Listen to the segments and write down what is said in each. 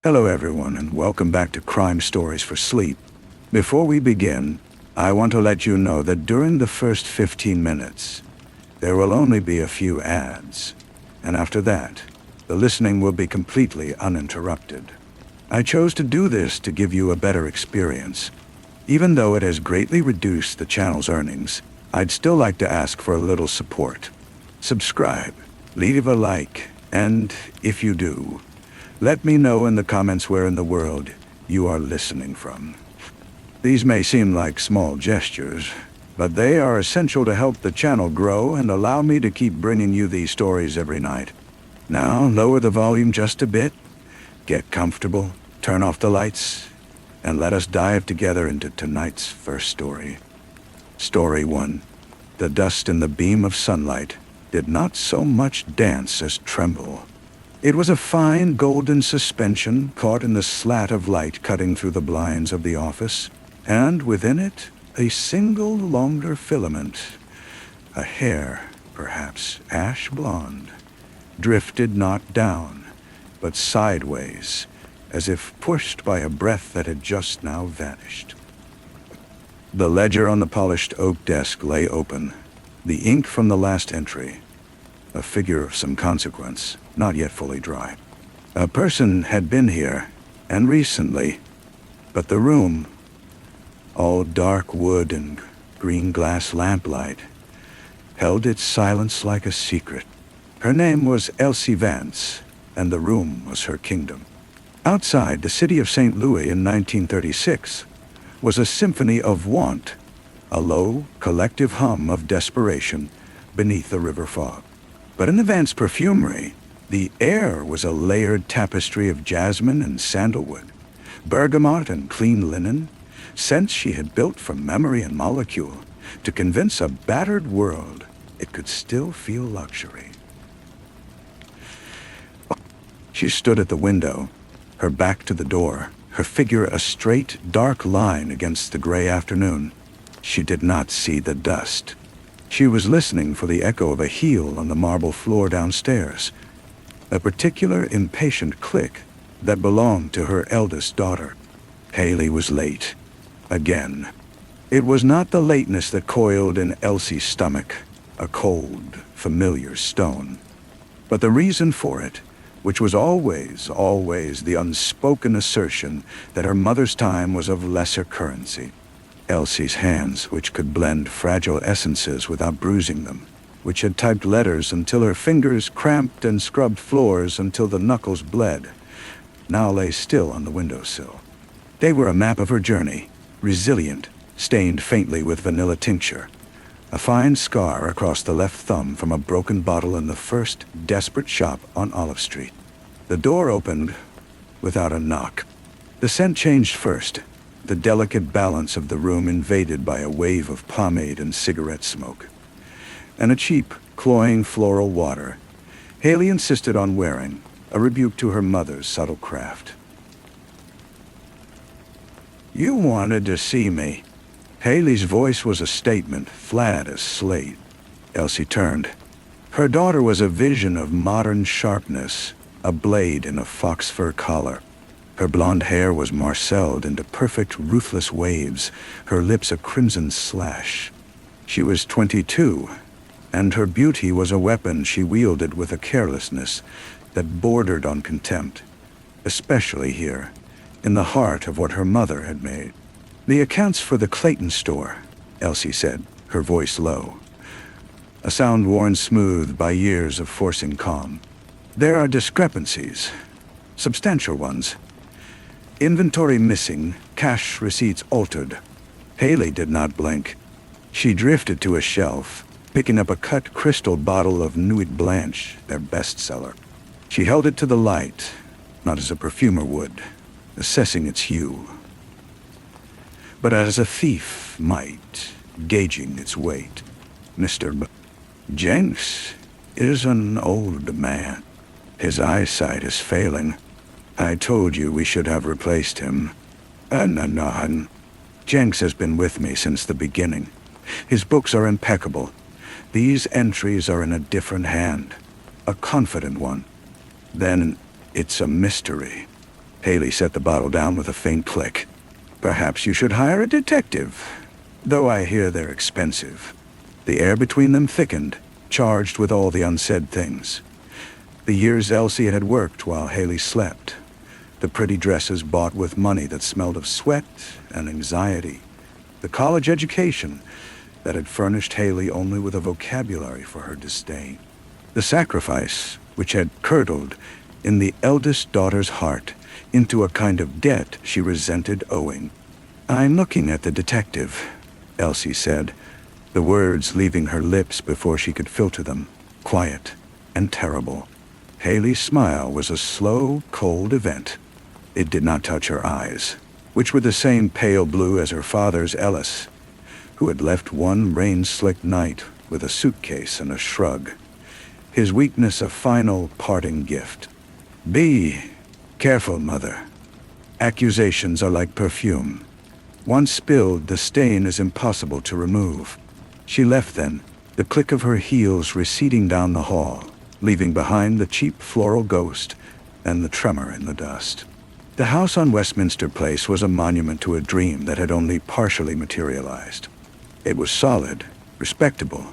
Hello everyone, and welcome back to Crime Stories for Sleep. Before we begin, I want to let you know that during the first 15 minutes, there will only be a few ads, and after that, the listening will be completely uninterrupted. I chose to do this to give you a better experience. Even though it has greatly reduced the channel's earnings, I'd still like to ask for a little support. Subscribe, leave a like, and if you do, let me know in the comments where in the world you are listening from. These may seem like small gestures, but they are essential to help the channel grow and allow me to keep bringing you these stories every night. Now, lower the volume just a bit, get comfortable, turn off the lights, and let us dive together into tonight's first story. Story 1. The dust in the beam of sunlight did not so much dance as tremble. It was a fine golden suspension caught in the slat of light cutting through the blinds of the office, and within it, a single longer filament, a hair, perhaps ash blonde, drifted not down, but sideways, as if pushed by a breath that had just now vanished. The ledger on the polished oak desk lay open, the ink from the last entry, a figure of some consequence, not yet fully dry. A person had been here, and recently, but the room, all dark wood and green glass lamplight, held its silence like a secret. Her name was Elsie Vance, and the room was her kingdom. Outside the city of St. Louis in 1936 was a symphony of want, a low, collective hum of desperation beneath the river fog. But in the Vance perfumery, the air was a layered tapestry of jasmine and sandalwood, bergamot and clean linen, scents she had built from memory and molecule to convince a battered world it could still feel luxury. She stood at the window, her back to the door, her figure a straight, dark line against the gray afternoon. She did not see the dust. She was listening for the echo of a heel on the marble floor downstairs, a particular impatient click that belonged to her eldest daughter. Haley was late. Again. It was not the lateness that coiled in Elsie's stomach, a cold, familiar stone, but the reason for it, which was always the unspoken assertion that her mother's time was of lesser currency. Elsie's hands, which could blend fragile essences without bruising them, which had typed letters until her fingers cramped and scrubbed floors until the knuckles bled, now lay still on the windowsill. They were a map of her journey, resilient, stained faintly with vanilla tincture, a fine scar across the left thumb from a broken bottle in the first desperate shop on Olive Street. The door opened without a knock. The scent changed first, the delicate balance of the room invaded by a wave of pomade and cigarette smoke, and a cheap, cloying floral water Haley insisted on wearing, a rebuke to her mother's subtle craft. "You wanted to see me." Haley's voice was a statement, flat as slate. Elsie turned. Her daughter was a vision of modern sharpness, a blade in a fox fur collar. Her blonde hair was marcelled into perfect, ruthless waves, her lips a crimson slash. She was 22, and her beauty was a weapon she wielded with a carelessness that bordered on contempt, especially here, in the heart of what her mother had made. "The accounts for the Clayton store," Elsie said, her voice low, a sound worn smooth by years of forcing calm. "There are discrepancies, substantial ones. Inventory missing, cash receipts altered." Haley did not blink. She drifted to a shelf, picking up a cut crystal bottle of Nuit Blanche, their bestseller. She held it to the light, not as a perfumer would, assessing its hue, but as a thief might, gauging its weight. "Mr. Jenks is an old man. His eyesight is failing. I told you we should have replaced him." "None. Jenks has been with me since the beginning. His books are impeccable. These entries are in a different hand, a confident one. Then it's a mystery." Haley set the bottle down with a faint click. "Perhaps you should hire a detective, though I hear they're expensive." The air between them thickened, charged with all the unsaid things. The years Elsie had worked while Haley slept. The pretty dresses bought with money that smelled of sweat and anxiety. The college education that had furnished Haley only with a vocabulary for her disdain. The sacrifice which had curdled in the eldest daughter's heart into a kind of debt she resented owing. "I'm looking at the detective," Elsie said, the words leaving her lips before she could filter them, quiet and terrible. Haley's smile was a slow, cold event. It did not touch her eyes, which were the same pale blue as her father's Ellis, who had left one rain-slicked night with a suitcase and a shrug. His weakness a final parting gift. "Be careful, Mother. Accusations are like perfume. Once spilled, the stain is impossible to remove." She left then, the click of her heels receding down the hall, leaving behind the cheap floral ghost and the tremor in the dust. The house on Westminster Place was a monument to a dream that had only partially materialized. It was solid, respectable,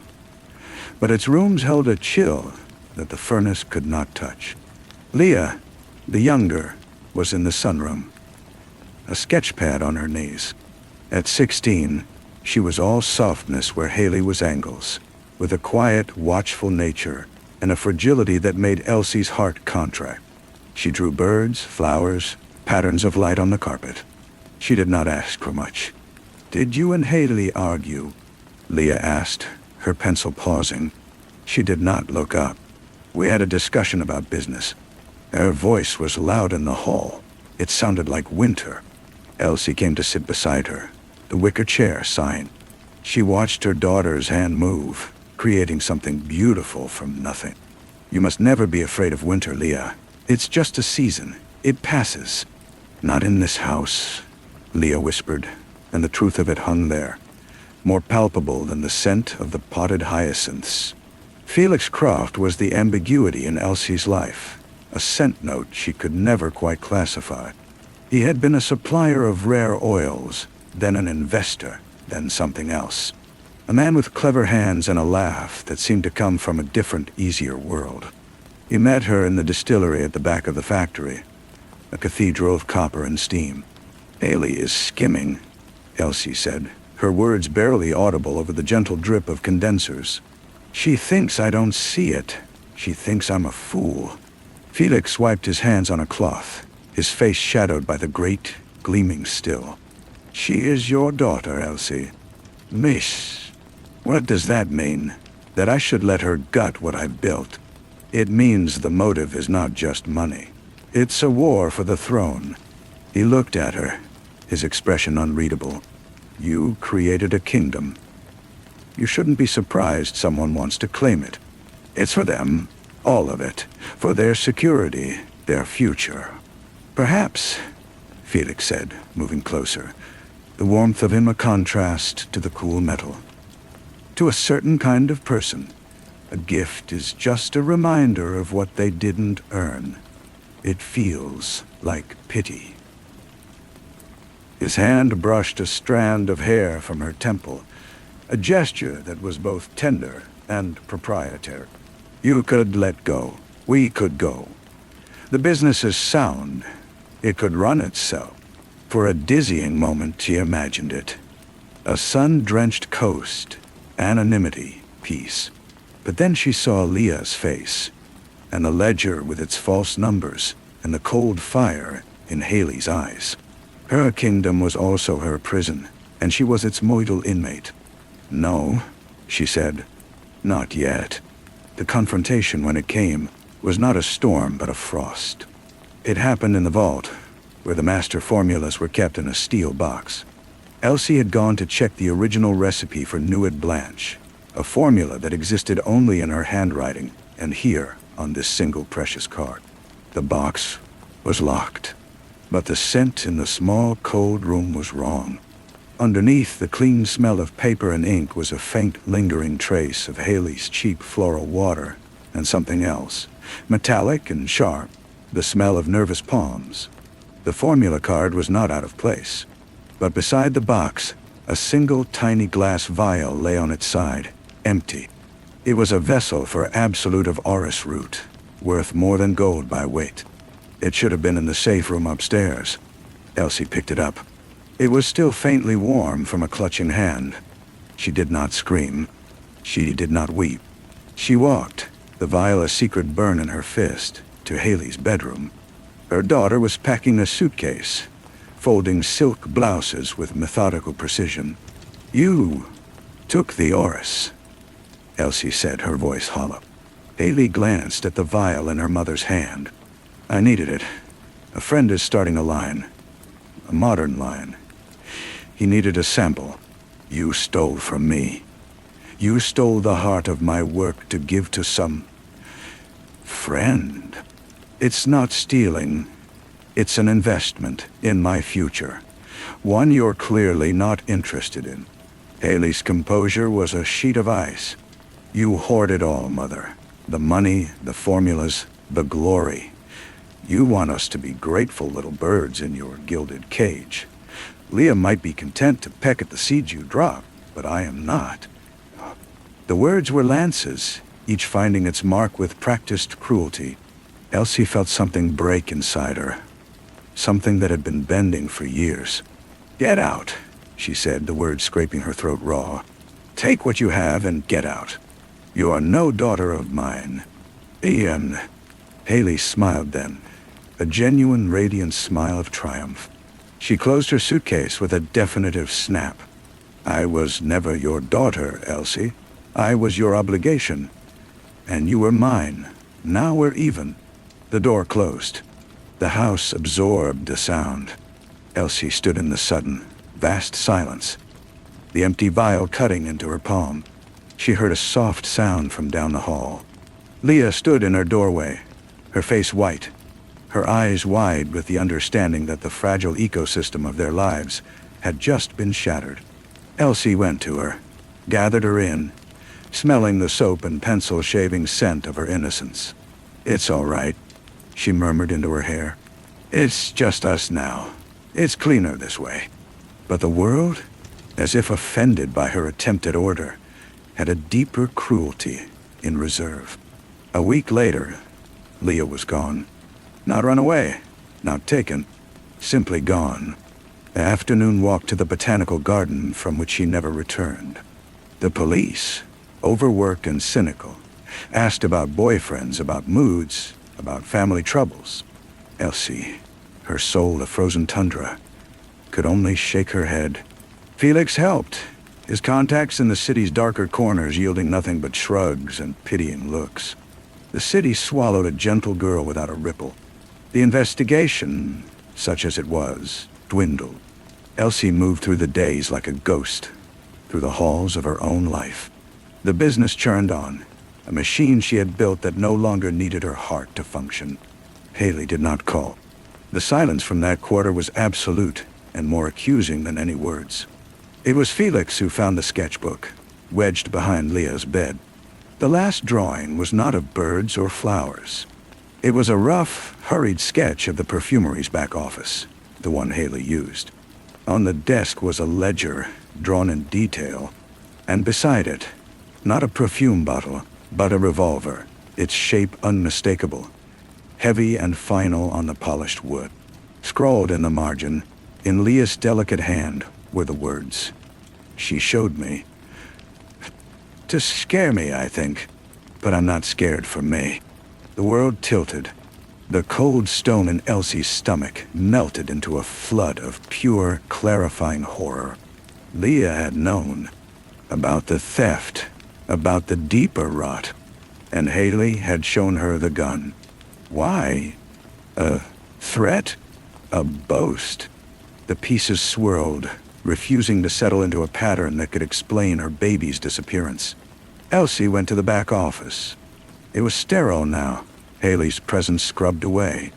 but its rooms held a chill that the furnace could not touch. Leah, the younger, was in the sunroom, a sketchpad on her knees. At 16, she was all softness where Haley was angles, with a quiet, watchful nature and a fragility that made Elsie's heart contract. She drew birds, flowers, patterns of light on the carpet. She did not ask for much. "Did you and Haley argue?" Leah asked, her pencil pausing. She did not look up. "We had a discussion about business." Her voice was loud in the hall. It sounded like winter. Elsie came to sit beside her, the wicker chair sign. She watched her daughter's hand move, creating something beautiful from nothing. "You must never be afraid of winter, Leah. It's just a season. It passes." "Not in this house," Leah whispered, and the truth of it hung there, more palpable than the scent of the potted hyacinths. Felix Croft was the ambiguity in Elsie's life, a scent note she could never quite classify. He had been a supplier of rare oils, then an investor, then something else. A man with clever hands and a laugh that seemed to come from a different, easier world. He met her in the distillery at the back of the factory, a cathedral of copper and steam. "Haley is skimming," Elsie said, her words barely audible over the gentle drip of condensers. "She thinks I don't see it. She thinks I'm a fool." Felix wiped his hands on a cloth, his face shadowed by the great, gleaming still. "She is your daughter, Elsie." "Miss, what does that mean? That I should let her gut what I've built?" "It means the motive is not just money. It's a war for the throne." He looked at her, his expression unreadable. "You created a kingdom. You shouldn't be surprised someone wants to claim it. It's for them, all of it, for their security, their future." "Perhaps," Felix said, moving closer, the warmth of him a contrast to the cool metal. "To a certain kind of person, a gift is just a reminder of what they didn't earn. It feels like pity." His hand brushed a strand of hair from her temple, a gesture that was both tender and proprietary. "You could let go. We could go. The business is sound. It could run itself." For a dizzying moment she imagined it. A sun-drenched coast, anonymity, peace. But then she saw Leah's face, and the ledger with its false numbers, and the cold fire in Haley's eyes. Her kingdom was also her prison, and she was its mortal inmate. "No," she said, "not yet." The confrontation, when it came, was not a storm but a frost. It happened in the vault, where the master formulas were kept in a steel box. Elsie had gone to check the original recipe for Nuit Blanche, a formula that existed only in her handwriting and here on this single precious card. The box was locked, but the scent in the small, cold room was wrong. Underneath the clean smell of paper and ink was a faint, lingering trace of Haley's cheap floral water and something else, metallic and sharp, the smell of nervous palms. The formula card was not out of place, but beside the box, a single tiny glass vial lay on its side, empty. It was a vessel for absolute of orris root, worth more than gold by weight. It should have been in the safe room upstairs. Elsie picked it up. It was still faintly warm from a clutching hand. She did not scream. She did not weep. She walked, the vial a secret burn in her fist, to Haley's bedroom. Her daughter was packing a suitcase, folding silk blouses with methodical precision. "You took the orris," Elsie said, her voice hollow. Haley glanced at the vial in her mother's hand. "I needed it. A friend is starting a line. A modern line. He needed a sample. You stole from me. You stole the heart of my work to give to some friend. It's not stealing. It's an investment in my future. One you're clearly not interested in." Haley's composure was a sheet of ice. "You hoard it all, Mother. The money, the formulas, the glory. You want us to be grateful little birds in your gilded cage. Leah might be content to peck at the seeds you drop, but I am not." The words were lances, each finding its mark with practiced cruelty. Elsie felt something break inside her, something that had been bending for years. "Get out," she said, the words scraping her throat raw. "Take what you have and get out. You are no daughter of mine." Ian. Haley smiled then, a genuine radiant smile of triumph. She closed her suitcase with a definitive snap. "I was never your daughter, Elsie. I was your obligation. And you were mine. Now we're even." The door closed. The house absorbed the sound. Elsie stood in the sudden, vast silence, the empty vial cutting into her palm. She heard a soft sound from down the hall. Leah stood in her doorway, her face white, her eyes wide with the understanding that the fragile ecosystem of their lives had just been shattered. Elsie went to her, gathered her in, smelling the soap and pencil shaving scent of her innocence. "It's all right," she murmured into her hair. "It's just us now. It's cleaner this way." But the world, as if offended by her attempt at order, had a deeper cruelty in reserve. A week later, Leah was gone. Not run away, not taken, simply gone. The afternoon walk to the botanical garden from which she never returned. The police, overworked and cynical, asked about boyfriends, about moods, about family troubles. Elsie, her soul a frozen tundra, could only shake her head. Felix helped, his contacts in the city's darker corners yielding nothing but shrugs and pitying looks. The city swallowed a gentle girl without a ripple. The investigation, such as it was, dwindled. Elsie moved through the days like a ghost, through the halls of her own life. The business churned on, a machine she had built that no longer needed her heart to function. Haley did not call. The silence from that quarter was absolute and more accusing than any words. It was Felix who found the sketchbook, wedged behind Leah's bed. The last drawing was not of birds or flowers. It was a rough, hurried sketch of the perfumery's back office, the one Haley used. On the desk was a ledger, drawn in detail, and beside it, not a perfume bottle, but a revolver, its shape unmistakable, heavy and final on the polished wood. Scrawled in the margin, in Leah's delicate hand, were the words, "She showed me. To scare me, I think, but I'm not scared for me." The world tilted. The cold stone in Elsie's stomach melted into a flood of pure, clarifying horror. Leah had known about the theft, about the deeper rot, and Haley had shown her the gun. Why? A threat? A boast? The pieces swirled, refusing to settle into a pattern that could explain her baby's disappearance. Elsie went to the back office. It was sterile now, Haley's presence scrubbed away.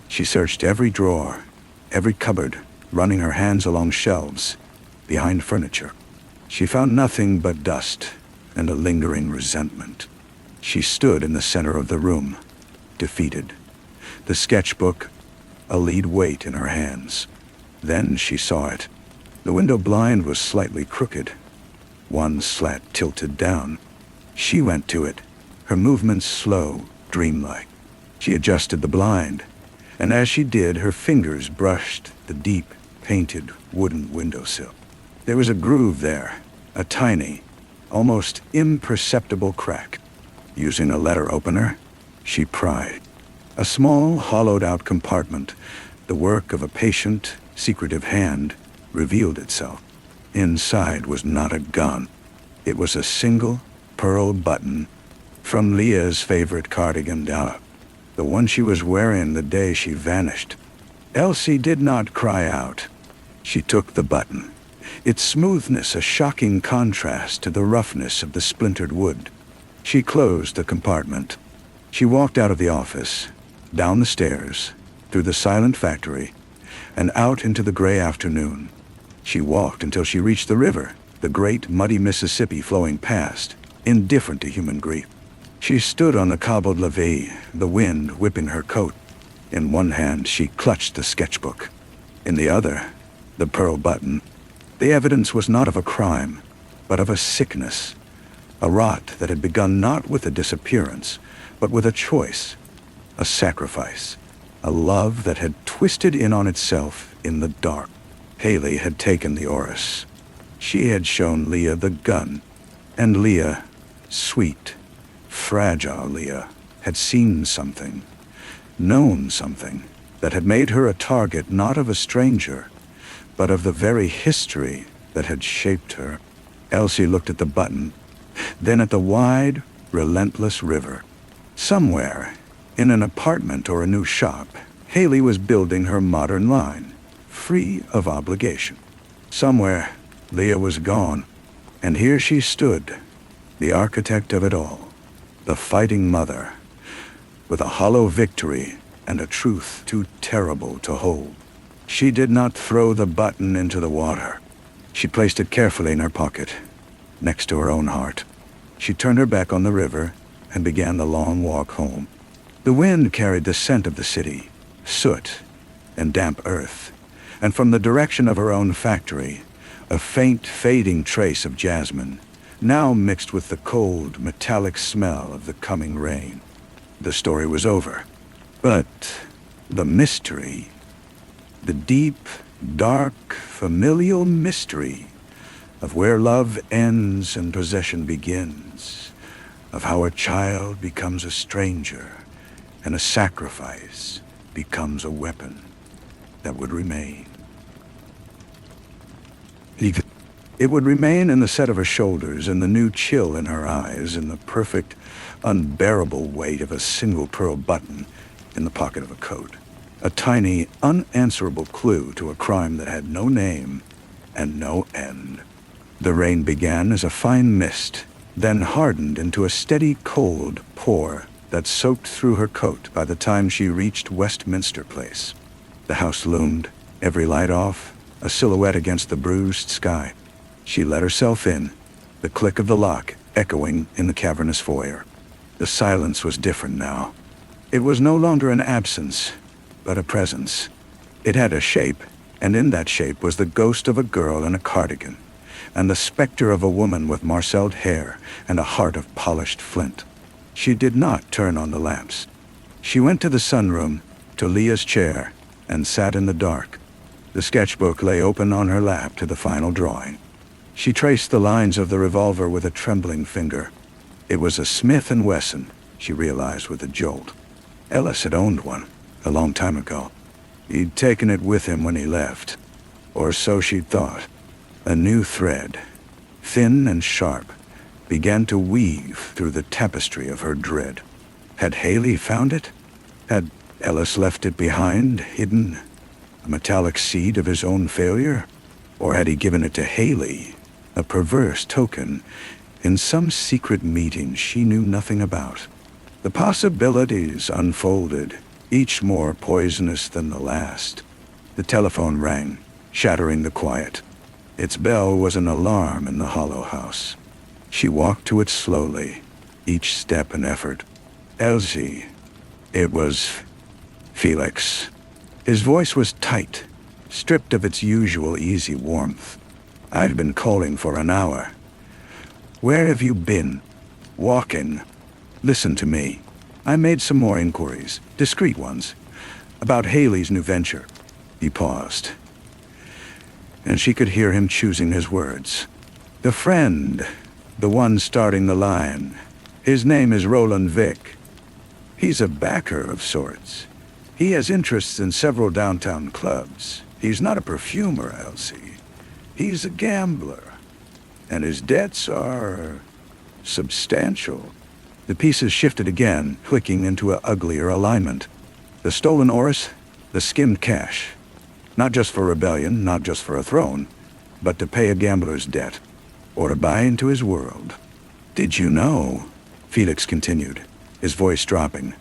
She searched every drawer, every cupboard, running her hands along shelves, behind furniture. She found nothing but dust and a lingering resentment. She stood in the center of the room, defeated. The sketchbook, a lead weight in her hands. Then she saw it. The window blind was slightly crooked, one slat tilted down. She went to it, her movements slow, dreamlike. She adjusted the blind, and as she did, her fingers brushed the deep, painted wooden windowsill. There was a groove there, a tiny, almost imperceptible crack. Using a letter opener, she pried. A small, hollowed-out compartment, the work of a patient, secretive hand, revealed itself. Inside was not a gun. It was a single pearl button from Leah's favorite cardigan, the one she was wearing the day she vanished. Elsie did not cry out. She took the button, its smoothness a shocking contrast to the roughness of the splintered wood. She closed the compartment. She walked out of the office, down the stairs, through the silent factory, and out into the gray afternoon. She walked until she reached the river, the great muddy Mississippi flowing past, indifferent to human grief. She stood on the cobbled levee, the wind whipping her coat. In one hand she clutched the sketchbook. In the other, the pearl button. The evidence was not of a crime, but of a sickness, a rot that had begun not with a disappearance, but with a choice, a sacrifice, a love that had twisted in on itself in the dark. Haley had taken the Oris. She had shown Leah the gun, and Leah, sweet, fragile Leah, had seen something, known something, that had made her a target not of a stranger, but of the very history that had shaped her. Elsie looked at the button, then at the wide, relentless river. Somewhere, in an apartment or a new shop, Haley was building her modern line, free of obligation. Somewhere, Leah was gone, and here she stood, the architect of it all, the fighting mother, with a hollow victory and a truth too terrible to hold. She did not throw the button into the water. She placed it carefully in her pocket, next to her own heart. She turned her back on the river and began the long walk home. The wind carried the scent of the city, soot and damp earth, and from the direction of her own factory, a faint, fading trace of jasmine, now mixed with the cold, metallic smell of the coming rain. The story was over, but the mystery, the deep, dark, familial mystery of where love ends and possession begins, of how a child becomes a stranger and a sacrifice becomes a weapon that would remain. It would remain in the set of her shoulders, in the new chill in her eyes, in the perfect, unbearable weight of a single pearl button in the pocket of a coat. A tiny, unanswerable clue to a crime that had no name and no end. The rain began as a fine mist, then hardened into a steady, cold pour that soaked through her coat by the time she reached Westminster Place. The house loomed, every light off, a silhouette against the bruised sky. She let herself in, the click of the lock echoing in the cavernous foyer. The silence was different now. It was no longer an absence, but a presence. It had a shape, and in that shape was the ghost of a girl in a cardigan, and the specter of a woman with marcelled hair and a heart of polished flint. She did not turn on the lamps. She went to the sunroom, to Leah's chair, and sat in the dark. The sketchbook lay open on her lap to the final drawing. She traced the lines of the revolver with a trembling finger. It was a Smith & Wesson, she realized with a jolt. Ellis had owned one, a long time ago. He'd taken it with him when he left. Or so she'd thought. A new thread, thin and sharp, began to weave through the tapestry of her dread. Had Haley found it? Had Ellis left it behind, hidden, a metallic seed of his own failure? Or had he given it to Haley, a perverse token, in some secret meeting she knew nothing about? The possibilities unfolded, each more poisonous than the last. The telephone rang, shattering the quiet. Its bell was an alarm in the hollow house. She walked to it slowly, each step an effort. Elsie. It was Felix. His voice was tight, stripped of its usual easy warmth. "I've been calling for an hour. Where have you been? Walking. Listen to me. I made some more inquiries, discreet ones, about Haley's new venture." He paused, and she could hear him choosing his words. "The friend, the one starting the line. His name is Roland Vick. He's a backer of sorts. He has interests in several downtown clubs. He's not a perfumer, Elsie. He's a gambler. And his debts are substantial." The pieces shifted again, clicking into an uglier alignment. The stolen Oris, the skimmed cash. Not just for rebellion, not just for a throne, but to pay a gambler's debt, or to buy into his world. "Did you know?" Felix continued, his voice dropping.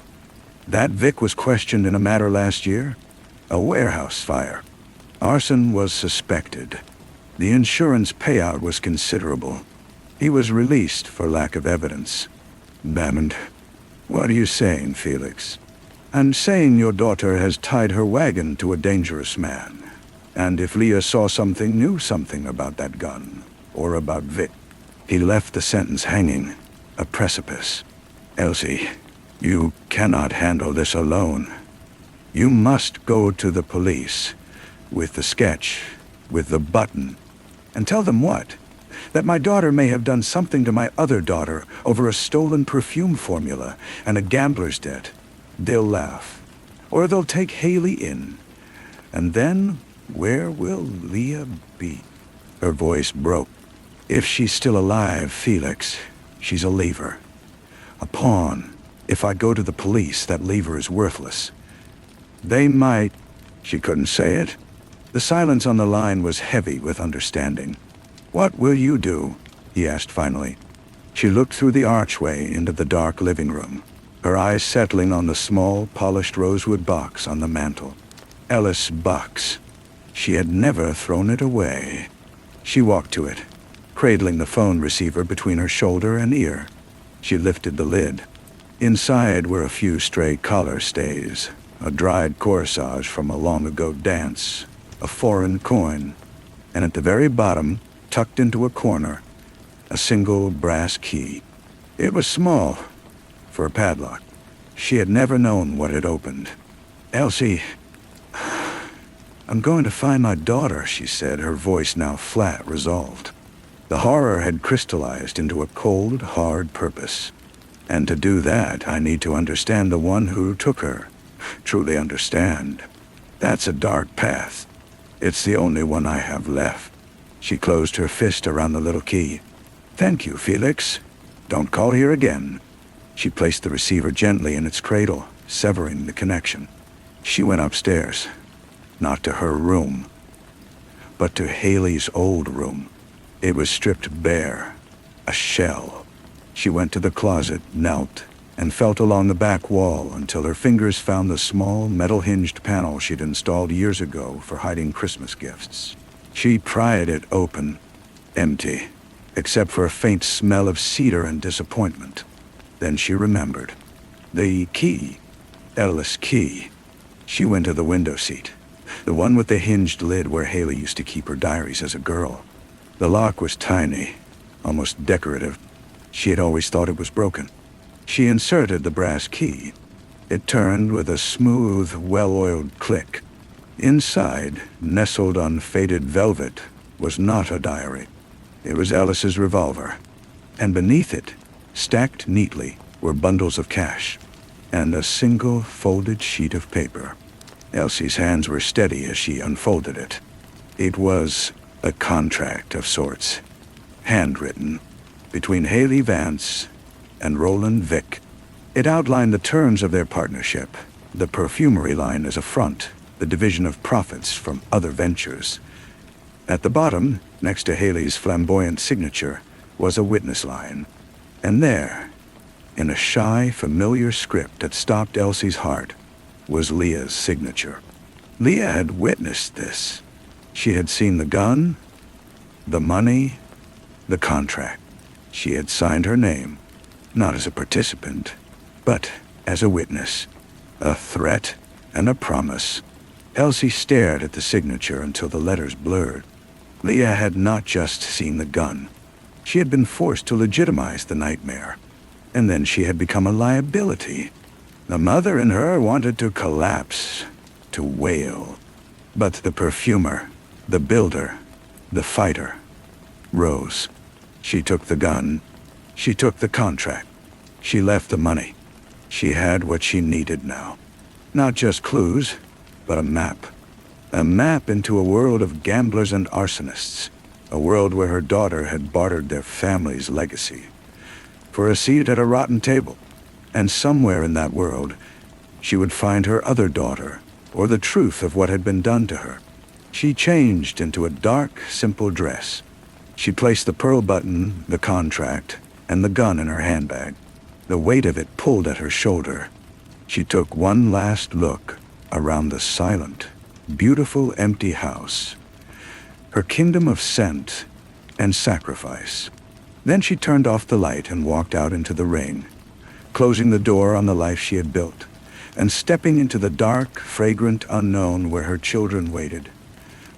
"That Vic was questioned in a matter last year? A warehouse fire. Arson was suspected. The insurance payout was considerable. He was released for lack of evidence." "Bamond, what are you saying, Felix?" "I'm saying your daughter has tied her wagon to a dangerous man. And if Leah saw something, knew something about that gun, or about Vic." He left the sentence hanging, a precipice. "Elsie, you cannot handle this alone. You must go to the police, with the sketch, with the button, and tell them what? That my daughter may have done something to my other daughter over a stolen perfume formula and a gambler's debt. They'll laugh. Or they'll take Haley in. And then, where will Leah be?" Her voice broke. "If she's still alive, Felix, she's a lever. A pawn. If I go to the police, that lever is worthless. They might..." She couldn't say it. The silence on the line was heavy with understanding. "What will you do?" he asked finally. She looked through the archway into the dark living room, her eyes settling on the small, polished rosewood box on the mantel. Ellis' box. She had never thrown it away. She walked to it, cradling the phone receiver between her shoulder and ear. She lifted the lid. Inside were a few stray collar stays, a dried corsage from a long-ago dance, a foreign coin, and at the very bottom, tucked into a corner, a single brass key. It was small, for a padlock. She had never known what it opened. "Elsie, I'm going to find my daughter," she said, her voice now flat, resolved. The horror had crystallized into a cold, hard purpose. "And to do that, I need to understand the one who took her. Truly understand. That's a dark path. It's the only one I have left." She closed her fist around the little key. "Thank you, Felix. Don't call here again." She placed the receiver gently in its cradle, severing the connection. She went upstairs, not to her room, but to Haley's old room. It was stripped bare, a shell. She went to the closet, knelt, and felt along the back wall until her fingers found the small metal-hinged panel she'd installed years ago for hiding Christmas gifts. She pried it open, empty, except for a faint smell of cedar and disappointment. Then she remembered. The key. Ellis' key. She went to the window seat, the one with the hinged lid where Haley used to keep her diaries as a girl. The lock was tiny, almost decorative. She had always thought it was broken. She inserted the brass key. It turned with a smooth, well-oiled click. Inside, nestled on faded velvet, was not a diary. It was Ellis's revolver. And beneath it, stacked neatly, were bundles of cash and a single folded sheet of paper. Elsie's hands were steady as she unfolded it. It was a contract of sorts, handwritten, between Haley Vance and Roland Vick. It outlined the terms of their partnership, the perfumery line as a front, the division of profits from other ventures. At the bottom, next to Haley's flamboyant signature, was a witness line. And there, in a shy, familiar script that stopped Elsie's heart, was Leah's signature. Leah had witnessed this. She had seen the gun, the money, the contract. She had signed her name, not as a participant, but as a witness, a threat and a promise. Elsie stared at the signature until the letters blurred. Leah had not just seen the gun. She had been forced to legitimize the nightmare. And then she had become a liability. The mother in her wanted to collapse, to wail. But the perfumer, the builder, the fighter, rose. She took the gun. She took the contract. She left the money. She had what she needed now. Not just clues, but a map. A map into a world of gamblers and arsonists. A world where her daughter had bartered their family's legacy for a seat at a rotten table. And somewhere in that world, she would find her other daughter, or the truth of what had been done to her. She changed into a dark, simple dress. She placed the pearl button, the contract, and the gun in her handbag. The weight of it pulled at her shoulder. She took one last look around the silent, beautiful, empty house. Her kingdom of scent and sacrifice. Then she turned off the light and walked out into the rain, closing the door on the life she had built, and stepping into the dark, fragrant unknown where her children waited.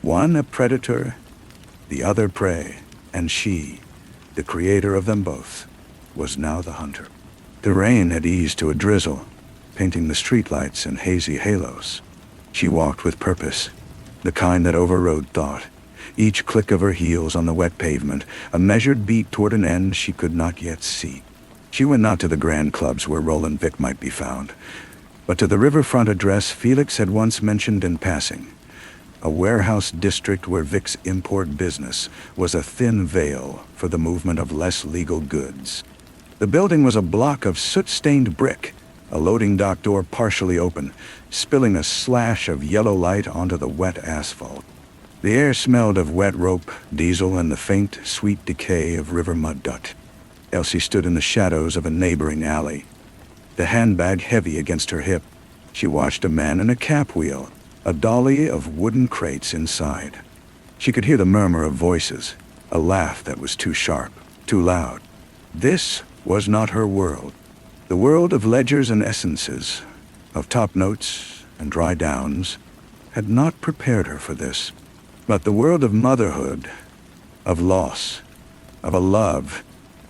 One a predator, the other prey, and she, the creator of them both, was now the hunter. The rain had eased to a drizzle, painting the streetlights in hazy halos. She walked with purpose, the kind that overrode thought. Each click of her heels on the wet pavement, a measured beat toward an end she could not yet see. She went not to the grand clubs where Roland Vick might be found, but to the riverfront address Felix had once mentioned in passing. A warehouse district where Vick's import business was a thin veil for the movement of less legal goods. The building was a block of soot-stained brick, a loading dock door partially open, spilling a slash of yellow light onto the wet asphalt. The air smelled of wet rope, diesel, and the faint, sweet decay of river mud duct. Elsie stood in the shadows of a neighboring alley, the handbag heavy against her hip. She watched a man in a cap wheel, a dolly of wooden crates inside. She could hear the murmur of voices, a laugh that was too sharp, too loud. This was not her world. The world of ledgers and essences, of top notes and dry downs, had not prepared her for this. But the world of motherhood, of loss, of a love,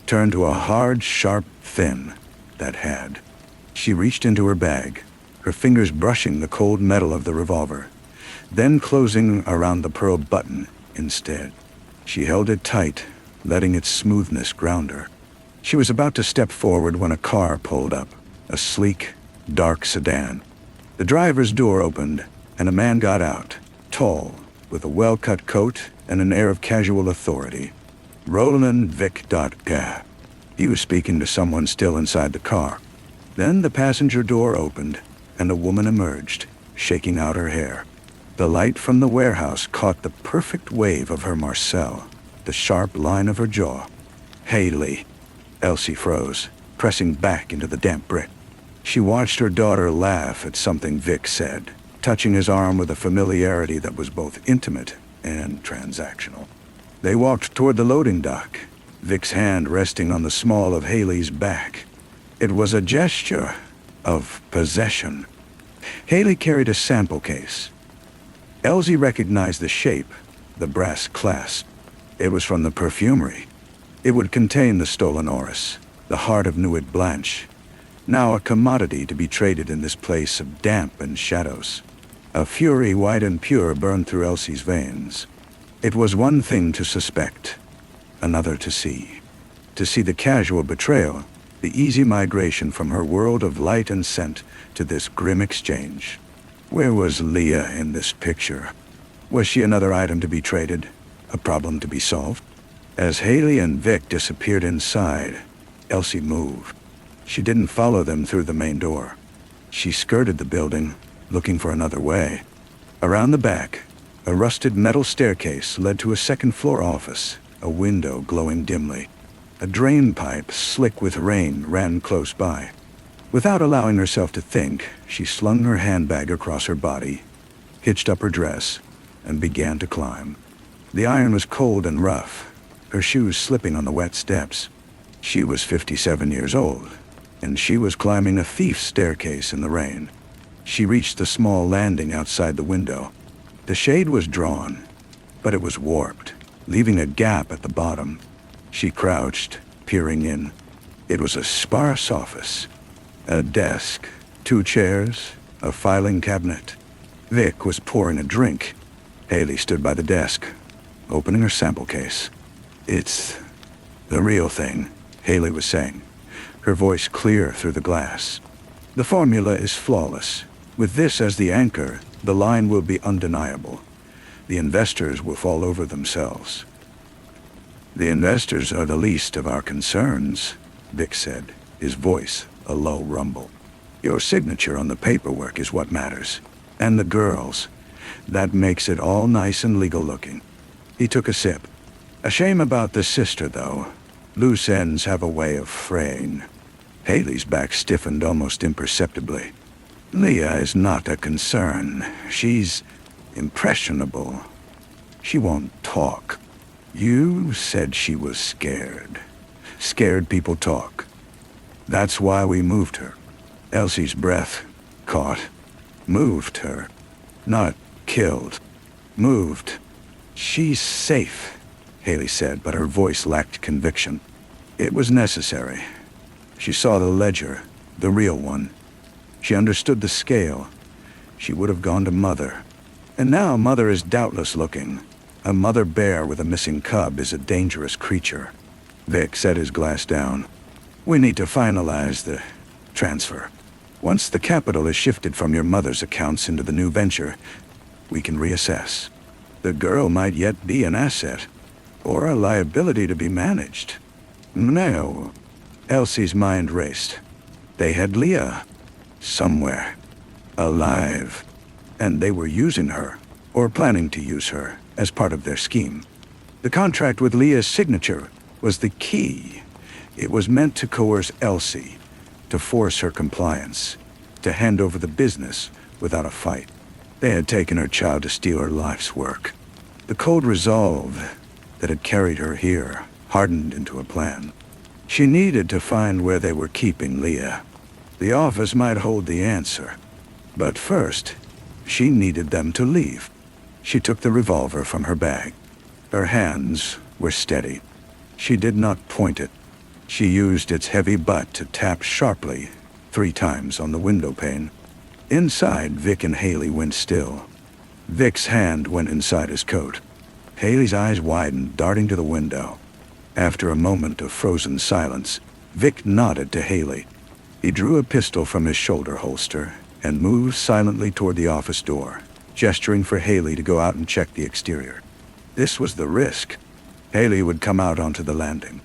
turned to a hard, sharp thin that had. She reached into her bag, her fingers brushing the cold metal of the revolver, then closing around the pearl button instead. She held it tight, letting its smoothness ground her. She was about to step forward when a car pulled up, a sleek, dark sedan. The driver's door opened, and a man got out, tall, with a well-cut coat and an air of casual authority. Roland Vick. He was speaking to someone still inside the car. Then the passenger door opened, and a woman emerged, shaking out her hair. The light from the warehouse caught the perfect wave of her Marcel, the sharp line of her jaw. Haley. Elsie froze, pressing back into the damp brick. She watched her daughter laugh at something Vick said, touching his arm with a familiarity that was both intimate and transactional. They walked toward the loading dock, Vick's hand resting on the small of Haley's back. It was a gesture of possession. Haley carried a sample case. Elsie recognized the shape, the brass clasp. It was from the perfumery. It would contain the stolen orris, the heart of Nuit Blanche, now a commodity to be traded in this place of damp and shadows. A fury white and pure burned through Elsie's veins. It was one thing to suspect, another to see. To see the casual betrayal, the easy migration from her world of light and scent to this grim exchange. Where was Leah in this picture? Was she another item to be traded, a problem to be solved? As Haley and Vick disappeared inside, Elsie moved. She didn't follow them through the main door. She skirted the building, looking for another way. Around the back, a rusted metal staircase led to a second-floor office, a window glowing dimly. A drain pipe, slick with rain, ran close by. Without allowing herself to think, she slung her handbag across her body, hitched up her dress, and began to climb. The iron was cold and rough, her shoes slipping on the wet steps. She was 57 years old, and she was climbing a thief's staircase in the rain. She reached the small landing outside the window. The shade was drawn, but it was warped, leaving a gap at the bottom. She crouched, peering in. It was a sparse office. A desk, 2 chairs, a filing cabinet. Vic was pouring a drink. Haley stood by the desk, opening her sample case. "It's the real thing," Haley was saying, her voice clear through the glass. "The formula is flawless. With this as the anchor, the line will be undeniable. The investors will fall over themselves." "The investors are the least of our concerns," Vic said, his voice a low rumble. "Your signature on the paperwork is what matters. And the girls. That makes it all nice and legal looking." He took a sip. "A shame about the sister, though. Loose ends have a way of fraying." Haley's back stiffened almost imperceptibly. "Leah is not a concern. She's impressionable. She won't talk. You said she was scared. Scared people talk. That's why we moved her." Elsie's breath caught. "Moved her. Not killed. Moved. She's safe," Haley said, but her voice lacked conviction. "It was necessary. She saw the ledger, the real one. She understood the scale. She would have gone to Mother. And now Mother is doubtless looking. A mother bear with a missing cub is a dangerous creature." Vic set his glass down. "We need to finalize the transfer. Once the capital is shifted from your mother's accounts into the new venture, we can reassess. The girl might yet be an asset, or a liability to be managed." "No." Elsie's mind raced. They had Leah. Somewhere. Alive. And they were using her, or planning to use her, as part of their scheme. The contract with Leah's signature was the key. It was meant to coerce Elsie, to force her compliance, to hand over the business without a fight. They had taken her child to steal her life's work. The cold resolve that had carried her here hardened into a plan. She needed to find where they were keeping Leah. The office might hold the answer. But first, she needed them to leave. She took the revolver from her bag. Her hands were steady. She did not point it. She used its heavy butt to tap sharply 3 times on the window pane. Inside, Vic and Haley went still. Vic's hand went inside his coat. Haley's eyes widened, darting to the window. After a moment of frozen silence, Vic nodded to Haley. He drew a pistol from his shoulder holster and moved silently toward the office door, gesturing for Haley to go out and check the exterior. This was the risk. Haley would come out onto the landing.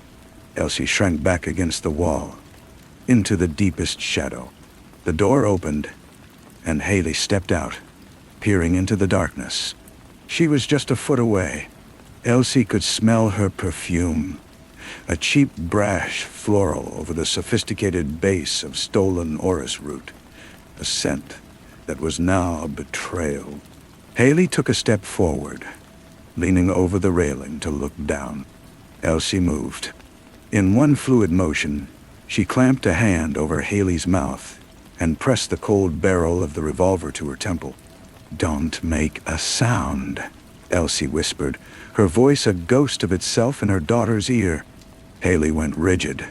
Elsie shrank back against the wall, into the deepest shadow. The door opened, and Haley stepped out, peering into the darkness. She was just a foot away. Elsie could smell her perfume, a cheap brash floral over the sophisticated base of stolen orris root, a scent that was now a betrayal. Haley took a step forward, leaning over the railing to look down. Elsie moved. In one fluid motion, she clamped a hand over Haley's mouth and pressed the cold barrel of the revolver to her temple. "Don't make a sound," Elsie whispered, her voice a ghost of itself in her daughter's ear. Haley went rigid,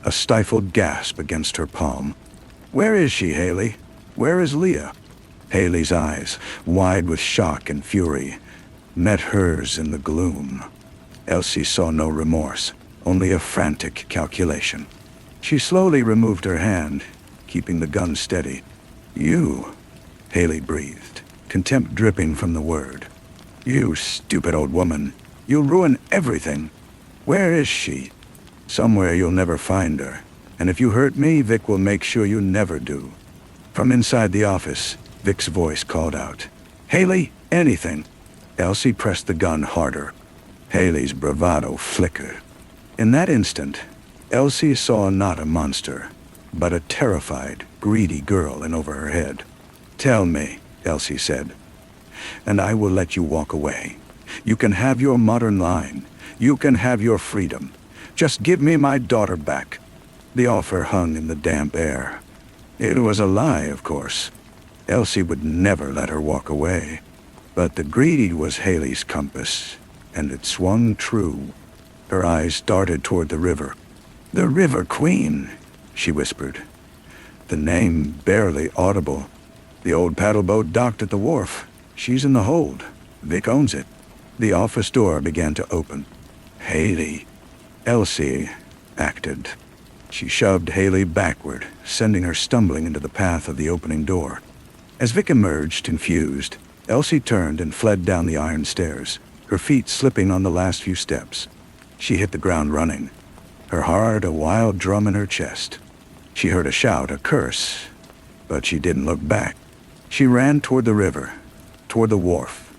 a stifled gasp against her palm. "Where is she, Haley? Where is Leah?" Haley's eyes, wide with shock and fury, met hers in the gloom. Elsie saw no remorse, only a frantic calculation. She slowly removed her hand, keeping the gun steady. "You," Haley breathed, contempt dripping from the word. "You stupid old woman. You'll ruin everything. Where is she?" "Somewhere you'll never find her. And if you hurt me, Vic will make sure you never do." From inside the office, Vic's voice called out, "Haley, anything." Elsie pressed the gun harder. Haley's bravado flickered. In that instant, Elsie saw not a monster, but a terrified, greedy girl in over her head. "Tell me," Elsie said, "and I will let you walk away. You can have your modern line. You can have your freedom. Just give me my daughter back." The offer hung in the damp air. It was a lie, of course. Elsie would never let her walk away. But the greed was Haley's compass, and it swung true. Her eyes darted toward the river. "The River Queen," she whispered. The name barely audible. "The old paddle boat docked at the wharf. She's in the hold. Vic owns it." The office door began to open. "Haley." Elsie acted. She shoved Haley backward, sending her stumbling into the path of the opening door. As Vic emerged, confused, Elsie turned and fled down the iron stairs, her feet slipping on the last few steps. She hit the ground running, her heart a wild drum in her chest. She heard a shout, a curse, but she didn't look back. She ran toward the river, toward the wharf,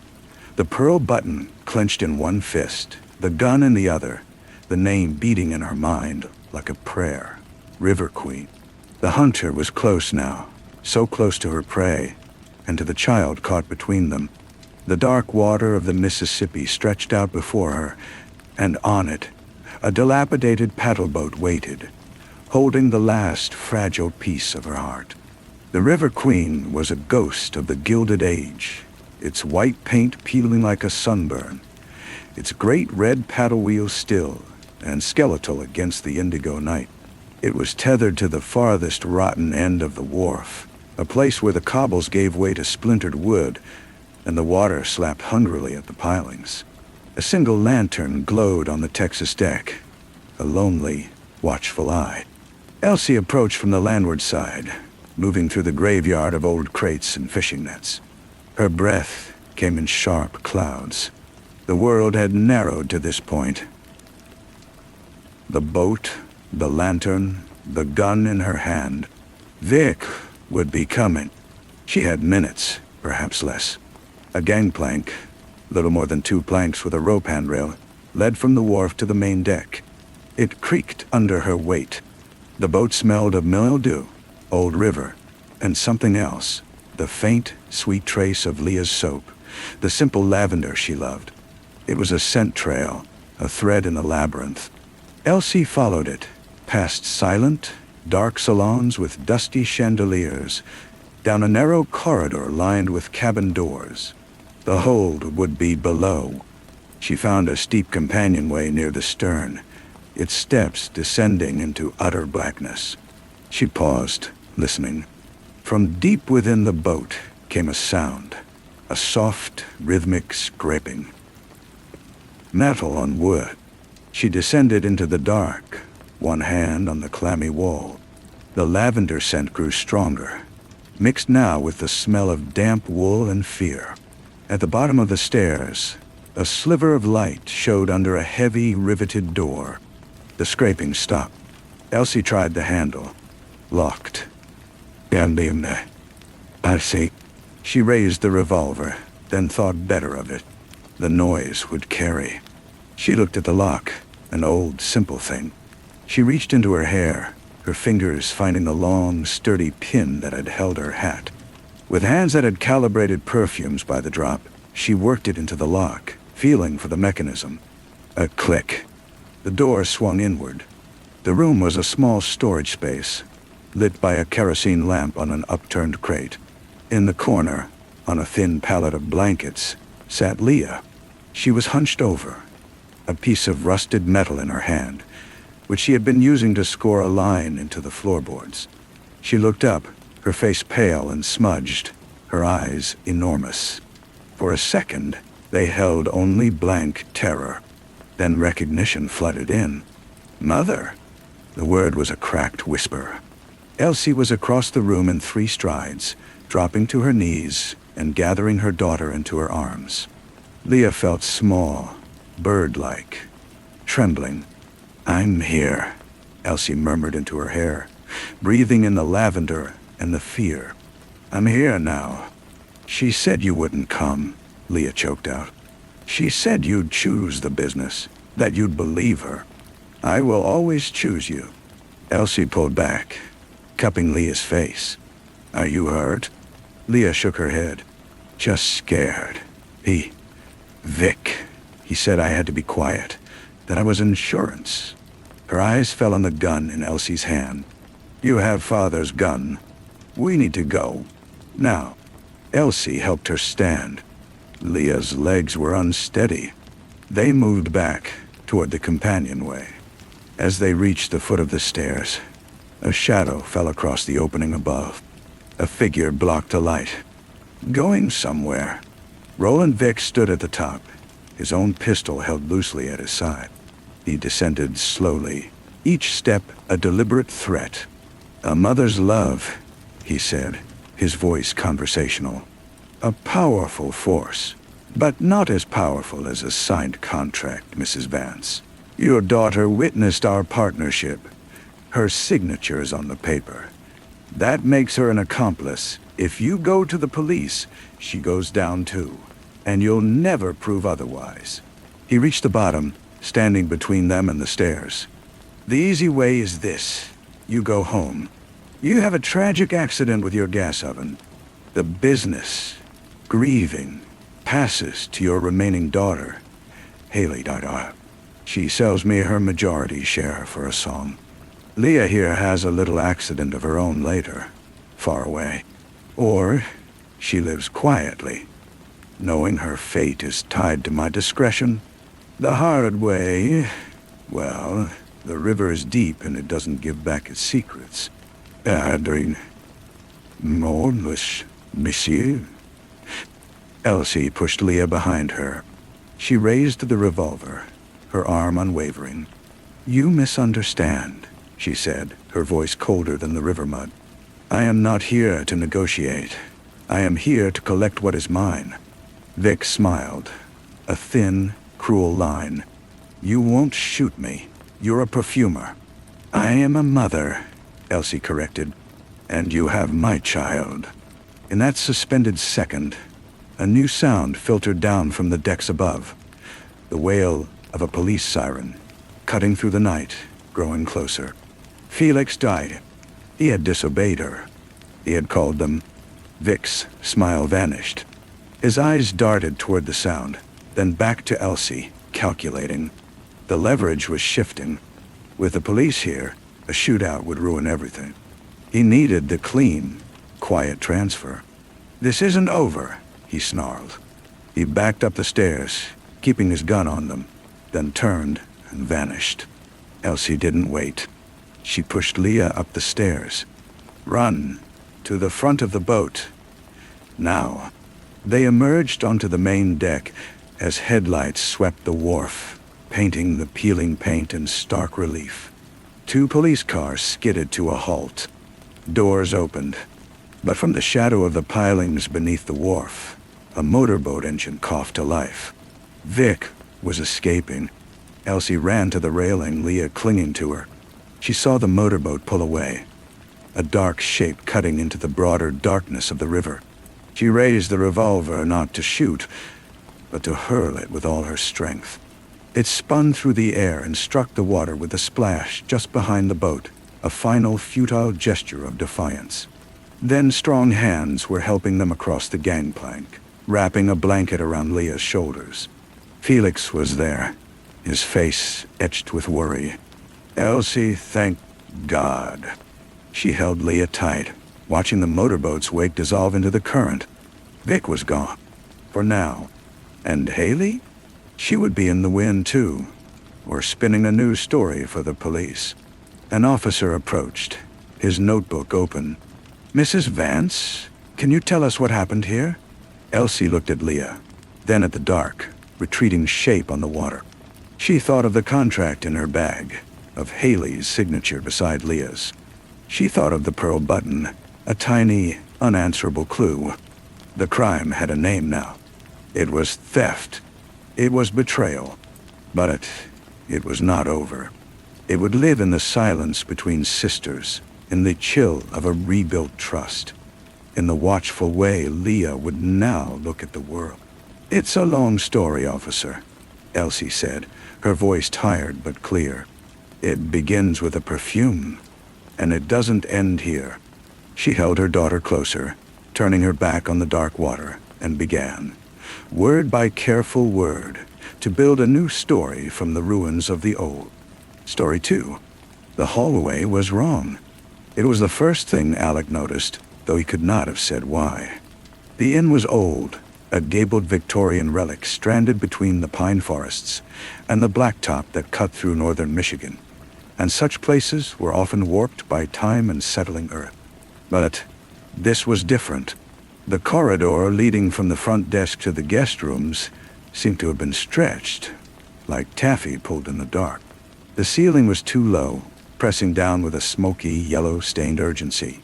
the pearl button clenched in one fist, the gun in the other, the name beating in her mind like a prayer. River Queen. The hunter was close now, so close to her prey, and to the child caught between them. The dark water of the Mississippi stretched out before her, and on it, a dilapidated paddle boat waited, holding the last fragile piece of her heart. The River Queen was a ghost of the Gilded Age, its white paint peeling like a sunburn, its great red paddle wheels still and skeletal against the indigo night. It was tethered to the farthest rotten end of the wharf, a place where the cobbles gave way to splintered wood, and the water slapped hungrily at the pilings. A single lantern glowed on the Texas deck, a lonely, watchful eye. Elsie approached from the landward side, moving through the graveyard of old crates and fishing nets. Her breath came in sharp clouds. The world had narrowed to this point. The boat, the lantern, the gun in her hand. Vic would be coming. She had minutes, perhaps less. A gangplank, little more than 2 planks with a rope handrail, led from the wharf to the main deck. It creaked under her weight. The boat smelled of mildew, old river, and something else, the faint, sweet trace of Leah's soap, the simple lavender she loved. It was a scent trail, a thread in a labyrinth. Elsie followed it, past silent, dark salons with dusty chandeliers, down a narrow corridor lined with cabin doors. The hold would be below. She found a steep companionway near the stern, its steps descending into utter blackness. She paused, listening. From deep within the boat came a sound, a soft, rhythmic scraping. Metal on wood. She descended into the dark, one hand on the clammy wall. The lavender scent grew stronger, mixed now with the smell of damp wool and fear. At the bottom of the stairs, a sliver of light showed under a heavy, riveted door. The scraping stopped. Elsie tried the handle. Locked. I see. She raised the revolver, then thought better of it. The noise would carry. She looked at the lock, an old, simple thing. She reached into her hair, her fingers finding the long, sturdy pin that had held her hat. With hands that had calibrated perfumes by the drop, she worked it into the lock, feeling for the mechanism. A click. The door swung inward. The room was a small storage space, lit by a kerosene lamp on an upturned crate. In the corner, on a thin pallet of blankets, sat Leah. She was hunched over, a piece of rusted metal in her hand, which she had been using to score a line into the floorboards. She looked up, her face pale and smudged, her eyes enormous. For a second, they held only blank terror. Then recognition flooded in. "Mother!" The word was a cracked whisper. Elsie was across the room in 3 strides, dropping to her knees and gathering her daughter into her arms. Leah felt small, bird-like, trembling. "I'm here," Elsie murmured into her hair, breathing in the lavender and the fear. "I'm here now." "She said you wouldn't come," Leah choked out. "She said you'd choose the business, that you'd believe her. I will always choose you." Elsie pulled back, cupping Leah's face. "Are you hurt?" Leah shook her head. "Just scared. Vic, he said I had to be quiet, that I was insurance." Her eyes fell on the gun in Elsie's hand. "You have Father's gun. We need to go." Now, Elsie helped her stand. Leah's legs were unsteady. They moved back toward the companionway. As they reached the foot of the stairs, a shadow fell across the opening above. A figure blocked the light. Going somewhere. Roland Vick stood at the top, his own pistol held loosely at his side. He descended slowly, each step a deliberate threat. "A mother's love," he said, his voice conversational. "A powerful force, but not as powerful as a signed contract, Mrs. Vance. Your daughter witnessed our partnership. Her signature is on the paper. That makes her an accomplice. If you go to the police, she goes down too, and you'll never prove otherwise." He reached the bottom, standing between them and the stairs. "The easy way is this. You go home. You have a tragic accident with your gas oven. The business, grieving, passes to your remaining daughter, Haley Dardar. She sells me her majority share for a song. Leah here has a little accident of her own later, far away. Or she lives quietly, knowing her fate is tied to my discretion. The hard way, well, the river is deep and it doesn't give back its secrets. During monsieur." Elsie pushed Leah behind her. She raised the revolver, her arm unwavering. "You misunderstand," she said, her voice colder than the river mud. "I am not here to negotiate. I am here to collect what is mine." Vic smiled, a thin, cruel line. "You won't shoot me. You're a perfumer." "I am a mother," Elsie corrected. "And you have my child." In that suspended second, a new sound filtered down from the decks above. The wail of a police siren, cutting through the night, growing closer. Felix died. He had disobeyed her. He had called them. Vic's smile vanished. His eyes darted toward the sound, then back to Elsie, calculating. The leverage was shifting. With the police here, a shootout would ruin everything. He needed the clean, quiet transfer. "This isn't over," he snarled. He backed up the stairs, keeping his gun on them, then turned and vanished. Elsie didn't wait. She pushed Leah up the stairs. "Run, to the front of the boat. Now." They emerged onto the main deck as headlights swept the wharf, painting the peeling paint in stark relief. 2 police cars skidded to a halt. Doors opened, but from the shadow of the pilings beneath the wharf, a motorboat engine coughed to life. Vic was escaping. Elsie ran to the railing, Leah clinging to her. She saw the motorboat pull away, a dark shape cutting into the broader darkness of the river. She raised the revolver not to shoot, but to hurl it with all her strength. It spun through the air and struck the water with a splash just behind the boat, a final futile gesture of defiance. Then strong hands were helping them across the gangplank, wrapping a blanket around Leah's shoulders. Felix was there, his face etched with worry. "Elsie, thank God." She held Leah tight, watching the motorboat's wake dissolve into the current. Vic was gone, for now. And Haley? She would be in the wind too, or spinning a new story for the police. An officer approached, his notebook open. "Mrs. Vance, can you tell us what happened here?" Elsie looked at Leah, then at the dark, retreating shape on the water. She thought of the contract in her bag, of Haley's signature beside Leah's. She thought of the pearl button, a tiny, unanswerable clue. The crime had a name now. It was theft. It was betrayal. But it was not over. It would live in the silence between sisters, in the chill of a rebuilt trust, in the watchful way Leah would now look at the world. "It's a long story, officer," Elsie said, her voice tired but clear. "It begins with a perfume, and it doesn't end here." She held her daughter closer, turning her back on the dark water, and began, word by careful word, to build a new story from the ruins of the old. Story 2. The hallway was wrong. It was the first thing Alec noticed. though he could not have said why. The inn was old, a gabled Victorian relic stranded between the pine forests and the blacktop that cut through northern Michigan, and such places were often warped by time and settling earth. But this was different. The corridor leading from the front desk to the guest rooms seemed to have been stretched, like taffy pulled in the dark. The ceiling was too low, pressing down with a smoky, yellow-stained urgency,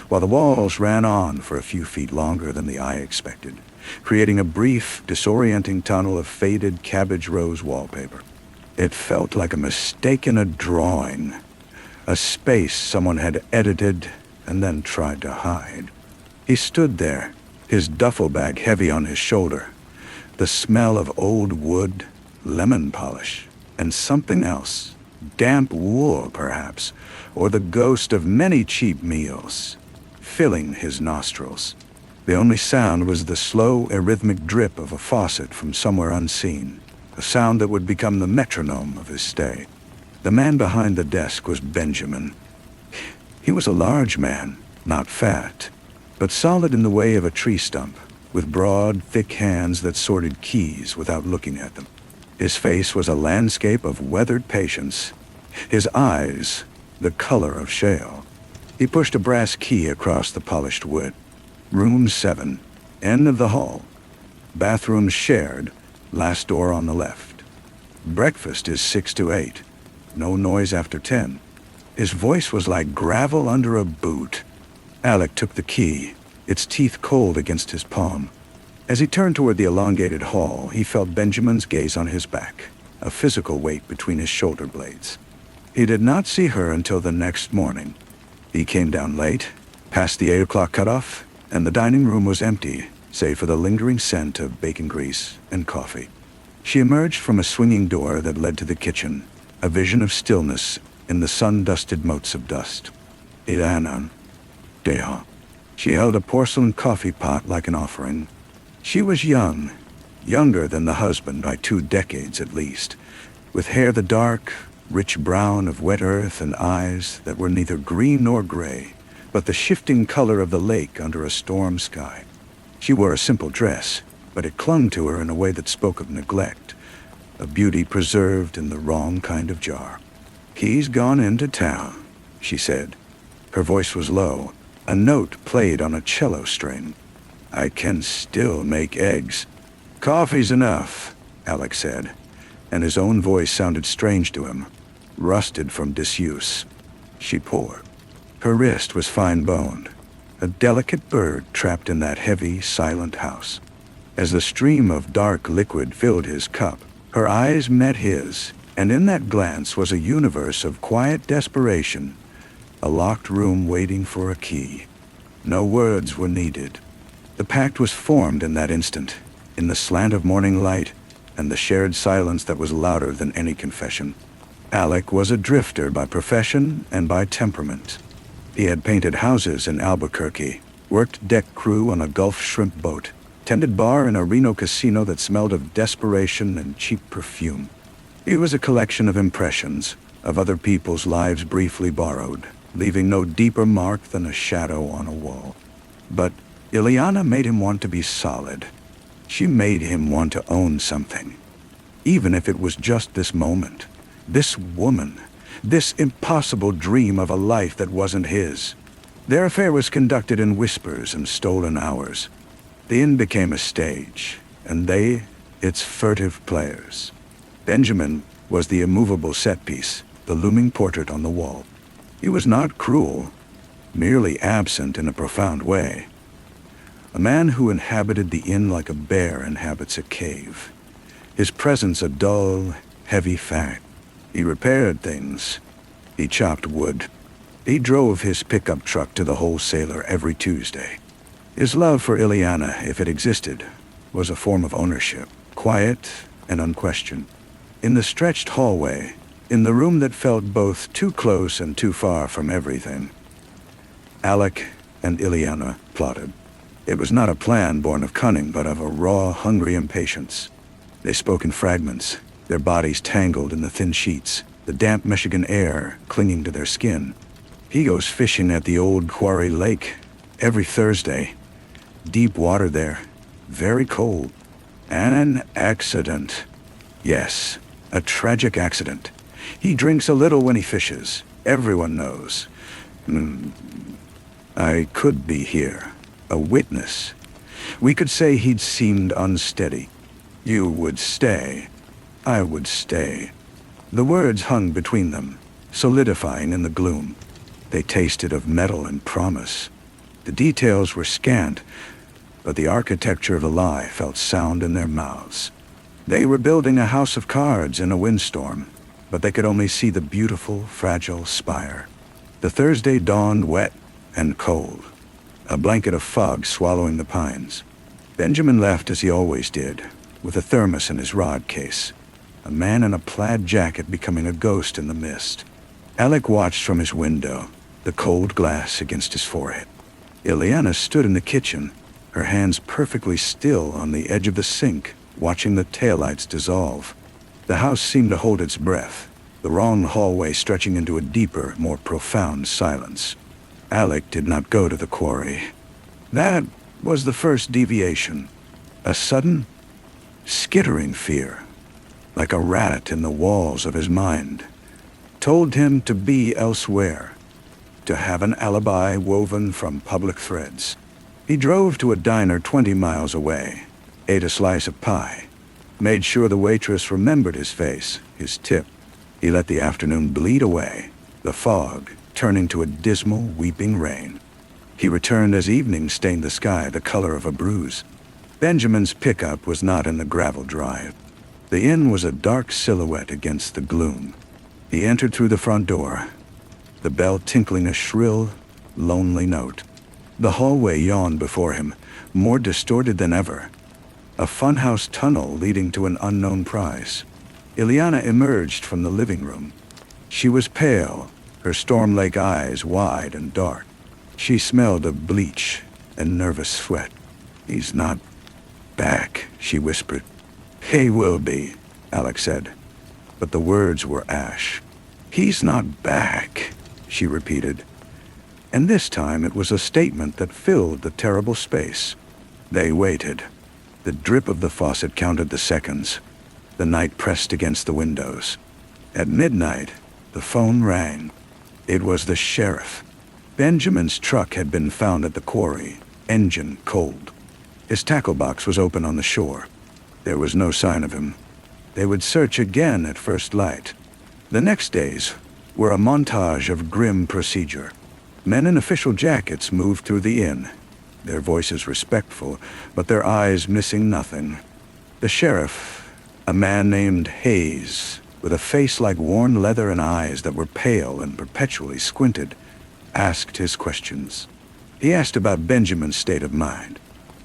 while the walls ran on for a few feet longer than the eye expected, creating a brief, disorienting tunnel of faded cabbage rose wallpaper. It felt like a mistake in a drawing, a space someone had edited and then tried to hide. He stood there, his duffel bag heavy on his shoulder, the smell of old wood, lemon polish, and something else, damp wool perhaps, or the ghost of many cheap meals, filling his nostrils. The only sound was the slow, arrhythmic drip of a faucet from somewhere unseen, a sound that would become the metronome of his stay. The man behind the desk was Benjamin. He was a large man, not fat, but solid in the way of a tree stump, with broad, thick hands that sorted keys without looking at them. His face was a landscape of weathered patience, his eyes the color of shale. He pushed a brass key across the polished wood. Room 7, end of the hall. Bathrooms shared, last door on the left. Breakfast is 6 to 8. No noise after 10. His voice was like gravel under a boot. Alec took the key, its teeth cold against his palm. As he turned toward the elongated hall, he felt Benjamin's gaze on his back, a physical weight between his shoulder blades. He did not see her until the next morning. He came down late, past the 8 o'clock cutoff, and the dining room was empty, save for the lingering scent of bacon grease and coffee. She emerged from a swinging door that led to the kitchen, a vision of stillness in the sun-dusted motes of dust. Ilana. Deha. She held a porcelain coffee pot like an offering. She was young, younger than the husband by 2 decades at least, with hair the dark, rich brown of wet earth and eyes that were neither green nor gray, but the shifting color of the lake under a storm sky. She wore a simple dress, but it clung to her in a way that spoke of neglect, a beauty preserved in the wrong kind of jar. "He's gone into town," she said. Her voice was low, a note played on a cello string. "I can still make eggs." "Coffee's enough," Alec said, and his own voice sounded strange to him, rusted from disuse. She poured. Her wrist was fine-boned, a delicate bird trapped in that heavy, silent house. As the stream of dark liquid filled his cup, her eyes met his, and in that glance was a universe of quiet desperation, a locked room waiting for a key. No words were needed. The pact was formed in that instant, in the slant of morning light and the shared silence that was louder than any confession. Alec was a drifter by profession and by temperament. He had painted houses in Albuquerque, worked deck crew on a Gulf shrimp boat, tended bar in a Reno casino that smelled of desperation and cheap perfume. He was a collection of impressions, of other people's lives briefly borrowed, leaving no deeper mark than a shadow on a wall. But Ileana made him want to be solid. She made him want to own something, even if it was just this moment, this woman, this impossible dream of a life that wasn't his. Their affair was conducted in whispers and stolen hours. The inn became a stage, and they, its furtive players. Benjamin was the immovable set piece, the looming portrait on the wall. He was not cruel, merely absent in a profound way. A man who inhabited the inn like a bear inhabits a cave. His presence a dull, heavy fact. He repaired things. He chopped wood. He drove his pickup truck to the wholesaler every Tuesday. His love for Ileana, if it existed, was a form of ownership, quiet and unquestioned. In the stretched hallway, in the room that felt both too close and too far from everything, Alec and Ileana plotted. It was not a plan born of cunning, but of a raw, hungry impatience. They spoke in fragments, their bodies tangled in the thin sheets, the damp Michigan air clinging to their skin. "He goes fishing at the old quarry lake," Every Thursday. Deep water there. Very cold. And an accident. Yes, a tragic accident. He drinks a little when he fishes. Everyone knows. I could be here. A witness. We could say he'd seemed unsteady. You would stay. I would stay. The words hung between them, solidifying in the gloom. They tasted of metal and promise. The details were scant, but the architecture of the lie felt sound in their mouths. They were building a house of cards in a windstorm, but they could only see the beautiful, fragile spire. The Thursday dawned wet and cold, a blanket of fog swallowing the pines. Benjamin left as he always did, with a thermos in his rod case, a man in a plaid jacket becoming a ghost in the mist. Alec watched from his window, the cold glass against his forehead. Ileana stood in the kitchen, her hands perfectly still on the edge of the sink, watching the taillights dissolve. The house seemed to hold its breath, the wrong hallway stretching into a deeper, more profound silence. Alec did not go to the quarry. That was the first deviation. A sudden, skittering fear, like a rat in the walls of his mind, told him to be elsewhere, to have an alibi woven from public threads. He drove to a diner 20 miles away, ate a slice of pie, made sure the waitress remembered his face, his tip. He let the afternoon bleed away, the fog turning to a dismal, weeping rain. He returned as evening stained the sky the color of a bruise. Benjamin's pickup was not in the gravel drive. The inn was a dark silhouette against the gloom. He entered through the front door, the bell tinkling a shrill, lonely note. The hallway yawned before him, more distorted than ever. A funhouse tunnel leading to an unknown prize. Ileana emerged from the living room. She was pale, her Storm Lake eyes wide and dark. She smelled of bleach and nervous sweat. "He's not back," she whispered. "He will be," Alec said, but the words were ash. "He's not back," she repeated. And this time it was a statement that filled the terrible space. They waited. The drip of the faucet counted the seconds. The night pressed against the windows. At midnight, the phone rang. It was the sheriff. Benjamin's truck had been found at the quarry, engine cold. His tackle box was open on the shore. There was no sign of him. They would search again at first light. The next days were a montage of grim procedure. Men in official jackets moved through the inn, their voices respectful, but their eyes missing nothing. The sheriff, a man named Hayes, with a face like worn leather and eyes that were pale and perpetually squinted, asked his questions. He asked about Benjamin's state of mind.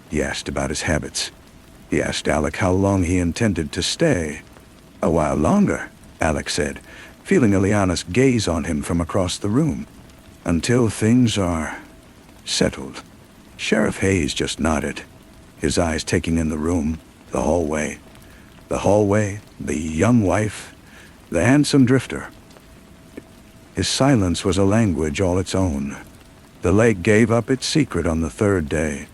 He asked about his habits. He asked Alec how long he intended to stay. "A while longer," Alec said, feeling Ileana's gaze on him from across the room. "Until things are settled." Sheriff Hayes just nodded, his eyes taking in the room, the hallway, the young wife, the handsome drifter. His silence was a language all its own. The lake gave up its secret on the third day.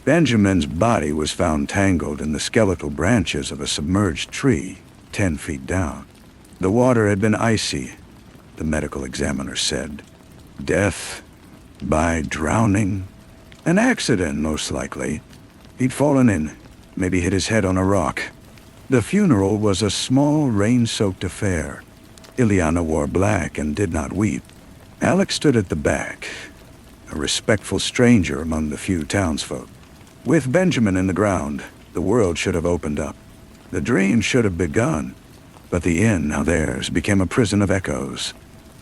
Benjamin's body was found tangled in the skeletal branches of a submerged tree 10 feet down. The water had been icy, the medical examiner said. Death by drowning. An accident, most likely. He'd fallen in, maybe hit his head on a rock. The funeral was a small, rain-soaked affair. Ileana wore black and did not weep. Alec stood at the back, a respectful stranger among the few townsfolk. With Benjamin in the ground, the world should have opened up. The dream should have begun. But the inn, now theirs, became a prison of echoes.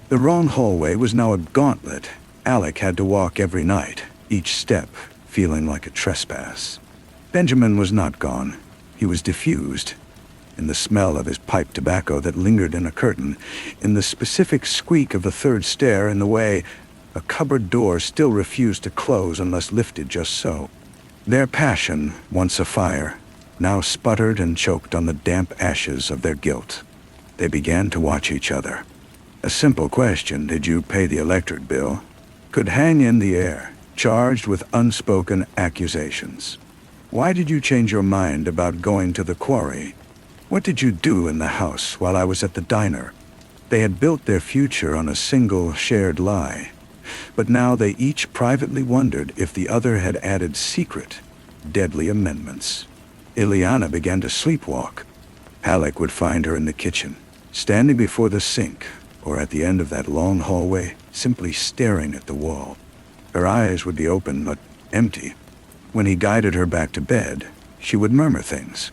The wrong hallway was now a gauntlet Alec had to walk every night, each step feeling like a trespass. Benjamin was not gone. He was diffused. In the smell of his pipe tobacco that lingered in a curtain, in the specific squeak of the third stair in the way a cupboard door still refused to close unless lifted just so. Their passion, once afire, now sputtered and choked on the damp ashes of their guilt. They began to watch each other. A simple question, did you pay the electric bill, could hang in the air. charged with unspoken accusations. Why did you change your mind about going to the quarry? What did you do in the house while I was at the diner? They had built their future on a single shared lie, but now they each privately wondered if the other had added secret, deadly amendments. Ileana began to sleepwalk. Alec would find her in the kitchen, standing before the sink, or at the end of that long hallway, simply staring at the wall. Her eyes would be open but empty. When he guided her back to bed, she would murmur things.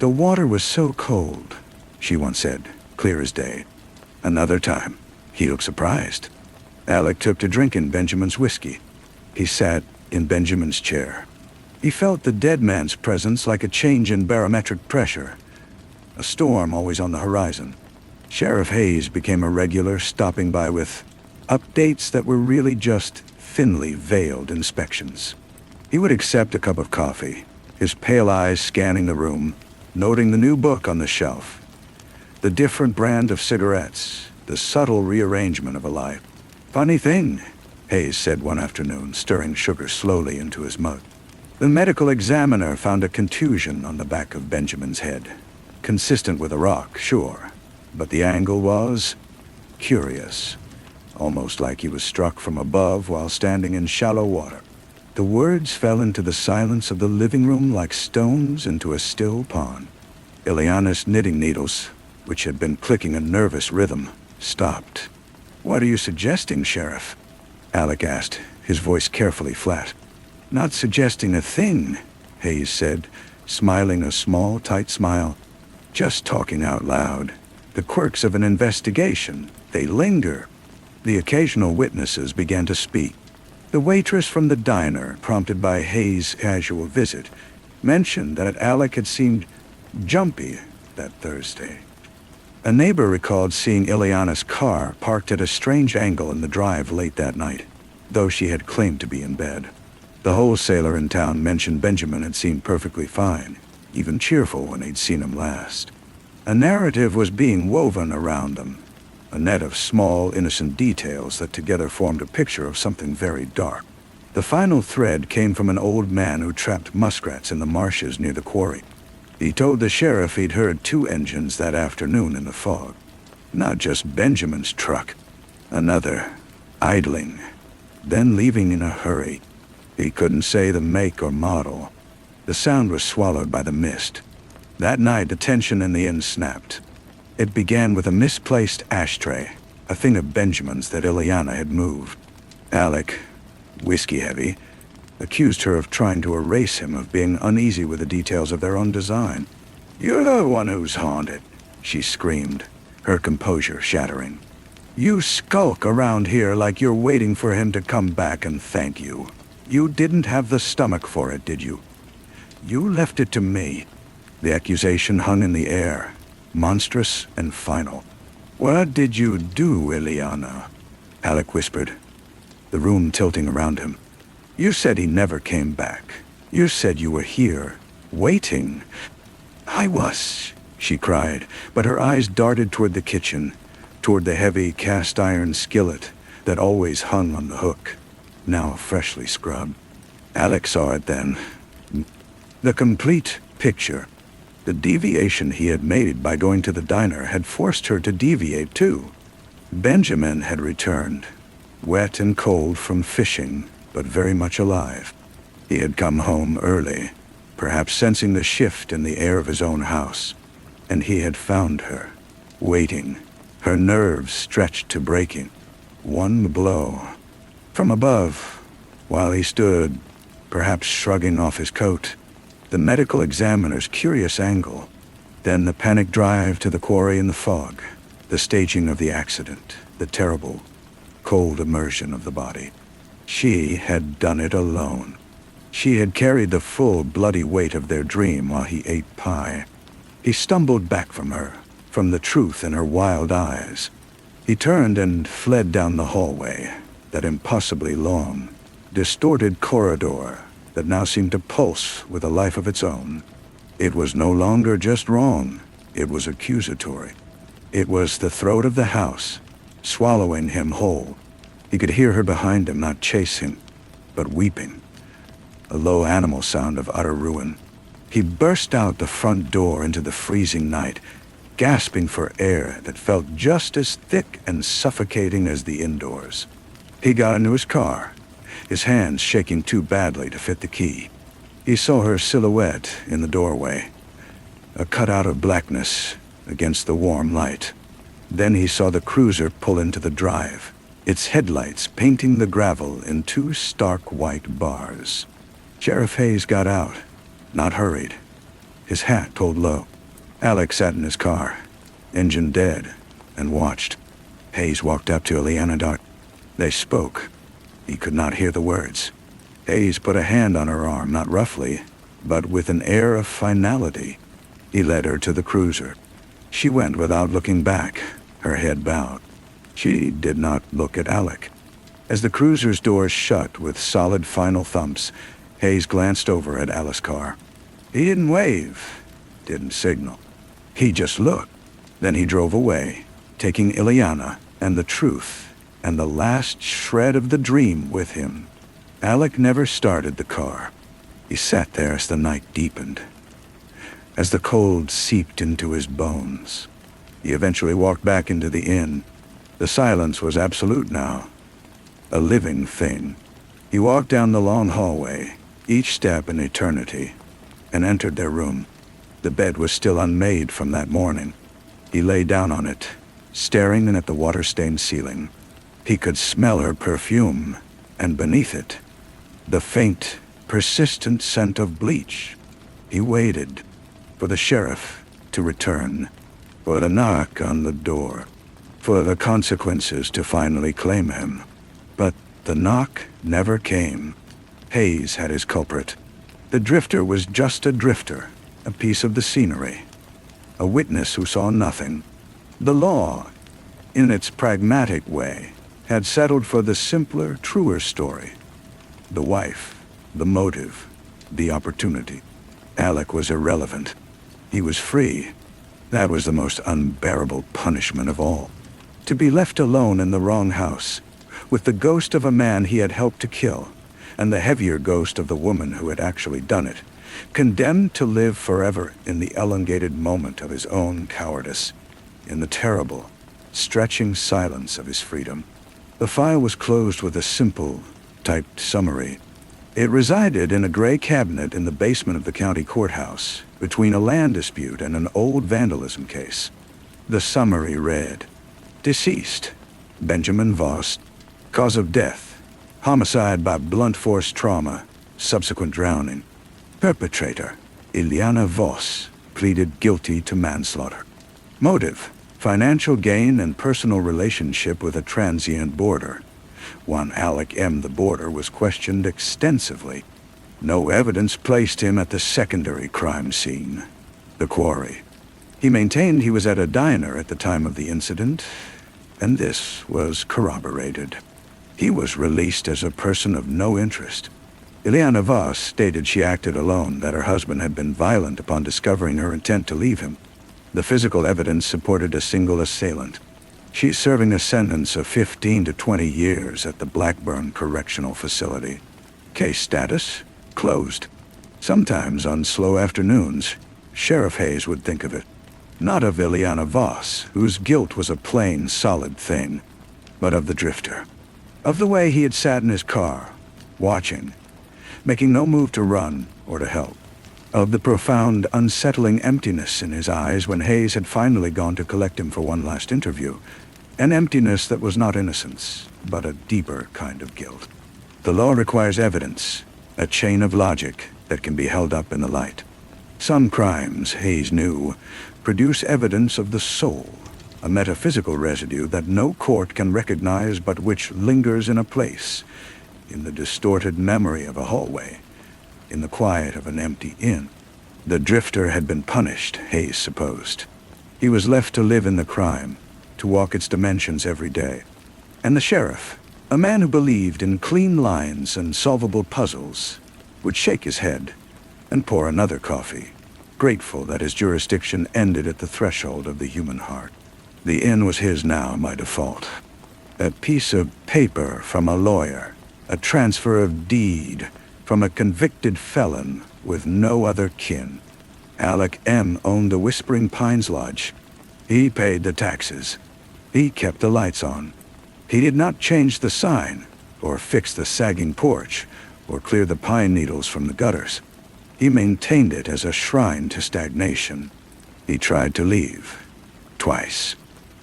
"The water was so cold," she once said, clear as day. Another time, he looked surprised. Alec took to drinking Benjamin's whiskey. He sat in Benjamin's chair. He felt the dead man's presence like a change in barometric pressure, a storm always on the horizon. Sheriff Hayes became a regular, stopping by with updates that were really just thinly veiled inspections. He would accept a cup of coffee, his pale eyes scanning the room, noting the new book on the shelf, the different brand of cigarettes, the subtle rearrangement of a life. "Funny thing," Hayes said one afternoon, stirring sugar slowly into his mug. The medical examiner found a contusion on the back of Benjamin's head. Consistent with a rock, sure, but the angle was curious, almost like he was struck from above while standing in shallow water. The words fell into the silence of the living room like stones into a still pond. Ileana's knitting needles, which had been clicking a nervous rhythm, stopped. "What are you suggesting, Sheriff?" Alec asked, his voice carefully flat. "Not suggesting a thing," Hayes said, smiling a small, tight smile. "Just talking out loud. The quirks of an investigation, they linger." The occasional witnesses began to speak. The waitress from the diner, prompted by Hayes' casual visit, mentioned that Alec had seemed jumpy that Thursday. A neighbor recalled seeing Ileana's car parked at a strange angle in the drive late that night, though she had claimed to be in bed. The wholesaler in town mentioned Benjamin had seemed perfectly fine, even cheerful when they'd seen him last. A narrative was being woven around them, a net of small, innocent details that together formed a picture of something very dark. The final thread came from an old man who trapped muskrats in the marshes near the quarry. He told the sheriff he'd heard 2 engines that afternoon in the fog. Not just Benjamin's truck. Another, idling, then leaving in a hurry. He couldn't say the make or model. The sound was swallowed by the mist. That night, the tension in the inn snapped. It began with a misplaced ashtray, a thing of Benjamin's that Ileana had moved. Alec, whiskey-heavy, accused her of trying to erase him, of being uneasy with the details of their own design. "You're the one who's haunted," she screamed, her composure shattering. "You skulk around here like you're waiting for him to come back and thank you. You didn't have the stomach for it, did you? You left it to me." The accusation hung in the air, monstrous and final. "What did you do, Ileana?" Alec whispered, the room tilting around him. "You said he never came back. You said you were here, waiting." "I was," she cried, but her eyes darted toward the kitchen, toward the heavy cast-iron skillet that always hung on the hook, now freshly scrubbed. Alec saw it then. The complete picture. The deviation he had made by going to the diner had forced her to deviate too. Benjamin had returned, wet and cold from fishing, but very much alive. He had come home early, perhaps sensing the shift in the air of his own house, and he had found her, waiting, her nerves stretched to breaking. One blow. From above, while he stood, perhaps shrugging off his coat, the medical examiner's curious angle, then the panic drive to the quarry in the fog, the staging of the accident, the terrible, cold immersion of the body. She had done it alone. She had carried the full, bloody weight of their dream while he ate pie. He stumbled back from her, from the truth in her wild eyes. He turned and fled down the hallway, that impossibly long, distorted corridor that now seemed to pulse with a life of its own. It was no longer just wrong. It was accusatory. It was the throat of the house, swallowing him whole. He could hear her behind him, not chase him, but weeping. A low animal sound of utter ruin. He burst out the front door into the freezing night, gasping for air that felt just as thick and suffocating as the indoors. He got into his car, his hands shaking too badly to fit the key. He saw her silhouette in the doorway, a cutout of blackness against the warm light. Then he saw the cruiser pull into the drive, its headlights painting the gravel in two stark white bars. Sheriff Hayes got out, not hurried, his hat pulled low. Alec sat in his car, engine dead, and watched. Hayes walked up to Ileana. They spoke. He could not hear the words. Hayes put a hand on her arm, not roughly, but with an air of finality. He led her to the cruiser. She went without looking back, her head bowed. She did not look at Alec. As the cruiser's doors shut with solid final thumps, Hayes glanced over at Alice's car. He didn't wave, didn't signal. He just looked. Then he drove away, taking Ileana and the truth and the last shred of the dream with him. Alec never started the car. He sat there as the night deepened, as the cold seeped into his bones. He eventually walked back into the inn. The silence was absolute now, a living thing. He walked down the long hallway, each step an eternity, and entered their room. The bed was still unmade from that morning. He lay down on it, staring at the water-stained ceiling. He could smell her perfume, and beneath it, the faint, persistent scent of bleach. He waited for the sheriff to return, for the knock on the door, for the consequences to finally claim him. But the knock never came. Hayes had his culprit. The drifter was just a drifter, a piece of the scenery, a witness who saw nothing. The law, in its pragmatic way, had settled for the simpler, truer story. The wife, the motive, the opportunity. Alec was irrelevant. He was free. That was the most unbearable punishment of all. To be left alone in the wrong house, with the ghost of a man he had helped to kill, and the heavier ghost of the woman who had actually done it, condemned to live forever in the elongated moment of his own cowardice, in the terrible, stretching silence of his freedom. The file was closed with a simple, typed summary. It resided in a gray cabinet in the basement of the county courthouse, between a land dispute and an old vandalism case. The summary read, Deceased, Benjamin Voss. Cause of death, homicide by blunt force trauma, subsequent drowning. Perpetrator, Ileana Voss, pleaded guilty to manslaughter. Motive, financial gain and personal relationship with a transient boarder. One Alec M. the boarder was questioned extensively. No evidence placed him at the secondary crime scene, the quarry. He maintained he was at a diner at the time of the incident, and this was corroborated. He was released as a person of no interest. Ileana Voss stated she acted alone, that her husband had been violent upon discovering her intent to leave him. The physical evidence supported a single assailant. She's serving a sentence of 15 to 20 years at the Blackburn Correctional Facility. Case status, closed. Sometimes on slow afternoons, Sheriff Hayes would think of it. Not of Ileana Voss, whose guilt was a plain, solid thing, but of the drifter. Of the way he had sat in his car, watching, making no move to run or to help. Of the profound, unsettling emptiness in his eyes when Hayes had finally gone to collect him for one last interview. An emptiness that was not innocence, but a deeper kind of guilt. The law requires evidence, a chain of logic that can be held up in the light. Some crimes, Hayes knew, produce evidence of the soul, a metaphysical residue that no court can recognize but which lingers in a place, in the distorted memory of a hallway, in the quiet of an empty inn. The drifter had been punished, Hayes supposed. He was left to live in the crime, to walk its dimensions every day. And the sheriff, a man who believed in clean lines and solvable puzzles, would shake his head and pour another coffee, grateful that his jurisdiction ended at the threshold of the human heart. The inn was his now by default. That piece of paper from a lawyer, a transfer of deed from a convicted felon with no other kin. Alec M. owned the Whispering Pines Lodge. He paid the taxes. He kept the lights on. He did not change the sign, or fix the sagging porch, or clear the pine needles from the gutters. He maintained it as a shrine to stagnation. He tried to leave. Twice.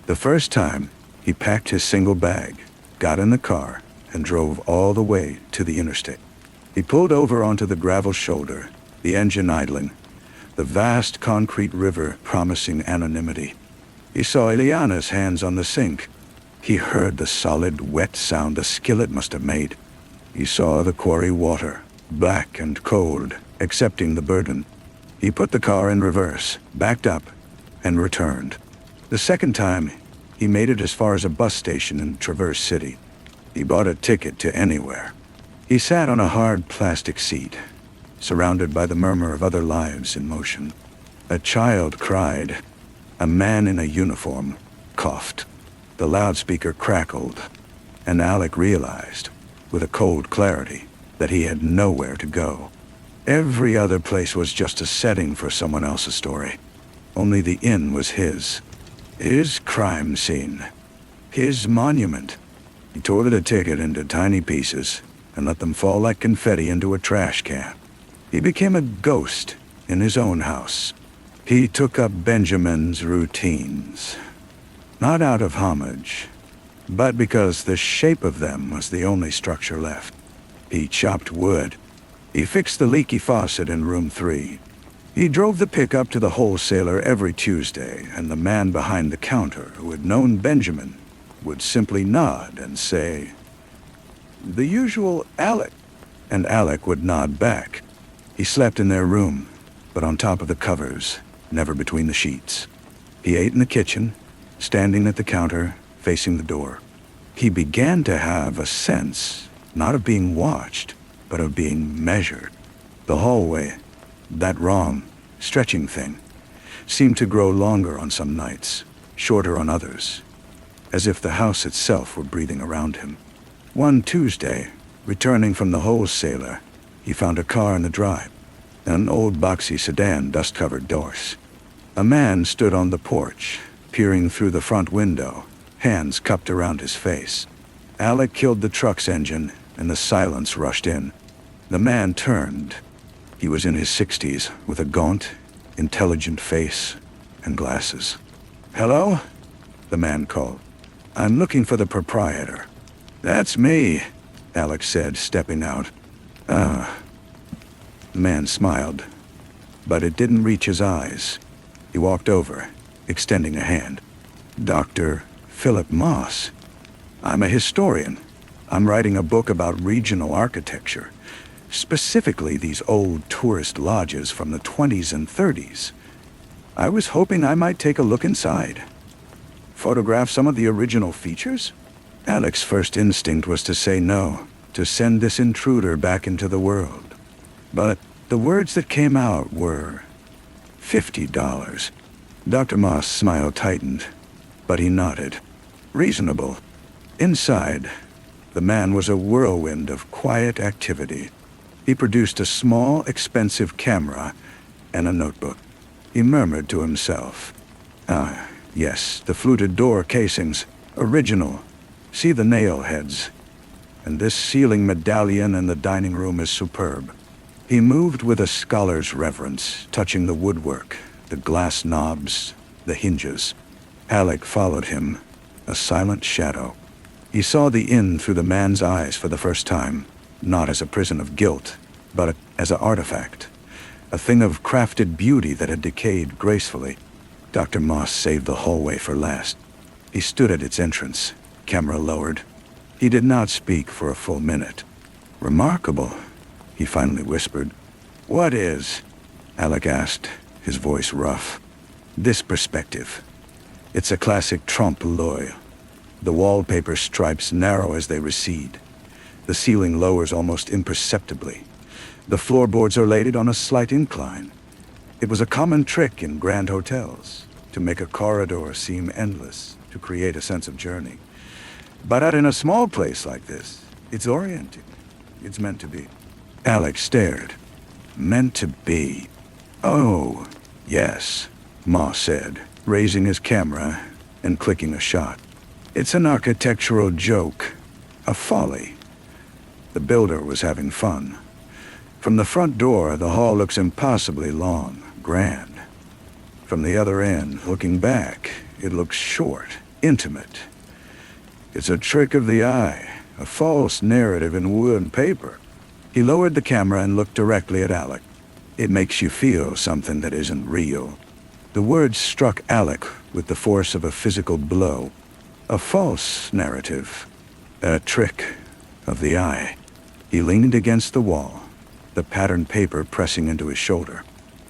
The first time, he packed his single bag, got in the car, and drove all the way to the interstate. He pulled over onto the gravel shoulder, the engine idling, the vast concrete river promising anonymity. He saw Ileana's hands on the sink. He heard the solid, wet sound the skillet must have made. He saw the quarry water, black and cold, accepting the burden. He put the car in reverse, backed up, and returned. The second time, he made it as far as a bus station in Traverse City. He bought a ticket to anywhere. He sat on a hard plastic seat, surrounded by the murmur of other lives in motion. A child cried. A man in a uniform coughed. The loudspeaker crackled, and Alec realized, with a cold clarity, that he had nowhere to go. Every other place was just a setting for someone else's story. Only the inn was his crime scene, his monument. He tore the ticket into tiny pieces and let them fall like confetti into a trash can. He became a ghost in his own house. He took up Benjamin's routines, not out of homage, but because the shape of them was the only structure left. He chopped wood. He fixed the leaky faucet in room 3. He drove the pickup to the wholesaler every Tuesday, and the man behind the counter, who had known Benjamin, would simply nod and say, "The usual Alec," and Alec would nod back. He slept in their room, but on top of the covers, never between the sheets. He ate in the kitchen, standing at the counter, facing the door. He began to have a sense, not of being watched, but of being measured. The hallway, that wrong, stretching thing, seemed to grow longer on some nights, shorter on others, as if the house itself were breathing around him. One Tuesday, returning from the wholesaler, he found a car in the drive, an old boxy sedan, dust-covered doors. A man stood on the porch, peering through the front window, hands cupped around his face. Alec killed the truck's engine, and the silence rushed in. The man turned. He was in his 60s, with a gaunt, intelligent face and glasses. "Hello?" the man called. "I'm looking for the proprietor." "That's me," Alec said, stepping out. The man smiled, but it didn't reach his eyes. He walked over, extending a hand. "Dr. Philip Moss. I'm a historian. I'm writing a book about regional architecture, specifically these old tourist lodges from the 20s and 30s. I was hoping I might take a look inside. Photograph some of the original features?" Alec's first instinct was to say no, to send this intruder back into the world. But the words that came out were $50. Dr. Moss' smile tightened, but he nodded. Reasonable. Inside, the man was a whirlwind of quiet activity. He produced a small, expensive camera and a notebook. He murmured to himself, yes, the fluted door casings, original. See the nail heads. And this ceiling medallion in the dining room is superb." He moved with a scholar's reverence, touching the woodwork, the glass knobs, the hinges. Alec followed him, a silent shadow. He saw the inn through the man's eyes for the first time, not as a prison of guilt, but as an artifact, a thing of crafted beauty that had decayed gracefully. Dr. Moss saved the hallway for last. He stood at its entrance, camera lowered. He did not speak for a full minute. "Remarkable," he finally whispered. "What is?" Alec asked, his voice rough. "This perspective. It's a classic trompe-l'oeil. The wallpaper stripes narrow as they recede. The ceiling lowers almost imperceptibly. The floorboards are laid on a slight incline. It was a common trick in grand hotels, to make a corridor seem endless, to create a sense of journey. But in a small place like this, it's orienting. It's meant to be. Alec stared. Meant to be. Oh, yes, Moss said, raising his camera and clicking a shot. It's an architectural joke, a folly. The builder was having fun. From the front door, the hall looks impossibly long, grand. From the other end, looking back, it looks short, intimate. It's a trick of the eye, a false narrative in wood and paper. He lowered the camera and looked directly at Alec. It makes you feel something that isn't real. The words struck Alec with the force of a physical blow. A false narrative. A trick of the eye. He leaned against the wall, the patterned paper pressing into his shoulder.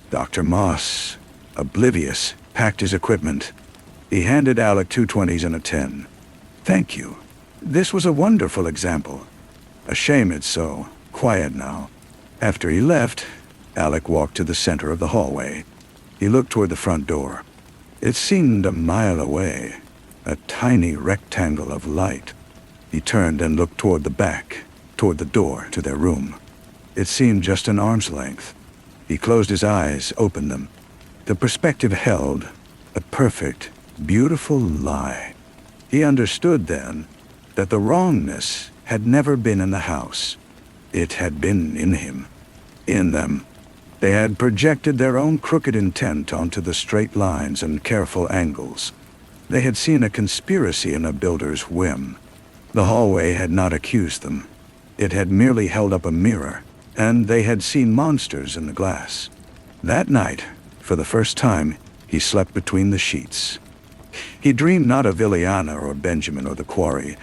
Dr. Moss, oblivious, packed his equipment. He handed Alec 2 20s and a 10. Thank you. This was a wonderful example. A shame it's so quiet now. After he left, Alec walked to the center of the hallway. He looked toward the front door. It seemed a mile away, a tiny rectangle of light. He turned and looked toward the back, toward the door to their room. It seemed just an arm's length. He closed his eyes, opened them. The perspective held a perfect, beautiful lie. He understood then that the wrongness had never been in the house. It had been in him, in them. They had projected their own crooked intent onto the straight lines and careful angles. They had seen a conspiracy in a builder's whim. The hallway had not accused them. It had merely held up a mirror, and they had seen monsters in the glass. That night, for the first time, he slept between the sheets. He dreamed not of Ileana or Benjamin or the quarry,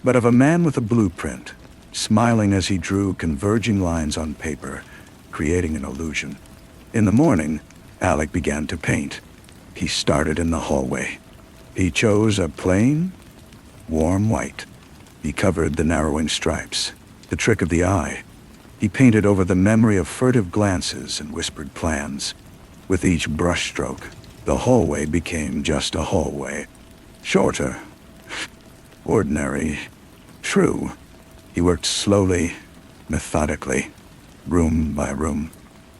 but of a man with a blueprint, smiling as he drew converging lines on paper, creating an illusion. In the morning, Alec began to paint. He started in the hallway. He chose a plain, warm white. He covered the narrowing stripes, the trick of the eye. He painted over the memory of furtive glances and whispered plans. With each brushstroke, the hallway became just a hallway. Shorter, ordinary, true. He worked slowly, methodically, room by room.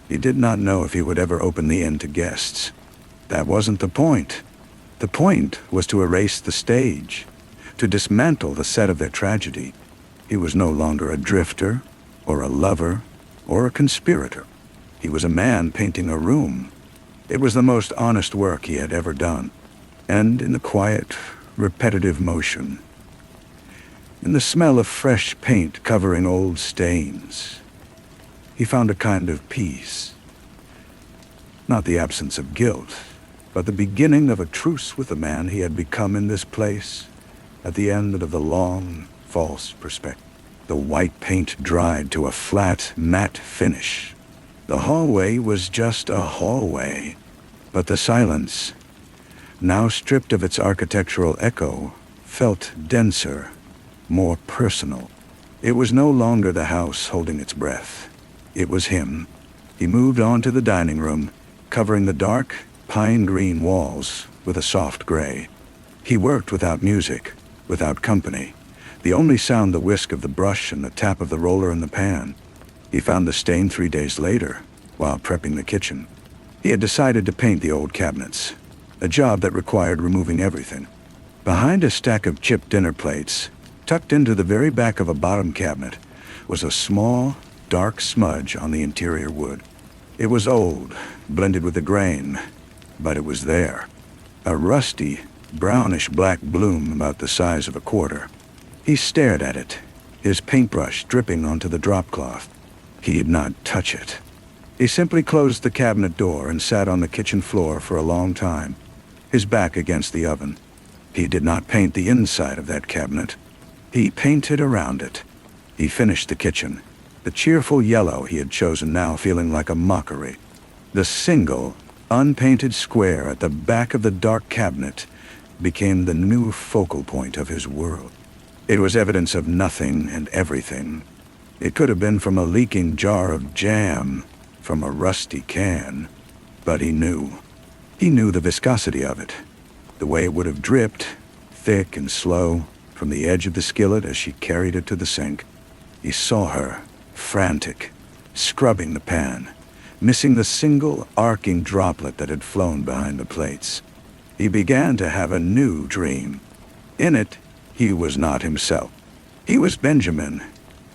He did not know if he would ever open the inn to guests. That wasn't the point. The point was to erase the stage, to dismantle the set of their tragedy. He was no longer a drifter, or a lover, or a conspirator. He was a man painting a room. It was the most honest work he had ever done. And in the quiet, repetitive motion, in the smell of fresh paint covering old stains, he found a kind of peace. Not the absence of guilt, but the beginning of a truce with the man he had become in this place, at the end of the long, false perspective. The white paint dried to a flat, matte finish. The hallway was just a hallway, but the silence, now stripped of its architectural echo, felt denser, more personal. It was no longer the house holding its breath. It was him. He moved on to the dining room, covering the dark, pine green walls with a soft gray. He worked without music, without company. The only sound the whisk of the brush and the tap of the roller in the pan. He found the stain 3 days later, while prepping the kitchen. He had decided to paint the old cabinets, a job that required removing everything. Behind a stack of chipped dinner plates, tucked into the very back of a bottom cabinet, was a small, dark smudge on the interior wood. It was old, blended with the grain, but it was there. A rusty, brownish-black bloom about the size of a quarter. He stared at it, his paintbrush dripping onto the dropcloth. He'd not touch it. He simply closed the cabinet door and sat on the kitchen floor for a long time, his back against the oven. He did not paint the inside of that cabinet. He painted around it. He finished the kitchen, the cheerful yellow he had chosen now feeling like a mockery. The single, unpainted square at the back of the dark cabinet became the new focal point of his world. It was evidence of nothing and everything. It could have been from a leaking jar of jam, from a rusty can, but he knew. He knew the viscosity of it, the way it would have dripped, thick and slow, from the edge of the skillet as she carried it to the sink. He saw her, frantic, scrubbing the pan, missing the single arcing droplet that had flown behind the plates. He began to have a new dream. In it, he was not himself. He was Benjamin,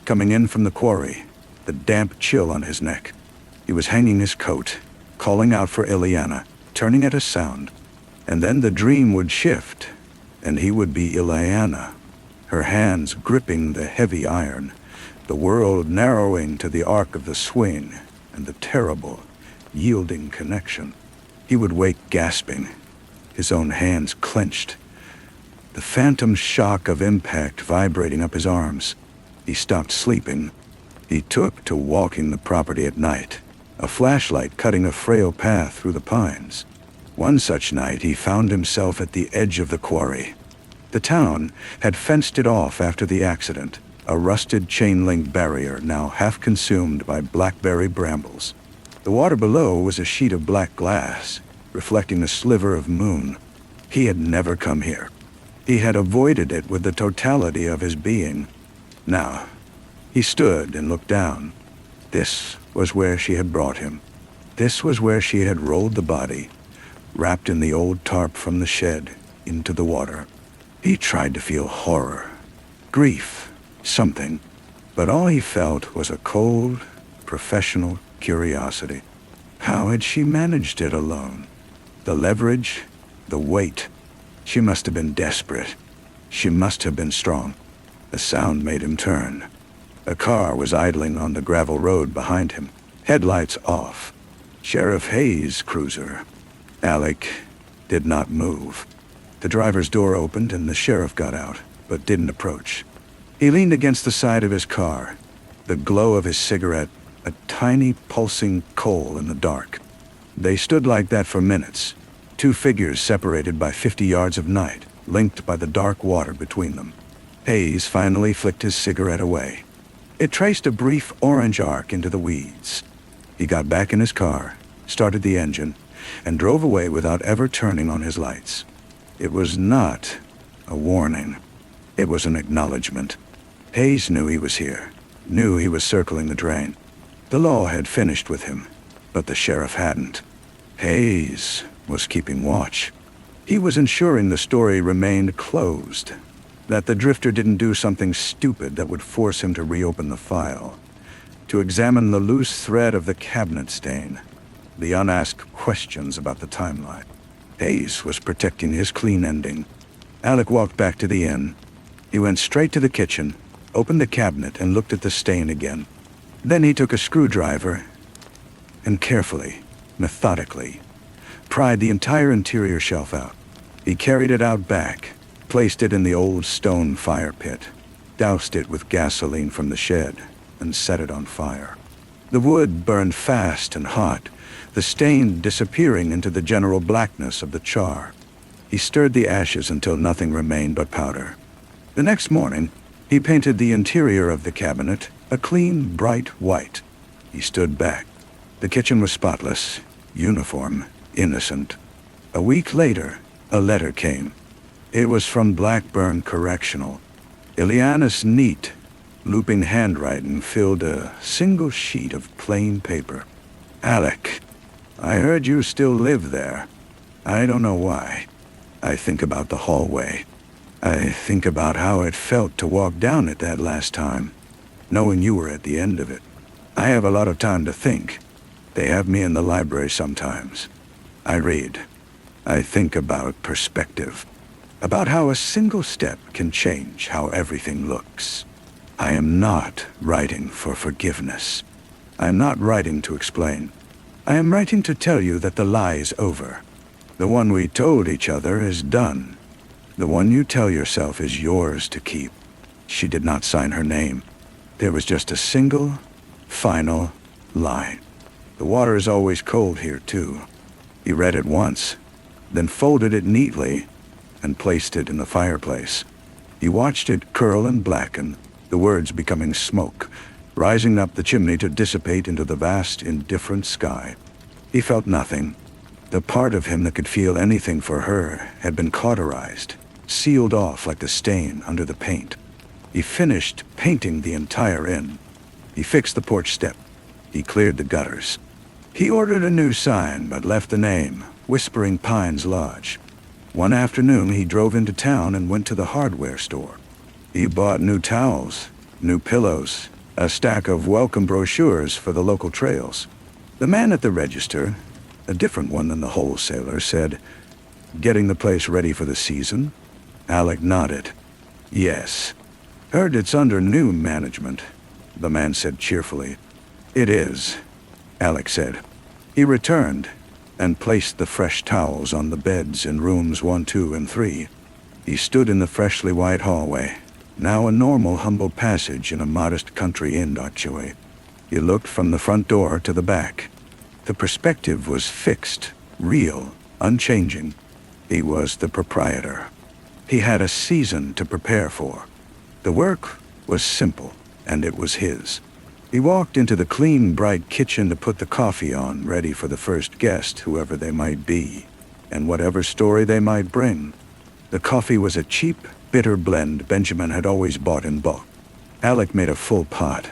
coming in from the quarry, the damp chill on his neck. He was hanging his coat, calling out for Ileana, turning at a sound. And then the dream would shift, and he would be Ileana, her hands gripping the heavy iron, the world narrowing to the arc of the swing and the terrible, yielding connection. He would wake gasping, his own hands clenched, the phantom shock of impact vibrating up his arms. He stopped sleeping. He took to walking the property at night, a flashlight cutting a frail path through the pines. One such night he found himself at the edge of the quarry. The town had fenced it off after the accident, a rusted chain-link barrier now half consumed by blackberry brambles. The water below was a sheet of black glass, reflecting a sliver of moon. He had never come here. He had avoided it with the totality of his being. Now, he stood and looked down. This was where she had brought him. This was where she had rolled the body, wrapped in the old tarp from the shed, into the water. He tried to feel horror, grief, something, but all he felt was a cold, professional curiosity. How had she managed it alone? The leverage, the weight. She must have been desperate. She must have been strong. A sound made him turn. A car was idling on the gravel road behind him, headlights off. Sheriff Hayes' cruiser. Alec did not move. The driver's door opened and the sheriff got out, but didn't approach. He leaned against the side of his car, the glow of his cigarette, a tiny pulsing coal in the dark. They stood like that for minutes, two figures separated by 50 yards of night, linked by the dark water between them. Hayes finally flicked his cigarette away. It traced a brief orange arc into the weeds. He got back in his car, started the engine, and drove away without ever turning on his lights. It was not a warning. It was an acknowledgement. Hayes knew he was here, knew he was circling the drain. The law had finished with him, but the sheriff hadn't. Hayes was keeping watch. He was ensuring the story remained closed, that the drifter didn't do something stupid that would force him to reopen the file, to examine the loose thread of the cabinet stain, the unasked questions about the timeline. Hayes was protecting his clean ending. Alec walked back to the inn. He went straight to the kitchen, opened the cabinet, and looked at the stain again. Then he took a screwdriver and carefully, methodically, pried the entire interior shelf out. He carried it out back, placed it in the old stone fire pit, doused it with gasoline from the shed, and set it on fire. The wood burned fast and hot, the stain disappearing into the general blackness of the char. He stirred the ashes until nothing remained but powder. The next morning, he painted the interior of the cabinet a clean, bright white. He stood back. The kitchen was spotless, uniform, innocent. A week later, a letter came. It was from Blackburn Correctional. Ileana's neat, looping handwriting filled a single sheet of plain paper. Alec, I heard you still live there. I don't know why. I think about the hallway. I think about how it felt to walk down it that last time, knowing you were at the end of it. I have a lot of time to think. They have me in the library sometimes. I read. I think about perspective, about how a single step can change how everything looks. I am not writing for forgiveness. I am not writing to explain. I am writing to tell you that the lie is over. The one we told each other is done. The one you tell yourself is yours to keep. She did not sign her name. There was just a single, final line. The water is always cold here, too. He read it once, then folded it neatly and placed it in the fireplace. He watched it curl and blacken, the words becoming smoke, rising up the chimney to dissipate into the vast, indifferent sky. He felt nothing. The part of him that could feel anything for her had been cauterized, sealed off like the stain under the paint. He finished painting the entire inn. He fixed the porch step. He cleared the gutters. He ordered a new sign, but left the name, Whispering Pines Lodge. One afternoon, he drove into town and went to the hardware store. He bought new towels, new pillows, a stack of welcome brochures for the local trails. The man at the register, a different one than the wholesaler, said, "Getting the place ready for the season?" Alec nodded. "Yes. Heard it's under new management," the man said cheerfully. "It is," Alec said. He returned and placed the fresh towels on the beds in rooms 1, 2, and 3. He stood in the freshly white hallway, now a normal, humble passage in a modest country inn archway. He looked from the front door to the back. The perspective was fixed, real, unchanging. He was the proprietor. He had a season to prepare for. The work was simple, and it was his. He walked into the clean, bright kitchen to put the coffee on, ready for the first guest, whoever they might be, and whatever story they might bring. The coffee was a cheap, bitter blend Benjamin had always bought in bulk. Alec made a full pot,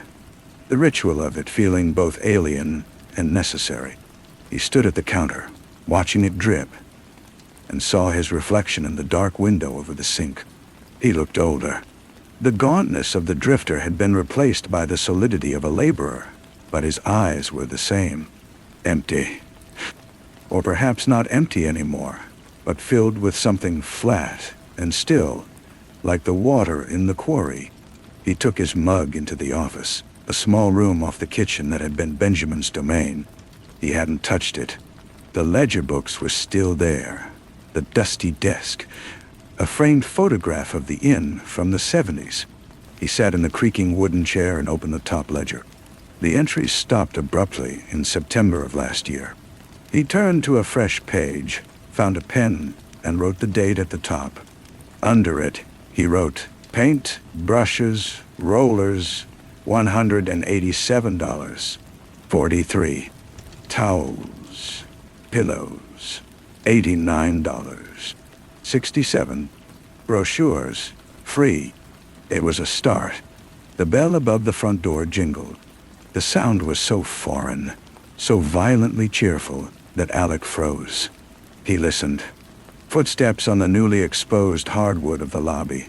the ritual of it feeling both alien and necessary. He stood at the counter, watching it drip, and saw his reflection in the dark window over the sink. He looked older. The gauntness of the drifter had been replaced by the solidity of a laborer, but his eyes were the same. Empty. Or perhaps not empty anymore, but filled with something flat and still, like the water in the quarry. He took his mug into the office, a small room off the kitchen that had been Benjamin's domain. He hadn't touched it. The ledger books were still there. The dusty desk, a framed photograph of the inn from the 70s. He sat in the creaking wooden chair and opened the top ledger. The entries stopped abruptly in September of last year. He turned to a fresh page, found a pen, and wrote the date at the top. Under it, he wrote, "Paint, brushes, rollers, $187. 43. Towels, pillows, $89. 67. Brochures, free." It was a start. The bell above the front door jingled. The sound was so foreign, so violently cheerful, that Alec froze. He listened. Footsteps on the newly exposed hardwood of the lobby.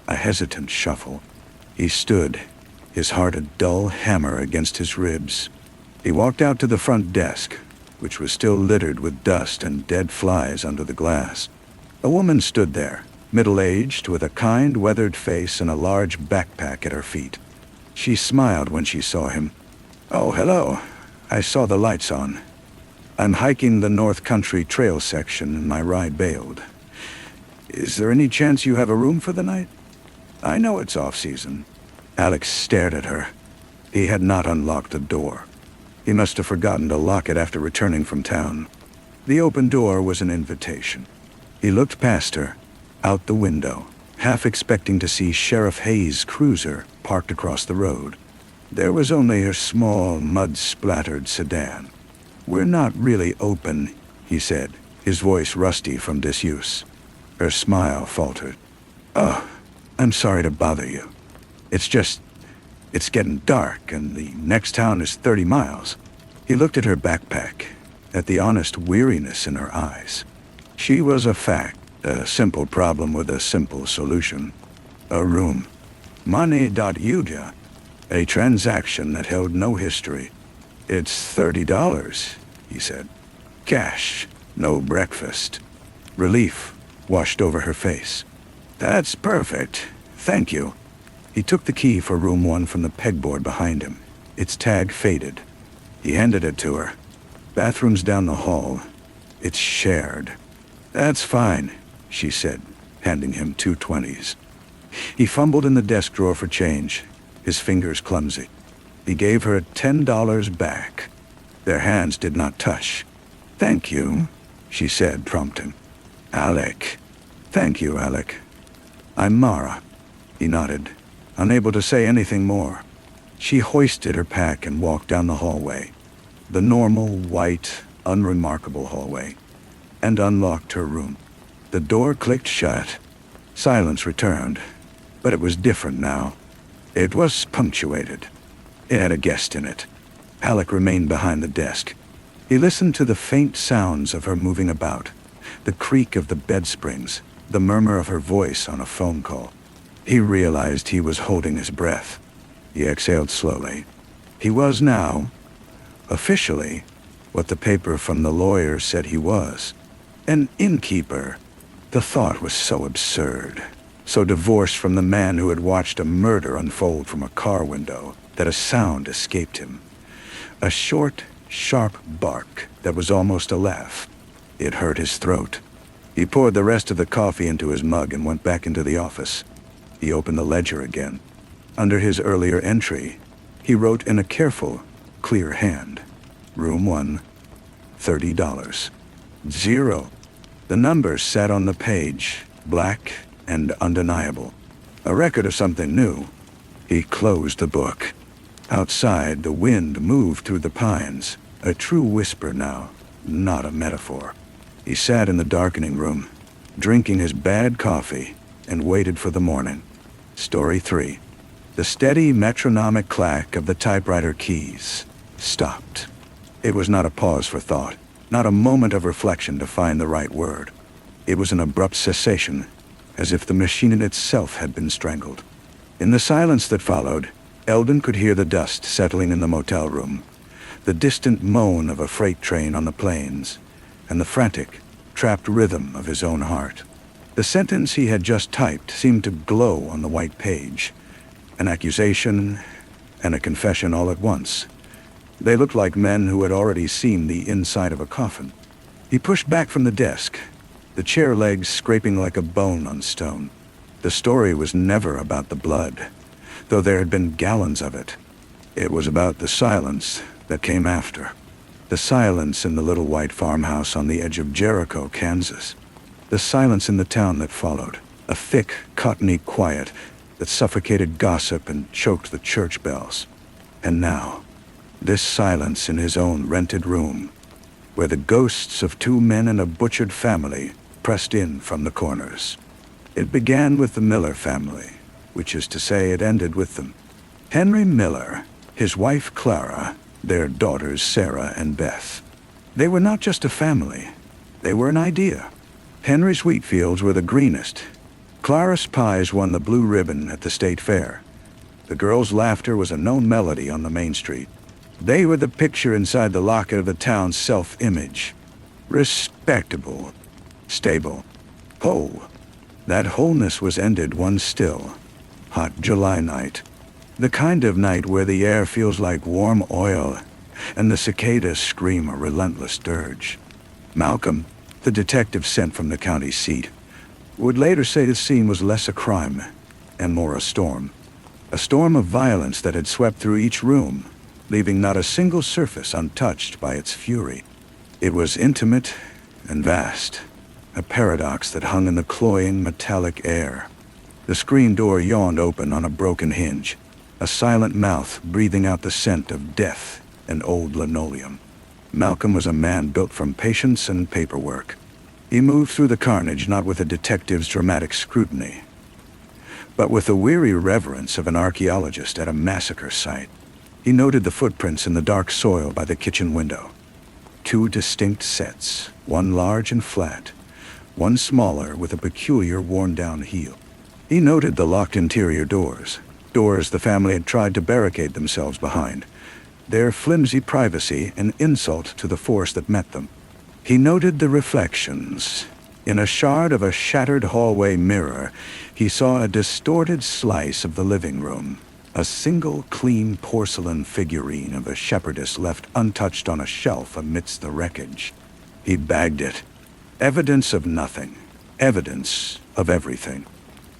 A hesitant shuffle. He stood, his heart a dull hammer against his ribs. He walked out to the front desk, which was still littered with dust and dead flies under the glass. A woman stood there, middle-aged, with a kind, weathered face and a large backpack at her feet. She smiled when she saw him. "Oh, hello. I saw the lights on. I'm hiking the North Country Trail section and my ride bailed. Is there any chance you have a room for the night? I know it's off-season." Alex stared at her. He had not unlocked the door. He must have forgotten to lock it after returning from town. The open door was an invitation. He looked past her, out the window, half expecting to see Sheriff Hayes' cruiser parked across the road. There was only her small, mud-splattered sedan. "We're not really open," he said, his voice rusty from disuse. Her smile faltered. "Oh, I'm sorry to bother you. It's getting dark, and the next town is 30 miles. He looked at her backpack, at the honest weariness in her eyes. She was a fact, a simple problem with a simple solution. A room. Money.uja. A transaction that held no history. "It's $30, he said. "Cash, no breakfast." Relief washed over her face. "That's perfect. Thank you." He took the key for room 1 from the pegboard behind him. Its tag faded. He handed it to her. "Bathroom's down the hall. It's shared." "That's fine," she said, handing him 2 20s. He fumbled in the desk drawer for change, his fingers clumsy. He gave her $10 back. Their hands did not touch. "Thank you," she said, prompting. "Alec." "Thank you, Alec. I'm Mara." He nodded, unable to say anything more. She hoisted her pack and walked down the hallway, the normal, white, unremarkable hallway, and unlocked her room. The door clicked shut. Silence returned. But it was different now. It was punctuated. It had a guest in it. Alec remained behind the desk. He listened to the faint sounds of her moving about, the creak of the bed springs, the murmur of her voice on a phone call. He realized he was holding his breath. He exhaled slowly. He was now, officially, what the paper from the lawyer said he was. An innkeeper. The thought was so absurd, so divorced from the man who had watched a murder unfold from a car window, that a sound escaped him. A short, sharp bark that was almost a laugh. It hurt his throat. He poured the rest of the coffee into his mug and went back into the office. He opened the ledger again. Under his earlier entry, he wrote in a careful, clear hand, Room 1, $30. 0. The numbers sat on the page, black and undeniable. A record of something new. He closed the book. Outside, the wind moved through the pines, a true whisper now, not a metaphor. He sat in the darkening room, drinking his bad coffee, and waited for the morning. Story 3. The steady metronomic clack of the typewriter keys stopped. It was not a pause for thought, not a moment of reflection to find the right word. It was an abrupt cessation, as if the machine in itself had been strangled. In the silence that followed, Eldon could hear the dust settling in the motel room, the distant moan of a freight train on the plains, and the frantic, trapped rhythm of his own heart. The sentence he had just typed seemed to glow on the white page, an accusation and a confession all at once. They looked like men who had already seen the inside of a coffin. He pushed back from the desk, the chair legs scraping like a bone on stone. The story was never about the blood, though there had been gallons of it. It was about the silence that came after. The silence in the little white farmhouse on the edge of Jericho, Kansas. The silence in the town that followed. A thick, cottony quiet that suffocated gossip and choked the church bells. And now, this silence in his own rented room, where the ghosts of 2 men and a butchered family pressed in from the corners. It began with the Miller family, which is to say it ended with them. Henry Miller, his wife Clara, their daughters Sarah and Beth. They were not just a family, they were an idea. Henry's wheat fields were the greenest. Clara's pies won the blue ribbon at the state fair. The girls' laughter was a known melody on the main street. They were the picture inside the locket of the town's self-image. Respectable, stable, whole. That wholeness was ended one still, hot July night. The kind of night where the air feels like warm oil and the cicadas scream a relentless dirge. Malcolm, the detective sent from the county seat, would later say the scene was less a crime and more a storm. A storm of violence that had swept through each room, leaving not a single surface untouched by its fury. It was intimate and vast, a paradox that hung in the cloying metallic air. The screen door yawned open on a broken hinge, a silent mouth breathing out the scent of death and old linoleum. Malcolm was a man built from patience and paperwork. He moved through the carnage not with a detective's dramatic scrutiny, but with the weary reverence of an archaeologist at a massacre site. He noted the footprints in the dark soil by the kitchen window. 2 distinct sets, one large and flat, one smaller with a peculiar worn-down heel. He noted the locked interior doors the family had tried to barricade themselves behind, their flimsy privacy an insult to the force that met them. He noted the reflections. In a shard of a shattered hallway mirror, he saw a distorted slice of the living room, a single clean porcelain figurine of a shepherdess left untouched on a shelf amidst the wreckage. He bagged it. Evidence of nothing. Evidence of everything.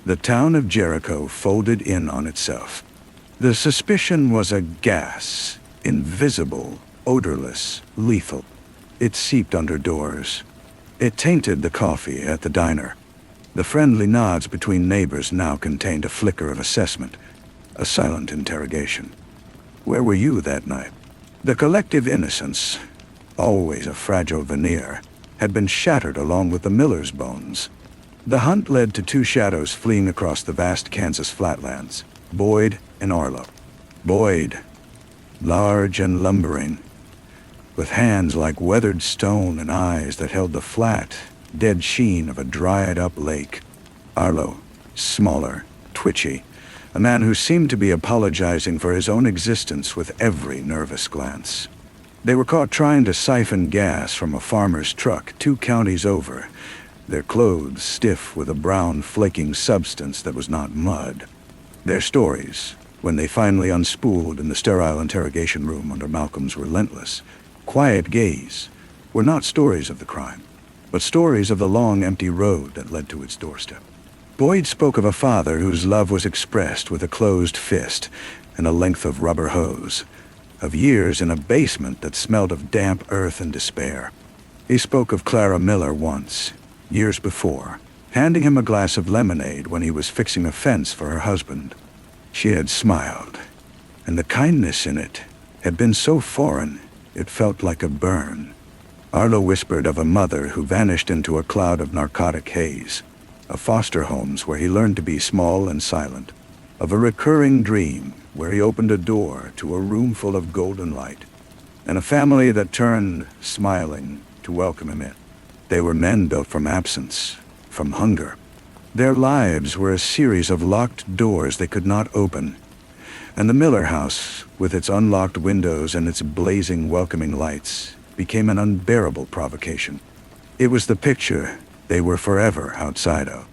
The town of Jericho folded in on itself. The suspicion was a gas, invisible, odorless, lethal. It seeped under doors. It tainted the coffee at the diner. The friendly nods between neighbors now contained a flicker of assessment, a silent interrogation. Where were you that night? The collective innocence, always a fragile veneer, had been shattered along with the Miller's bones. The hunt led to two shadows fleeing across the vast Kansas flatlands, Boyd and Arlo. Boyd, large and lumbering, with hands like weathered stone and eyes that held the flat, dead sheen of a dried-up lake. Arlo, smaller, twitchy, a man who seemed to be apologizing for his own existence with every nervous glance. They were caught trying to siphon gas from a farmer's truck 2 counties over, their clothes stiff with a brown flaking substance that was not mud. Their stories, when they finally unspooled in the sterile interrogation room under Malcolm's relentless, quiet gaze, were not stories of the crime, but stories of the long, empty road that led to its doorstep. Boyd spoke of a father whose love was expressed with a closed fist and a length of rubber hose, of years in a basement that smelled of damp earth and despair. He spoke of Clara Miller once, years before, handing him a glass of lemonade when he was fixing a fence for her husband. She had smiled, and the kindness in it had been so foreign it felt like a burn. Arlo whispered of a mother who vanished into a cloud of narcotic haze, of foster homes where he learned to be small and silent, of a recurring dream where he opened a door to a room full of golden light, and a family that turned, smiling, to welcome him in. They were men built from absence, from hunger. Their lives were a series of locked doors they could not open, and the Miller house, with its unlocked windows and its blazing, welcoming lights, became an unbearable provocation. It was the picture they were forever outside of.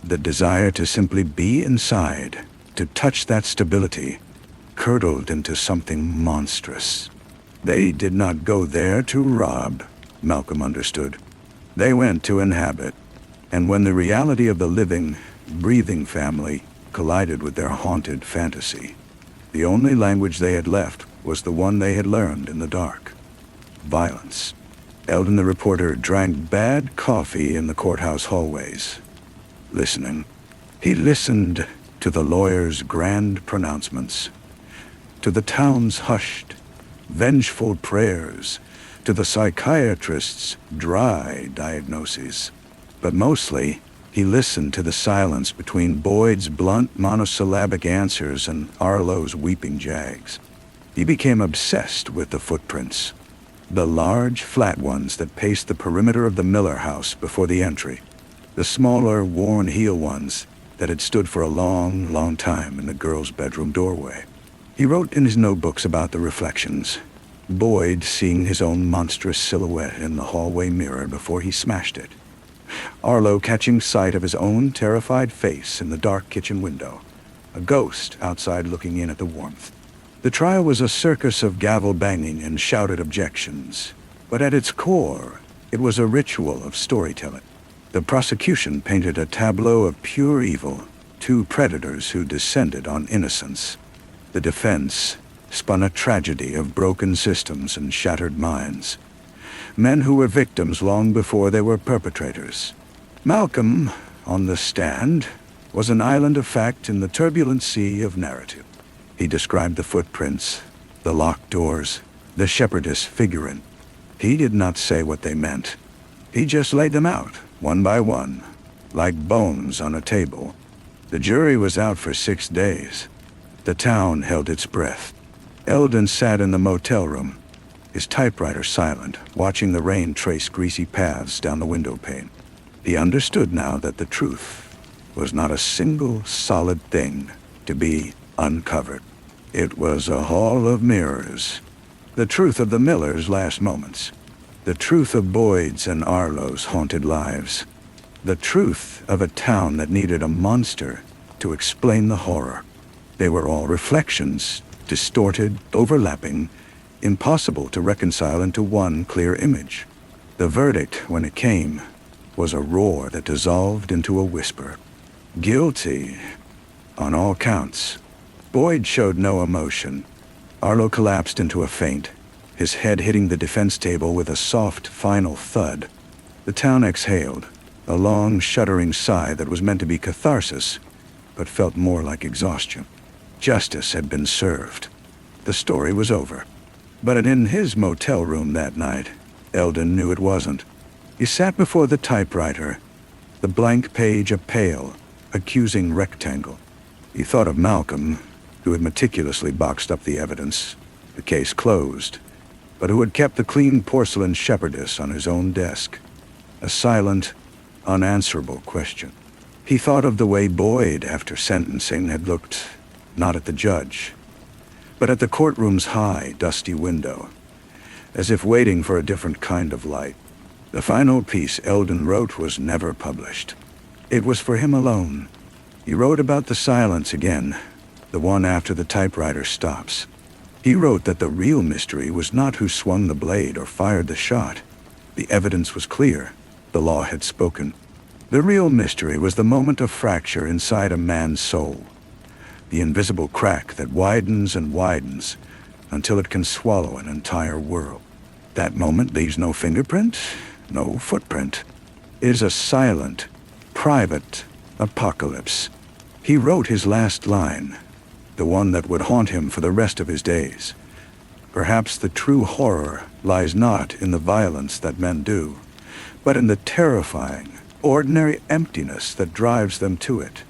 The desire to simply be inside, to touch that stability, curdled into something monstrous. They did not go there to rob, Malcolm understood. They went to inhabit, and when the reality of the living, breathing family collided with their haunted fantasy, the only language they had left was the one they had learned in the dark. Violence. Eldon the reporter drank bad coffee in the courthouse hallways, listening. He listened to the lawyers' grand pronouncements, to the town's hushed, vengeful prayers, to the psychiatrist's dry diagnoses. But mostly, he listened to the silence between Boyd's blunt monosyllabic answers and Arlo's weeping jags. He became obsessed with the footprints, the large, flat ones that paced the perimeter of the Miller house before the entry, the smaller, worn heel ones that had stood for a long, long time in the girl's bedroom doorway. He wrote in his notebooks about the reflections, Boyd seeing his own monstrous silhouette in the hallway mirror before he smashed it, Arlo catching sight of his own terrified face in the dark kitchen window, a ghost outside looking in at the warmth. The trial was a circus of gavel-banging and shouted objections, but at its core, it was a ritual of storytelling. The prosecution painted a tableau of pure evil, 2 predators who descended on innocence. The defense spun a tragedy of broken systems and shattered minds. Men who were victims long before they were perpetrators. Malcolm, on the stand, was an island of fact in the turbulent sea of narrative. He described the footprints, the locked doors, the shepherdess figurine. He did not say what they meant. He just laid them out, one by one, like bones on a table. The jury was out for 6 days. The town held its breath. Eldon sat in the motel room, his typewriter silent, watching the rain trace greasy paths down the window pane. He understood now that the truth was not a single solid thing to be uncovered. It was a hall of mirrors. The truth of the Millers' last moments. The truth of Boyd's and Arlo's haunted lives. The truth of a town that needed a monster to explain the horror. They were all reflections, distorted, overlapping, impossible to reconcile into one clear image. The verdict, when it came, was a roar that dissolved into a whisper. Guilty, on all counts. Boyd showed no emotion. Arlo collapsed into a faint, his head hitting the defense table with a soft, final thud. The town exhaled, a long, shuddering sigh that was meant to be catharsis, but felt more like exhaustion. Justice had been served. The story was over. But in his motel room that night, Eldon knew it wasn't. He sat before the typewriter, The blank page a pale, accusing rectangle. He thought of Malcolm, who had meticulously boxed up the evidence, the case closed, but who had kept the clean porcelain shepherdess on his own desk. A silent, unanswerable question. He thought of the way Boyd, after sentencing, had looked not at the judge, but at the courtroom's high, dusty window, as if waiting for a different kind of light. The final piece Eldon wrote was never published. It was for him alone. He wrote about the silence again, the one after the typewriter stops. He wrote that the real mystery was not who swung the blade or fired the shot. The evidence was clear. The law had spoken. The real mystery was the moment of fracture inside a man's soul. The invisible crack that widens and widens until it can swallow an entire world. That moment leaves no fingerprint, no footprint. It is a silent, private apocalypse. He wrote his last line, the one that would haunt him for the rest of his days. Perhaps the true horror lies not in the violence that men do, but in the terrifying, ordinary emptiness that drives them to it.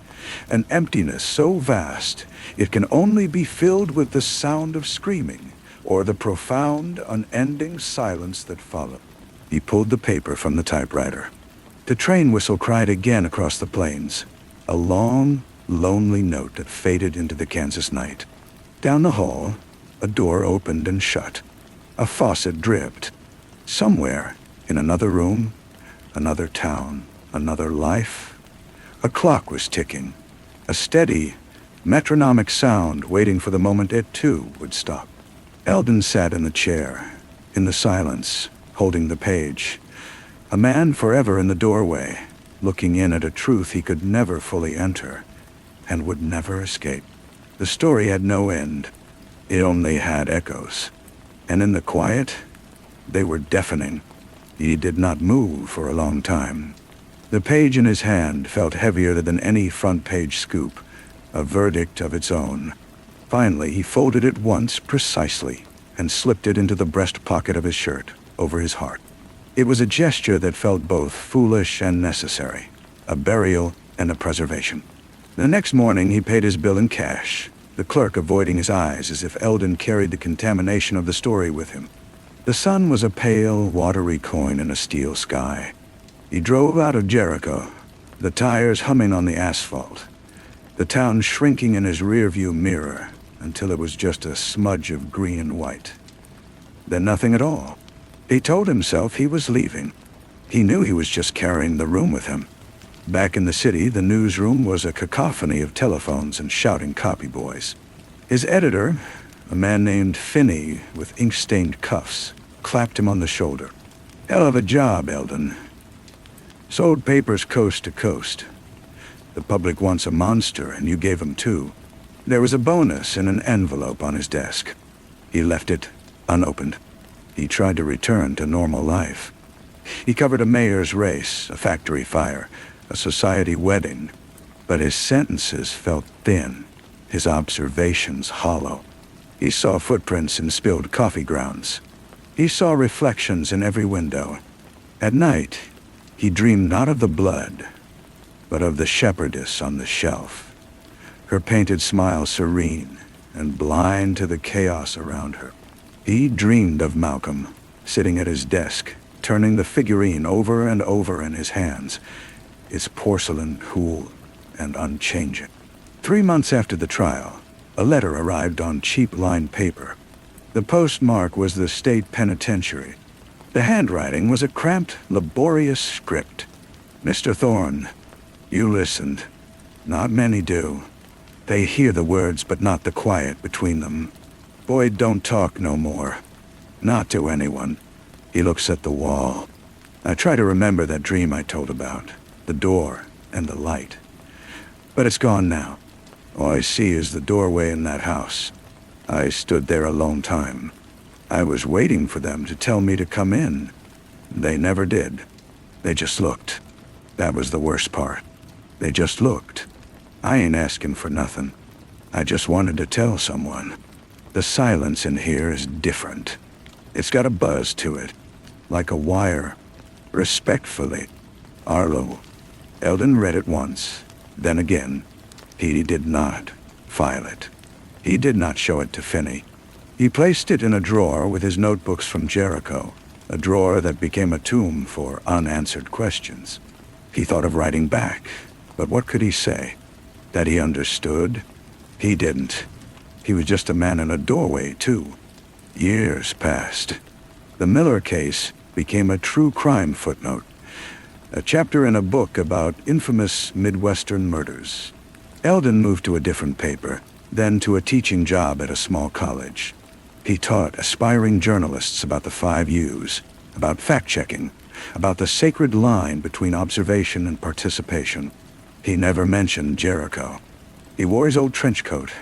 An emptiness so vast it can only be filled with the sound of screaming or the profound, unending silence that follows. He pulled the paper from the typewriter. The train whistle cried again across the plains, a long, lonely note that faded into the Kansas night. Down the hall, a door opened and shut. A faucet dripped. Somewhere, in another room, another town, another life, a clock was ticking, a steady, metronomic sound waiting for the moment it too would stop. Eldon sat in the chair, in the silence, holding the page, a man forever in the doorway, looking in at a truth he could never fully enter and would never escape. The story had no end. It only had echoes. And in the quiet, they were deafening. He did not move for a long time. The page in his hand felt heavier than any front-page scoop, a verdict of its own. Finally, he folded it once precisely and slipped it into the breast pocket of his shirt, over his heart. It was a gesture that felt both foolish and necessary, a burial and a preservation. The next morning, he paid his bill in cash, the clerk avoiding his eyes as if Eldon carried the contamination of the story with him. The sun was a pale, watery coin in a steel sky. He drove out of Jericho, the tires humming on the asphalt, the town shrinking in his rearview mirror until it was just a smudge of green and white. Then nothing at all. He told himself he was leaving. He knew he was just carrying the room with him. Back in the city, the newsroom was a cacophony of telephones and shouting copy boys. His editor, a man named Finney with ink-stained cuffs, clapped him on the shoulder. "Hell of a job, Eldon. Sold papers coast to coast. The public wants a monster, and you gave them two." There was a bonus in an envelope on his desk. He left it unopened. He tried to return to normal life. He covered a mayor's race, a factory fire, a society wedding, but his sentences felt thin, his observations hollow. He saw footprints in spilled coffee grounds. He saw reflections in every window. At night, he dreamed not of the blood, but of the shepherdess on the shelf, her painted smile serene and blind to the chaos around her. He dreamed of Malcolm, sitting at his desk, turning the figurine over and over in his hands, its porcelain cool and unchanging. 3 months after the trial, a letter arrived on cheap lined paper. The postmark was the state penitentiary. The handwriting was a cramped, laborious script. "Mr. Thorne, you listened. Not many do. They hear the words but not the quiet between them. Boyd don't talk no more. Not to anyone. He looks at the wall. I try to remember that dream I told about, the door and the light. But it's gone now. All I see is the doorway in that house. I stood there a long time. I was waiting for them to tell me to come in. They never did. They just looked. That was the worst part. They just looked. I ain't asking for nothing. I just wanted to tell someone. The silence in here is different. It's got a buzz to it, like a wire. Respectfully, Arlo." Eldon read it once, then again. He did not file it. He did not show it to Finney. He placed it in a drawer with his notebooks from Jericho, a drawer that became a tomb for unanswered questions. He thought of writing back, but what could he say? That he understood? He didn't. He was just a man in a doorway, too. Years passed. The Miller case became a true crime footnote, a chapter in a book about infamous Midwestern murders. Eldon moved to a different paper, then to a teaching job at a small college. He taught aspiring journalists about the 5 U's, about fact-checking, about the sacred line between observation and participation. He never mentioned Jericho. He wore his old trench coat,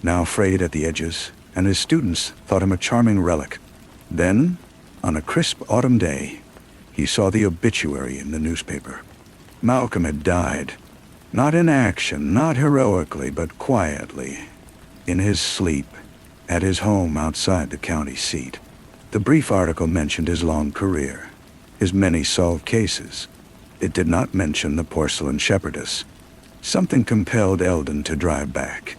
now frayed at the edges, and his students thought him a charming relic. Then, on a crisp autumn day, he saw the obituary in the newspaper. Malcolm had died. Not in action, not heroically, but quietly, in his sleep, at his home outside the county seat. The brief article mentioned his long career, his many solved cases. It did not mention the porcelain shepherdess. Something compelled Eldon to drive back.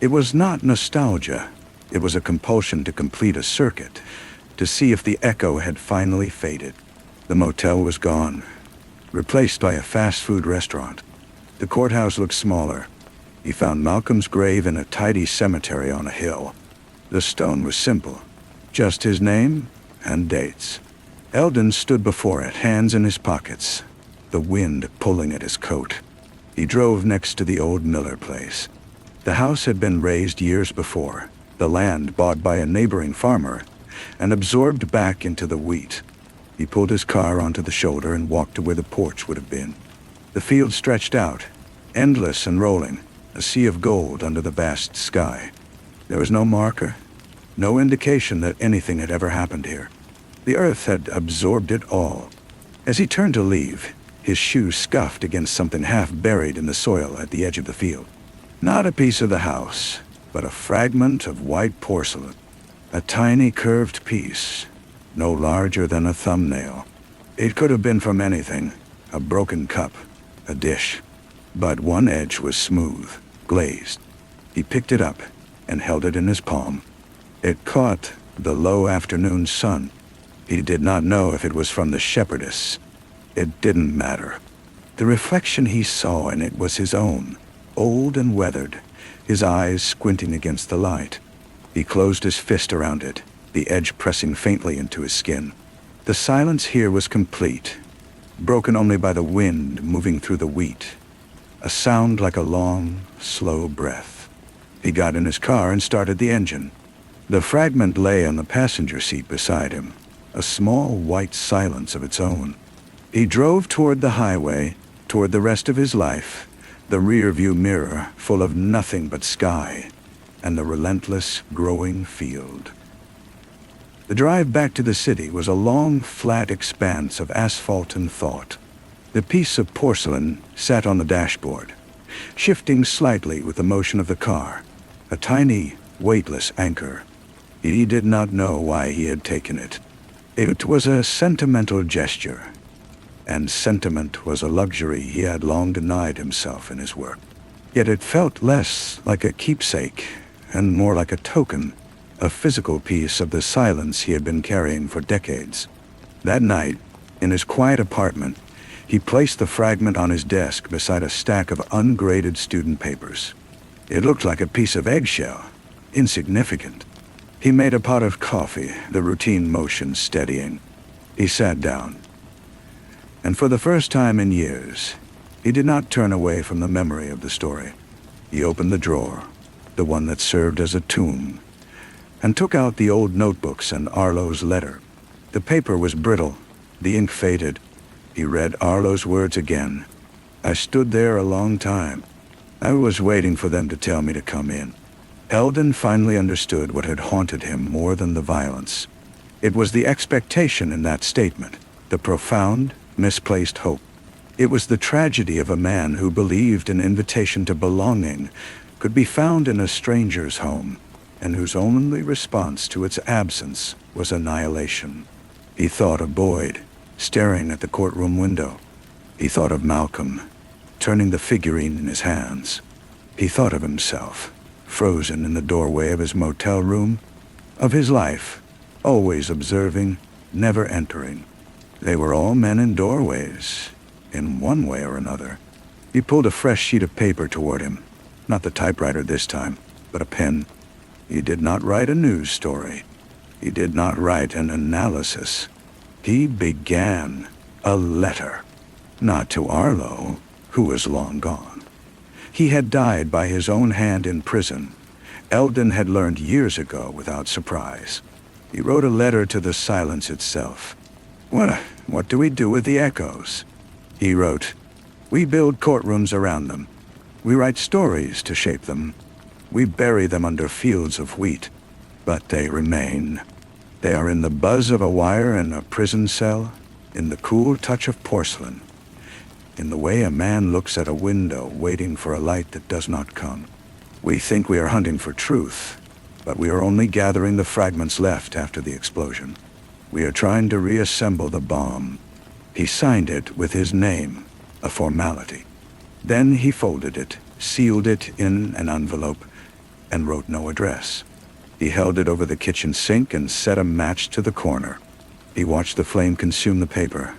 It was not nostalgia. It was a compulsion to complete a circuit, to see if the echo had finally faded. The motel was gone, replaced by a fast food restaurant. The courthouse looked smaller. He found Malcolm's grave in a tidy cemetery on a hill. The stone was simple, just his name and dates. Eldon stood before it, hands in his pockets, the wind pulling at his coat. He drove next to the old Miller place. The house had been razed years before, the land bought by a neighboring farmer and absorbed back into the wheat. He pulled his car onto the shoulder and walked to where the porch would have been. The field stretched out, endless and rolling, a sea of gold under the vast sky. There was no marker, no indication that anything had ever happened here. The earth had absorbed it all. As he turned to leave, his shoes scuffed against something half buried in the soil at the edge of the field. Not a piece of the house, but a fragment of white porcelain. A tiny curved piece, no larger than a thumbnail. It could have been from anything, a broken cup, a dish. But one edge was smooth, glazed. He picked it up and held it in his palm. It caught the low afternoon sun. He did not know if it was from the shepherdess. It didn't matter. The reflection he saw in it was his own, old and weathered, his eyes squinting against the light. He closed his fist around it, the edge pressing faintly into his skin. The silence here was complete, broken only by the wind moving through the wheat, a sound like a long, slow breath. He got in his car and started the engine. The fragment lay on the passenger seat beside him, a small white silence of its own. He drove toward the highway, toward the rest of his life, the rear-view mirror full of nothing but sky and the relentless, growing field. The drive back to the city was a long, flat expanse of asphalt and thought. The piece of porcelain sat on the dashboard, shifting slightly with the motion of the car, a tiny, weightless anchor. He did not know why he had taken it. It was a sentimental gesture, and sentiment was a luxury he had long denied himself in his work. Yet it felt less like a keepsake and more like a token, a physical piece of the silence he had been carrying for decades. That night, in his quiet apartment, he placed the fragment on his desk beside a stack of ungraded student papers. It looked like a piece of eggshell, insignificant. He made a pot of coffee, the routine motion steadying. He sat down. And for the first time in years, he did not turn away from the memory of the story. He opened the drawer, the one that served as a tomb, and took out the old notebooks and Arlo's letter. The paper was brittle, the ink faded. He read Arlo's words again. I stood there a long time. I was waiting for them to tell me to come in. Eldon finally understood what had haunted him more than the violence. It was the expectation in that statement, the profound, misplaced hope. It was the tragedy of a man who believed an invitation to belonging could be found in a stranger's home, and whose only response to its absence was annihilation. He thought of Boyd, staring at the courtroom window. He thought of Malcolm, turning the figurine in his hands. He thought of himself, frozen in the doorway of his motel room, of his life, always observing, never entering. They were all men in doorways, in one way or another. He pulled a fresh sheet of paper toward him, not the typewriter this time, but a pen. He did not write a news story. He did not write an analysis. He began a letter, not to Arlo, who was long gone. He had died by his own hand in prison. Eldon had learned years ago without surprise. He wrote a letter to the silence itself. What do we do with the echoes? He wrote, "We build courtrooms around them. We write stories to shape them. We bury them under fields of wheat. But they remain. They are in the buzz of a wire in a prison cell, in the cool touch of porcelain, in the way a man looks at a window waiting for a light that does not come. We think we are hunting for truth, but we are only gathering the fragments left after the explosion. We are trying to reassemble the bomb." He signed it with his name, a formality. Then he folded it, sealed it in an envelope, and wrote no address. He held it over the kitchen sink and set a match to the corner. He watched the flame consume the paper,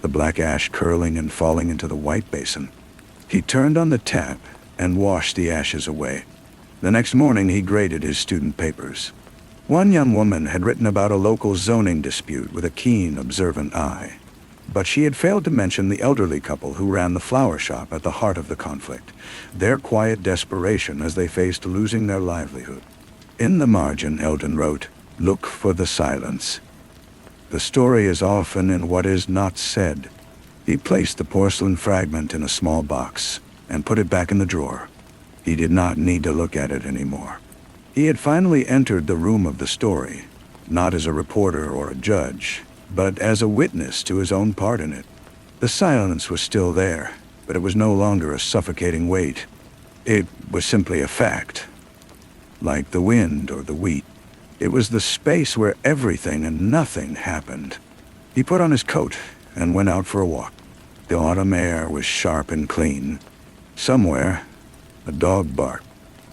the black ash curling and falling into the white basin. He turned on the tap and washed the ashes away. The next morning he graded his student papers. One young woman had written about a local zoning dispute with a keen, observant eye. But she had failed to mention the elderly couple who ran the flower shop at the heart of the conflict, their quiet desperation as they faced losing their livelihood. In the margin, Eldon wrote, "Look for the silence. The story is often in what is not said." He placed the porcelain fragment in a small box and put it back in the drawer. He did not need to look at it anymore. He had finally entered the room of the story, not as a reporter or a judge, but as a witness to his own part in it. The silence was still there, but it was no longer a suffocating weight. It was simply a fact, like the wind or the wheat. It was the space where everything and nothing happened. He put on his coat and went out for a walk. The autumn air was sharp and clean. Somewhere, a dog barked.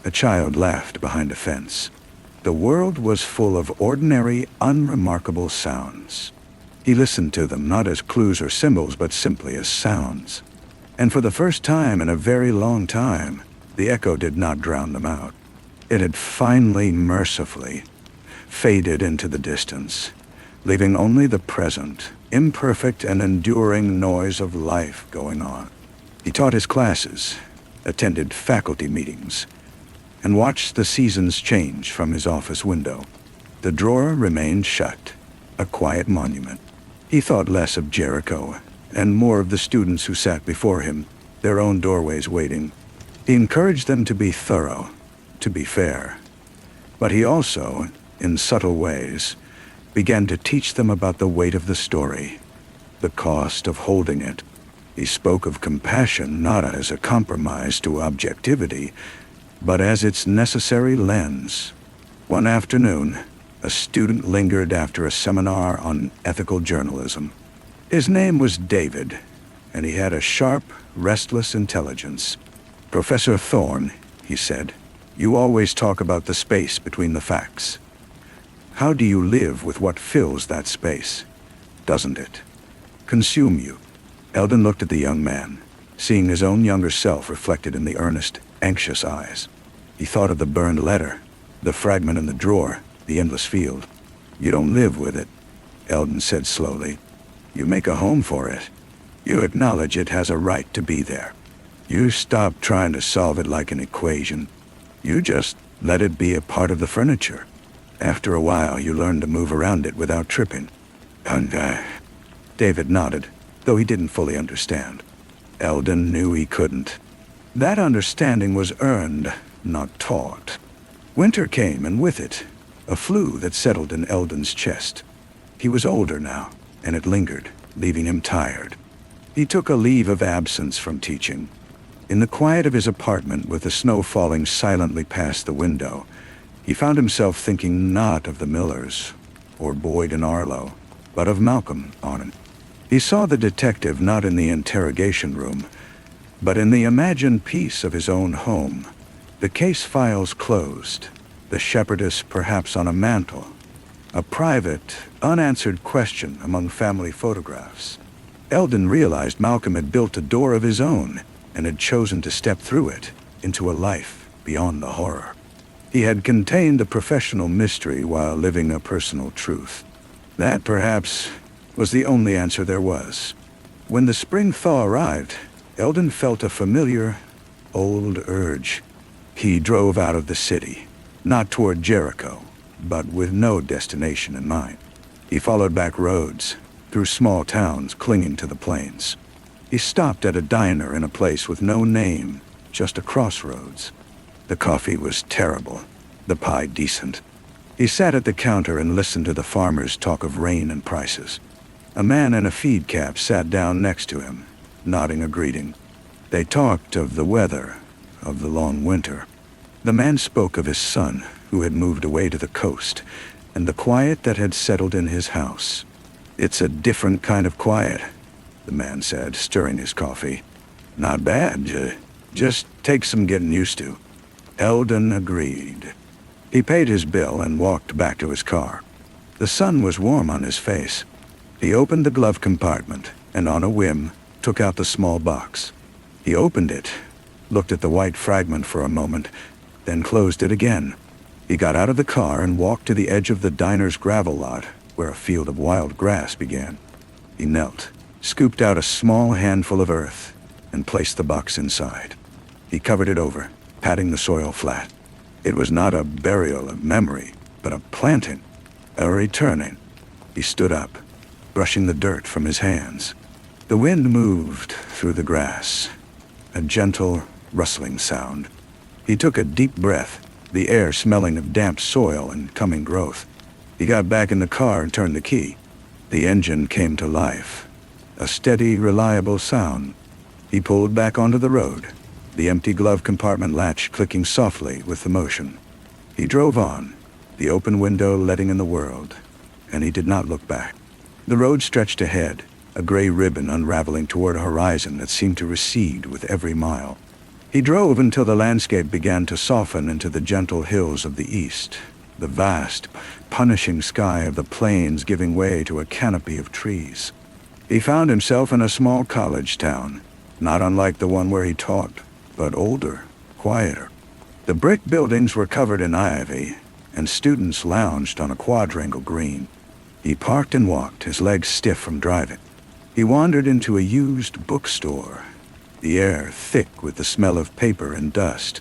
A child laughed behind a fence. The world was full of ordinary, unremarkable sounds. He listened to them not as clues or symbols, but simply as sounds. And for the first time in a very long time, the echo did not drown them out. It had finally, mercifully, faded into the distance, leaving only the present, imperfect and enduring noise of life going on. He taught his classes, attended faculty meetings, and watched the seasons change from his office window. The drawer remained shut, a quiet monument. He thought less of Jericho and more of the students who sat before him, their own doorways waiting. He encouraged them to be thorough, to be fair. But he also, in subtle ways, began to teach them about the weight of the story, the cost of holding it. He spoke of compassion not as a compromise to objectivity, but as its necessary lens. One afternoon, a student lingered after a seminar on ethical journalism. His name was David, and he had a sharp, restless intelligence. "Professor Thorne," he said, "you always talk about the space between the facts. How do you live with what fills that space? Doesn't it consume you?" Eldon looked at the young man, seeing his own younger self reflected in the earnest, anxious eyes. He thought of the burned letter, the fragment in the drawer, the endless field. "You don't live with it," Eldon said slowly. "You make a home for it. You acknowledge it has a right to be there. You stop trying to solve it like an equation. You just let it be a part of the furniture. After a while, you learn to move around it without tripping." And David nodded, though he didn't fully understand. Eldon knew he couldn't. That understanding was earned, not taught. Winter came, and with it, a flu that settled in Eldon's chest. He was older now, and it lingered, leaving him tired. He took a leave of absence from teaching. In the quiet of his apartment, with the snow falling silently past the window, he found himself thinking not of the Millers, or Boyd and Arlo, but of Malcolm Arnon. He saw the detective not in the interrogation room, But in the imagined peace of his own home, the case files closed, the shepherdess perhaps on a mantle, a private, unanswered question among family photographs. Eldon realized Malcolm had built a door of his own and had chosen to step through it into a life beyond the horror. He had contained a professional mystery while living a personal truth. That, perhaps, was the only answer there was. When the spring thaw arrived, Eldon felt a familiar, old urge. He drove out of the city, not toward Jericho, but with no destination in mind. He followed back roads, through small towns clinging to the plains. He stopped at a diner in a place with no name, just a crossroads. The coffee was terrible, the pie decent. He sat at the counter and listened to the farmers talk of rain and prices. A man in a feed cap sat down next to him, nodding a greeting. They talked of the weather, of the long winter. The man spoke of his son, who had moved away to the coast, and the quiet that had settled in his house. "It's a different kind of quiet," the man said, stirring his coffee. "Not bad, just takes some getting used to." Eldon agreed. He paid his bill and walked back to his car. The sun was warm on his face. He opened the glove compartment and, on a whim, took out the small box. He opened it, looked at the white fragment for a moment, then closed it again. He got out of the car and walked to the edge of the diner's gravel lot, where a field of wild grass began. He knelt, scooped out a small handful of earth, and placed the box inside. He covered it over, patting the soil flat. It was not a burial of memory, but a planting, a returning. He stood up, brushing the dirt from his hands. The wind moved through the grass, a gentle, rustling sound. He took a deep breath, the air smelling of damp soil and coming growth. He got back in the car and turned the key. The engine came to life, a steady, reliable sound. He pulled back onto the road, the empty glove compartment latch clicking softly with the motion. He drove on, the open window letting in the world, and he did not look back. The road stretched ahead, a gray ribbon unraveling toward a horizon that seemed to recede with every mile. He drove until the landscape began to soften into the gentle hills of the east, the vast, punishing sky of the plains giving way to a canopy of trees. He found himself in a small college town, not unlike the one where he taught, but older, quieter. The brick buildings were covered in ivy, and students lounged on a quadrangle green. He parked and walked, his legs stiff from driving. He wandered into a used bookstore, the air thick with the smell of paper and dust.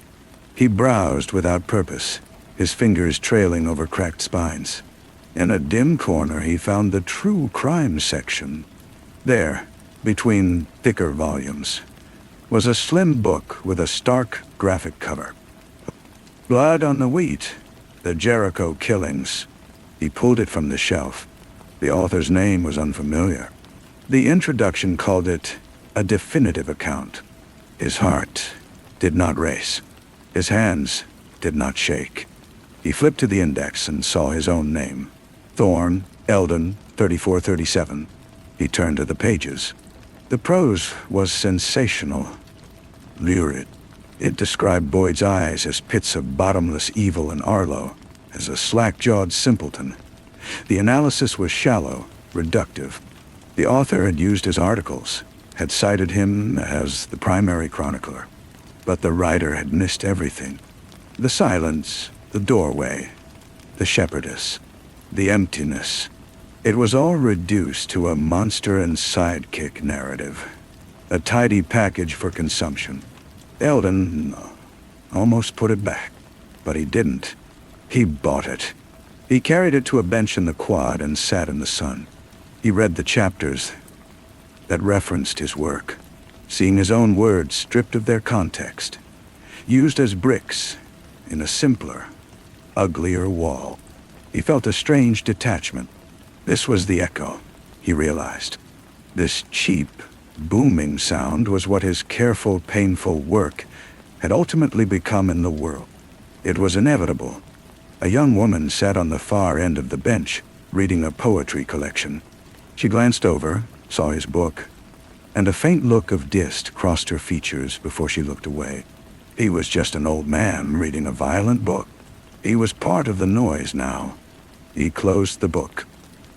He browsed without purpose, his fingers trailing over cracked spines. In a dim corner he found the true crime section. There, between thicker volumes, was a slim book with a stark graphic cover. Blood on the Wheat, the Jericho Killings. He pulled it from the shelf. The author's name was unfamiliar. The introduction called it a definitive account. His heart did not race. His hands did not shake. He flipped to the index and saw his own name. Thorne, Eldon, 3437. He turned to the pages. The prose was sensational, lurid. It described Boyd's eyes as pits of bottomless evil and Arlo as a slack-jawed simpleton. The analysis was shallow, reductive. The author had used his articles, had cited him as the primary chronicler. But the writer had missed everything. The silence, the doorway, the shepherdess, the emptiness. It was all reduced to a monster and sidekick narrative, a tidy package for consumption. Eldon almost put it back, but he didn't. He bought it. He carried it to a bench in the quad and sat in the sun. He read the chapters that referenced his work, seeing his own words stripped of their context, used as bricks in a simpler, uglier wall. He felt a strange detachment. This was the echo, he realized. This cheap, booming sound was what his careful, painful work had ultimately become in the world. It was inevitable. A young woman sat on the far end of the bench, reading a poetry collection. She glanced over, saw his book. and a faint look of dist crossed her features before she looked away. He was just an old man reading a violent book. He was part of the noise now. He closed the book.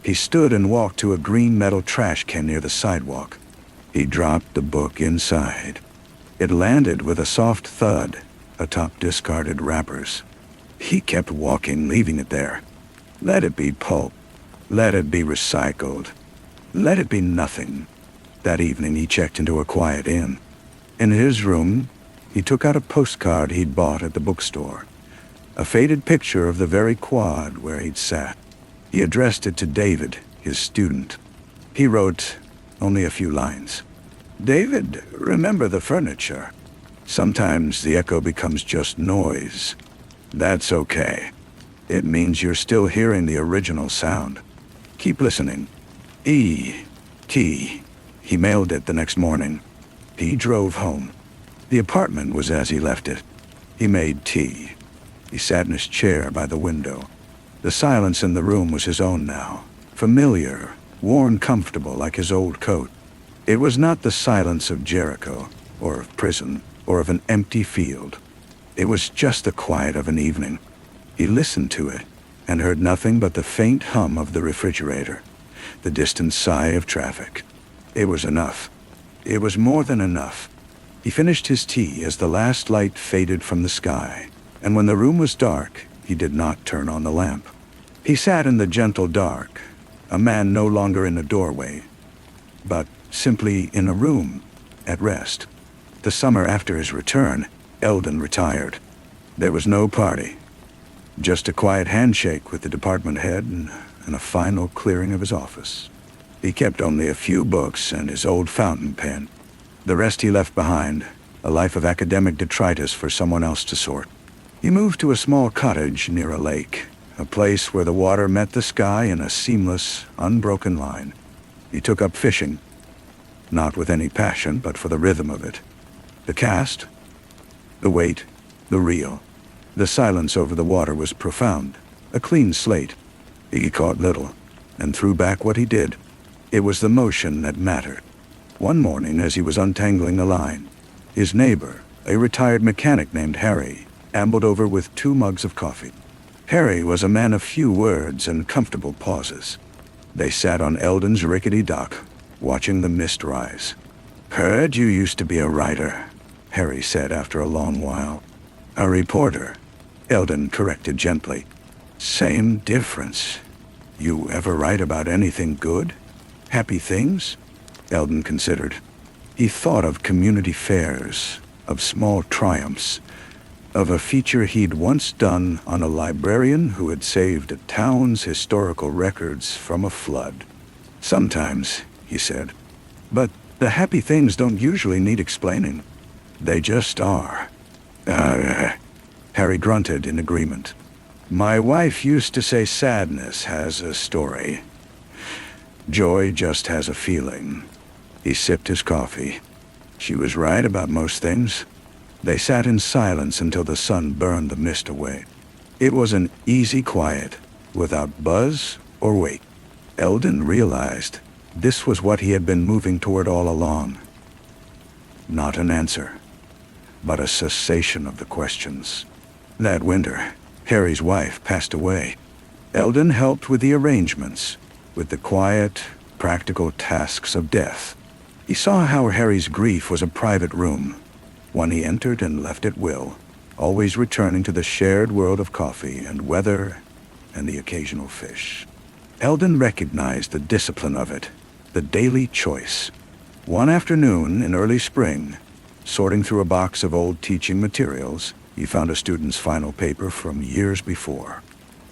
He stood and walked to a green metal trash can near the sidewalk. He dropped the book inside. It landed with a soft thud atop discarded wrappers. He kept walking, leaving it there. Let it be pulp. Let it be recycled. Let it be nothing. That evening he checked into a quiet inn. In his room, he took out a postcard he'd bought at the bookstore. A faded picture of the very quad where he'd sat. He addressed it to David, his student. He wrote only a few lines. "David, remember the furniture. Sometimes the echo becomes just noise. That's okay. It means you're still hearing the original sound. Keep listening. E.T." He mailed it the next morning. He drove home. The apartment was as he left it. He made tea. He sat in his chair by the window. The silence in the room was his own now, familiar, worn comfortable like his old coat. It was not the silence of Jericho, or of prison, or of an empty field. It was just the quiet of an evening. He listened to it, and heard nothing but the faint hum of the refrigerator, the distant sigh of traffic. It was enough. It was more than enough. He finished his tea as the last light faded from the sky, and when the room was dark, he did not turn on the lamp. He sat in the gentle dark, a man no longer in a doorway, but simply in a room, at rest. The summer after his return, Eldon retired. There was no party, just a quiet handshake with the department head and a final clearing of his office. He kept only a few books and his old fountain pen. The rest he left behind, a life of academic detritus for someone else to sort. He moved to a small cottage near a lake, a place where the water met the sky in a seamless, unbroken line. He took up fishing, not with any passion, but for the rhythm of it. The cast, the weight, the reel. The silence over the water was profound, a clean slate. He caught little, and threw back what he did. It was the motion that mattered. One morning, as he was untangling a line, his neighbor, a retired mechanic named Harry, ambled over with 2 mugs of coffee. Harry was a man of few words and comfortable pauses. They sat on Eldon's rickety dock, watching the mist rise. "Heard you used to be a writer," Harry said after a long while. "A reporter," Eldon corrected gently. "Same difference. You ever write about anything good? Happy things?" Eldon considered. He thought of community fairs, of small triumphs, of a feature he'd once done on a librarian who had saved a town's historical records from a flood. "Sometimes," he said. "But the happy things don't usually need explaining. They just are." Harry grunted in agreement. "My wife used to say sadness has a story. Joy just has a feeling." He sipped his coffee. She was right about most things. They sat in silence until the sun burned the mist away. It was an easy quiet, without buzz or weight. Eldon realized this was what he had been moving toward all along. Not an answer, but a cessation of the questions. That winter, Harry's wife passed away. Eldon helped with the arrangements, with the quiet, practical tasks of death. He saw how Harry's grief was a private room, one he entered and left at will, always returning to the shared world of coffee and weather and the occasional fish. Eldon recognized the discipline of it, the daily choice. One afternoon in early spring, sorting through a box of old teaching materials, he found a student's final paper from years before.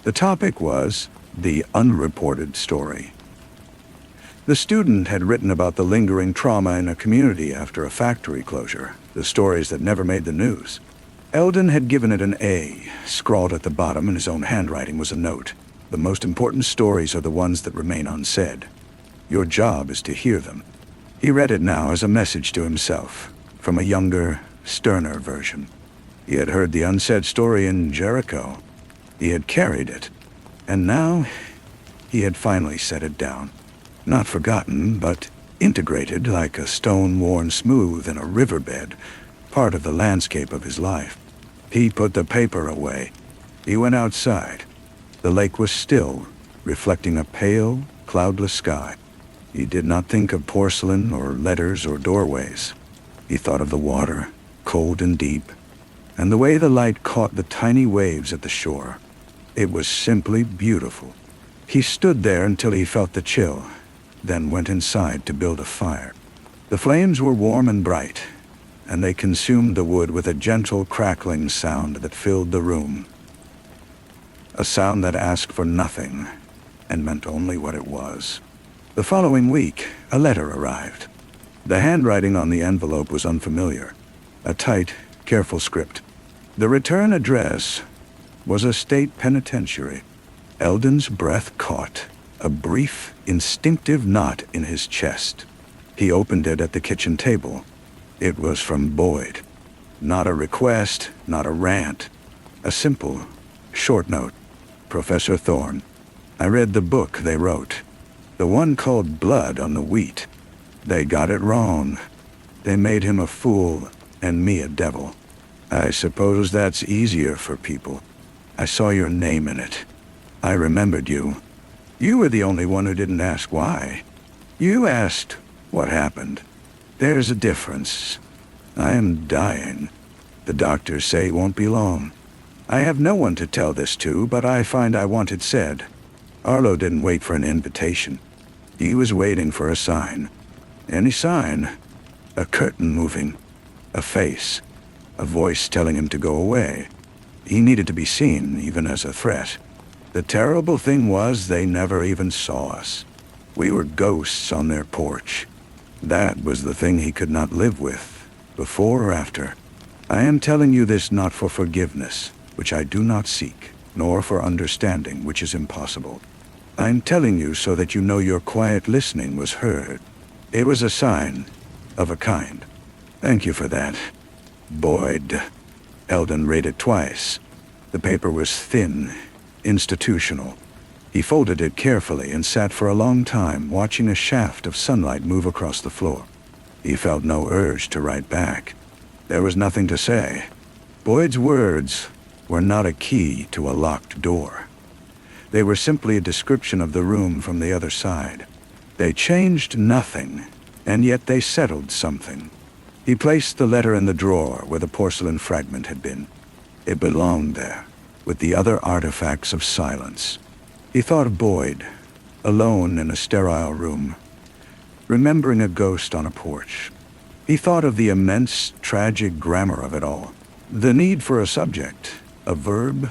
The topic was the unreported story. The student had written about the lingering trauma in a community after a factory closure, the stories that never made the news. Eldon had given it an A. Scrawled at the bottom in his own handwriting was a note. "The most important stories are the ones that remain unsaid. Your job is to hear them." He read it now as a message to himself, from a younger, sterner version. He had heard the unsaid story in Jericho. He had carried it, and now he had finally set it down. Not forgotten, but integrated like a stone worn smooth in a riverbed, part of the landscape of his life. He put the paper away. He went outside. The lake was still, reflecting a pale, cloudless sky. He did not think of porcelain or letters or doorways. He thought of the water, cold and deep, and the way the light caught the tiny waves at the shore. It was simply beautiful. He stood there until he felt the chill, then went inside to build a fire. The flames were warm and bright, and they consumed the wood with a gentle crackling sound that filled the room. A sound that asked for nothing and meant only what it was. The following week, a letter arrived. The handwriting on the envelope was unfamiliar, a tight, careful script. The return address was a state penitentiary. Eldon's breath caught, a brief, instinctive knot in his chest. He opened it at the kitchen table. It was from Boyd. Not a request, not a rant. A simple, short note. Professor Thorne, I read the book they wrote. The one called Blood on the Wheat. They got it wrong. They made him a fool and me a devil. I suppose that's easier for people. I saw your name in it. I remembered you. You were the only one who didn't ask why. You asked what happened. There's a difference. I am dying. The doctors say it won't be long. I have no one to tell this to, but I find I want it said. Arlo didn't wait for an invitation. He was waiting for a sign. Any sign. A curtain moving. A face. A voice telling him to go away. He needed to be seen, even as a threat. The terrible thing was they never even saw us. We were ghosts on their porch. That was the thing he could not live with, before or after. I am telling you this not for forgiveness, which I do not seek, nor for understanding, which is impossible. I am telling you so that you know your quiet listening was heard. It was a sign, of a kind. Thank you for that. Boyd. Eldon read it twice. The paper was thin, institutional. He folded it carefully and sat for a long time watching a shaft of sunlight move across the floor. He felt no urge to write back. There was nothing to say. Boyd's words were not a key to a locked door. They were simply a description of the room from the other side. They changed nothing, and yet they settled something. He placed the letter in the drawer where the porcelain fragment had been. It belonged there, with the other artifacts of silence. He thought of Boyd, alone in a sterile room, remembering a ghost on a porch. He thought of the immense, tragic grammar of it all. The need for a subject, a verb,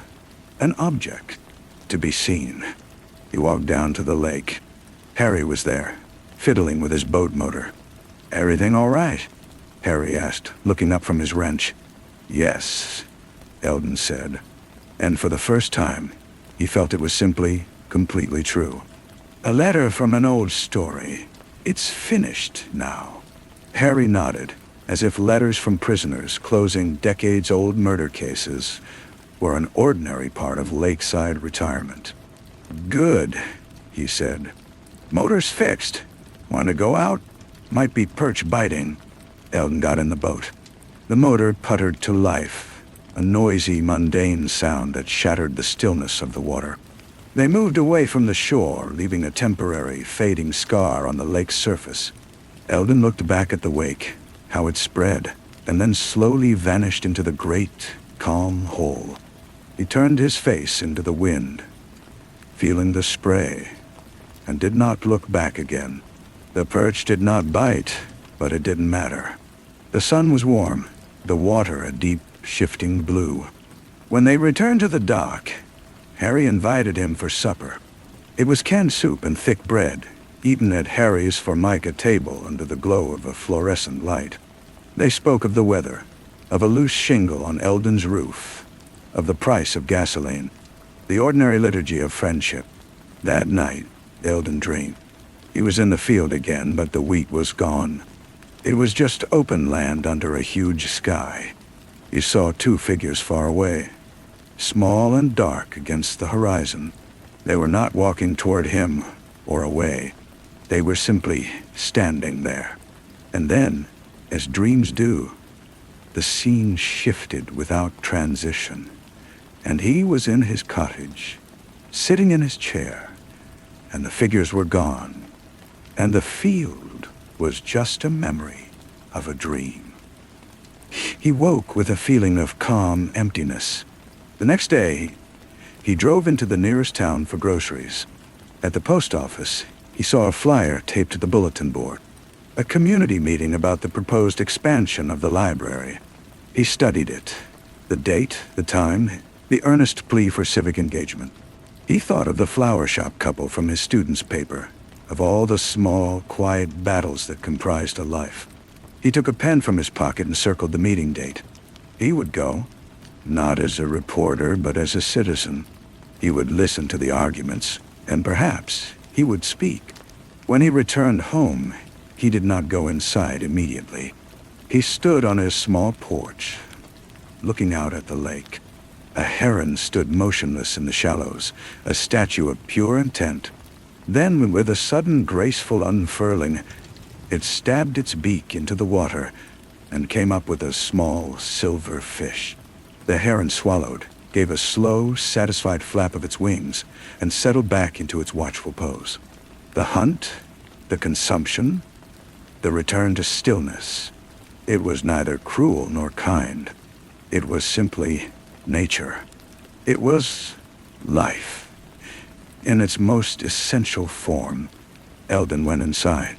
an object, to be seen. He walked down to the lake. Harry was there, fiddling with his boat motor. "Everything all right?" Harry asked, looking up from his wrench. "Yes," Eldon said. And for the first time, he felt it was simply, completely true. "A letter from an old story. It's finished now." Harry nodded, as if letters from prisoners closing decades-old murder cases were an ordinary part of lakeside retirement. "Good," he said. "Motor's fixed. Want to go out? Might be perch biting." Eldon got in the boat. The motor puttered to life, a noisy, mundane sound that shattered the stillness of the water. They moved away from the shore, leaving a temporary, fading scar on the lake's surface. Eldon looked back at the wake, how it spread, and then slowly vanished into the great, calm hole. He turned his face into the wind, feeling the spray, and did not look back again. The perch did not bite, but it didn't matter. The sun was warm, the water a deep, shifting blue. When they returned to the dock, Harry invited him for supper. It was canned soup and thick bread, eaten at Harry's Formica table under the glow of a fluorescent light. They spoke of the weather, of a loose shingle on Eldon's roof, of the price of gasoline, the ordinary liturgy of friendship. That night, Eldon dreamed. He was in the field again, but the wheat was gone. It was just open land under a huge sky. He saw two figures far away, small and dark against the horizon. They were not walking toward him or away. They were simply standing there. And then, as dreams do, the scene shifted without transition, and he was in his cottage, sitting in his chair, and the figures were gone, and the field was just a memory of a dream. He woke with a feeling of calm emptiness. The next day, he drove into the nearest town for groceries. At the post office, he saw a flyer taped to the bulletin board, a community meeting about the proposed expansion of the library. He studied it, the date, the time, the earnest plea for civic engagement. He thought of the flower shop couple from his student's paper, of all the small, quiet battles that comprised a life. He took a pen from his pocket and circled the meeting date. He would go, not as a reporter, but as a citizen. He would listen to the arguments, and perhaps he would speak. When he returned home, he did not go inside immediately. He stood on his small porch, looking out at the lake. A heron stood motionless in the shallows, a statue of pure intent. Then, with a sudden graceful unfurling, it stabbed its beak into the water and came up with a small silver fish. The heron swallowed, gave a slow, satisfied flap of its wings, and settled back into its watchful pose. The hunt, the consumption, the return to stillness. It was neither cruel nor kind. It was simply nature. It was life. In its most essential form. Eldon went inside.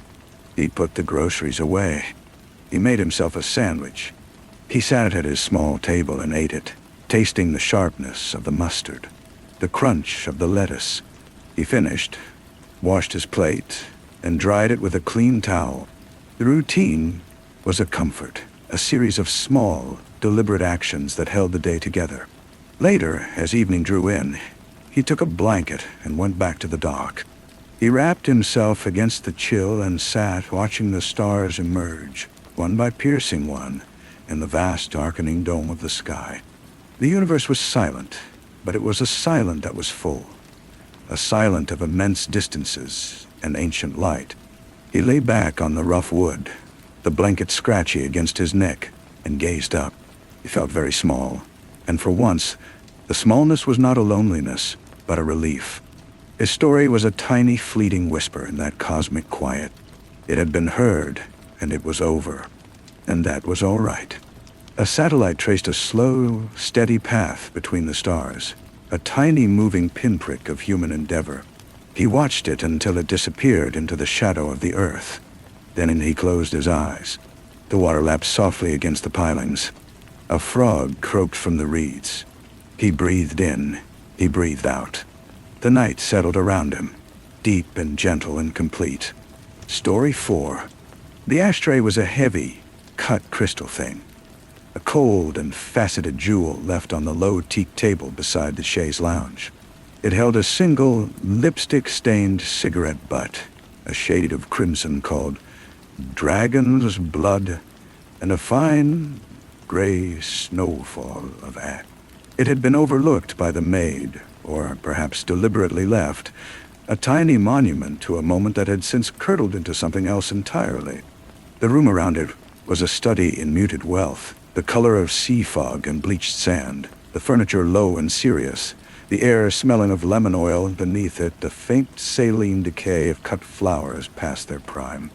He put the groceries away. He made himself a sandwich. He sat at his small table and ate it, tasting the sharpness of the mustard, the crunch of the lettuce. He finished, washed his plate, and dried it with a clean towel. The routine was a comfort, a series of small, deliberate actions that held the day together. Later, as evening drew in, he took a blanket and went back to the dock. He wrapped himself against the chill and sat watching the stars emerge, one by piercing one, in the vast darkening dome of the sky. The universe was silent, but it was a silence that was full, a silence of immense distances and ancient light. He lay back on the rough wood, the blanket scratchy against his neck, and gazed up. He felt very small, and for once, the smallness was not a loneliness, but a relief. His story was a tiny, fleeting whisper in that cosmic quiet. It had been heard, and it was over. And that was all right. A satellite traced a slow, steady path between the stars, a tiny moving pinprick of human endeavor. He watched it until it disappeared into the shadow of the earth. Then he closed his eyes. The water lapped softly against the pilings. A frog croaked from the reeds. He breathed in, he breathed out. The night settled around him, deep and gentle and complete. Story 4. The ashtray was a heavy, cut crystal thing. A cold and faceted jewel left on the low teak table beside the chaise lounge. It held a single, lipstick-stained cigarette butt, a shade of crimson called dragon's blood, and a fine, gray snowfall of ash. It had been overlooked by the maid, or perhaps deliberately left, a tiny monument to a moment that had since curdled into something else entirely. The room around it was a study in muted wealth, the color of sea fog and bleached sand, the furniture low and serious, the air smelling of lemon oil, and beneath it the faint saline decay of cut flowers past their prime.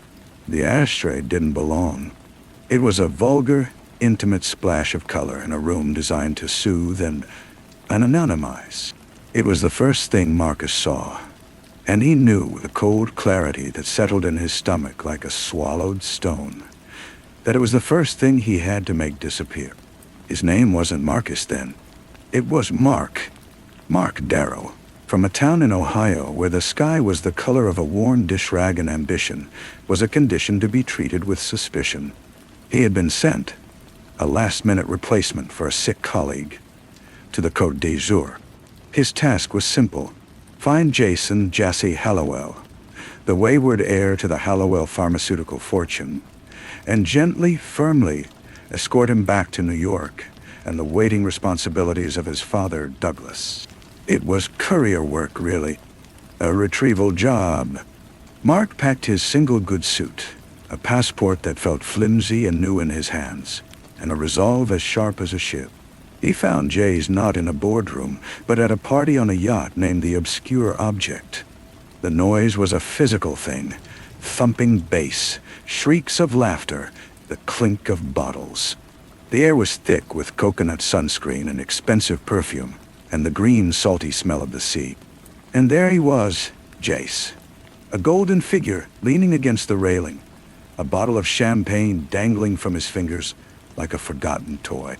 The ashtray didn't belong. It was a vulgar, intimate splash of color in a room designed to soothe and anonymize. It was the first thing Marcus saw, and he knew with a cold clarity that settled in his stomach like a swallowed stone, that it was the first thing he had to make disappear. His name wasn't Marcus then. It was Mark Darrow, from a town in Ohio where the sky was the color of a worn dish rag and ambition was a condition to be treated with suspicion. He had been sent, a last-minute replacement for a sick colleague, to the Côte d'Azur. His task was simple: find Jason Jassy Hallowell, the wayward heir to the Hallowell pharmaceutical fortune, and gently, firmly escort him back to New York and the waiting responsibilities of his father, Douglas. It was courier work, really, a retrieval job, Mark packed his single good suit, a passport that felt flimsy and new in his hands, and a resolve as sharp as a ship. He found Jays not in a boardroom, but at a party on a yacht named the Obscure Object. The noise was a physical thing, thumping bass, shrieks of laughter, the clink of bottles. The air was thick with coconut sunscreen and expensive perfume, and the green, salty smell of the sea. And there he was, Jace, a golden figure leaning against the railing, a bottle of champagne dangling from his fingers like a forgotten toy.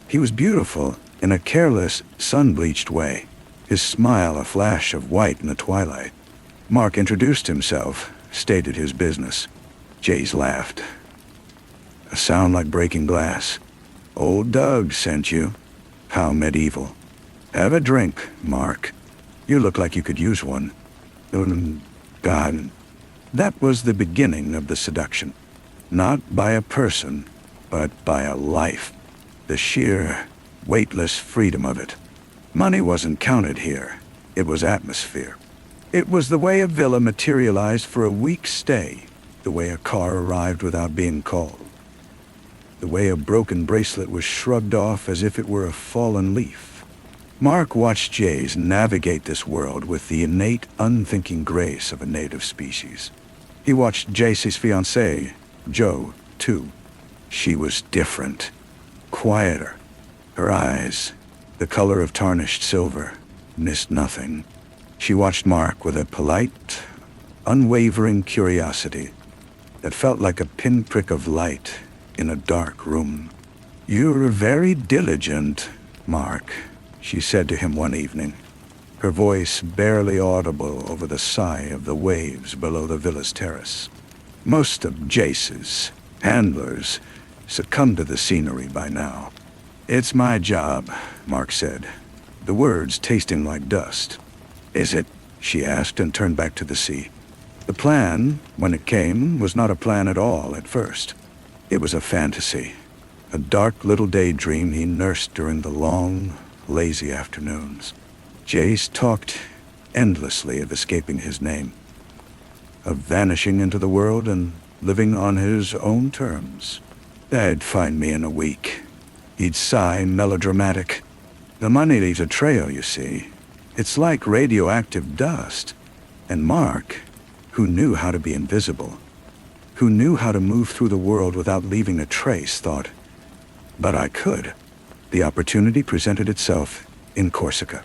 He was beautiful in a careless, sun-bleached way, his smile a flash of white in the twilight. Mark introduced himself, stated his business. Jace laughed. A sound like breaking glass. Old Doug sent you. How medieval. Have a drink, Mark. You look like you could use one. God. That was the beginning of the seduction. Not by a person, but by a life. The sheer, weightless freedom of it. Money wasn't counted here. It was atmosphere. It was the way a villa materialized for a week's stay, the way a car arrived without being called, the way a broken bracelet was shrugged off as if it were a fallen leaf. Mark watched Jays navigate this world with the innate, unthinking grace of a native species. He watched Jace's fiancée, Jo, too. She was different, quieter. Her eyes, the color of tarnished silver, missed nothing. She watched Mark with a polite, unwavering curiosity that felt like a pinprick of light in a dark room. "You're very diligent, Mark," she said to him one evening, her voice barely audible over the sigh of the waves below the villa's terrace. Most of Jace's handlers succumbed to the scenery by now. "It's my job," Mark said, the words tasting like dust. "Is it?" she asked and turned back to the sea. The plan, when it came, was not a plan at all at first. It was a fantasy, a dark little daydream he nursed during the long, lazy afternoons. Jace talked endlessly of escaping his name, of vanishing into the world and living on his own terms. "They'd find me in a week." He'd sigh, melodramatic. "The money leaves a trail, you see. It's like radioactive dust." And Mark, who knew how to be invisible, who knew how to move through the world without leaving a trace, thought, "But I could." The opportunity presented itself in Corsica,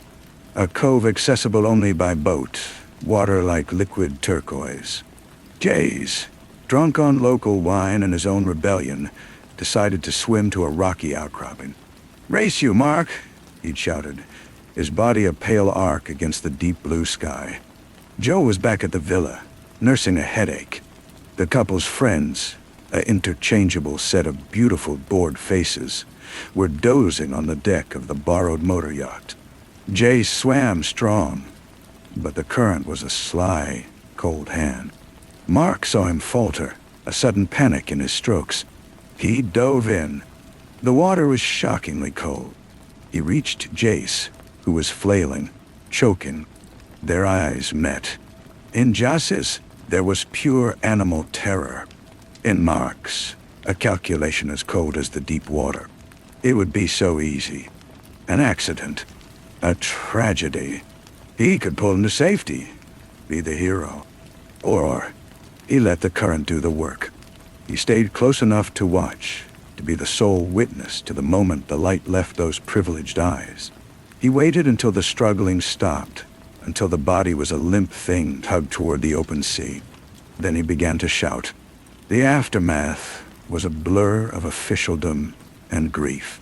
a cove accessible only by boat, water like liquid turquoise. Jays, drunk on local wine and his own rebellion, decided to swim to a rocky outcropping. "Race you, Mark," he'd shouted, his body a pale arc against the deep blue sky. Jo was back at the villa, nursing a headache. The couple's friends, an interchangeable set of beautiful bored faces, were dozing on the deck of the borrowed motor yacht. Jay swam strong, but the current was a sly, cold hand. Mark saw him falter, a sudden panic in his strokes. He dove in. The water was shockingly cold. He reached Jace, who was flailing, choking. Their eyes met. In Jace's, there was pure animal terror. In Mark's, a calculation as cold as the deep water. It would be so easy. An accident. A tragedy. He could pull him to safety, be the hero. Or he let the current do the work. He stayed close enough to watch, to be the sole witness to the moment the light left those privileged eyes. He waited until the struggling stopped, until the body was a limp thing tugged toward the open sea. Then he began to shout. The aftermath was a blur of officialdom and grief.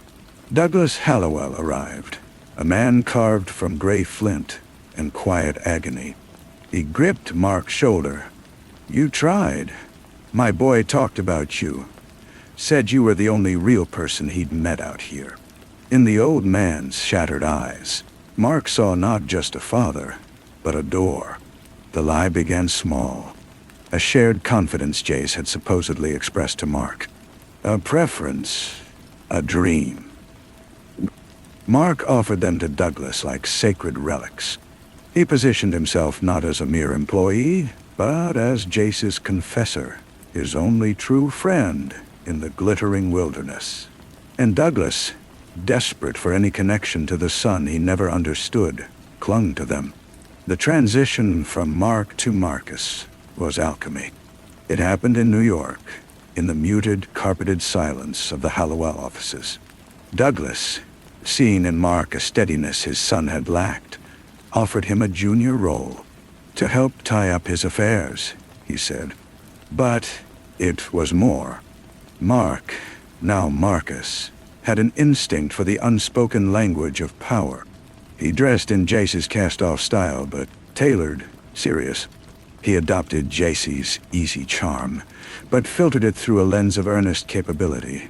Douglas Hallowell arrived, a man carved from gray flint and quiet agony. He gripped Mark's shoulder. "You tried. My boy talked about you. Said you were the only real person he'd met out here." In the old man's shattered eyes, Mark saw not just a father, but a door. The lie began small. A shared confidence Jace had supposedly expressed to Mark. A preference, a dream. Mark offered them to Douglas like sacred relics. He positioned himself not as a mere employee, but as Jace's confessor, his only true friend in the glittering wilderness. And Douglas, desperate for any connection to the son he never understood, clung to them. The transition from Mark to Marcus was alchemy. It happened in New York, in the muted, carpeted silence of the Hallowell offices. Douglas, seeing in Mark a steadiness his son had lacked, offered him a junior role to help tie up his affairs, he said. But it was more. Mark, now Marcus, had an instinct for the unspoken language of power. He dressed in Jace's cast-off style, but tailored, serious. He adopted Jace's easy charm, but filtered it through a lens of earnest capability.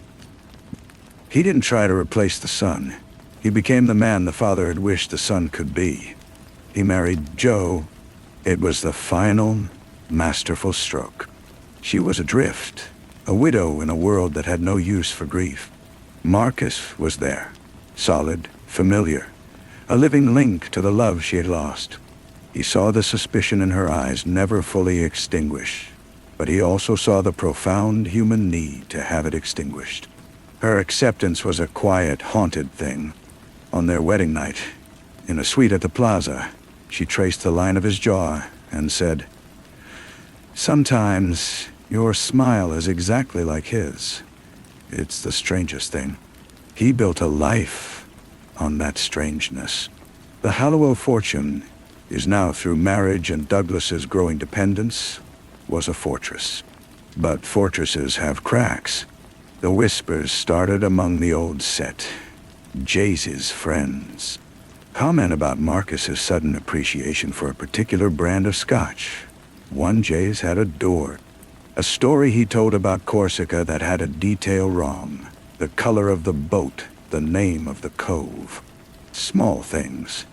He didn't try to replace the son. He became the man the father had wished the son could be. He married Jo. It was the final, masterful stroke. She was adrift, a widow in a world that had no use for grief. Marcus was there, solid, familiar, a living link to the love she had lost. He saw the suspicion in her eyes never fully extinguish, but he also saw the profound human need to have it extinguished. Her acceptance was a quiet, haunted thing. On their wedding night, in a suite at the plaza, she traced the line of his jaw and said, "Sometimes your smile is exactly like his." It's the strangest thing. He built a life on that strangeness. The Hallowell fortune is now, through marriage and Douglas's growing dependence, was a fortress. But fortresses have cracks. The whispers started among the old set, Jace's friends. Comment about Marcus's sudden appreciation for a particular brand of scotch, one Jace had adored. A story he told about Corsica that had a detail wrong, the color of the boat, the name of the cove. Small things,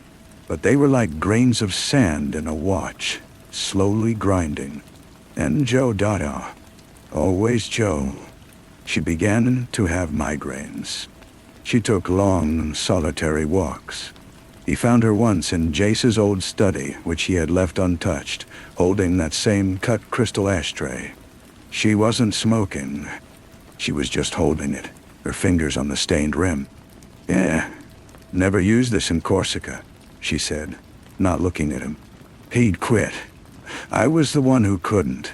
but they were like grains of sand in a watch, slowly grinding. And Jo Dada, always Jo. She began to have migraines. She took long, solitary walks. He found her once in Jace's old study, which he had left untouched, holding that same cut crystal ashtray. She wasn't smoking. She was just holding it, her fingers on the stained rim. "Yeah, never used this in Corsica," she said, not looking at him. "He'd quit. I was the one who couldn't.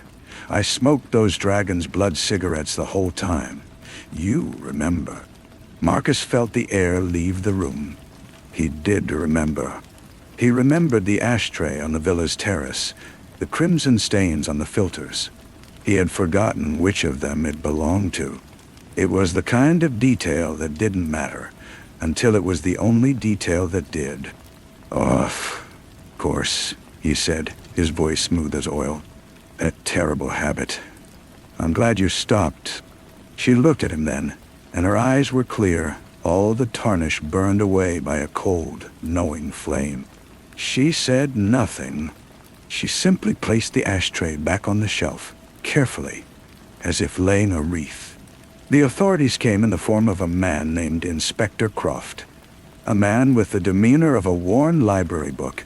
I smoked those dragon's blood cigarettes the whole time. You remember." Marcus felt the air leave the room. He did remember. He remembered the ashtray on the villa's terrace, the crimson stains on the filters. He had forgotten which of them it belonged to. It was the kind of detail that didn't matter, until it was the only detail that did. "Of course," he said, his voice smooth as oil. "That terrible habit. I'm glad you stopped." She looked at him then, and her eyes were clear, all the tarnish burned away by a cold, knowing flame. She said nothing. She simply placed the ashtray back on the shelf, carefully, as if laying a wreath. The authorities came in the form of a man named Inspector Croft, a man with the demeanor of a worn library book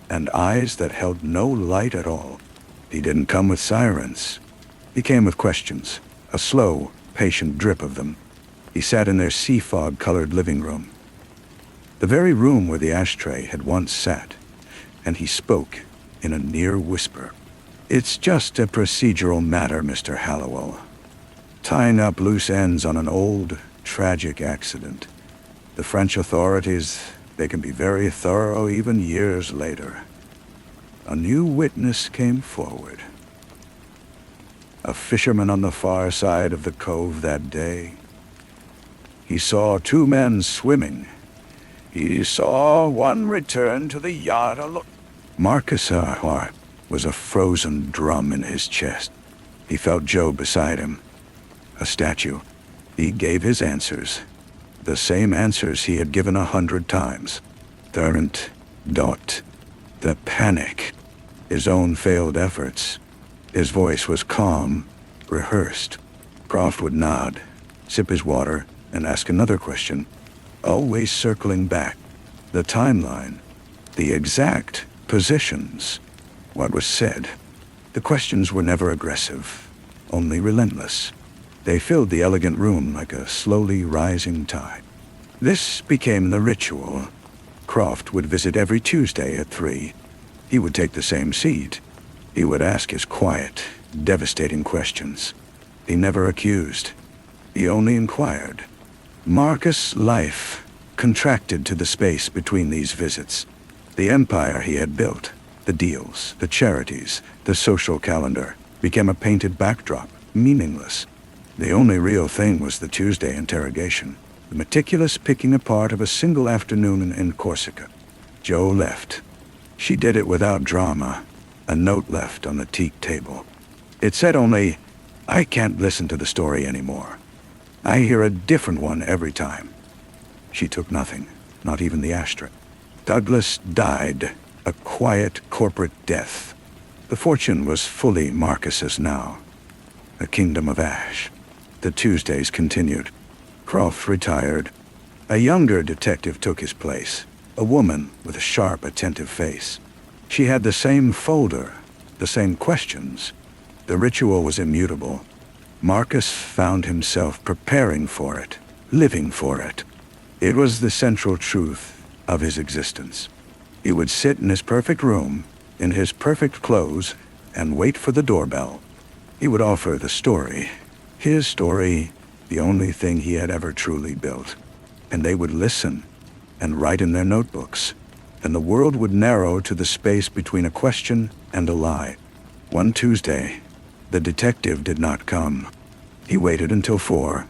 and eyes that held no light at all. He didn't come with sirens. He came with questions, a slow, patient drip of them. He sat in their sea fog-colored living room, the very room where the ashtray had once sat, and he spoke in a near whisper. "It's just a procedural matter, Mr. Hallowell. Tying up loose ends on an old, tragic accident. The French authorities, they can be very thorough even years later." A new witness came forward. A fisherman on the far side of the cove that day. He saw two men swimming. He saw one return to the yacht alone. Marcus' heart was a frozen drum in his chest. He felt Jo beside him, a statue. He gave his answers, the same answers he had given 100 times. Thurnt, dot, the panic, his own failed efforts. His voice was calm, rehearsed. Croft would nod, sip his water, and ask another question, always circling back. The timeline, the exact positions, what was said. The questions were never aggressive, only relentless. They filled the elegant room like a slowly rising tide. This became the ritual. Croft would visit every Tuesday at 3. He would take the same seat. He would ask his quiet, devastating questions. He never accused. He only inquired. Marcus' life contracted to the space between these visits. The empire he had built, the deals, the charities, the social calendar, became a painted backdrop, meaningless. The only real thing was the Tuesday interrogation, the meticulous picking apart of a single afternoon in Corsica. Jo left. She did it without drama, a note left on the teak table. It said only, "I can't listen to the story anymore. I hear a different one every time." She took nothing, not even the ashtray. Douglas died, a quiet corporate death. The fortune was fully Marcus's now, a kingdom of ash. The Tuesdays continued. Croft retired. A younger detective took his place, a woman with a sharp, attentive face. She had the same folder, the same questions. The ritual was immutable. Marcus found himself preparing for it, living for it. It was the central truth of his existence. He would sit in his perfect room, in his perfect clothes, and wait for the doorbell. He would offer the story, his story, the only thing he had ever truly built. And they would listen and write in their notebooks, and the world would narrow to the space between a question and a lie. One Tuesday, the detective did not come. He waited until 4,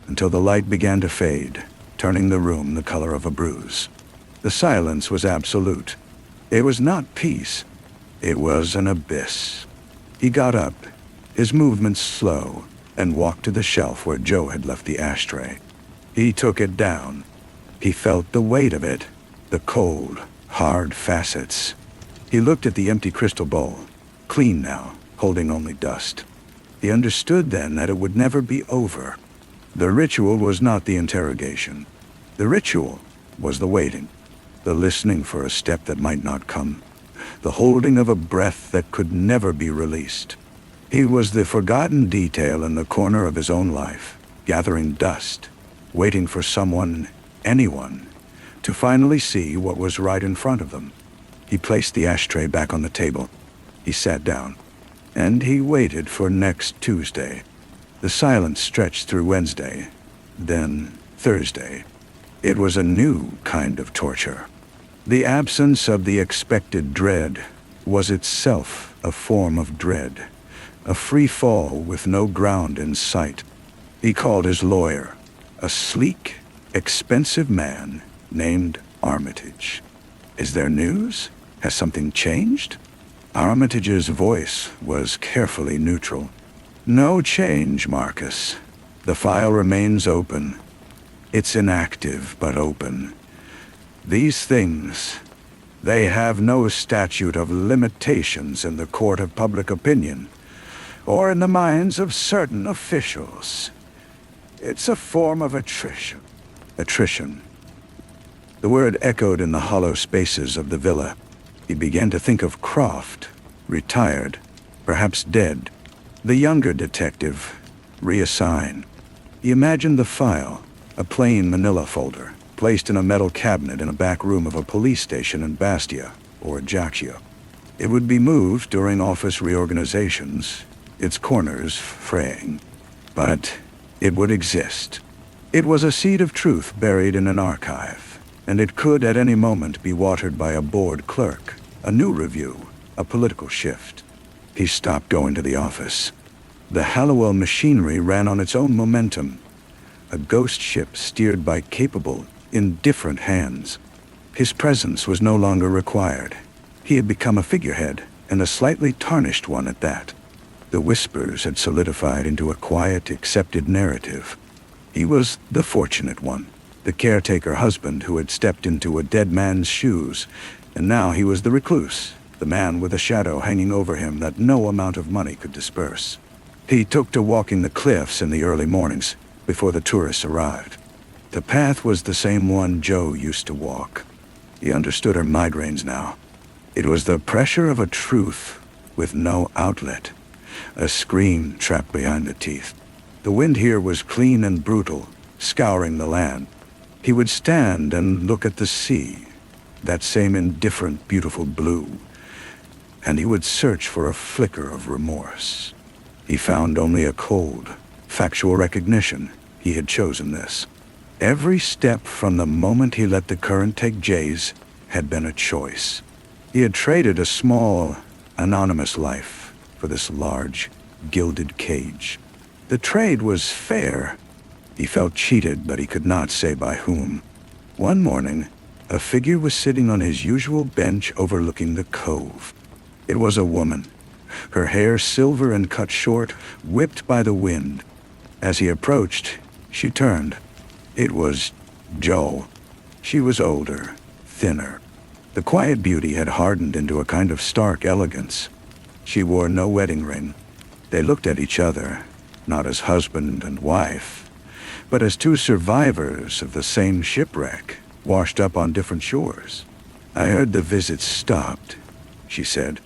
until the light began to fade, turning the room the color of a bruise. The silence was absolute. It was not peace. It was an abyss. He got up, his movements slow, and walked to the shelf where Jo had left the ashtray. He took it down. He felt the weight of it, the cold, hard facets. He looked at the empty crystal bowl, clean now, holding only dust. He understood then that it would never be over. The ritual was not the interrogation. The ritual was the waiting, the listening for a step that might not come, the holding of a breath that could never be released. He was the forgotten detail in the corner of his own life, gathering dust, waiting for someone, anyone, to finally see what was right in front of them. He placed the ashtray back on the table. He sat down, and he waited for next Tuesday. The silence stretched through Wednesday, then Thursday. It was a new kind of torture. The absence of the expected dread was itself a form of dread, a free fall with no ground in sight. He called his lawyer, a sleek, expensive man named Armitage. "Is there news? Has something changed?" Armitage's voice was carefully neutral. "No change, Marcus. The file remains open. It's inactive, but open. These things, they have no statute of limitations in the court of public opinion, or in the minds of certain officials. It's a form of attrition." Attrition. The word echoed in the hollow spaces of the villa. He began to think of Croft, retired, perhaps dead. The younger detective, reassigned. He imagined the file, a plain manila folder, placed in a metal cabinet in a back room of a police station in Bastia or Ajaccio. It would be moved during office reorganizations, its corners fraying. But it would exist. It was a seed of truth buried in an archive, and it could at any moment be watered by a bored clerk, a new review, a political shift. He stopped going to the office. The Hallowell machinery ran on its own momentum, a ghost ship steered by capable, indifferent hands. His presence was no longer required. He had become a figurehead, and a slightly tarnished one at that. The whispers had solidified into a quiet, accepted narrative. He was the fortunate one, the caretaker husband who had stepped into a dead man's shoes, and now he was the recluse, the man with a shadow hanging over him that no amount of money could disperse. He took to walking the cliffs in the early mornings, before the tourists arrived. The path was the same one Jo used to walk. He understood her migraines now. It was the pressure of a truth, with no outlet, a scream trapped behind the teeth. The wind here was clean and brutal, scouring the land. He would stand and look at the sea, that same indifferent, beautiful blue, and he would search for a flicker of remorse. He found only a cold, factual recognition. He had chosen this. Every step from the moment he let the current take Jay's had been a choice. He had traded a small, anonymous life for this large, gilded cage. The trade was fair. He felt cheated, but he could not say by whom. One morning, a figure was sitting on his usual bench overlooking the cove. It was a woman, her hair silver and cut short, whipped by the wind. As he approached, she turned. It was Jo. She was older, thinner. The quiet beauty had hardened into a kind of stark elegance. She wore no wedding ring. They looked at each other, not as husband and wife, but as two survivors of the same shipwreck, washed up on different shores. "I heard the visits stopped," she said.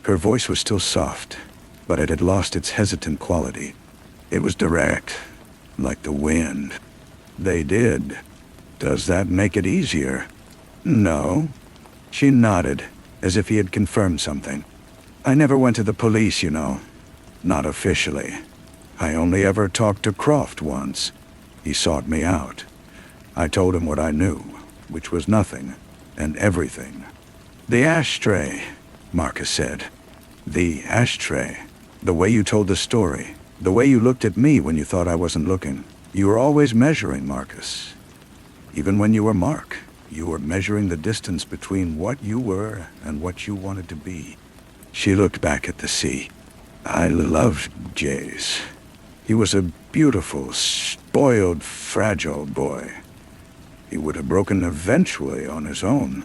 Her voice was still soft, but it had lost its hesitant quality. It was direct, like the wind. "They did. Does that make it easier?" "No." She nodded, as if he had confirmed something. "I never went to the police, you know. Not officially. I only ever talked to Croft once. He sought me out. I told him what I knew, which was nothing and everything." "The ashtray," Marcus said. "The ashtray. The way you told the story. The way you looked at me when you thought I wasn't looking. You were always measuring, Marcus. Even when you were Mark, you were measuring the distance between what you were and what you wanted to be." She looked back at the sea. "I loved Jay's. He was a beautiful, spoiled, fragile boy. He would have broken eventually on his own.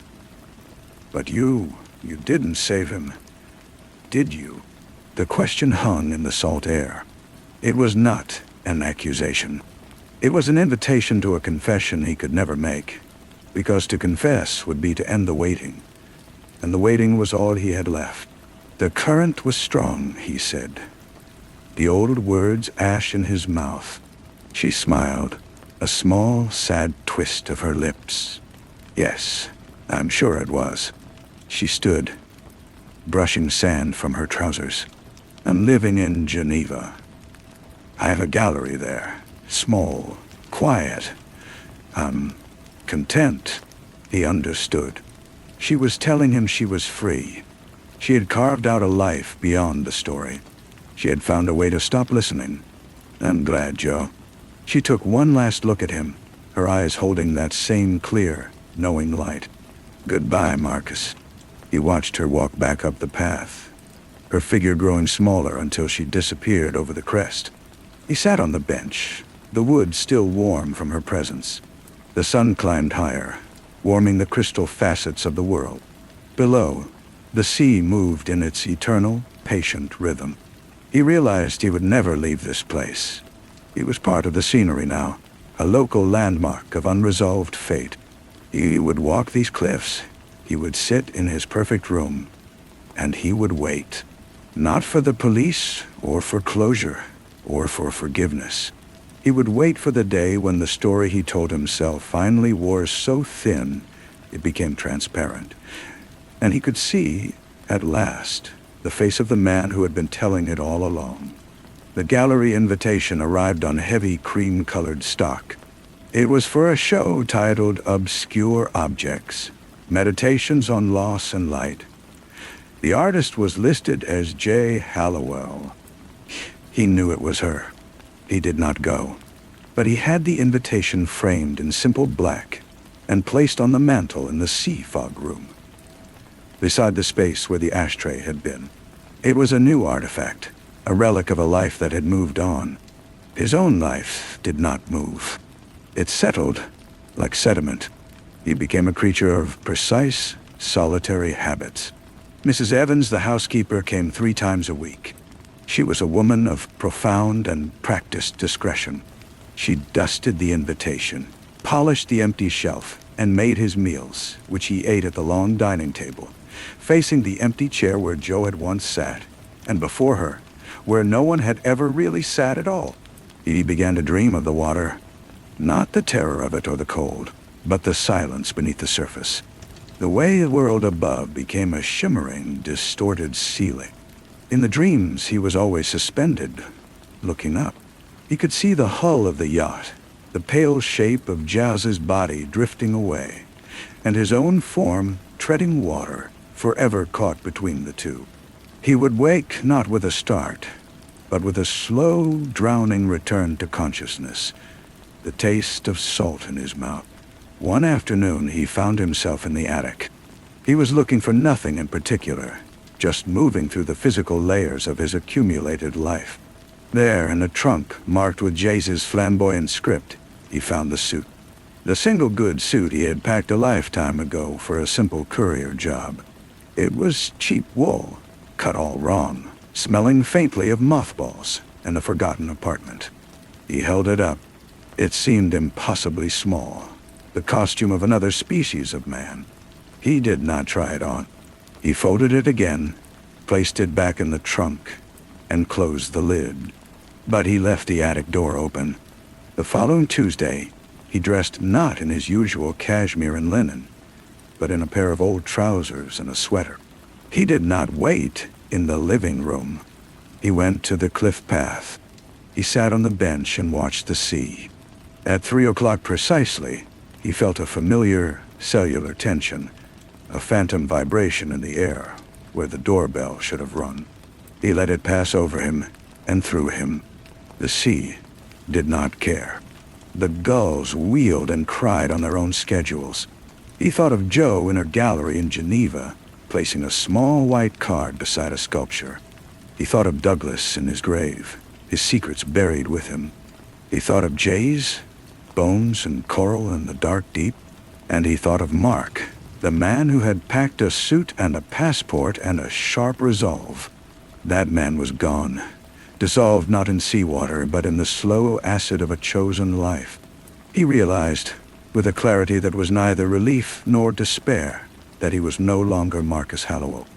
But you didn't save him, did you?" The question hung in the salt air. It was not an accusation. It was an invitation to a confession he could never make, because to confess would be to end the waiting, and the waiting was all he had left. "The current was strong," he said, the old words ash in his mouth. She smiled, a small, sad twist of her lips. "Yes, I'm sure it was." She stood, brushing sand from her trousers. "I'm living in Geneva. I have a gallery there, small, quiet. I'm content." He understood. She was telling him she was free. She had carved out a life beyond the story. She had found a way to stop listening. "I'm glad, Joe." She took one last look at him, her eyes holding that same clear, knowing light. "Goodbye, Marcus." He watched her walk back up the path, her figure growing smaller until she disappeared over the crest. He sat on the bench, the wood still warm from her presence. The sun climbed higher, warming the crystal facets of the world. Below, the sea moved in its eternal, patient rhythm. He realized he would never leave this place. He was part of the scenery now, a local landmark of unresolved fate. He would walk these cliffs. He would sit in his perfect room, and he would wait. Not for the police, or for closure, or for forgiveness. He would wait for the day when the story he told himself finally wore so thin it became transparent, and he could see, at last, the face of the man who had been telling it all along. The gallery invitation arrived on heavy cream-colored stock. It was for a show titled Obscure Objects, Meditations on Loss and Light. The artist was listed as J. Hallowell. He knew it was her. He did not go, but he had the invitation framed in simple black and placed on the mantel in the sea fog room, beside the space where the ashtray had been. It was a new artifact, a relic of a life that had moved on. His own life did not move. It settled, like sediment. He became a creature of precise, solitary habits. Mrs. Evans, the housekeeper, came 3 times a week. She was a woman of profound and practiced discretion. She dusted the invitation, polished the empty shelf, and made his meals, which he ate at the long dining table, facing the empty chair where Joe had once sat, and before her, where no one had ever really sat at all. He began to dream of the water, not the terror of it or the cold, but the silence beneath the surface. The way the world above became a shimmering, distorted ceiling. In the dreams, he was always suspended, looking up. He could see the hull of the yacht, the pale shape of Jazz's body drifting away, and his own form treading water, forever caught between the two. He would wake not with a start, but with a slow, drowning return to consciousness, the taste of salt in his mouth. One afternoon, he found himself in the attic. He was looking for nothing in particular, just moving through the physical layers of his accumulated life. There, in a trunk marked with Jace's flamboyant script, he found the suit. The single good suit he had packed a lifetime ago for a simple courier job. It was cheap wool, cut all wrong, smelling faintly of mothballs and a forgotten apartment. He held it up. It seemed impossibly small, the costume of another species of man. He did not try it on. He folded it again, placed it back in the trunk, and closed the lid. But he left the attic door open. The following Tuesday, he dressed not in his usual cashmere and linen, but in a pair of old trousers and a sweater. He did not wait in the living room. He went to the cliff path. He sat on the bench and watched the sea. At 3 o'clock precisely, he felt a familiar cellular tension, a phantom vibration in the air where the doorbell should have rung. He let it pass over him and through him. The sea did not care. The gulls wheeled and cried on their own schedules. He thought of Joe in her gallery in Geneva, placing a small white card beside a sculpture. He thought of Douglas in his grave, his secrets buried with him. He thought of Jay's bones and coral in the dark deep. And he thought of Mark, the man who had packed a suit and a passport and a sharp resolve. That man was gone, dissolved not in seawater, but in the slow acid of a chosen life. He realized, with a clarity that was neither relief nor despair, that he was no longer Marcus Hallowell.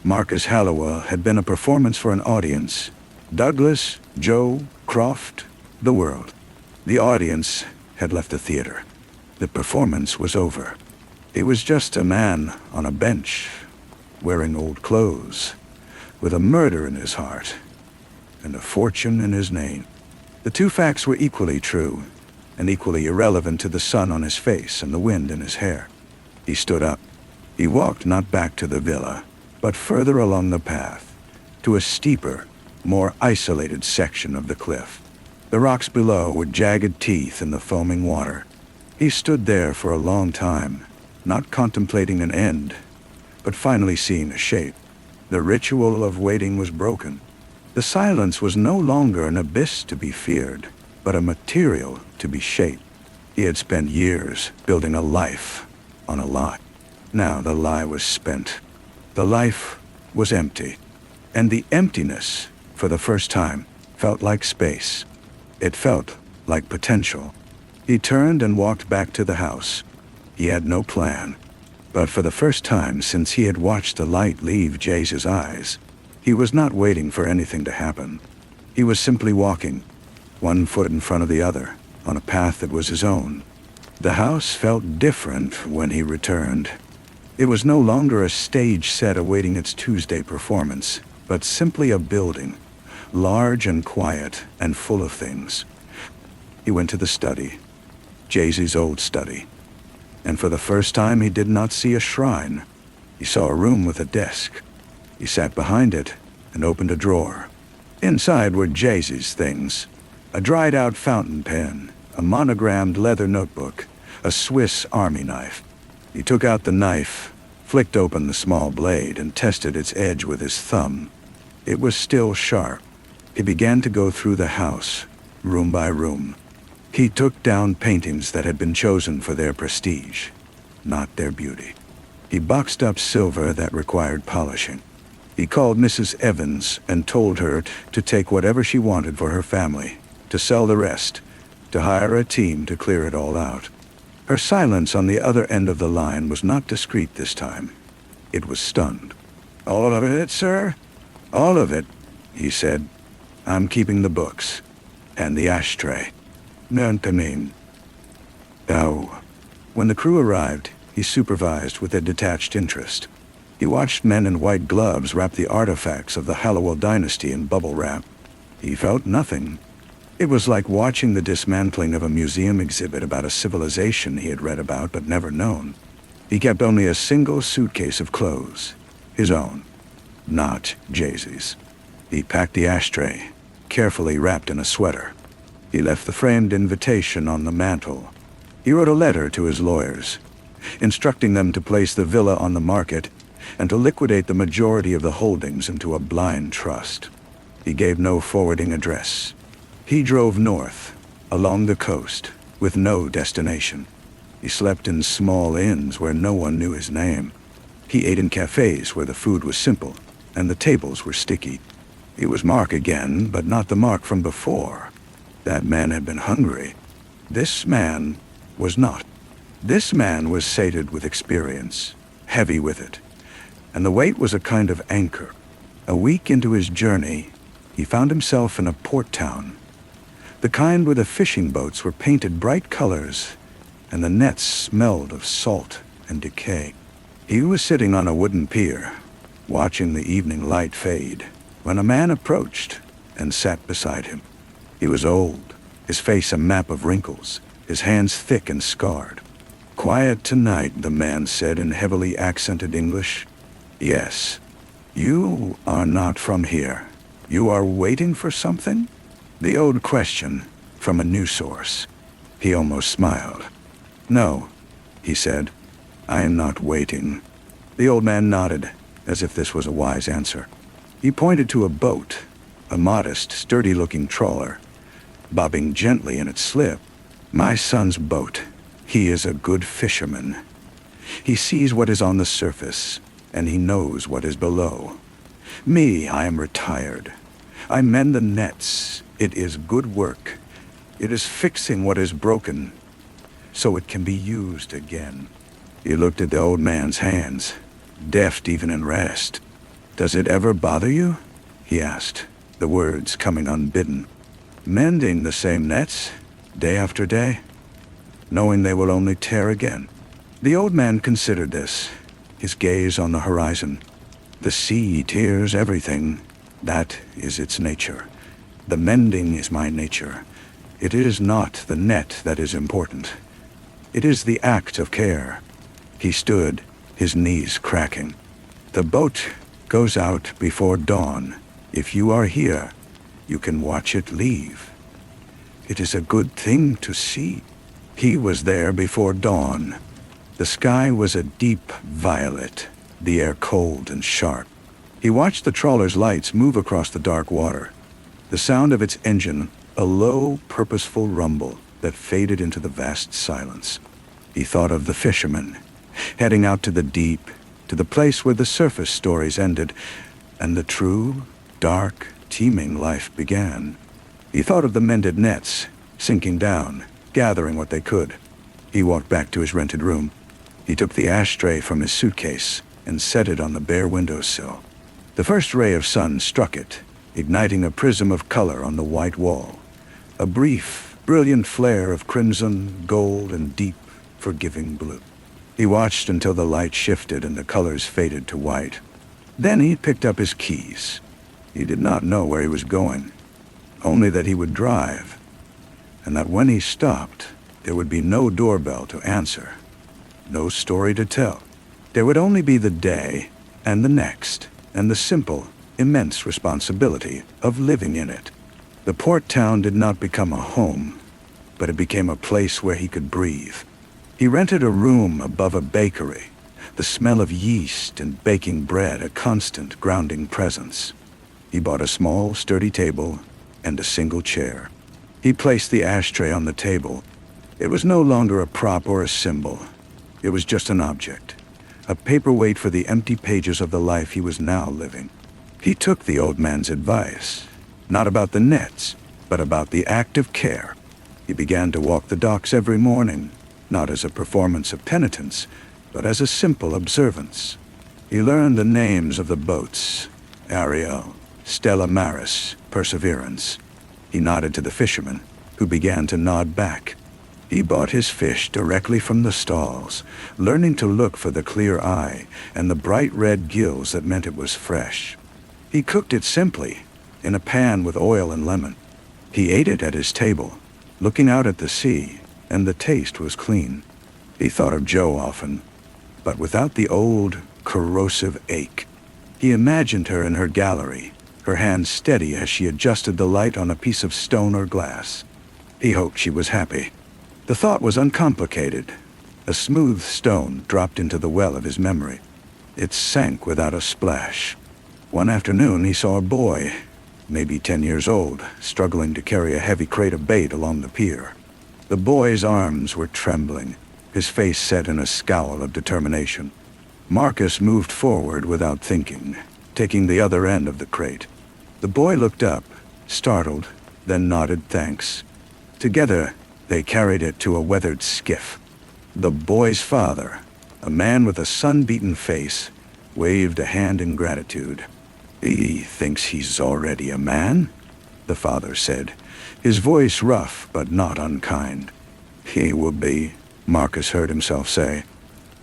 Marcus Hallowell had been a performance for an audience. Douglas, Joe, Croft, the world. The audience had left the theater. The performance was over. He was just a man on a bench, wearing old clothes, with a murder in his heart and a fortune in his name. The two facts were equally true and equally irrelevant to the sun on his face and the wind in his hair. He stood up. He walked not back to the villa, but further along the path, to a steeper, more isolated section of the cliff. The rocks below were jagged teeth in the foaming water. He stood there for a long time, not contemplating an end, but finally seeing a shape. The ritual of waiting was broken. The silence was no longer an abyss to be feared, but a material to be shaped. He had spent years building a life on a lie. Now the lie was spent. The life was empty. And the emptiness, for the first time, felt like space. It felt like potential. He turned and walked back to the house. He had no plan. But for the first time since he had watched the light leave Jace's eyes, he was not waiting for anything to happen. He was simply walking, one foot in front of the other, on a path that was his own. The house felt different when he returned. It was no longer a stage set awaiting its Tuesday performance, but simply a building, large and quiet and full of things. He went to the study, Jayce's old study, and for the first time he did not see a shrine. He saw a room with a desk. He sat behind it and opened a drawer. Inside were Jayce's things: a dried-out fountain pen, a monogrammed leather notebook, a Swiss army knife. He took out the knife, flicked open the small blade, and tested its edge with his thumb. It was still sharp. He began to go through the house, room by room. He took down paintings that had been chosen for their prestige, not their beauty. He boxed up silver that required polishing. He called Mrs. Evans and told her to take whatever she wanted for her family, to sell the rest, to hire a team to clear it all out. Her silence on the other end of the line was not discreet this time. It was stunned. "All of it, sir?" "All of it," he said. "I'm keeping the books. And the ashtray." "None. No." When the crew arrived, he supervised with a detached interest. He watched men in white gloves wrap the artifacts of the Hallowell dynasty in bubble wrap. He felt nothing. It was like watching the dismantling of a museum exhibit about a civilization he had read about but never known. He kept only a single suitcase of clothes, his own, not Jay-Z's. He packed the ashtray, carefully wrapped in a sweater. He left the framed invitation on the mantel. He wrote a letter to his lawyers, instructing them to place the villa on the market and to liquidate the majority of the holdings into a blind trust. He gave no forwarding address. He drove north, along the coast, with no destination. He slept in small inns where no one knew his name. He ate in cafes where the food was simple and the tables were sticky. He was Mark again, but not the Mark from before. That man had been hungry. This man was not. This man was sated with experience, heavy with it, and the weight was a kind of anchor. A week into his journey, he found himself in a port town, the kind where the fishing boats were painted bright colors and the nets smelled of salt and decay. He was sitting on a wooden pier, watching the evening light fade, when a man approached and sat beside him. He was old, his face a map of wrinkles, his hands thick and scarred. "Quiet tonight," the man said in heavily accented English. "Yes. You are not from here. You are waiting for something?" The old question, from a new source. He almost smiled. "No," he said. "I am not waiting." The old man nodded, as if this was a wise answer. He pointed to a boat, a modest, sturdy-looking trawler, bobbing gently in its slip. "My son's boat. He is a good fisherman. He sees what is on the surface, and he knows what is below. Me, I am retired. I mend the nets. It is good work. It is fixing what is broken, so it can be used again." He looked at the old man's hands, deft even in rest. "Does it ever bother you?" he asked, the words coming unbidden. "Mending the same nets, day after day, knowing they will only tear again?" The old man considered this, his gaze on the horizon. "The sea tears everything. That is its nature. The mending is my nature. It is not the net that is important. It is the act of care." He stood, his knees cracking. "The boat goes out before dawn. If you are here, you can watch it leave. It is a good thing to see." He was there before dawn. The sky was a deep violet, the air cold and sharp. He watched the trawler's lights move across the dark water, the sound of its engine a low, purposeful rumble that faded into the vast silence. He thought of the fishermen, heading out to the deep, to the place where the surface stories ended, and the true, dark, teeming life began. He thought of the mended nets, sinking down, gathering what they could. He walked back to his rented room. He took the ashtray from his suitcase and set it on the bare windowsill. The first ray of sun struck it, igniting a prism of color on the white wall. A brief, brilliant flare of crimson, gold, and deep, forgiving blue. He watched until the light shifted and the colors faded to white. Then he picked up his keys. He did not know where he was going, only that he would drive, and that when he stopped, there would be no doorbell to answer, no story to tell. There would only be the day and the next, and the simple, immense responsibility of living in it. The port town did not become a home, but it became a place where he could breathe. He rented a room above a bakery, the smell of yeast and baking bread a constant grounding presence. He bought a small, sturdy table and a single chair. He placed the ashtray on the table. It was no longer a prop or a symbol. It was just an object, a paperweight for the empty pages of the life he was now living. He took the old man's advice, not about the nets, but about the act of care. He began to walk the docks every morning, not as a performance of penitence, but as a simple observance. He learned the names of the boats: Ariel, Stella Maris, Perseverance. He nodded to the fisherman, who began to nod back. He bought his fish directly from the stalls, learning to look for the clear eye and the bright red gills that meant it was fresh. He cooked it simply, in a pan with oil and lemon. He ate it at his table, looking out at the sea, and the taste was clean. He thought of Jo often, but without the old, corrosive ache. He imagined her in her gallery, her hands steady as she adjusted the light on a piece of stone or glass. He hoped she was happy. The thought was uncomplicated. A smooth stone dropped into the well of his memory. It sank without a splash. One afternoon he saw a boy, maybe 10 years old, struggling to carry a heavy crate of bait along the pier. The boy's arms were trembling, his face set in a scowl of determination. Marcus moved forward without thinking, taking the other end of the crate. The boy looked up, startled, then nodded thanks. Together, they carried it to a weathered skiff. The boy's father, a man with a sun-beaten face, waved a hand in gratitude. "He thinks he's already a man?" the father said, his voice rough but not unkind. "He will be," Marcus heard himself say.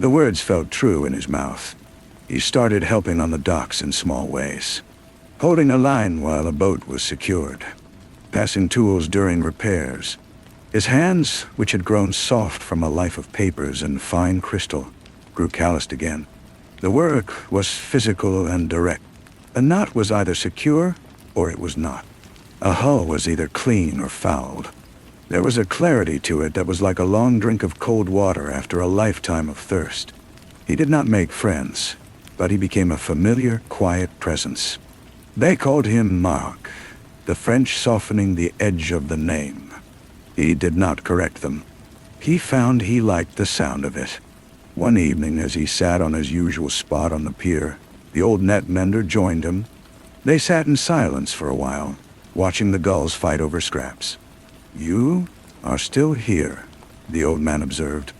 The words felt true in his mouth. He started helping on the docks in small ways, holding a line while a boat was secured, passing tools during repairs. His hands, which had grown soft from a life of papers and fine crystal, grew calloused again. The work was physical and direct. A knot was either secure or it was not. A hull was either clean or fouled. There was a clarity to it that was like a long drink of cold water after a lifetime of thirst. He did not make friends, but he became a familiar, quiet presence. They called him Marc, the French softening the edge of the name. He did not correct them. He found he liked the sound of it. One evening, as he sat on his usual spot on the pier, the old net mender joined him. They sat in silence for a while, watching the gulls fight over scraps. "You are still here," the old man observed.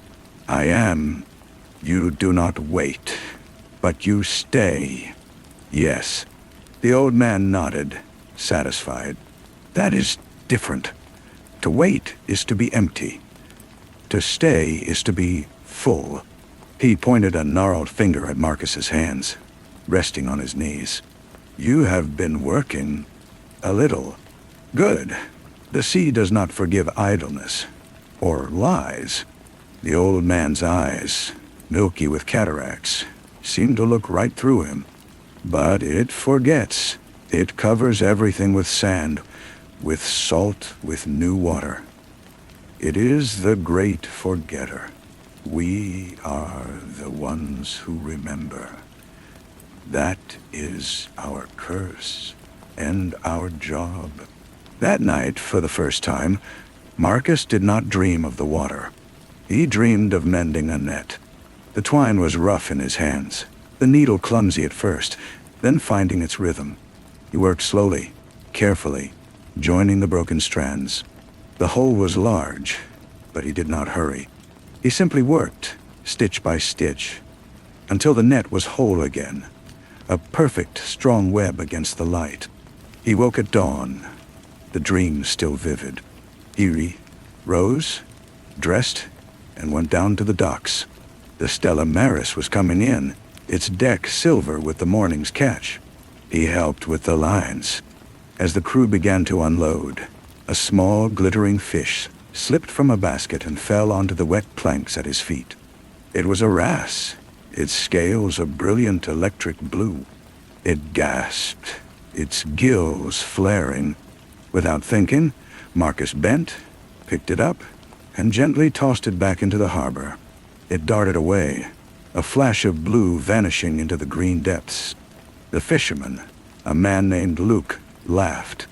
"I am. You do not wait, but you stay." "Yes." The old man nodded, satisfied. "That is different. To wait is to be empty. To stay is to be full." He pointed a gnarled finger at Marcus's hands, resting on his knees. "You have been working. A little. Good. The sea does not forgive idleness. Or lies." The old man's eyes, milky with cataracts, seemed to look right through him. "But it forgets. It covers everything with sand, with salt, with new water. It is the great forgetter. We are the ones who remember. That is our curse and our job." That night, for the first time, Marcus did not dream of the water. He dreamed of mending a net. The twine was rough in his hands, the needle clumsy at first, then finding its rhythm. He worked slowly, carefully, joining the broken strands. The hole was large, but he did not hurry. He simply worked, stitch by stitch, until the net was whole again, a perfect, strong web against the light. He woke at dawn, the dream still vivid. Eerie, rose, dressed, and went down to the docks. The Stella Maris was coming in, its deck silver with the morning's catch. He helped with the lines. As the crew began to unload, a small, glittering fish slipped from a basket and fell onto the wet planks at his feet. It was a wrasse, its scales a brilliant electric blue. It gasped, its gills flaring. Without thinking, Marcus bent, picked it up, and gently tossed it back into the harbor. It darted away, a flash of blue vanishing into the green depths. The fisherman, a man named Luke, laughed.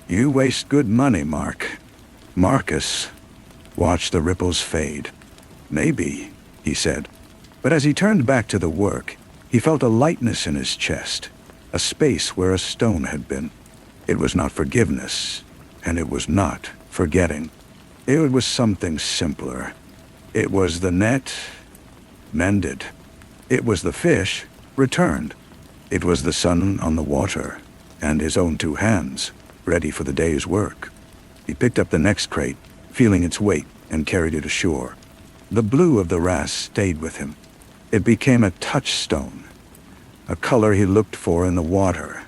"You waste good money, Marc." Marcus watched the ripples fade. "Maybe," he said. But as he turned back to the work, he felt a lightness in his chest, a space where a stone had been. It was not forgiveness, and it was not forgetting. It was something simpler. It was the net, mended. It was the fish, returned. It was the sun on the water, and his own 2 hands, ready for the day's work. He picked up the next crate, feeling its weight, and carried it ashore. The blue of the wrasse stayed with him. It became a touchstone, a color he looked for in the water,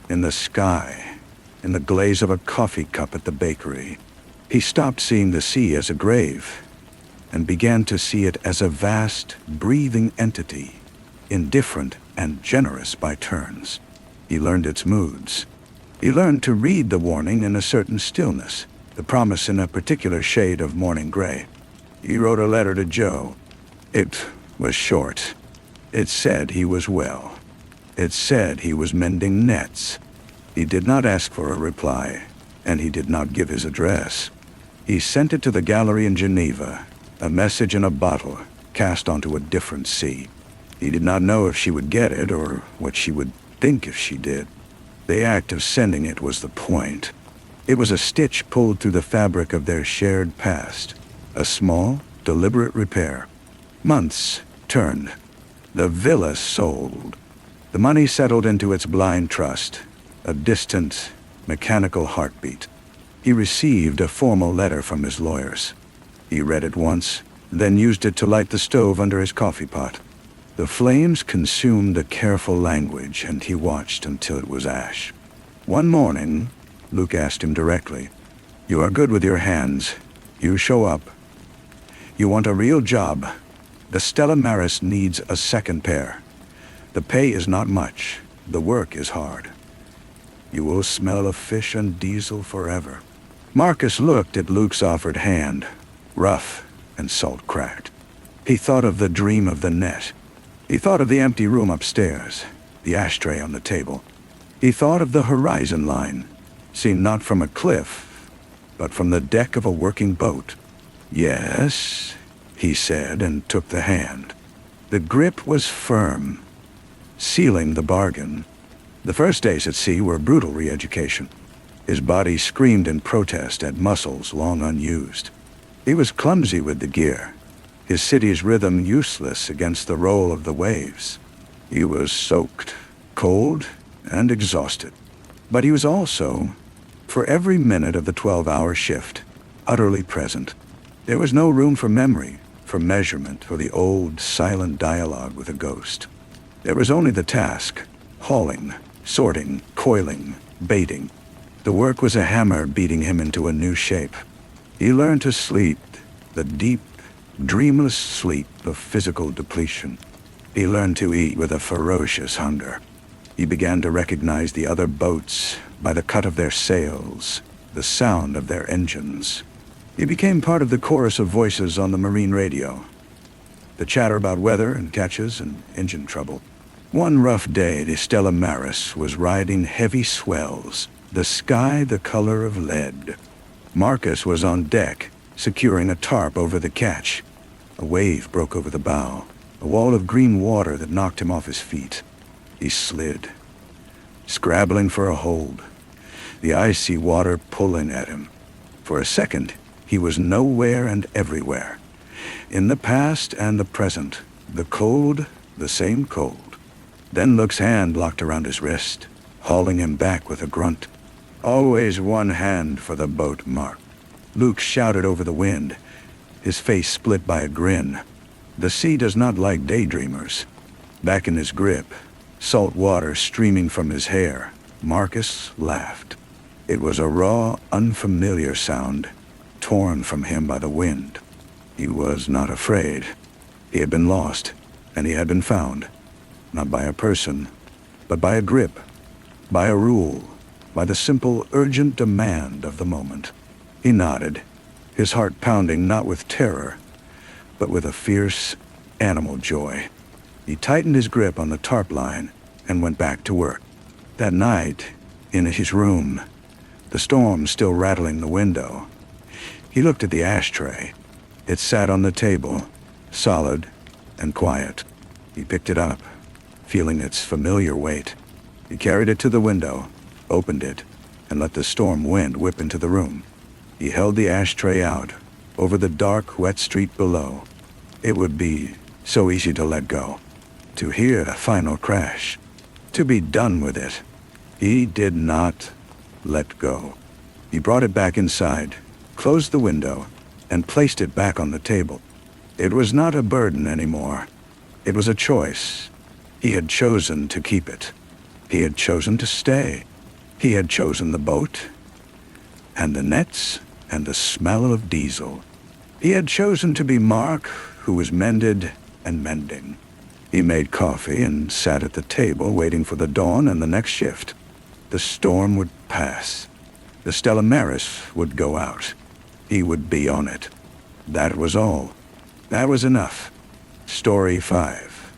in the sky, in the glaze of a coffee cup at the bakery. He stopped seeing the sea as a grave, and began to see it as a vast, breathing entity, indifferent and generous by turns. He learned its moods. He learned to read the warning in a certain stillness, the promise in a particular shade of morning gray. He wrote a letter to Joe. It was short. It said he was well. It said he was mending nets. He did not ask for a reply, and he did not give his address. He sent it to the gallery in Geneva, a message in a bottle cast onto a different sea. He did not know if she would get it or what she would think if she did. The act of sending it was the point. It was a stitch pulled through the fabric of their shared past, a small, deliberate repair. Months turned. The villa sold. The money settled into its blind trust, a distant, mechanical heartbeat. He received a formal letter from his lawyers. He read it once, then used it to light the stove under his coffee pot. The flames consumed the careful language, and he watched until it was ash. One morning, Luke asked him directly, "You are good with your hands. You show up. You want a real job. The Stella Maris needs a second pair. The pay is not much. The work is hard. You will smell of fish and diesel forever." Marcus looked at Luke's offered hand, rough and salt-cracked. He thought of the dream of the net. He thought of the empty room upstairs, the ashtray on the table. He thought of the horizon line, seen not from a cliff, but from the deck of a working boat. "Yes," he said, and took the hand. The grip was firm, sealing the bargain. The first days at sea were brutal re-education. His body screamed in protest at muscles long unused. He was clumsy with the gear, his city's rhythm useless against the roll of the waves. He was soaked, cold, and exhausted. But he was also, for every minute of the 12-hour shift, utterly present. There was no room for memory, for measurement, for the old, silent dialogue with a ghost. There was only the task, hauling, sorting, coiling, baiting. The work was a hammer beating him into a new shape. He learned to sleep, the deep, dreamless sleep of physical depletion. He learned to eat with a ferocious hunger. He began to recognize the other boats by the cut of their sails, the sound of their engines. He became part of the chorus of voices on the marine radio, the chatter about weather and catches and engine trouble. One rough day, the Stella Maris was riding heavy swells, the sky the color of lead. Marcus was on deck, securing a tarp over the catch. A wave broke over the bow, a wall of green water that knocked him off his feet. He slid, scrabbling for a hold, the icy water pulling at him. For a second, he was nowhere and everywhere. In the past and the present, the cold, the same cold. Then Luke's hand locked around his wrist, hauling him back with a grunt. "Always one hand for the boat, Mark." Luke shouted over the wind, his face split by a grin. The sea does not like daydreamers. Back in his grip, salt water streaming from his hair, Marcus laughed. It was a raw, unfamiliar sound, torn from him by the wind. He was not afraid. He had been lost, and he had been found. Not by a person, but by a grip, by a rule, by the simple, urgent demand of the moment. He nodded, his heart pounding not with terror, but with a fierce, animal joy. He tightened his grip on the tarp line and went back to work. That night, in his room, the storm still rattling the window, he looked at the ashtray. It sat on the table, solid and quiet. He picked it up, feeling its familiar weight. He carried it to the window, opened it, and let the storm wind whip into the room. He held the ashtray out, over the dark, wet street below. It would be so easy to let go. to hear a final crash, to be done with it. He did not let go. He brought it back inside, closed the window, and placed it back on the table. It was not a burden anymore. It was a choice. He had chosen to keep it. He had chosen to stay. He had chosen the boat, and the nets, and the smell of diesel. He had chosen to be Mark, who was mended and mending. He made coffee and sat at the table waiting for the dawn and the next shift. The storm would pass. The Stella Maris would go out. He would be on it. That was all. That was enough. Story 5.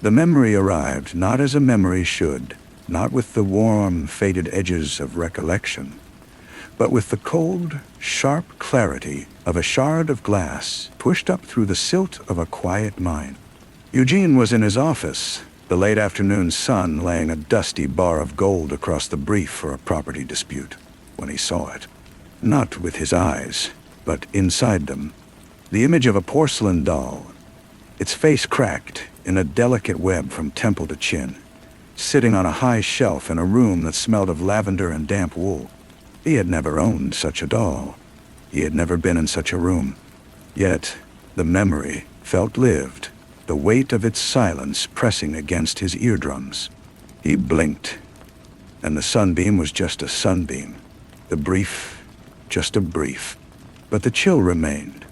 The memory arrived not as a memory should, not with the warm, faded edges of recollection, but with the cold, sharp clarity of a shard of glass pushed up through the silt of a quiet mind. Eugene was in his office, the late afternoon sun laying a dusty bar of gold across the brief for a property dispute, when he saw it. Not with his eyes, but inside them. The image of a porcelain doll, its face cracked in a delicate web from temple to chin, sitting on a high shelf in a room that smelled of lavender and damp wool. He had never owned such a doll. He had never been in such a room. Yet, the memory felt lived, the weight of its silence pressing against his eardrums. He blinked, and the sunbeam was just a sunbeam. The brief, just a brief. But the chill remained,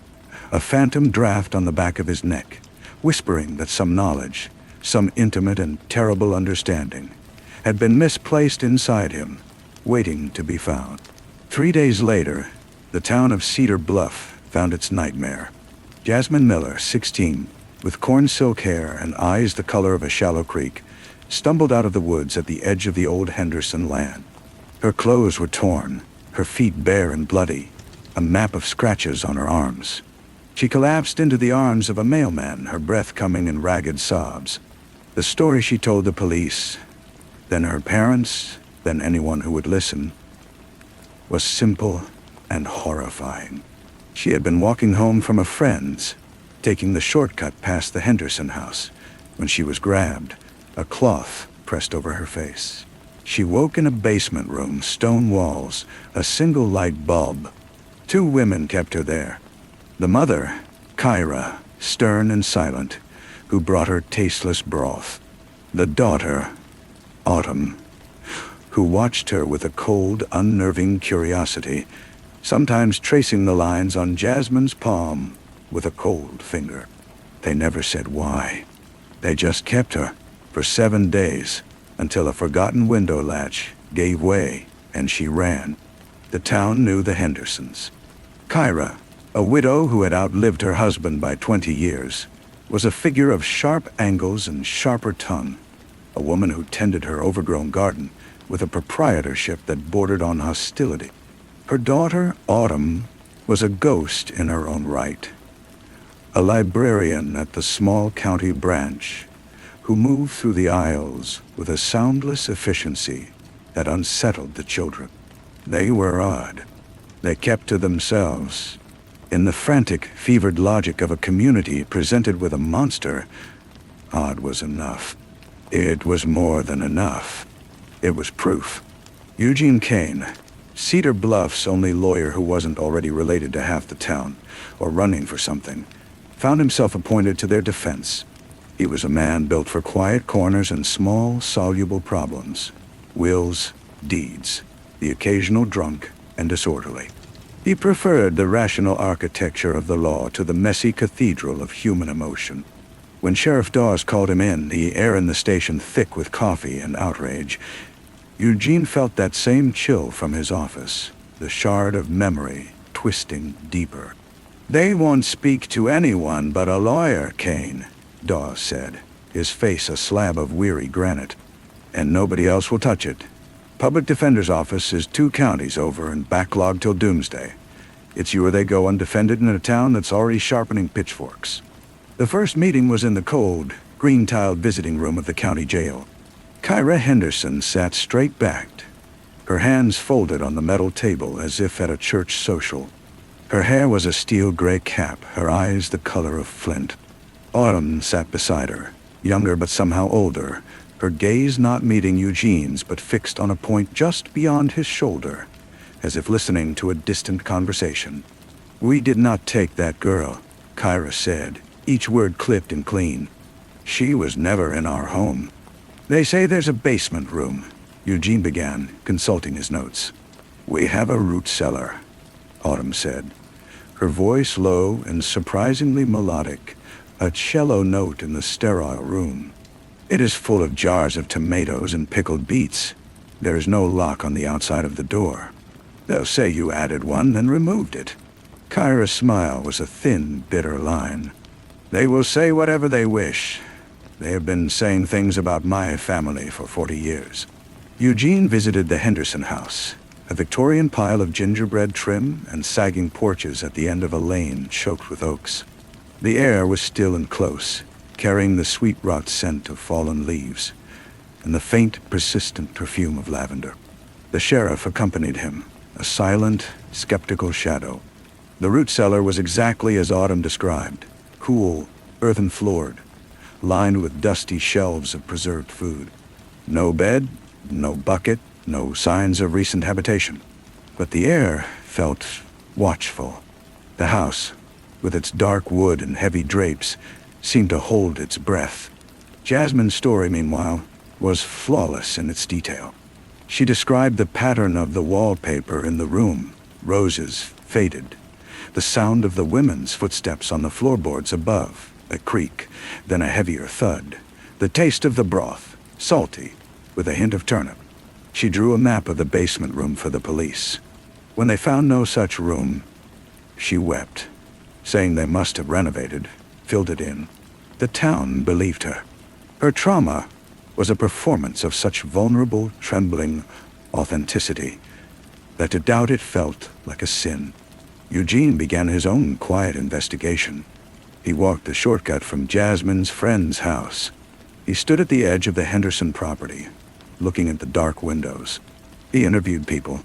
a phantom draft on the back of his neck, whispering that some knowledge, some intimate and terrible understanding, had been misplaced inside him, waiting to be found. 3 days later, the town of Cedar Bluff found its nightmare. Jasmine Miller, 16, with corn silk hair and eyes the color of a shallow creek, stumbled out of the woods at the edge of the old Henderson land. Her clothes were torn, her feet bare and bloody, a map of scratches on her arms. She collapsed into the arms of a mailman, her breath coming in ragged sobs. The story she told the police, then her parents, then anyone who would listen, was simple and horrifying. She had been walking home from a friend's, taking the shortcut past the Henderson house, when she was grabbed, a cloth pressed over her face. She woke in a basement room, stone walls, a single light bulb. 2 women kept her there. The mother, Kyra, stern and silent, who brought her tasteless broth. The daughter, Autumn, who watched her with a cold, unnerving curiosity, sometimes tracing the lines on Jasmine's palm with a cold finger. They never said why. They just kept her for 7 days, until a forgotten window latch gave way and she ran. The town knew the Hendersons. Kyra, a widow who had outlived her husband by 20 years, was a figure of sharp angles and sharper tongue, a woman who tended her overgrown garden with a proprietorship that bordered on hostility. Her daughter, Autumn, was a ghost in her own right, a librarian at the small county branch who moved through the aisles with a soundless efficiency that unsettled the children. They were odd. They kept to themselves. In the frantic, fevered logic of a community presented with a monster, odd was enough. It was more than enough. It was proof. Eugene Kane, Cedar Bluff's only lawyer who wasn't already related to half the town, or running for something, found himself appointed to their defense. He was a man built for quiet corners and small, soluble problems. Wills, deeds, the occasional drunk and disorderly. He preferred the rational architecture of the law to the messy cathedral of human emotion. When Sheriff Dawes called him in, the air in the station thick with coffee and outrage, Eugene felt that same chill from his office, the shard of memory twisting deeper. "They won't speak to anyone but a lawyer, Kane," Dawes said, his face a slab of weary granite. "And nobody else will touch it. Public defender's office is 2 counties over and backlogged till doomsday. It's you or they go undefended in a town that's already sharpening pitchforks." The first meeting was in the cold, green-tiled visiting room of the county jail. Kyra Henderson sat straight-backed, her hands folded on the metal table as if at a church social. Her hair was a steel gray cap, her eyes the color of flint. Autumn sat beside her, younger but somehow older, her gaze not meeting Eugene's but fixed on a point just beyond his shoulder, as if listening to a distant conversation. "We did not take that girl," Kyra said, each word clipped and clean. "She was never in our home. They say there's a basement room," Eugene began, consulting his notes. "We have a root cellar," Autumn said, her voice low and surprisingly melodic, a cello note in the sterile room. "It is full of jars of tomatoes and pickled beets. There is no lock on the outside of the door. They'll say you added one, then removed it." Kyra's smile was a thin, bitter line. "They will say whatever they wish. They have been saying things about my family for 40 years. Eugene visited the Henderson house, a Victorian pile of gingerbread trim and sagging porches at the end of a lane choked with oaks. The air was still and close, carrying the sweet rot scent of fallen leaves and the faint, persistent perfume of lavender. The sheriff accompanied him, a silent, skeptical shadow. The root cellar was exactly as Autumn described, cool, earthen-floored, lined with dusty shelves of preserved food. No bed, no bucket, no signs of recent habitation. But the air felt watchful. The house, with its dark wood and heavy drapes, seemed to hold its breath. Jasmine's story, meanwhile, was flawless in its detail. She described the pattern of the wallpaper in the room, roses, faded, the sound of the women's footsteps on the floorboards above, a creak, then a heavier thud, the taste of the broth, salty, with a hint of turnip. She drew a map of the basement room for the police. When they found no such room, she wept, saying they must have renovated, filled it in. The town believed her. Her trauma was a performance of such vulnerable, trembling authenticity that to doubt it felt like a sin. Eugene began his own quiet investigation. He walked the shortcut from Jasmine's friend's house. He stood at the edge of the Henderson property, looking at the dark windows. He interviewed people.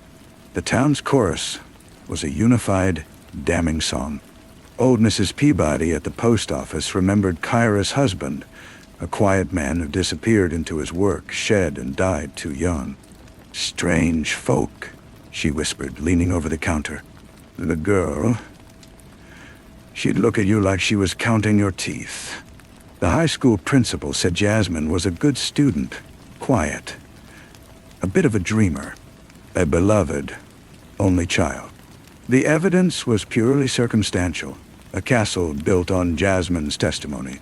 The town's chorus was a unified, damning song. Old Mrs. Peabody at the post office remembered Kyra's husband, a quiet man who disappeared into his work, shed, and died too young. "Strange folk," she whispered, leaning over the counter. "The girl, she'd look at you like she was counting your teeth." The high school principal said Jasmine was a good student, quiet, a bit of a dreamer, a beloved only child. The evidence was purely circumstantial, a castle built on Jasmine's testimony.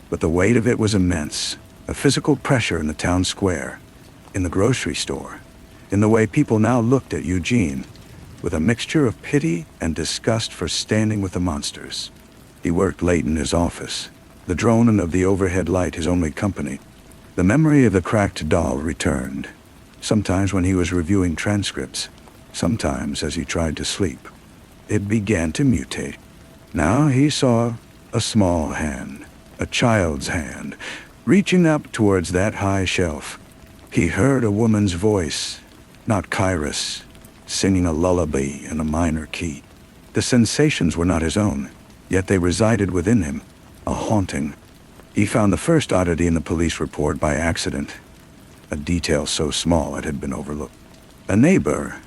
But the weight of it was immense, a physical pressure in the town square, in the grocery store, in the way people now looked at Eugene, with a mixture of pity and disgust for standing with the monsters. He worked late in his office, the drone of the overhead light his only company. The memory of the cracked doll returned, sometimes when he was reviewing transcripts, sometimes as he tried to sleep. It began to mutate. Now he saw a small hand, a child's hand, reaching up towards that high shelf. He heard a woman's voice, not Kyra's, singing a lullaby in a minor key. The sensations were not his own, yet they resided within him, a haunting. He found the first oddity in the police report by accident, a detail so small it had been overlooked. A neighbor,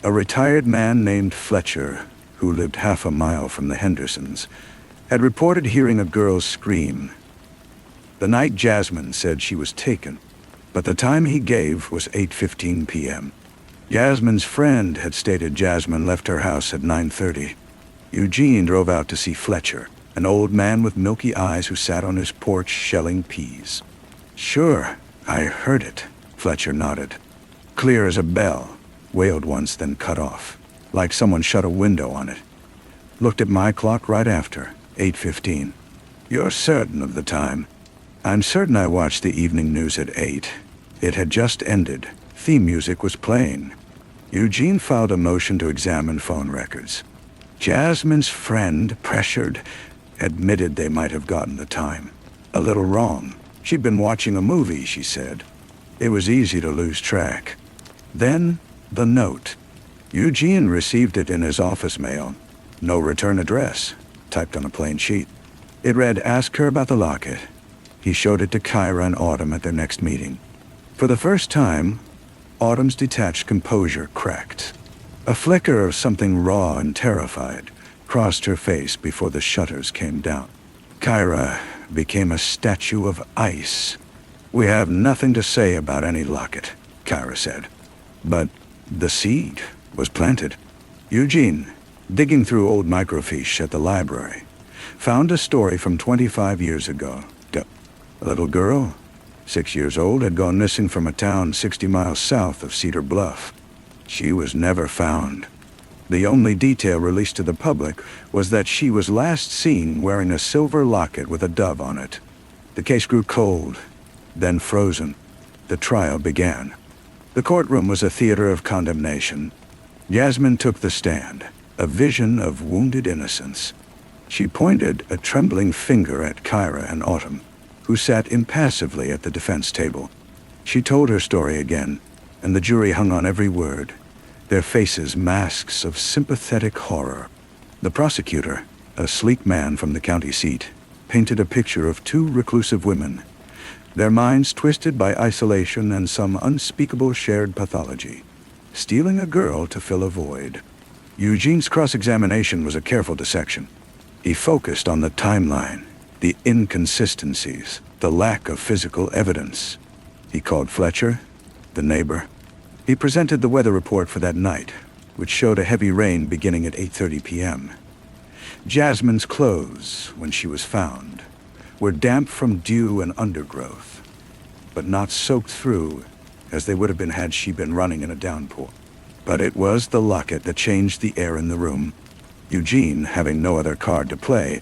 a retired man named Fletcher, who lived half a mile from the Hendersons, had reported hearing a girl scream the night Jasmine said she was taken, but the time he gave was 8:15 p.m. Jasmine's friend had stated Jasmine left her house at 9:30. Eugene drove out to see Fletcher, an old man with milky eyes who sat on his porch shelling peas. "Sure, I heard it," Fletcher nodded. "Clear as a bell," wailed once, then cut off, like someone shut a window on it. "Looked at my clock right after, 8:15. "You're certain of the time?" "I'm certain I watched the evening news at 8. It had just ended. Theme music was playing." Eugene filed a motion to examine phone records. Jasmine's friend, pressured, admitted they might have gotten the time a little wrong. She'd been watching a movie, she said. It was easy to lose track. Then, the note. Eugene received it in his office mail. No return address, typed on a plain sheet. It read, "Ask her about the locket." He showed it to Kyra and Autumn at their next meeting. For the first time, Autumn's detached composure cracked. A flicker of something raw and terrified crossed her face before the shutters came down. Kyra became a statue of ice. "We have nothing to say about any locket," Kyra said. But the seed was planted. Eugene, digging through old microfiche at the library, found a story from 25 years ago. A little girl, 6 years old, had gone missing from a town 60 miles south of Cedar Bluff. She was never found. The only detail released to the public was that she was last seen wearing a silver locket with a dove on it. The case grew cold, then frozen. The trial began. The courtroom was a theater of condemnation. Jasmine took the stand, a vision of wounded innocence. She pointed a trembling finger at Kyra and Autumn, who sat impassively at the defense table. She told her story again, and the jury hung on every word, their faces masks of sympathetic horror. The prosecutor, a sleek man from the county seat, painted a picture of two reclusive women, their minds twisted by isolation and some unspeakable shared pathology, stealing a girl to fill a void. Eugene's cross-examination was a careful dissection. He focused on the timeline, the inconsistencies, the lack of physical evidence. He called Fletcher, the neighbor. He presented the weather report for that night, which showed a heavy rain beginning at 8:30 p.m. Jasmine's clothes, when she was found, were damp from dew and undergrowth, but not soaked through as they would have been had she been running in a downpour. But it was the locket that changed the air in the room. Eugene, having no other card to play,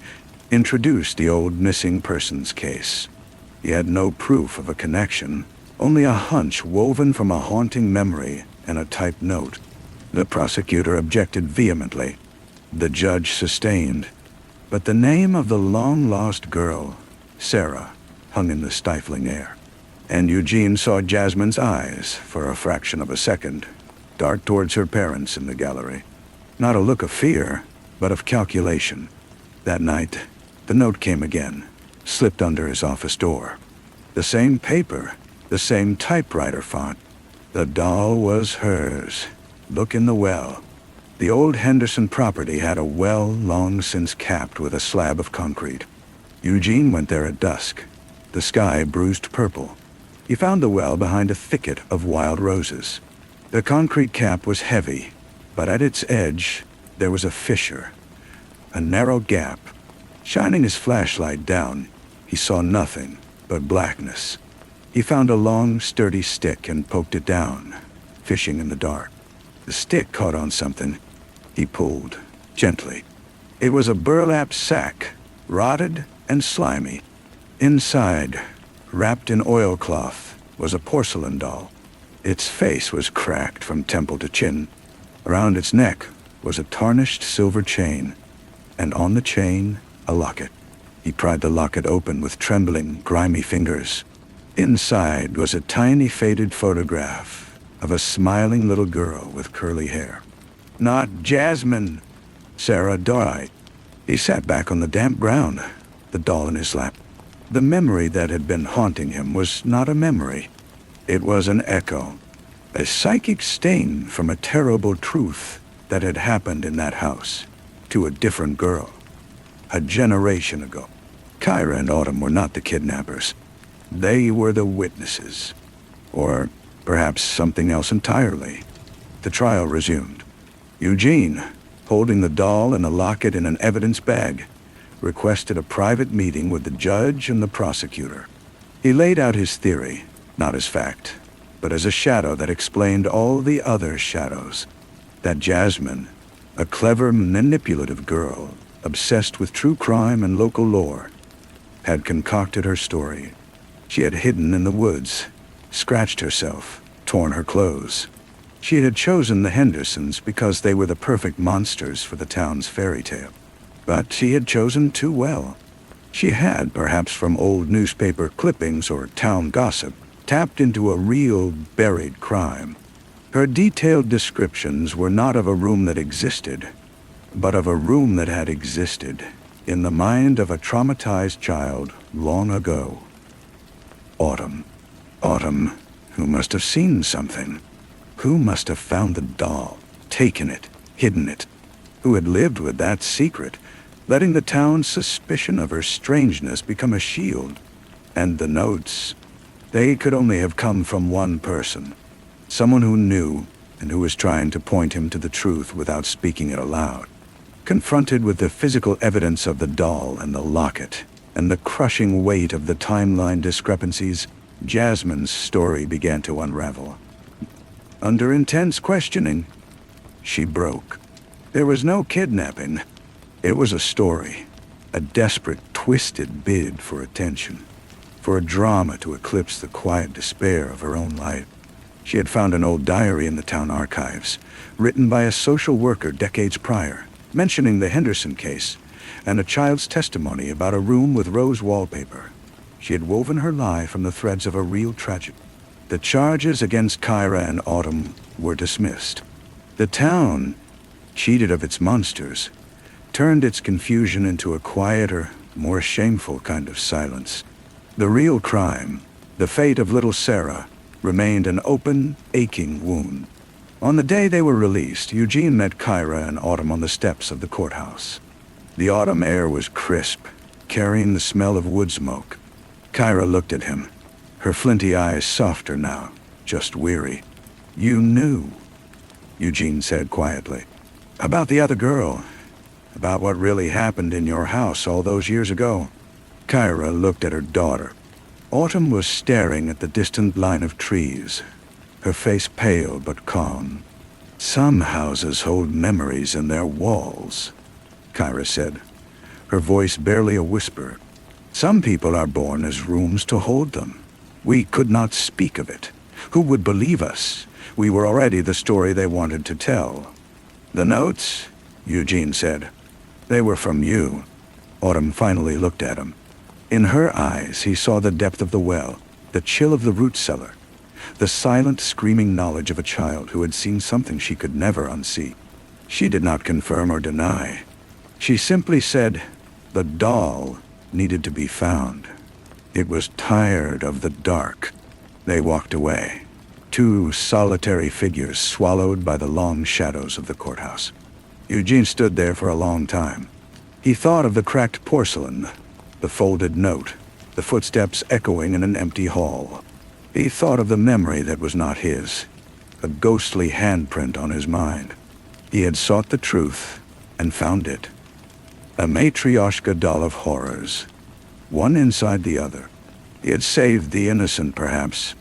introduced the old missing persons case. He had no proof of a connection, only a hunch woven from a haunting memory and a typed note. The prosecutor objected vehemently. The judge sustained. But the name of the long-lost girl, Sarah, hung in the stifling air. And Eugene saw Jasmine's eyes, for a fraction of a second, dart towards her parents in the gallery. Not a look of fear, but of calculation. That night, the note came again, slipped under his office door. The same paper, the same typewriter font. The doll was hers. Look in the well. The old Henderson property had a well long since capped with a slab of concrete. Eugene went there at dusk, the sky bruised purple. He found the well behind a thicket of wild roses. The concrete cap was heavy, but at its edge there was a fissure, a narrow gap. Shining his flashlight down, he saw nothing but blackness. He found a long, sturdy stick and poked it down, fishing in the dark. The stick caught on something. He pulled, gently. It was a burlap sack, rotted and slimy. Inside, wrapped in oilcloth, was a porcelain doll. Its face was cracked from temple to chin. Around its neck was a tarnished silver chain, and on the chain, a locket. He pried the locket open with trembling, grimy fingers. Inside was a tiny faded photograph of a smiling little girl with curly hair. Not Jasmine. Sarah died. He sat back on the damp ground, the doll in his lap. The memory that had been haunting him was not a memory. It was an echo, a psychic stain from a terrible truth that had happened in that house, to a different girl, a generation ago. Kyra and Autumn were not the kidnappers. They were the witnesses. Or perhaps something else entirely. The trial resumed. Eugene, holding the doll and a locket in an evidence bag, requested a private meeting with the judge and the prosecutor. He laid out his theory, not as fact, but as a shadow that explained all the other shadows. That Jasmine, a clever, manipulative girl, obsessed with true crime and local lore, had concocted her story. She had hidden in the woods, scratched herself, torn her clothes. She had chosen the Hendersons because they were the perfect monsters for the town's fairy tale. But she had chosen too well. She had, perhaps from old newspaper clippings or town gossip, tapped into a real, buried crime. Her detailed descriptions were not of a room that existed, but of a room that had existed in the mind of a traumatized child long ago. Autumn. Autumn, who must have seen something. Who must have found the doll, taken it, hidden it. Who had lived with that secret, letting the town's suspicion of her strangeness become a shield. And the notes, they could only have come from one person. Someone who knew and who was trying to point him to the truth without speaking it aloud. Confronted with the physical evidence of the doll and the locket, and the crushing weight of the timeline discrepancies, Jasmine's story began to unravel. Under intense questioning, she broke. There was no kidnapping. It was a story, a desperate, twisted bid for attention, for a drama to eclipse the quiet despair of her own life. She had found an old diary in the town archives, written by a social worker decades prior, mentioning the Henderson case, and a child's testimony about a room with rose wallpaper. She had woven her lie from the threads of a real tragedy. The charges against Kyra and Autumn were dismissed. The town, cheated of its monsters, turned its confusion into a quieter, more shameful kind of silence. The real crime, the fate of little Sarah, remained an open, aching wound. On the day they were released, Eugene met Kyra and Autumn on the steps of the courthouse. The autumn air was crisp, carrying the smell of wood smoke. Kyra looked at him, her flinty eyes softer now, just weary. "You knew," Eugene said quietly. "About the other girl. About what really happened in your house all those years ago." Kyra looked at her daughter. Autumn was staring at the distant line of trees, her face pale but calm. "Some houses hold memories in their walls," Kyra said, her voice barely a whisper. "Some people are born as rooms to hold them. We could not speak of it. Who would believe us? We were already the story they wanted to tell." "The notes?" Eugene said. "They were from you." Autumn finally looked at him. In her eyes he saw the depth of the well, the chill of the root cellar, the silent, screaming knowledge of a child who had seen something she could never unsee. She did not confirm or deny. She simply said the doll needed to be found. It was tired of the dark. They walked away, two solitary figures swallowed by the long shadows of the courthouse. Eugene stood there for a long time. He thought of the cracked porcelain, the folded note, the footsteps echoing in an empty hall. He thought of the memory that was not his, a ghostly handprint on his mind. He had sought the truth and found it. A matryoshka doll of horrors, one inside the other. He had saved the innocent, perhaps,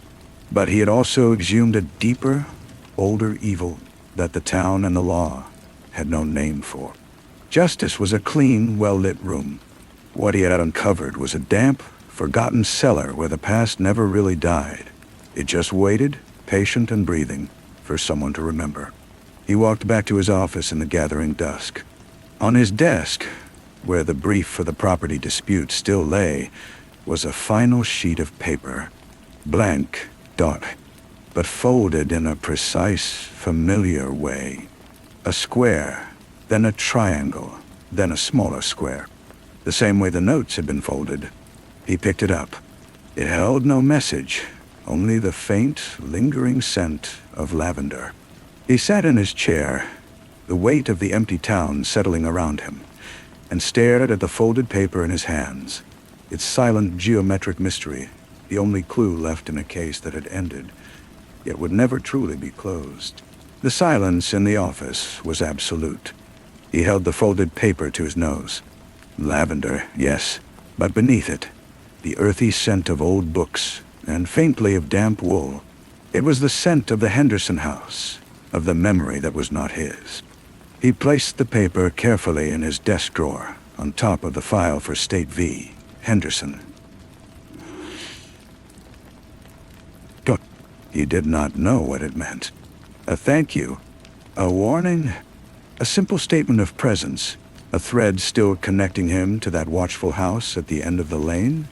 but he had also exhumed a deeper, older evil that the town and the law had no name for. Justice was a clean, well-lit room. What he had uncovered was a damp, forgotten cellar where the past never really died. It just waited, patient and breathing, for someone to remember. He walked back to his office in the gathering dusk. On his desk, where the brief for the property dispute still lay, was a final sheet of paper, blank, but folded in a precise, familiar way. A square, then a triangle, then a smaller square. The same way the notes had been folded. He picked it up. It held no message, only the faint, lingering scent of lavender. He sat in his chair, the weight of the empty town settling around him, and stared at the folded paper in his hands, its silent geometric mystery, the only clue left in a case that had ended, yet would never truly be closed. The silence in the office was absolute. He held the folded paper to his nose. Lavender, yes, but beneath it, the earthy scent of old books, and faintly of damp wool. It was the scent of the Henderson house, of the memory that was not his. He placed the paper carefully in his desk drawer, on top of the file for State v. Henderson. He did not know what it meant. A thank you, a warning, a simple statement of presence, a thread still connecting him to that watchful house at the end of the lane.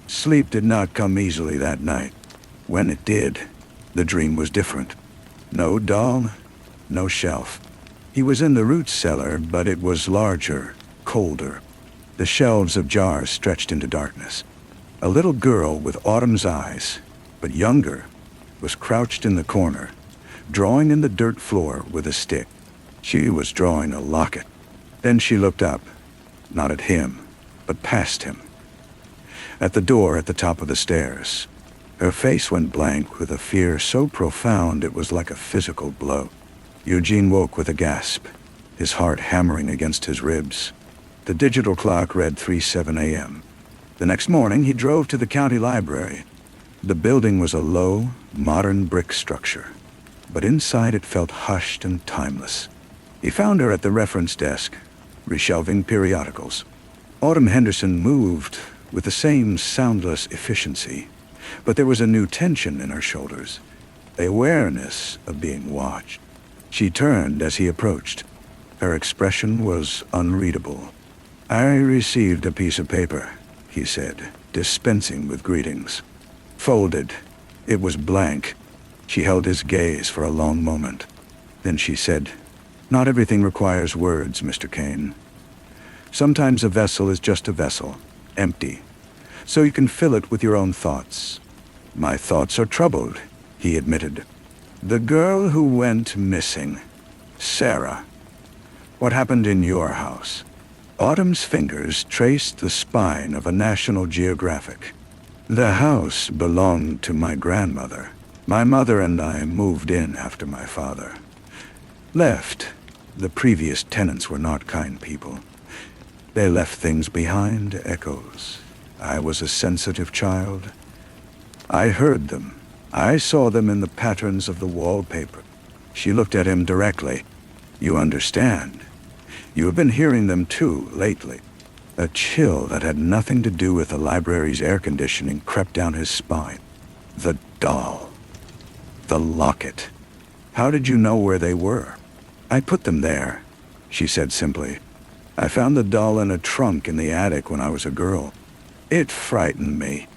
Sleep did not come easily that night. When it did, the dream was different. No doll, no shelf. He was in the root cellar, but it was larger, colder. The shelves of jars stretched into darkness. A little girl with Autumn's eyes, but younger, was crouched in the corner, drawing in the dirt floor with a stick. She was drawing a locket. Then she looked up, not at him, but past him. At the door at the top of the stairs, her face went blank with a fear so profound it was like a physical blow. Eugene woke with a gasp, his heart hammering against his ribs. The digital clock read 3:07 a.m. The next morning, he drove to the county library. The building was a low, modern brick structure, but inside it felt hushed and timeless. He found her at the reference desk, reshelving periodicals. Autumn Henderson moved with the same soundless efficiency, but there was a new tension in her shoulders, the awareness of being watched. She turned as he approached. Her expression was unreadable. "I received a piece of paper," he said, dispensing with greetings. Folded. It was blank. She held his gaze for a long moment. Then she said, "Not everything requires words, Mr. Kane. Sometimes a vessel is just a vessel, empty, so you can fill it with your own thoughts." "My thoughts are troubled," he admitted. "The girl who went missing, Sarah. What happened in your house?" Autumn's fingers traced the spine of a National Geographic. "The house belonged to my grandmother. My mother and I moved in after my father left. The previous tenants were not kind people. They left things behind, echoes. I was a sensitive child. I heard them. I saw them in the patterns of the wallpaper." She looked at him directly. "You understand. You have been hearing them too, lately." A chill that had nothing to do with the library's air conditioning crept down his spine. The doll. The locket. "How did you know where they were?" "I put them there," she said simply. "I found the doll in a trunk in the attic when I was a girl. It frightened me.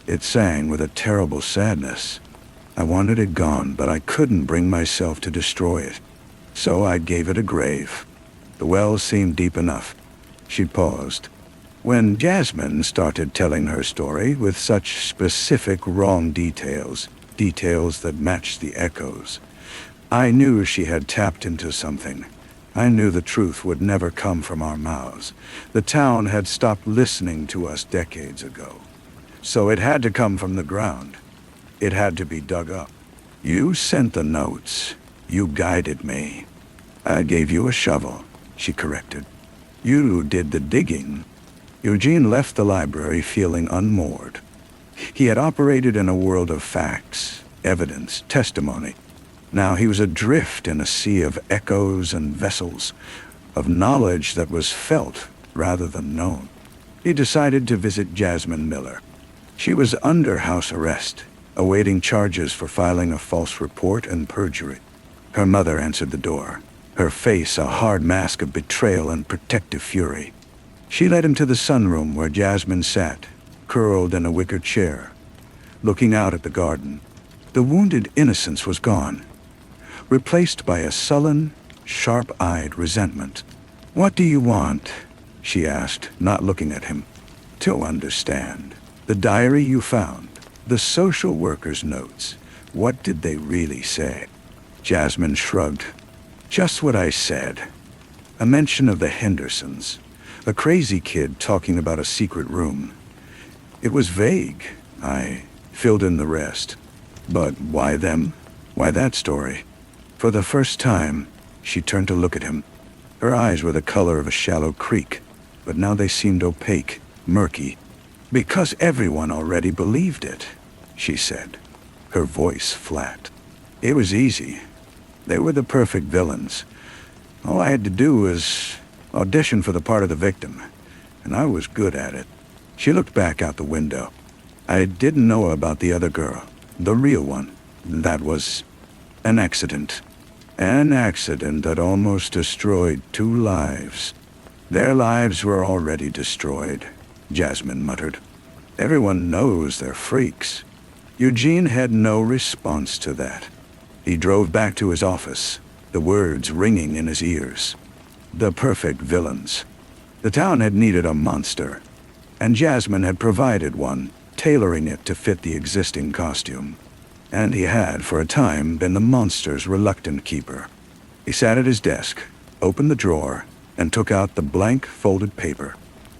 It sang with a terrible sadness. I wanted it gone, but I couldn't bring myself to destroy it. So I gave it a grave. The well seemed deep enough." She paused. When Jasmine started telling her story with such specific wrong details that matched the echoes, I knew she had tapped into something. I knew the truth would never come from our mouths. The town had stopped listening to us decades ago. So it had to come from the ground. It had to be dug up. "You sent the notes. You guided me. I gave you a shovel," she corrected. "You did the digging." Eugene left the library feeling unmoored. He had operated in a world of facts, evidence, testimony. Now he was adrift in a sea of echoes and vessels, of knowledge that was felt rather than known. He decided to visit Jasmine Miller. She was under house arrest, awaiting charges for filing a false report and perjury. Her mother answered the door, her face a hard mask of betrayal and protective fury. She led him to the sunroom where Jasmine sat, curled in a wicker chair, looking out at the garden. The wounded innocence was gone, replaced by a sullen, sharp-eyed resentment. "What do you want?" she asked, not looking at him. "To understand. The diary you found, the social worker's notes, what did they really say?" Jasmine shrugged. "Just what I said. A mention of the Hendersons, a crazy kid talking about a secret room. It was vague. I filled in the rest. But why them? Why that story?" For the first time, she turned to look at him. Her eyes were the color of a shallow creek, but now they seemed opaque, murky. "Because everyone already believed it," she said, her voice flat. "It was easy. They were the perfect villains. All I had to do was audition for the part of the victim, and I was good at it." She looked back out the window. "I didn't know about the other girl, the real one. That was an accident. An accident that almost destroyed 2 lives." "Their lives were already destroyed," Jasmine muttered. "Everyone knows they're freaks." Eugene had no response to that. He drove back to his office, the words ringing in his ears. The perfect villains. The town had needed a monster, and Jasmine had provided one. tailoring it to fit the existing costume. And he had, for a time, been the monster's reluctant keeper. He sat at his desk, opened the drawer, and took out the blank, folded paper.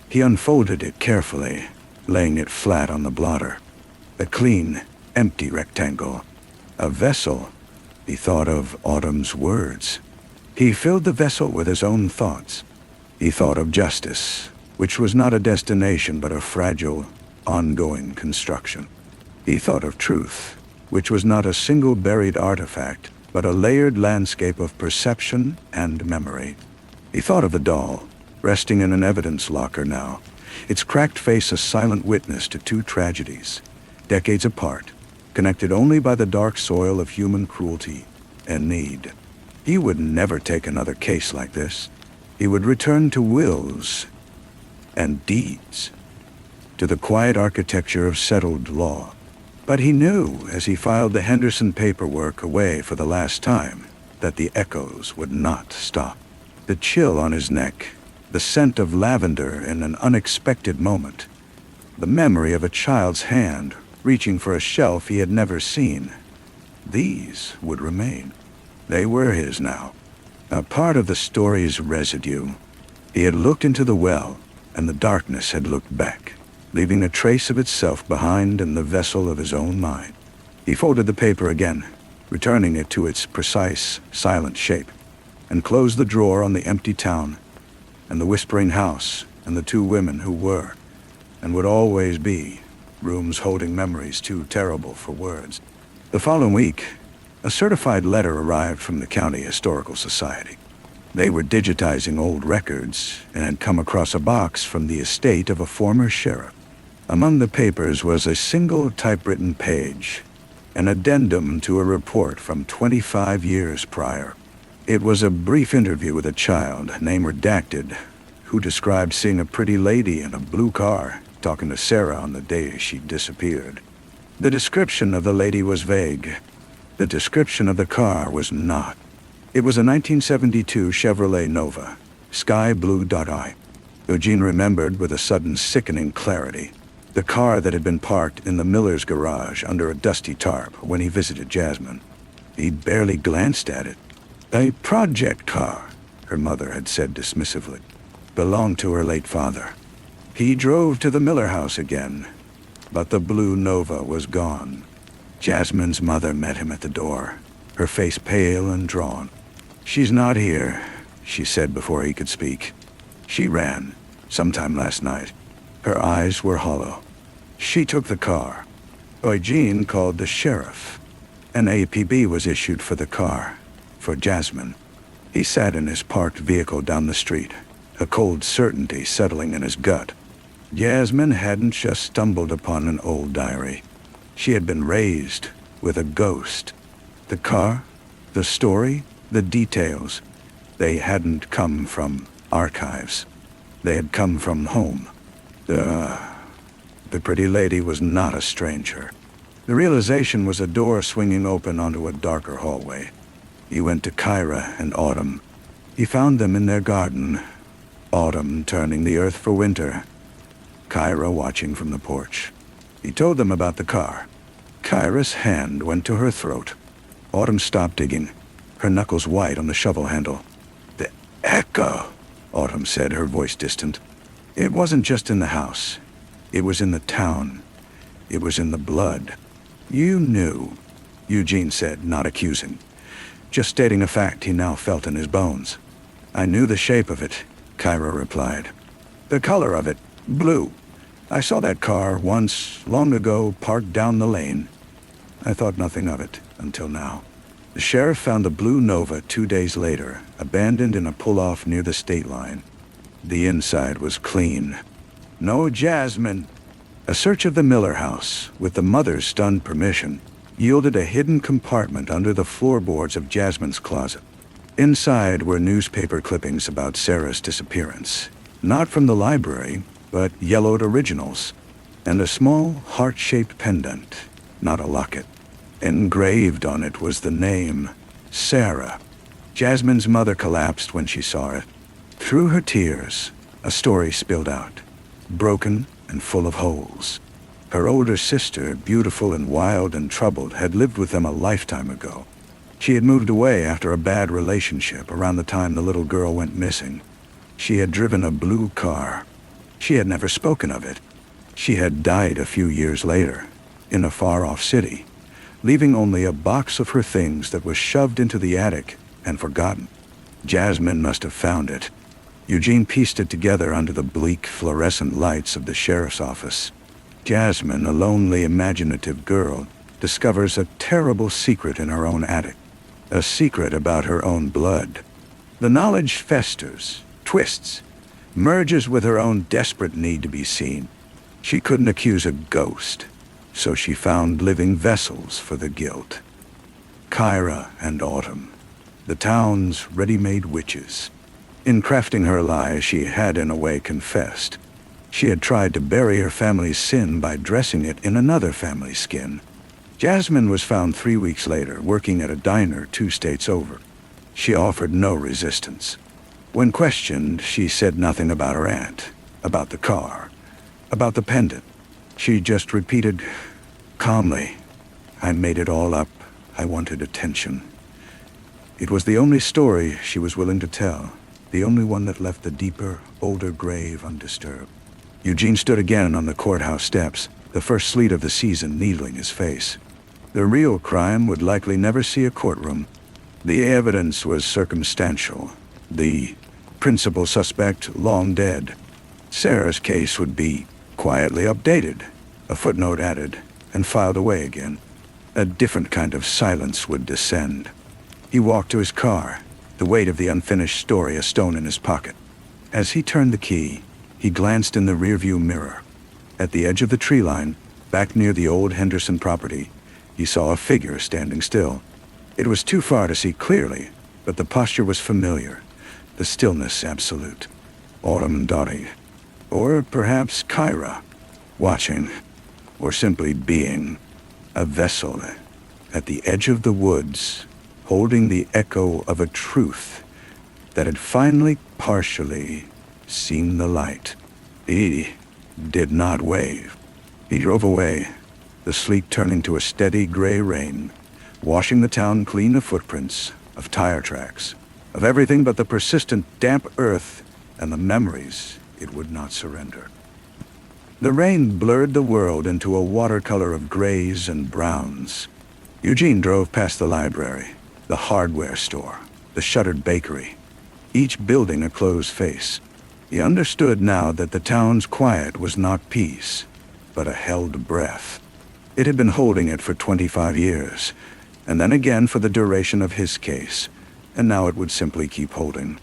He unfolded it carefully, laying it flat on the blotter. A clean, empty rectangle. A vessel. He thought of Autumn's words. He filled the vessel with his own thoughts. He thought of justice, which was not a destination but a fragile, ongoing construction. He thought of truth, which was not a single buried artifact, but a layered landscape of perception and memory. He thought of the doll, resting in an evidence locker now, its cracked face a silent witness to two tragedies, decades apart, connected only by the dark soil of human cruelty and need. He would never take another case like this. He would return to wills and deeds, to the quiet architecture of settled law. But he knew, as he filed the Henderson paperwork away for the last time, that the echoes would not stop. The chill on his neck, the scent of lavender in an unexpected moment, the memory of a child's hand reaching for a shelf he had never seen, these would remain. They were his now, a part of the story's residue. He had looked into the well, and the darkness had looked back, leaving a trace of itself behind in the vessel of his own mind. He folded the paper again, returning it to its precise, silent shape, and closed the drawer on the empty town, and the whispering house, and the two women who were, and would always be, rooms holding memories too terrible for words. The following week, a certified letter arrived from the County Historical Society. They were digitizing old records and had come across a box from the estate of a former sheriff. Among the papers was a single typewritten page, an addendum to a report from 25 years prior. It was a brief interview with a child, name redacted, who described seeing a pretty lady in a blue car talking to Sarah on the day she disappeared. The description of the lady was vague. The description of the car was not. It was a 1972 Chevrolet Nova, sky blue dot-eye. Eugene remembered with a sudden sickening clarity the car that had been parked in the Miller's garage under a dusty tarp when he visited Jasmine. He'd barely glanced at it. A project car, her mother had said dismissively, belonged to her late father. He drove to the Miller house again, but the blue Nova was gone. Jasmine's mother met him at the door, her face pale and drawn. "She's not here," she said before he could speak. "She ran, sometime last night." Her eyes were hollow. "She took the car." Eugene called the sheriff. An APB was issued for the car, for Jasmine. He sat in his parked vehicle down the street, a cold certainty settling in his gut. Jasmine hadn't just stumbled upon an old diary. She had been raised with a ghost. The car, the story, the details, they hadn't come from archives. They had come from home. The pretty lady was not a stranger. The realization was a door swinging open onto a darker hallway. He went to Kyra and Autumn. He found them in their garden, Autumn turning the earth for winter, Kyra watching from the porch. He told them about the car. Kyra's hand went to her throat. Autumn stopped digging, her knuckles white on the shovel handle. "The echo," Autumn said, her voice distant. "It wasn't just in the house. It was in the town. It was in the blood." "You knew," Eugene said, not accusing, just stating a fact he now felt in his bones. "I knew the shape of it," Kyra replied. "The color of it, blue. I saw that car once, long ago, parked down the lane. I thought nothing of it until now." The sheriff found the blue Nova 2 days later, abandoned in a pull-off near the state line. The inside was clean. No Jasmine. A search of the Miller house, with the mother's stunned permission, yielded a hidden compartment under the floorboards of Jasmine's closet. Inside were newspaper clippings about Sarah's disappearance, not from the library, but yellowed originals, and a small heart-shaped pendant, not a locket. Engraved on it was the name, Sarah. Jasmine's mother collapsed when she saw it. Through her tears, a story spilled out, broken and full of holes. Her older sister, beautiful and wild and troubled, had lived with them a lifetime ago. She had moved away after a bad relationship around the time the little girl went missing. She had driven a blue car. She had never spoken of it. She had died a few years later, in a far-off city, leaving only a box of her things that was shoved into the attic and forgotten. Jasmine must have found it. Eugene pieced it together under the bleak, fluorescent lights of the sheriff's office. Jasmine, a lonely, imaginative girl, discovers a terrible secret in her own attic. A secret about her own blood. The knowledge festers, twists, merges with her own desperate need to be seen. She couldn't accuse a ghost, so she found living vessels for the guilt. Kyra and Autumn, the town's ready-made witches. In crafting her lie, she had in a way confessed. She had tried to bury her family's sin by dressing it in another family's skin. Jasmine was found 3 weeks later, working at a diner 2 states over. She offered no resistance. When questioned, she said nothing about her aunt, about the car, about the pendant. She just repeated calmly, "I made it all up. I wanted attention." It was the only story she was willing to tell, the only one that left the deeper, older grave undisturbed. Eugene stood again on the courthouse steps, the first sleet of the season needling his face. The real crime would likely never see a courtroom. The evidence was circumstantial. The principal suspect long dead. Sarah's case would be quietly updated, a footnote added, and filed away again. A different kind of silence would descend. He walked to his car, the weight of the unfinished story a stone in his pocket. As he turned the key, he glanced in the rearview mirror. At the edge of the tree line, back near the old Henderson property, he saw a figure standing still. It was too far to see clearly, but the posture was familiar, the stillness absolute. Autumn Dottie, or perhaps Kyra, watching, or simply being, a vessel at the edge of the woods, holding the echo of a truth that had finally partially seen the light. He did not wave. He drove away, the sleet turning to a steady gray rain, washing the town clean of footprints, of tire tracks, of everything but the persistent damp earth and the memories it would not surrender. The rain blurred the world into a watercolor of grays and browns. Eugene drove past the library, the hardware store, the shuttered bakery, each building a closed face. He understood now that the town's quiet was not peace, but a held breath. It had been holding it for 25 years, and then again for the duration of his case, and now it would simply keep holding.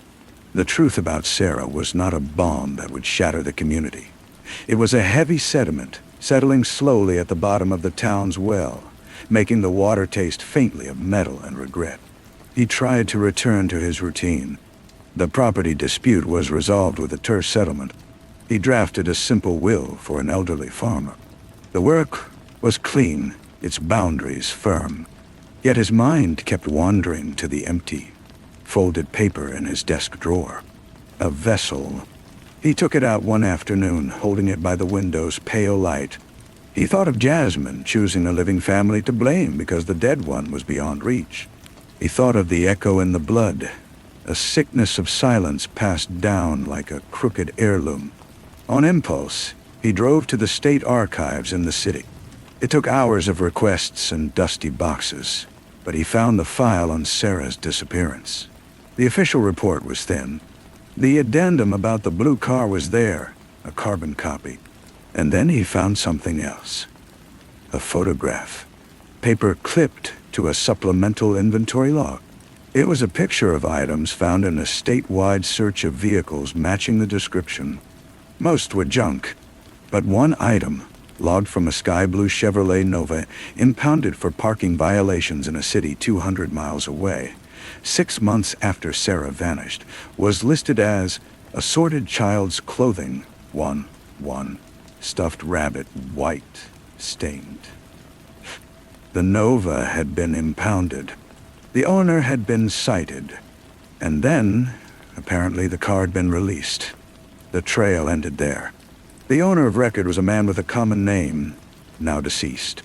The truth about Sarah was not a bomb that would shatter the community. It was a heavy sediment, settling slowly at the bottom of the town's well, making the water taste faintly of metal and regret. He tried to return to his routine. The property dispute was resolved with a terse settlement. He drafted a simple will for an elderly farmer. The work was clean, its boundaries firm. Yet his mind kept wandering to the empty, folded paper in his desk drawer. A vessel. He took it out one afternoon, holding it by the window's pale light. He thought of Jasmine choosing a living family to blame because the dead one was beyond reach. He thought of the echo in the blood, a sickness of silence passed down like a crooked heirloom. On impulse, he drove to the state archives in the city. It took hours of requests and dusty boxes, but he found the file on Sarah's disappearance. The official report was thin. The addendum about the blue car was there, a carbon copy. And then he found something else. A photograph. Paper clipped to a supplemental inventory log. It was a picture of items found in a statewide search of vehicles matching the description. Most were junk, but one item, logged from a sky blue Chevrolet Nova, impounded for parking violations in a city 200 miles away, 6 months after Sarah vanished, was listed as assorted child's clothing, 1 stuffed rabbit, white, stained. The Nova had been impounded. The owner had been cited, and then, apparently, the car had been released. The trail ended there. The owner of record was a man with a common name, now deceased.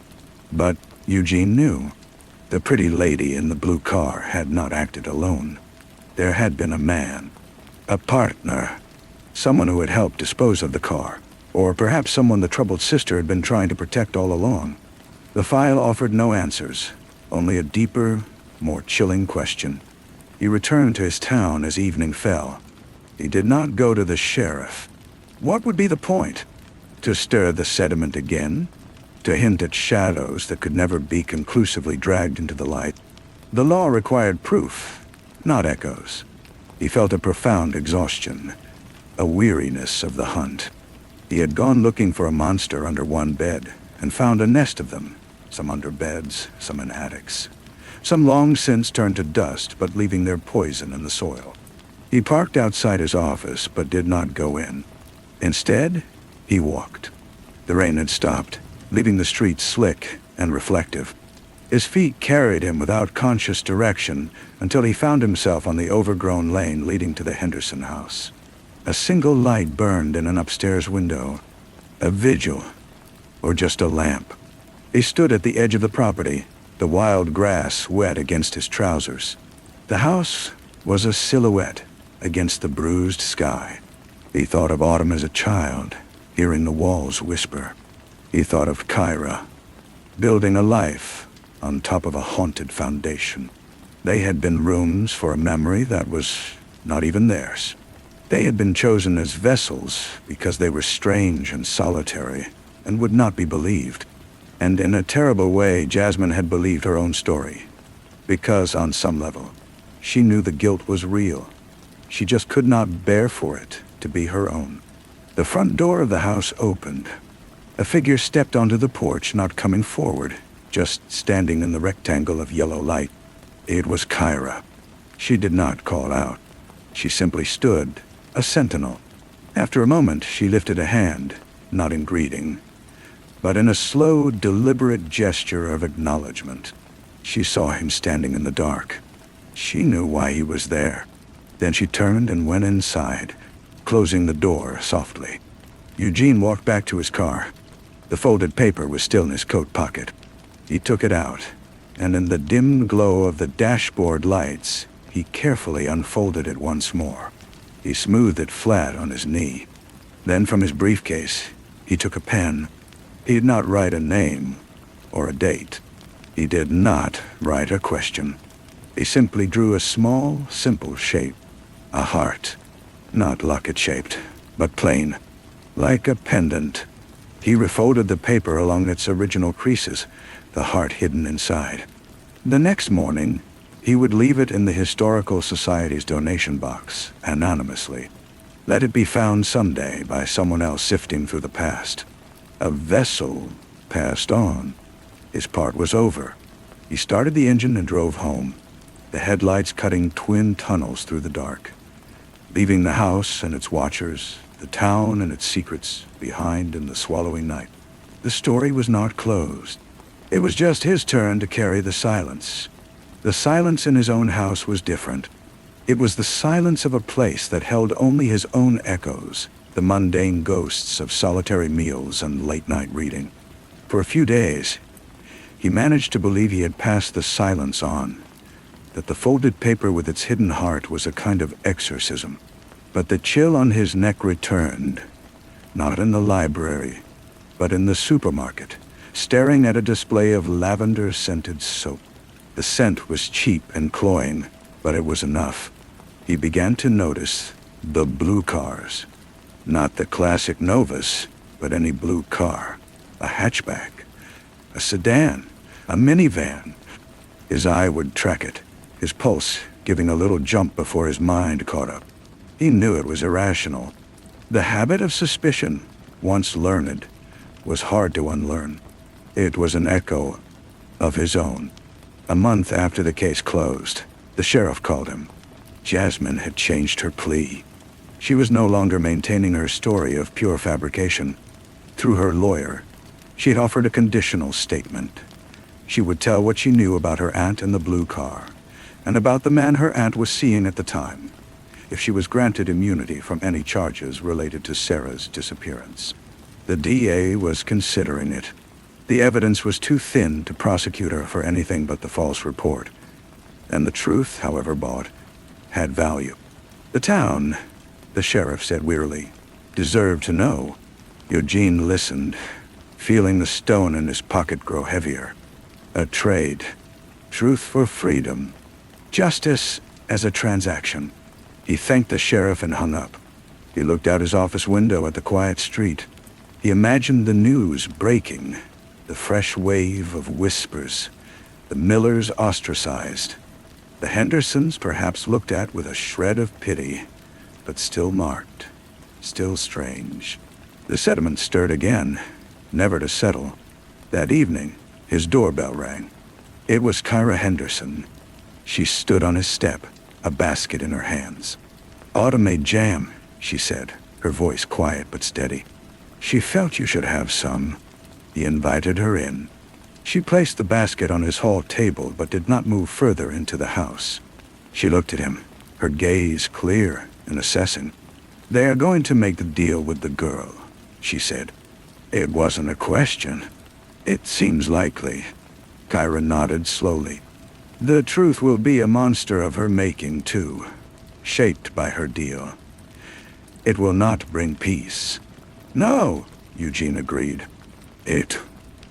But Eugene knew. The pretty lady in the blue car had not acted alone. There had been a man, a partner, someone who had helped dispose of the car, or perhaps someone the troubled sister had been trying to protect all along. The file offered no answers, only a deeper, more chilling question. He returned to his town as evening fell. He did not go to the sheriff. What would be the point? To stir the sediment again? To hint at shadows that could never be conclusively dragged into the light? The law required proof, not echoes. He felt a profound exhaustion, a weariness of the hunt. He had gone looking for a monster under one bed and found a nest of them, some under beds, some in attics. Some long since turned to dust, but leaving their poison in the soil. He parked outside his office, but did not go in. Instead, he walked. The rain had stopped, leaving the streets slick and reflective. His feet carried him without conscious direction until he found himself on the overgrown lane leading to the Henderson house. A single light burned in an upstairs window. A vigil, or just a lamp. He stood at the edge of the property, the wild grass wet against his trousers. The house was a silhouette against the bruised sky. He thought of autumn as a child, hearing the walls whisper. He thought of Kyra, building a life on top of a haunted foundation. They had been rooms for a memory that was not even theirs. They had been chosen as vessels because they were strange and solitary and would not be believed. And in a terrible way, Jasmine had believed her own story. Because, on some level, she knew the guilt was real. She just could not bear for it to be her own. The front door of the house opened. A figure stepped onto the porch, not coming forward, just standing in the rectangle of yellow light. It was Kyra. She did not call out. She simply stood, a sentinel. After a moment, she lifted a hand, not in greeting, but in a slow, deliberate gesture of acknowledgement. She saw him standing in the dark. She knew why he was there. Then she turned and went inside, closing the door softly. Eugene walked back to his car. The folded paper was still in his coat pocket. He took it out, and in the dim glow of the dashboard lights, he carefully unfolded it once more. He smoothed it flat on his knee. Then from his briefcase, he took a pen. He did not write a name or a date. He did not write a question. He simply drew a small, simple shape. A heart. Not locket-shaped, but plain. Like a pendant. He refolded the paper along its original creases, the heart hidden inside. The next morning, he would leave it in the Historical Society's donation box, anonymously. Let it be found someday by someone else sifting through the past. A vessel passed on. His part was over. He started the engine and drove home, the headlights cutting twin tunnels through the dark, leaving the house and its watchers, the town and its secrets behind in the swallowing night. The story was not closed. It was just his turn to carry the silence. The silence in his own house was different. It was the silence of a place that held only his own echoes, the mundane ghosts of solitary meals and late-night reading. For a few days, he managed to believe he had passed the silence on, that the folded paper with its hidden heart was a kind of exorcism. But the chill on his neck returned, not in the library, but in the supermarket, staring at a display of lavender-scented soap. The scent was cheap and cloying, but it was enough. He began to notice the blue cars. Not the classic Novus, but any blue car. A hatchback, a sedan, a minivan. His eye would track it, his pulse giving a little jump before his mind caught up. He knew it was irrational. The habit of suspicion, once learned, was hard to unlearn. It was an echo of his own. A month after the case closed, the sheriff called him. Jasmine had changed her plea. She was no longer maintaining her story of pure fabrication. Through her lawyer, she had offered a conditional statement. She would tell what she knew about her aunt in the blue car, and about the man her aunt was seeing at the time, if she was granted immunity from any charges related to Sarah's disappearance. The DA was considering it. The evidence was too thin to prosecute her for anything but the false report. And the truth, however bought, had value. The town, the sheriff said wearily, deserved to know. Eugene listened, feeling the stone in his pocket grow heavier. A trade. Truth for freedom. Justice as a transaction. He thanked the sheriff and hung up. He looked out his office window at the quiet street. He imagined the news breaking, the fresh wave of whispers, the Millers ostracized, the Hendersons perhaps looked at with a shred of pity, but still marked, still strange. The sediment stirred again, never to settle. That evening, his doorbell rang. It was Kyra Henderson. She stood on his step, a basket in her hands. "Autumn-made jam," she said, her voice quiet but steady. "She felt you should have some." He invited her in. She placed the basket on his hall table but did not move further into the house. She looked at him, her gaze clear and assessing. "They are going to make the deal with the girl," she said. "It wasn't a question. It seems likely." Kyra nodded slowly. "The truth will be a monster of her making, too, shaped by her deal. It will not bring peace." "No," Eugene agreed. "It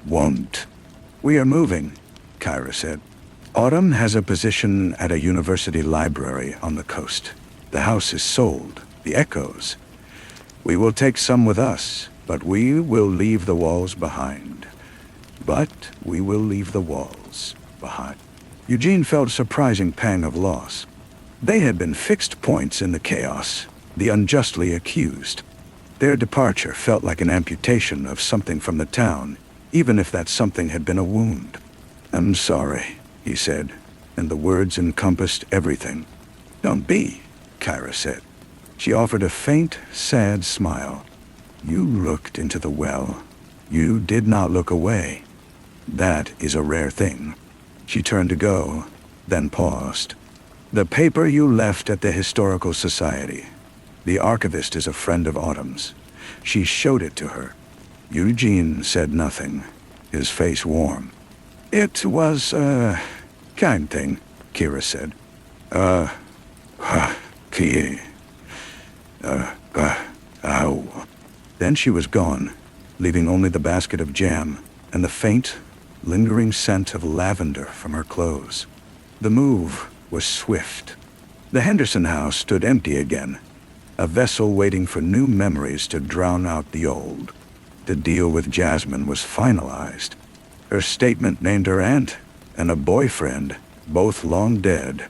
won't." "We are moving," Kyra said. "Autumn has a position at a university library on the coast. The house is sold, the echoes. We will take some with us, but we will leave the walls behind. Eugene felt a surprising pang of loss. They had been fixed points in the chaos, the unjustly accused. Their departure felt like an amputation of something from the town, even if that something had been a wound. "I'm sorry," he said, and the words encompassed everything. "Don't be," Kyra said. She offered a faint, sad smile. "You looked into the well. You did not look away. That is a rare thing." She turned to go, then paused. "The paper you left at the Historical Society. The archivist is a friend of Autumn's. She showed it to her." Eugene said nothing, his face warm. "It was a kind thing," Kyra said. Ow." Then she was gone, leaving only the basket of jam and the faint, lingering scent of lavender from her clothes. The move was swift. The Henderson house stood empty again, a vessel waiting for new memories to drown out the old. The deal with Jasmine was finalized. Her statement named her aunt and a boyfriend, both long dead.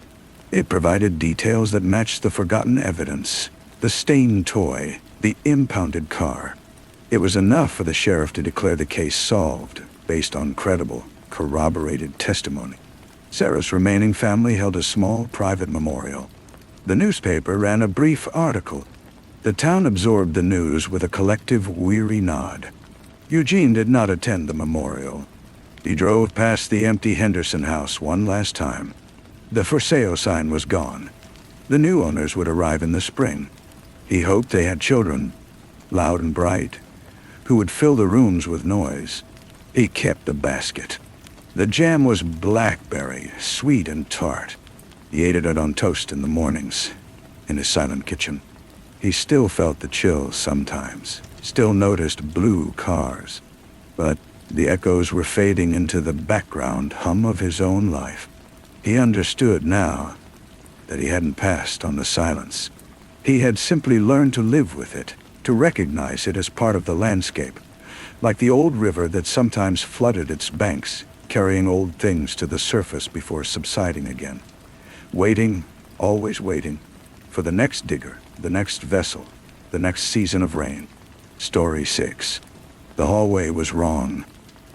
It provided details that matched the forgotten evidence, the stained toy, the impounded car. It was enough for the sheriff to declare the case solved, based on credible, corroborated testimony. Sarah's remaining family held a small private memorial. The newspaper ran a brief article. The town absorbed the news with a collective weary nod. Eugene did not attend the memorial. He drove past the empty Henderson house one last time. The for sale sign was gone. The new owners would arrive in the spring. He hoped they had children, loud and bright, who would fill the rooms with noise. He kept the basket. The jam was blackberry, sweet and tart. He ate it on toast in the mornings, in his silent kitchen. He still felt the chills sometimes, still noticed blue cars. But the echoes were fading into the background hum of his own life. He understood now that he hadn't passed on the silence. He had simply learned to live with it, to recognize it as part of the landscape, like the old river that sometimes flooded its banks, carrying old things to the surface before subsiding again. Waiting, always waiting, for the next digger, the next vessel, the next season of rain. Story 6. The hallway was wrong.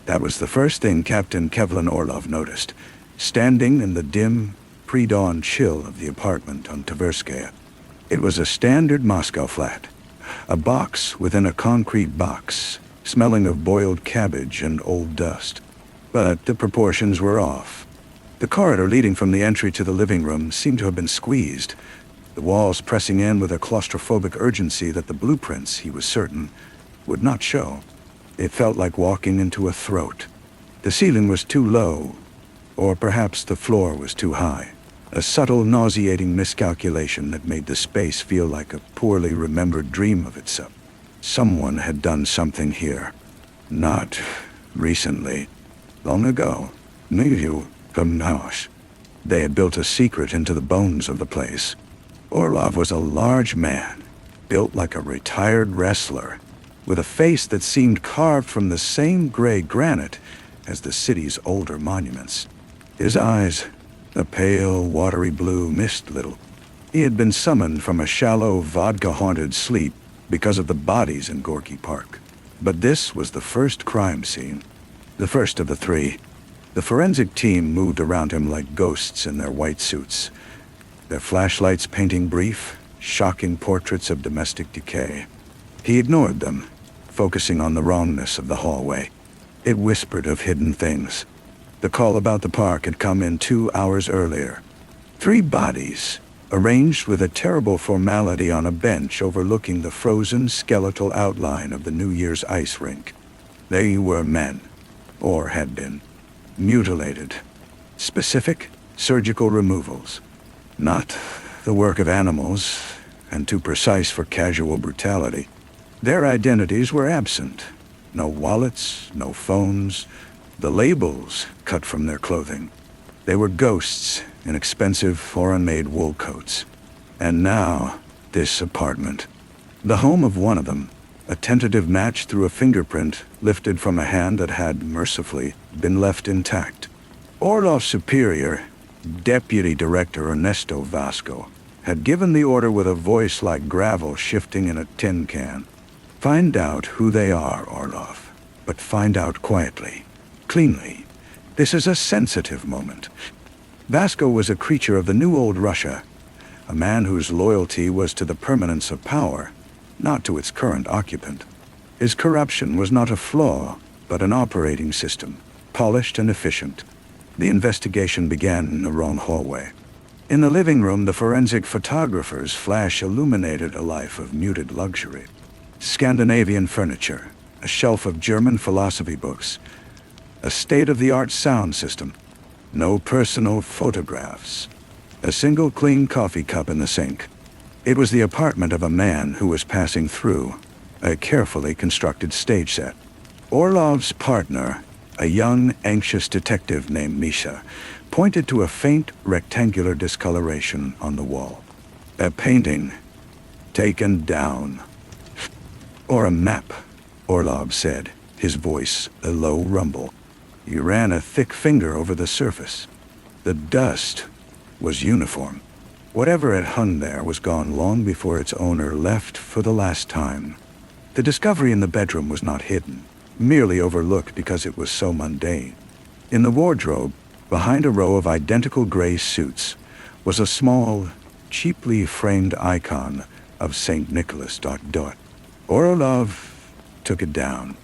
That was the first thing Captain Kevlin Orlov noticed, standing in the dim, pre-dawn chill of the apartment on Tverskaya. It was a standard Moscow flat, a box within a concrete box, smelling of boiled cabbage and old dust. But the proportions were off. The corridor leading from the entry to the living room seemed to have been squeezed, the walls pressing in with a claustrophobic urgency that the blueprints, he was certain, would not show. It felt like walking into a throat. The ceiling was too low, or perhaps the floor was too high. A subtle, nauseating miscalculation that made the space feel like a poorly remembered dream of itself. Someone had done something here. Not recently. Long ago. Maybe from house. They had built a secret into the bones of the place. Orlov was a large man, built like a retired wrestler, with a face that seemed carved from the same gray granite as the city's older monuments. His eyes, a pale, watery blue, mist little. He had been summoned from a shallow, vodka-haunted sleep because of the bodies in Gorky Park. But this was the first crime scene. The first of the three. The forensic team moved around him like ghosts in their white suits, their flashlights painting brief, shocking portraits of domestic decay. He ignored them, focusing on the wrongness of the hallway. It whispered of hidden things. The call about the park had come in 2 hours earlier. 3 bodies, arranged with a terrible formality on a bench overlooking the frozen skeletal outline of the New Year's ice rink. They were men, or had been, mutilated. Specific surgical removals. Not the work of animals, and too precise for casual brutality. Their identities were absent. No wallets, no phones, the labels cut from their clothing. They were ghosts in expensive foreign-made wool coats. And now, this apartment. The home of one of them, a tentative match through a fingerprint lifted from a hand that had, mercifully, been left intact. Orlov's superior, Deputy Director Ernesto Vasco, had given the order with a voice like gravel shifting in a tin can. Find out who they are, Orlov, but find out quietly, cleanly. This is a sensitive moment. Vasco was a creature of the new old Russia, a man whose loyalty was to the permanence of power, not to its current occupant. His corruption was not a flaw, but an operating system, polished and efficient. The investigation began in the wrong hallway. In the living room, the forensic photographer's flash illuminated a life of muted luxury. Scandinavian furniture, a shelf of German philosophy books, a state-of-the-art sound system, no personal photographs, a single clean coffee cup in the sink. It was the apartment of a man who was passing through, a carefully constructed stage set. Orlov's partner, a young, anxious detective named Misha, pointed to a faint, rectangular discoloration on the wall. A painting taken down. Or a map, Orlov said, his voice a low rumble. He ran a thick finger over the surface. The dust was uniform. Whatever had hung there was gone long before its owner left for the last time. The discovery in the bedroom was not hidden, merely overlooked because it was so mundane. In the wardrobe, behind a row of identical gray suits, was a small, cheaply framed icon of St. Nicholas. Orlov took it down.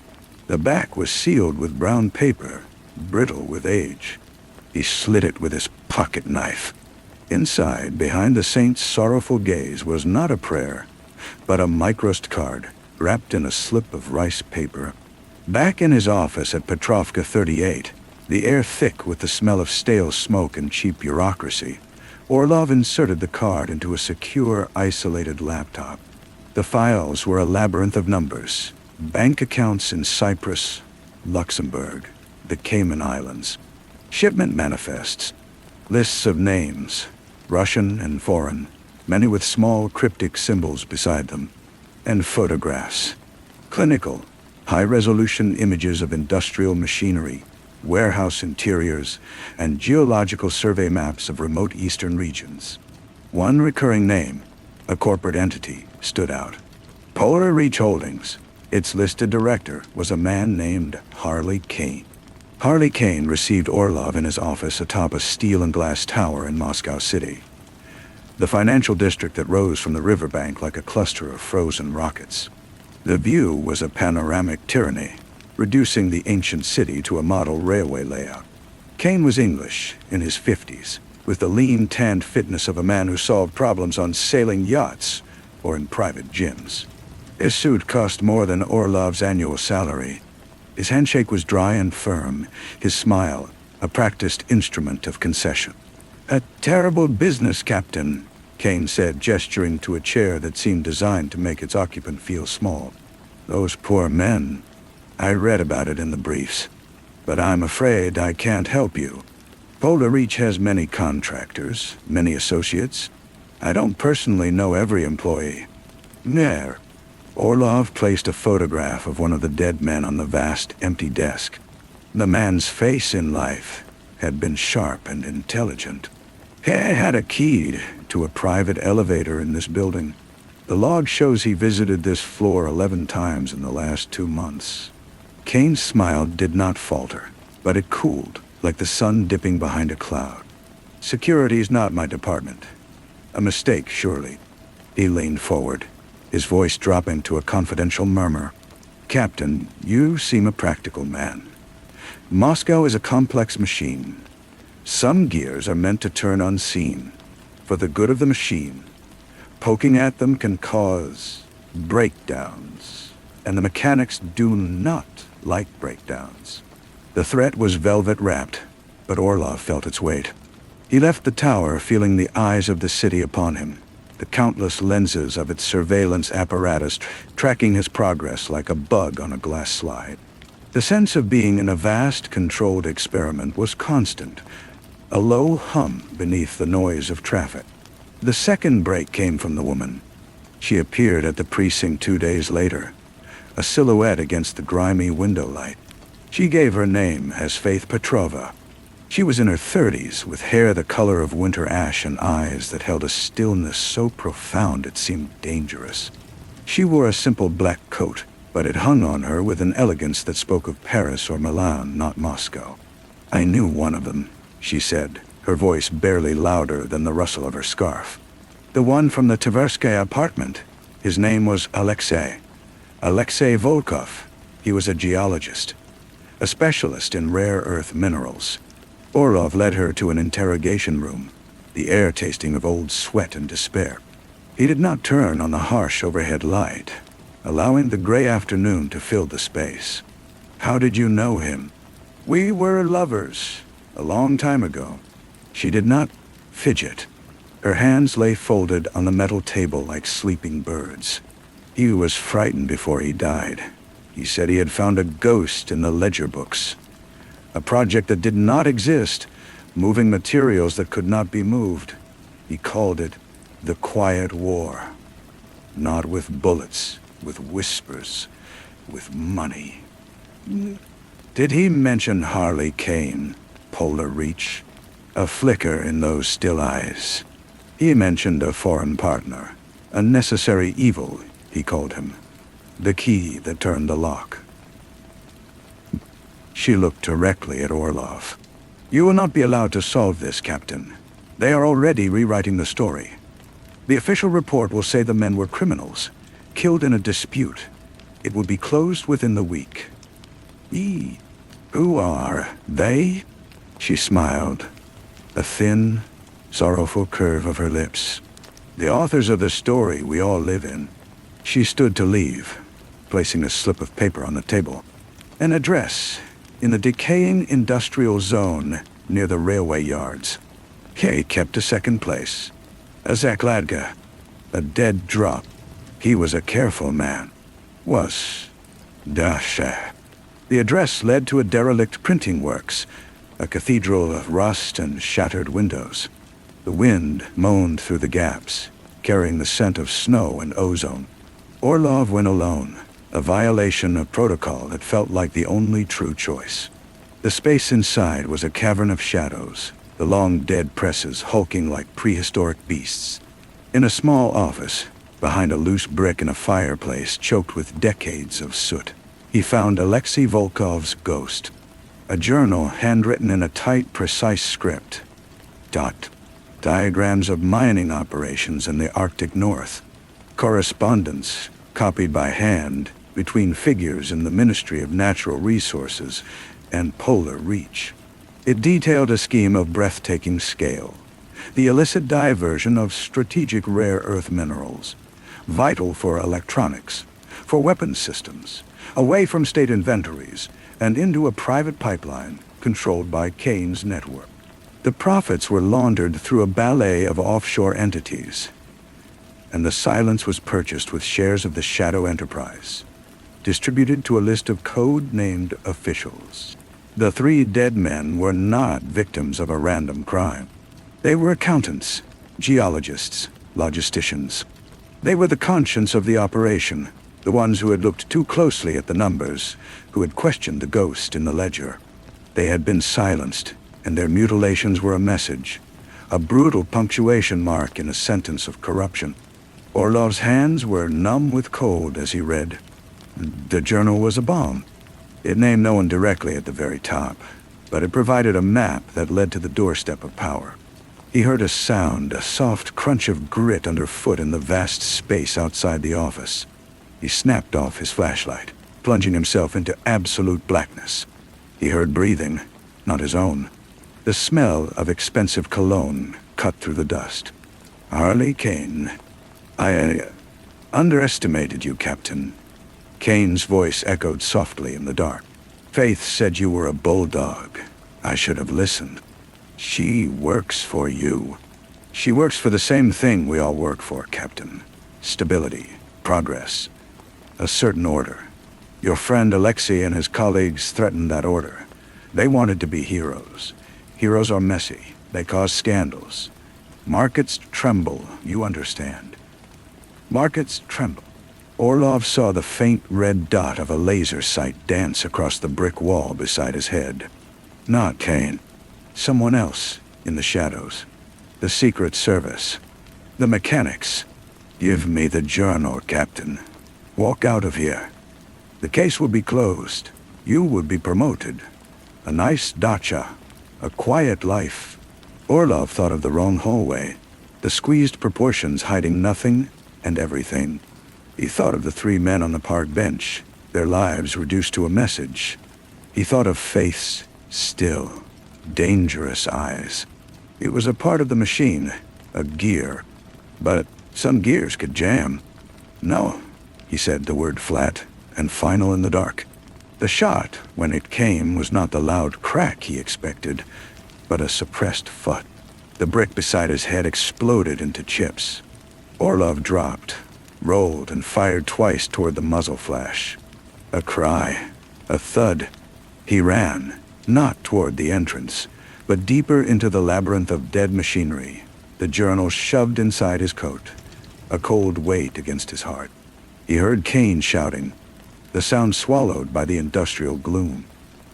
The back was sealed with brown paper, brittle with age. He slit it with his pocket knife. Inside, behind the saint's sorrowful gaze, was not a prayer, but a microst card wrapped in a slip of rice paper. Back in his office at Petrovka 38, the air thick with the smell of stale smoke and cheap bureaucracy, Orlov inserted the card into a secure, isolated laptop. The files were a labyrinth of numbers, bank accounts in Cyprus, Luxembourg, the Cayman Islands, shipment manifests, lists of names, Russian and foreign, many with small cryptic symbols beside them, and photographs, clinical, high-resolution images of industrial machinery, warehouse interiors, and geological survey maps of remote eastern regions. One recurring name, a corporate entity, stood out. Polar Reach Holdings. Its listed director was a man named Harley Kane. Harley Kane received Orlov in his office atop a steel and glass tower in Moscow City, the financial district that rose from the riverbank like a cluster of frozen rockets. The view was a panoramic tyranny, reducing the ancient city to a model railway layout. Kane was English, in his 50s, with the lean, tanned fitness of a man who solved problems on sailing yachts or in private gyms. His suit cost more than Orlov's annual salary, His handshake was dry and firm, his smile a practiced instrument of concession. "A terrible business, Captain," Kane said, gesturing to a chair that seemed designed to make its occupant feel small. "Those poor men. I read about it in the briefs. But I'm afraid I can't help you. Polar Reach has many contractors, many associates. I don't personally know every employee." There. Orlov placed a photograph of one of the dead men on the vast, empty desk. The man's face in life had been sharp and intelligent. He had a key to a private elevator in this building. The log shows he visited this floor 11 times in the last 2 months. Kane's smile did not falter, but it cooled, like the sun dipping behind a cloud. "Security's not my department. A mistake, surely." He leaned forward, his voice dropping to a confidential murmur. "Captain, you seem a practical man. Moscow is a complex machine. Some gears are meant to turn unseen, for the good of the machine. Poking at them can cause breakdowns, and the mechanics do not like breakdowns." The threat was velvet-wrapped, but Orlov felt its weight. He left the tower feeling the eyes of the city upon him, the countless lenses of its surveillance apparatus tracking his progress like a bug on a glass slide. The sense of being in a vast, controlled experiment was constant, a low hum beneath the noise of traffic. The second break came from the woman. She appeared at the precinct 2 days later, a silhouette against the grimy window light. She gave her name as Faith Petrova. She was in her 30s, with hair the color of winter ash and eyes that held a stillness so profound it seemed dangerous. She wore a simple black coat, but it hung on her with an elegance that spoke of Paris or Milan, not Moscow. "I knew one of them," she said, her voice barely louder than the rustle of her scarf. "The one from the Tversky apartment. His name was Alexei Volkov. He was a geologist, a specialist in rare earth minerals." Orlov led her to an interrogation room, the air tasting of old sweat and despair. He did not turn on the harsh overhead light, allowing the gray afternoon to fill the space. "How did you know him?" "We were lovers, a long time ago." She did not fidget. Her hands lay folded on the metal table like sleeping birds. "He was frightened before he died. He said he had found a ghost in the ledger books. A project that did not exist, moving materials that could not be moved. He called it the Quiet War. Not with bullets, with whispers, with money." "Did he mention Harley Kane, Polar Reach?" A flicker in those still eyes. "He mentioned a foreign partner, a necessary evil, he called him. The key that turned the lock." She looked directly at Orlov. "You will not be allowed to solve this, Captain. They are already rewriting the story. The official report will say the men were criminals, killed in a dispute. It will be closed within the week." "Who are they?" She smiled, a thin, sorrowful curve of her lips. "The authors of the story we all live in." She stood to leave, placing a slip of paper on the table. "An address in the decaying industrial zone near the railway yards. He kept a second place. A Zakladka, a dead drop. He was a careful man. Was. Dasha." The address led to a derelict printing works, a cathedral of rust and shattered windows. The wind moaned through the gaps, carrying the scent of snow and ozone. Orlov went alone, a violation of protocol that felt like the only true choice. The space inside was a cavern of shadows, the long dead presses hulking like prehistoric beasts. In a small office, behind a loose brick in a fireplace choked with decades of soot, he found Alexei Volkov's ghost. A journal handwritten in a tight, precise script. Diagrams of mining operations in the Arctic North. Correspondence, copied by hand, between figures in the Ministry of Natural Resources and Polar Reach. It detailed a scheme of breathtaking scale, the illicit diversion of strategic rare earth minerals, vital for electronics, for weapons systems, away from state inventories and into a private pipeline controlled by Kane's network. The profits were laundered through a ballet of offshore entities, and the silence was purchased with shares of the Shadow Enterprise, distributed to a list of code-named officials. The 3 dead men were not victims of a random crime. They were accountants, geologists, logisticians. They were the conscience of the operation, the ones who had looked too closely at the numbers, who had questioned the ghost in the ledger. They had been silenced, and their mutilations were a message, a brutal punctuation mark in a sentence of corruption. Orlov's hands were numb with cold as he read. The journal was a bomb. It named no one directly at the very top, but it provided a map that led to the doorstep of power. He heard a sound, a soft crunch of grit underfoot in the vast space outside the office. He snapped off his flashlight, plunging himself into absolute blackness. He heard breathing, not his own. The smell of expensive cologne cut through the dust. Harley Kane. I underestimated you, Captain. Kane's voice echoed softly in the dark. Faith said you were a bulldog. I should have listened. She works for you. She works for the same thing we all work for, Captain. Stability, progress, a certain order. Your friend Alexei and his colleagues threatened that order. They wanted to be heroes. Heroes are messy. They cause scandals. Markets tremble, you understand. Markets tremble. Orlov saw the faint red dot of a laser sight dance across the brick wall beside his head. Not Kane. Someone else in the shadows. The Secret Service. The mechanics. Give me the journal, Captain. Walk out of here. The case will be closed. You would be promoted. A nice dacha. A quiet life. Orlov thought of the wrong hallway. The squeezed proportions hiding nothing and everything. He thought of the 3 men on the park bench, their lives reduced to a message. He thought of Faith's still, dangerous eyes. It was a part of the machine, a gear. But some gears could jam. No, he said the word flat and final in the dark. The shot, when it came, was not the loud crack he expected, but a suppressed thud. The brick beside his head exploded into chips. Orlov dropped, rolled, and fired twice toward the muzzle flash. A cry, a thud. He ran, not toward the entrance, but deeper into the labyrinth of dead machinery, the journal shoved inside his coat, a cold weight against his heart. He heard Kane shouting, the sound swallowed by the industrial gloom.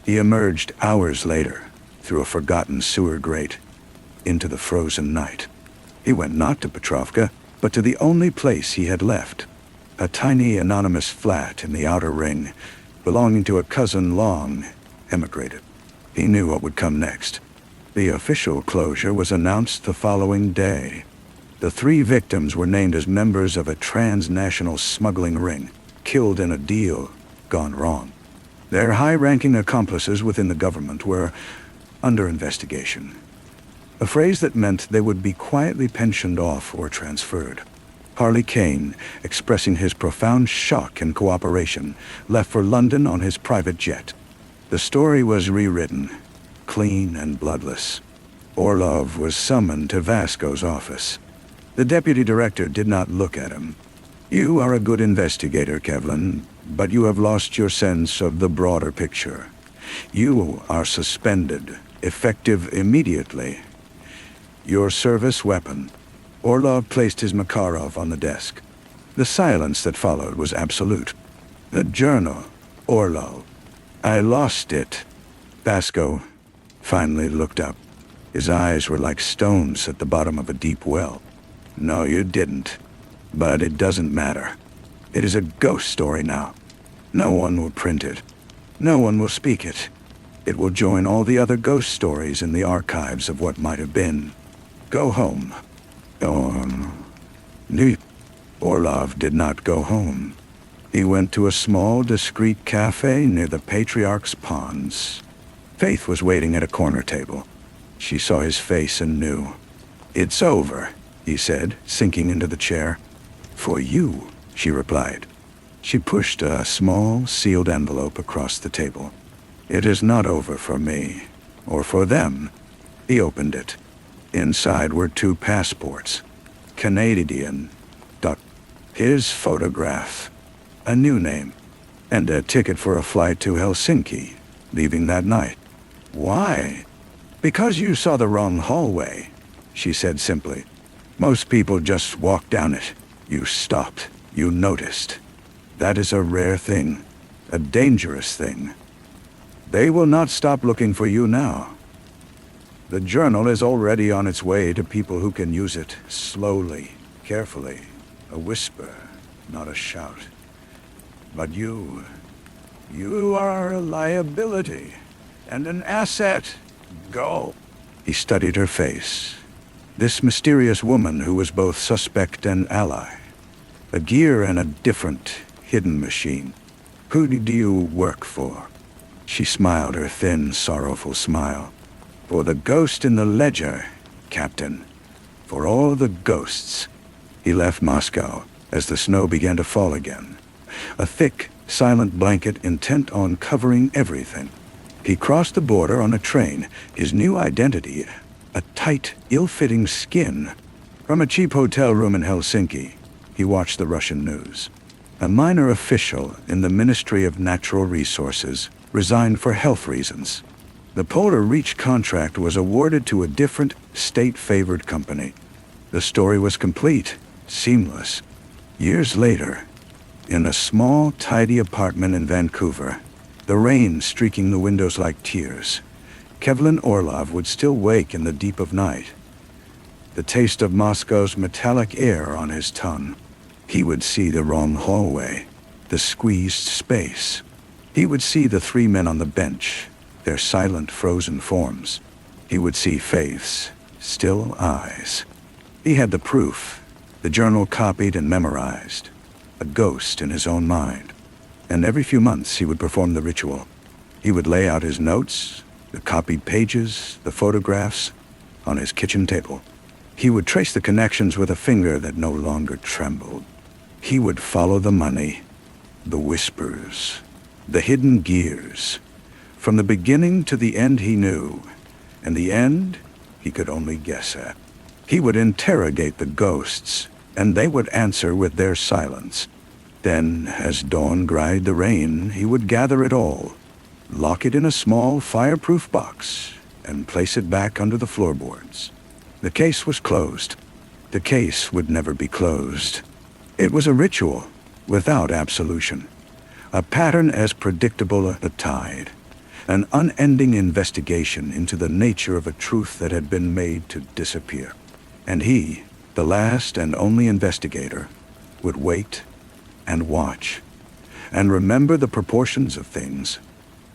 He emerged hours later, through a forgotten sewer grate, into the frozen night. He went not to Petrovka, but to the only place he had left, a tiny anonymous flat in the outer ring, belonging to a cousin long emigrated. He knew what would come next. The official closure was announced the following day. The 3 victims were named as members of a transnational smuggling ring, killed in a deal gone wrong. Their high-ranking accomplices within the government were under investigation. A phrase that meant they would be quietly pensioned off or transferred. Harley Kane, expressing his profound shock and cooperation, left for London on his private jet. The story was rewritten, clean and bloodless. Orlov was summoned to Vasco's office. The deputy director did not look at him. You are a good investigator, Kevlin, but you have lost your sense of the broader picture. You are suspended, effective immediately. Your service weapon. Orlov placed his Makarov on the desk. The silence that followed was absolute. The journal, Orlov. I lost it. Vasco finally looked up. His eyes were like stones at the bottom of a deep well. No, you didn't. But it doesn't matter. It is a ghost story now. No one will print it. No one will speak it. It will join all the other ghost stories in the archives of what might have been. Go home. Orlov did not go home. He went to a small, discreet cafe near the Patriarch's Ponds. Faith was waiting at a corner table. She saw his face and knew. It's over, he said, sinking into the chair. For you, she replied. She pushed a small, sealed envelope across the table. "It is not over for me, or for them." He opened it. Inside were 2 passports. Canadian. His photograph. A new name. And a ticket for a flight to Helsinki, leaving that night. "Why?" "Because you saw the wrong hallway," she said simply. "Most people just walk down it. You stopped. You noticed. That is a rare thing. A dangerous thing. They will not stop looking for you now. The journal is already on its way to people who can use it slowly, carefully. A whisper, not a shout. But you are a liability and an asset. Go." He studied her face. This mysterious woman who was both suspect and ally. A gear and a different, hidden machine. "Who do you work for?" She smiled her thin, sorrowful smile. "For the ghost in the ledger, Captain. For all the ghosts." He left Moscow as the snow began to fall again. A thick, silent blanket intent on covering everything. He crossed the border on a train, his new identity, a tight, ill-fitting skin. From a cheap hotel room in Helsinki, he watched the Russian news. A minor official in the Ministry of Natural Resources resigned for health reasons. The Polar Reach contract was awarded to a different, state-favored company. The story was complete, seamless. Years later, in a small, tidy apartment in Vancouver, the rain streaking the windows like tears, Kevlin Orlov would still wake in the deep of night, the taste of Moscow's metallic air on his tongue. He would see the wrong hallway, the squeezed space. He would see the 3 men on the bench, their silent, frozen forms. He would see Faith's still eyes. He had the proof, the journal copied and memorized, a ghost in his own mind. And every few months he would perform the ritual. He would lay out his notes, the copied pages, the photographs, on his kitchen table. He would trace the connections with a finger that no longer trembled. He would follow the money, the whispers, the hidden gears. From the beginning to the end he knew, and the end he could only guess at. He would interrogate the ghosts, and they would answer with their silence. Then, as dawn gried the rain, he would gather it all, lock it in a small fireproof box, and place it back under the floorboards. The case was closed. The case would never be closed. It was a ritual, without absolution. A pattern as predictable as the tide. An unending investigation into the nature of a truth that had been made to disappear. And he, the last and only investigator, would wait and watch, and remember the proportions of things,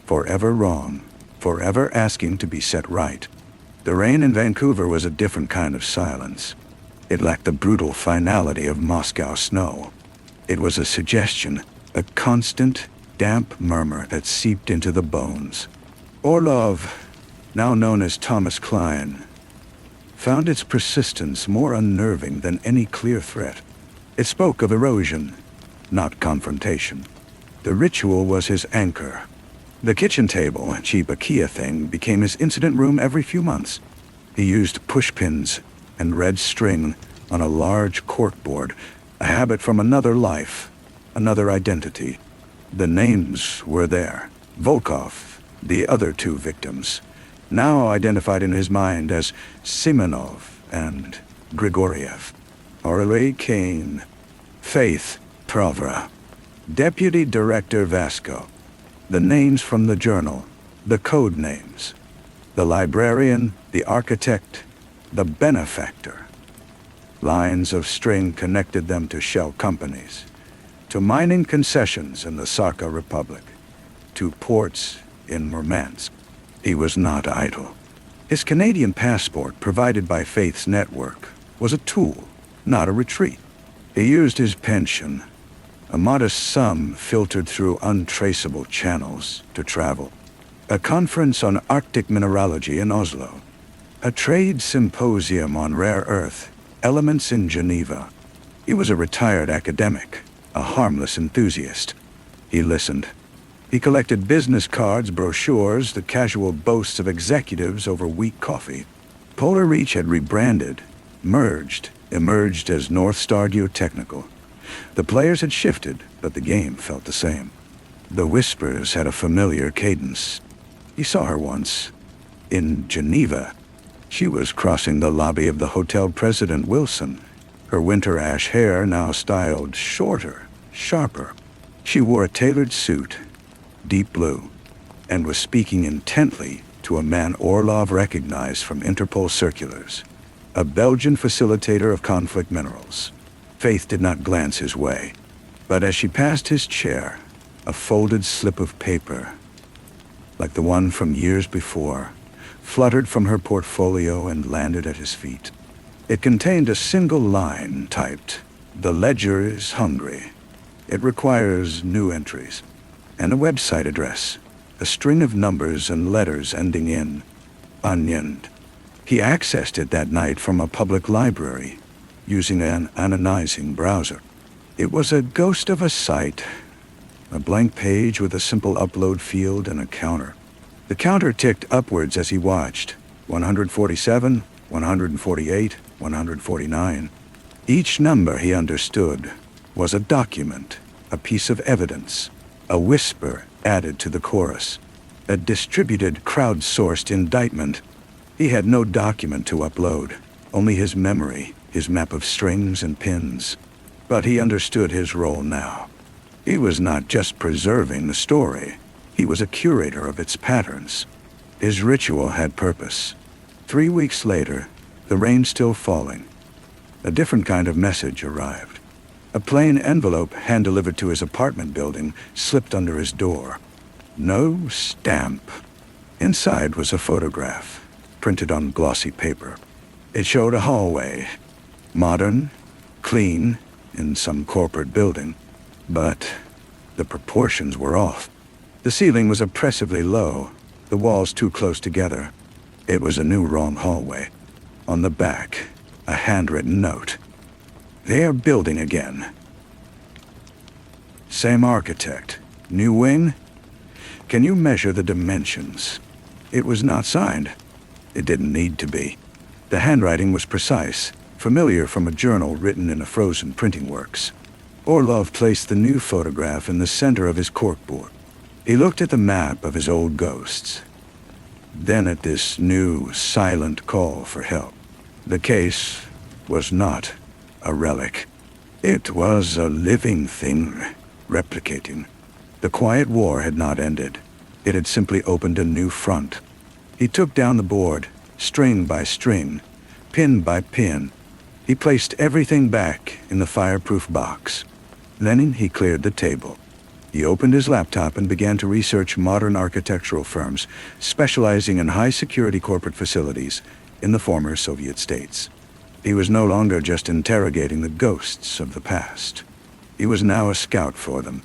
forever wrong, forever asking to be set right. The rain in Vancouver was a different kind of silence. It lacked the brutal finality of Moscow snow. It was a suggestion, a constant, damp murmur that seeped into the bones. Orlov, now known as Thomas Klein, found its persistence more unnerving than any clear threat. It spoke of erosion, not confrontation. The ritual was his anchor. The kitchen table, a cheap IKEA thing, became his incident room every few months. He used pushpins and red string on a large corkboard, a habit from another life, another identity. The names were there. Volkov, the other 2 victims, now identified in his mind as Simonov and Grigoriev. Aurelie Kane, Faith Pravra, Deputy Director Vasco. The names from the journal, the code names. The librarian, the architect, the benefactor. Lines of string connected them to shell companies, to mining concessions in the Sakha Republic, to ports in Murmansk. He was not idle. His Canadian passport, provided by Faith's network, was a tool, not a retreat. He used his pension, a modest sum filtered through untraceable channels, to travel. A conference on Arctic mineralogy in Oslo. A trade symposium on rare earth elements in Geneva. He was a retired academic, a harmless enthusiast. He listened. He collected business cards, brochures, the casual boasts of executives over weak coffee. Polar Reach had rebranded, emerged as North Star Geotechnical. The players had shifted, but the game felt the same. The whispers had a familiar cadence. He saw her once, in Geneva. She was crossing the lobby of the Hotel President Wilson, her winter ash hair now styled shorter, sharper. She wore a tailored suit, deep blue, and was speaking intently to a man Orlov recognized from Interpol circulars, a Belgian facilitator of conflict minerals. Faith did not glance his way, but as she passed his chair, a folded slip of paper, like the one from years before, fluttered from her portfolio and landed at his feet. It contained a single line typed, "The ledger is hungry. It requires new entries," and a website address, a string of numbers and letters ending in onion. He accessed it that night from a public library, using an anonymizing browser. It was a ghost of a site, a blank page with a simple upload field and a counter. The counter ticked upwards as he watched, 147, 148, 149. Each number, he understood, was a document, a piece of evidence, a whisper added to the chorus, a distributed, crowd-sourced indictment. He had no document to upload, only his memory, his map of strings and pins. But he understood his role now. He was not just preserving the story. He was a curator of its patterns. His ritual had purpose. 3 weeks later, the rain still falling, a different kind of message arrived. A plain envelope hand-delivered to his apartment building slipped under his door. No stamp. Inside was a photograph, printed on glossy paper. It showed a hallway, modern, clean, in some corporate building, but the proportions were off. The ceiling was oppressively low, the walls too close together. It was a new wrong hallway. On the back, a handwritten note. "They are building again. Same architect. New wing? Can you measure the dimensions?" It was not signed. It didn't need to be. The handwriting was precise, familiar from a journal written in a frozen printing works. Orlov placed the new photograph in the center of his corkboard. He looked at the map of his old ghosts, then at this new, silent call for help. The case was not a relic. It was a living thing, replicating. The quiet war had not ended. It had simply opened a new front. He took down the board, string by string, pin by pin. He placed everything back in the fireproof box. Then he cleared the table. He opened his laptop and began to research modern architectural firms specializing in high-security corporate facilities in the former Soviet states. He was no longer just interrogating the ghosts of the past. He was now a scout for them.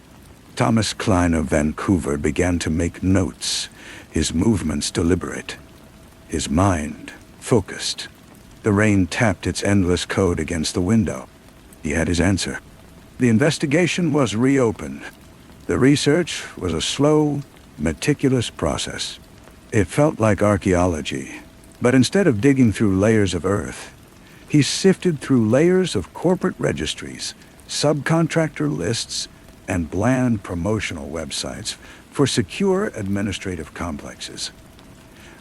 Thomas Klein of Vancouver began to make notes, his movements deliberate, his mind focused. The rain tapped its endless code against the window. He had his answer. The investigation was reopened. The research was a slow, meticulous process. It felt like archaeology, but instead of digging through layers of earth, he sifted through layers of corporate registries, subcontractor lists, and bland promotional websites for secure administrative complexes.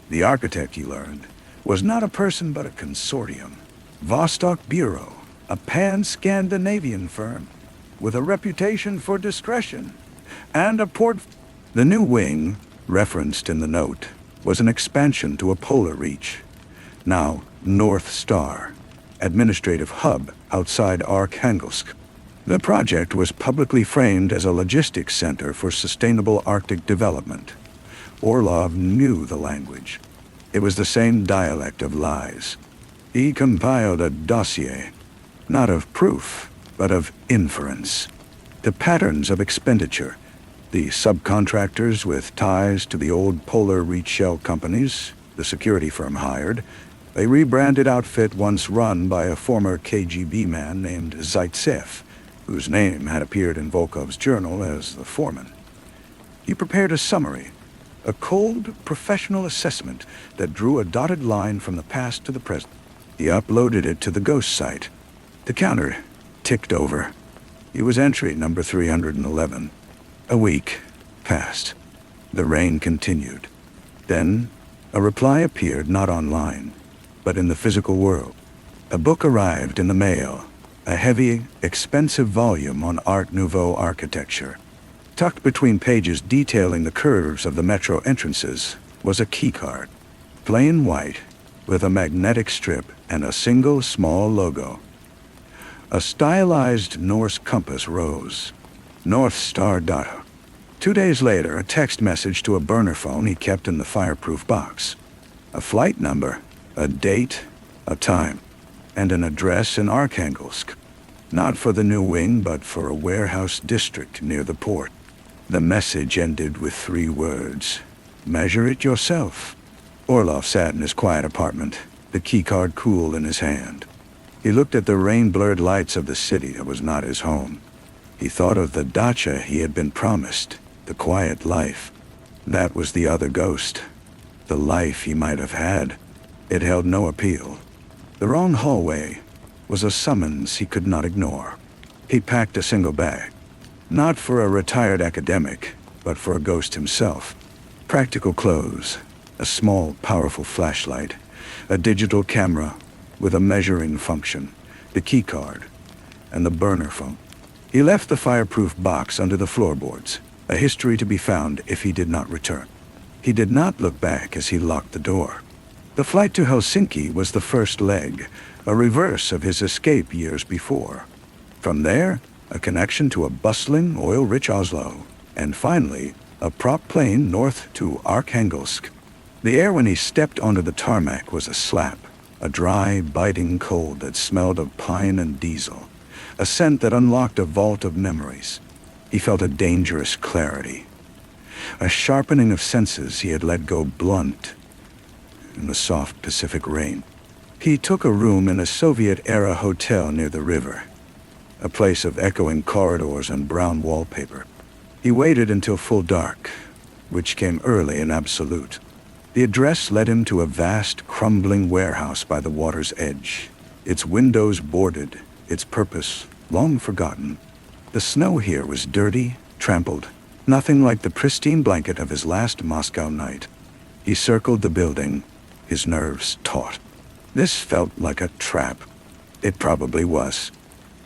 The architect, he learned, was not a person but a consortium. Vostok Bureau, a pan-Scandinavian firm with a reputation for discretion and a port. The new wing, referenced in the note, was an expansion to a polar reach, now North Star, administrative hub outside Arkhangelsk. The project was publicly framed as a logistics center for sustainable Arctic development. Orlov knew the language. It was the same dialect of lies. He compiled a dossier, not of proof, but of inference. The patterns of expenditure, the subcontractors with ties to the old Polar Reach shell companies, the security firm hired, a rebranded outfit once run by a former KGB man named Zaitsev, whose name had appeared in Volkov's journal as the foreman. He prepared a summary, a cold, professional assessment that drew a dotted line from the past to the present. He uploaded it to the ghost site. The counter ticked over. It was entry number 311. A week passed. The rain continued. Then, a reply appeared not online, but in the physical world. A book arrived in the mail, a heavy, expensive volume on Art Nouveau architecture. Tucked between pages detailing the curves of the metro entrances was a keycard, plain white, with a magnetic strip and a single small logo. A stylized Norse compass rose, North Star data. 2 days later, a text message to a burner phone he kept in the fireproof box. A flight number, a date, a time, and an address in Arkhangelsk. Not for the new wing, but for a warehouse district near the port. The message ended with 3 words. Measure it yourself. Orlov sat in his quiet apartment, the keycard cool in his hand. He looked at the rain-blurred lights of the city that was not his home. He thought of the dacha he had been promised, the quiet life. That was the other ghost. The life he might have had. It held no appeal. The wrong hallway was a summons he could not ignore. He packed a single bag. Not for a retired academic, but for a ghost himself. Practical clothes, a small, powerful flashlight, a digital camera with a measuring function, the keycard, and the burner phone. He left the fireproof box under the floorboards, a history to be found if he did not return. He did not look back as he locked the door. The flight to Helsinki was the first leg, a reverse of his escape years before. From there, a connection to a bustling, oil-rich Oslo, and finally, a prop plane north to Arkhangelsk. The air when he stepped onto the tarmac was a slap, a dry, biting cold that smelled of pine and diesel, a scent that unlocked a vault of memories. He felt a dangerous clarity, a sharpening of senses he had let go blunt in the soft Pacific rain. He took a room in a Soviet-era hotel near the river, a place of echoing corridors and brown wallpaper. He waited until full dark, which came early and absolute. The address led him to a vast, crumbling warehouse by the water's edge, its windows boarded, its purpose long forgotten. The snow here was dirty, trampled, nothing like the pristine blanket of his last Moscow night. He circled the building, his nerves taut. This felt like a trap. It probably was.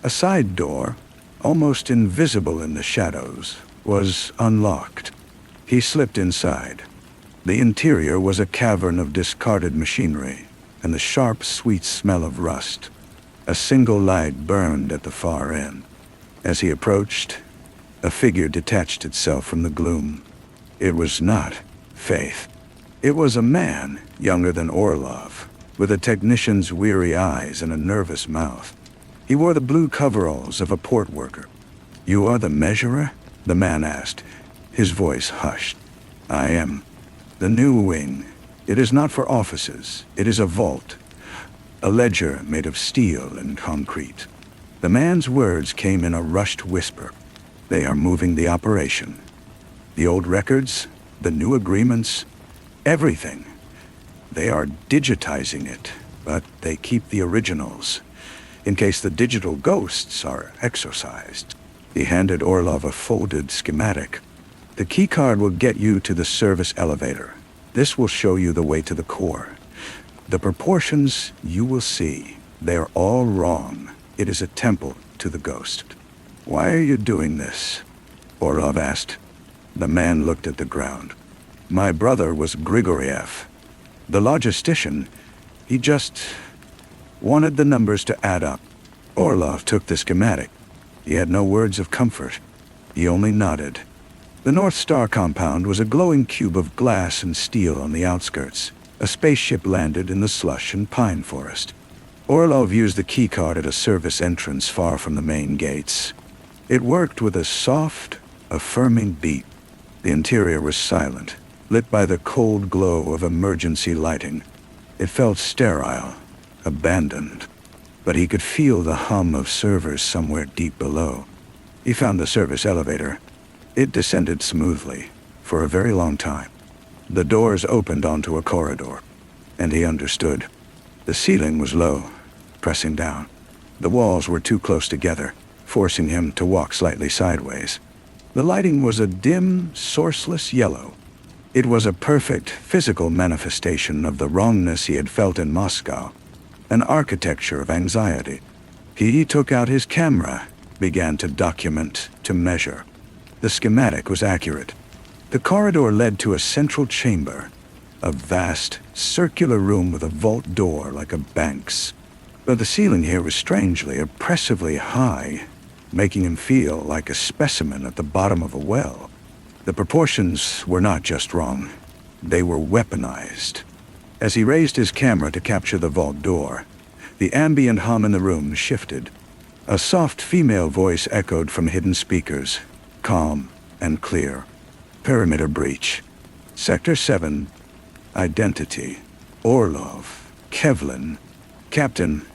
A side door, almost invisible in the shadows, was unlocked. He slipped inside. The interior was a cavern of discarded machinery, and the sharp, sweet smell of rust. A single light burned at the far end. As he approached, a figure detached itself from the gloom. It was not Faith. It was a man, younger than Orlov, with a technician's weary eyes and a nervous mouth. He wore the blue coveralls of a port worker. "You are the measurer?" the man asked, his voice hushed. "I am. The new wing. It is not for offices. It is a vault. A ledger made of steel and concrete." The man's words came in a rushed whisper. "They are moving the operation. The old records, the new agreements, everything. They are digitizing it, but they keep the originals, in case the digital ghosts are exorcised." He handed Orlov a folded schematic. "The keycard will get you to the service elevator. This will show you the way to the core. The proportions you will see, they are all wrong. It is a temple to the ghost." "Why are you doing this?" Orlov asked. The man looked at the ground. "My brother was Grigoriev. The logistician, he just wanted the numbers to add up." Orlov took the schematic. He had no words of comfort. He only nodded. The North Star compound was a glowing cube of glass and steel on the outskirts. A spaceship landed in the slush and pine forest. Orlov used the keycard at a service entrance far from the main gates. It worked with a soft, affirming beat. The interior was silent, lit by the cold glow of emergency lighting. It felt sterile, abandoned. but he could feel the hum of servers somewhere deep below. He found the service elevator. It descended smoothly for a very long time. The doors opened onto a corridor, and he understood. The ceiling was low, pressing down. The walls were too close together, forcing him to walk slightly sideways. The lighting was a dim, sourceless yellow. It was a perfect physical manifestation of the wrongness he had felt in Moscow, an architecture of anxiety. He took out his camera, began to document, to measure. The schematic was accurate. The corridor led to a central chamber, a vast, circular room with a vault door like a bank's. But the ceiling here was strangely, oppressively high, making him feel like a specimen at the bottom of a well. The proportions were not just wrong, they were weaponized. As he raised his camera to capture the vault door, the ambient hum in the room shifted. A soft female voice echoed from hidden speakers, calm and clear. Perimeter breach. Sector 7. Identity. Orlov. Kevlin. Captain.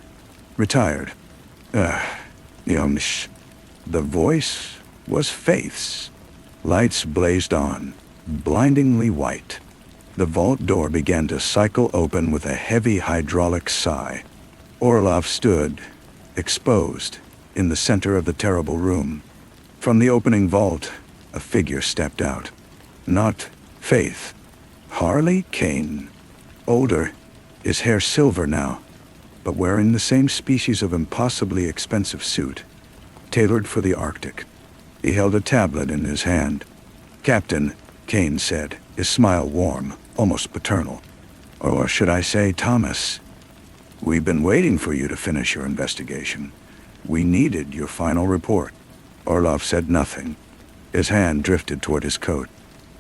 Retired. Yomsh. The voice was Faith's. Lights blazed on, blindingly white. The vault door began to cycle open with a heavy hydraulic sigh. Orlov stood, exposed, in the center of the terrible room. From the opening vault, a figure stepped out. Not Faith. Harley Kane. Older, his hair silver now, but wearing the same species of impossibly expensive suit, tailored for the Arctic. He held a tablet in his hand. "Captain," Kane said, his smile warm, almost paternal. "Or should I say Thomas? We've been waiting for you to finish your investigation. We needed your final report." Orlov said nothing. His hand drifted toward his coat.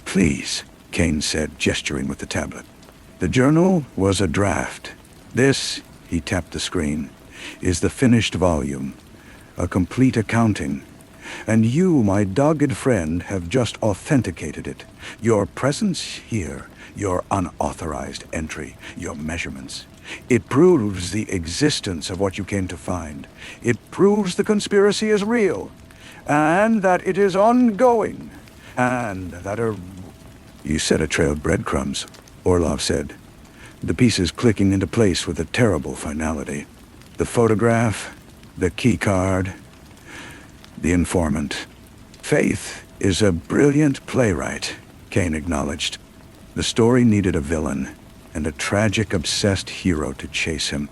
"Please," Kane said, gesturing with the tablet. The journal was a draft. "This," he tapped the screen, "is the finished volume. A complete accounting. And you, my dogged friend, have just authenticated it. Your presence here, your unauthorized entry, your measurements. It proves the existence of what you came to find. It proves the conspiracy is real, and that it is ongoing, and that You set a trail of breadcrumbs," Orlov said, the pieces clicking into place with a terrible finality. The photograph, the key card, the informant. "Faith is a brilliant playwright," Kane acknowledged. "The story needed a villain, and a tragic, obsessed hero to chase him.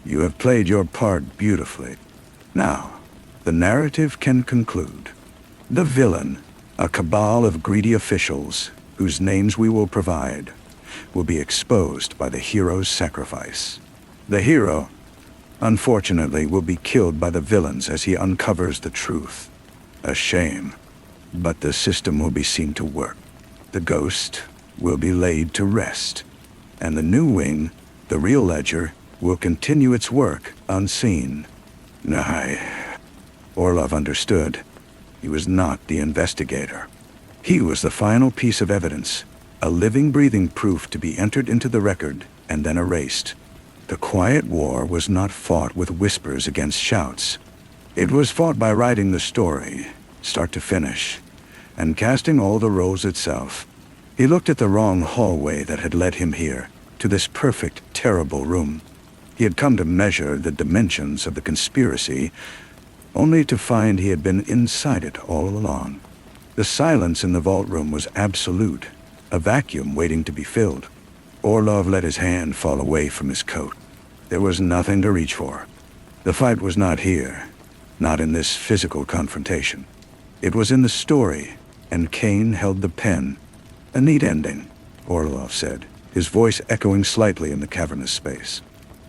You have played your part beautifully. Now, the narrative can conclude. The villain, a cabal of greedy officials, whose names we will provide, will be exposed by the hero's sacrifice. The hero, unfortunately, will be killed by the villains as he uncovers the truth. A shame, but the system will be seen to work. The ghost will be laid to rest, and the new wing, the real ledger, will continue its work unseen." Orlov understood. He was not the investigator. He was the final piece of evidence, a living, breathing proof to be entered into the record and then erased. The quiet war was not fought with whispers against shouts. It was fought by writing the story, start to finish, and casting all the roles itself. He looked at the wrong hallway that had led him here, to this perfect, terrible room. He had come to measure the dimensions of the conspiracy, only to find he had been inside it all along. The silence in the vault room was absolute, a vacuum waiting to be filled. Orlov let his hand fall away from his coat. There was nothing to reach for. The fight was not here, not in this physical confrontation. It was in the story, and Kane held the pen. "A neat ending," Orlov said, his voice echoing slightly in the cavernous space.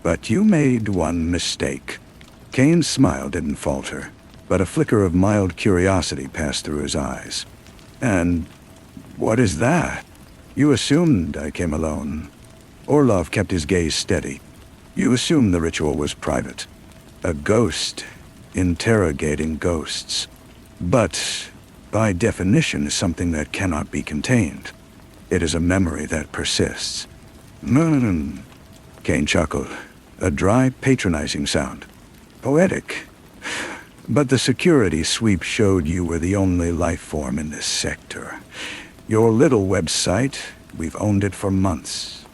"But you made one mistake." Kane's smile didn't falter, but a flicker of mild curiosity passed through his eyes. "And what is that? You assumed I came alone." Orlov kept his gaze steady. "You assumed the ritual was private. A ghost interrogating ghosts. But, by definition, is something that cannot be contained. It is a memory that persists." Kane chuckled, a dry, patronizing sound. Poetic. But the security sweep showed you were the only life form in this sector. Your little website, we've owned it for months.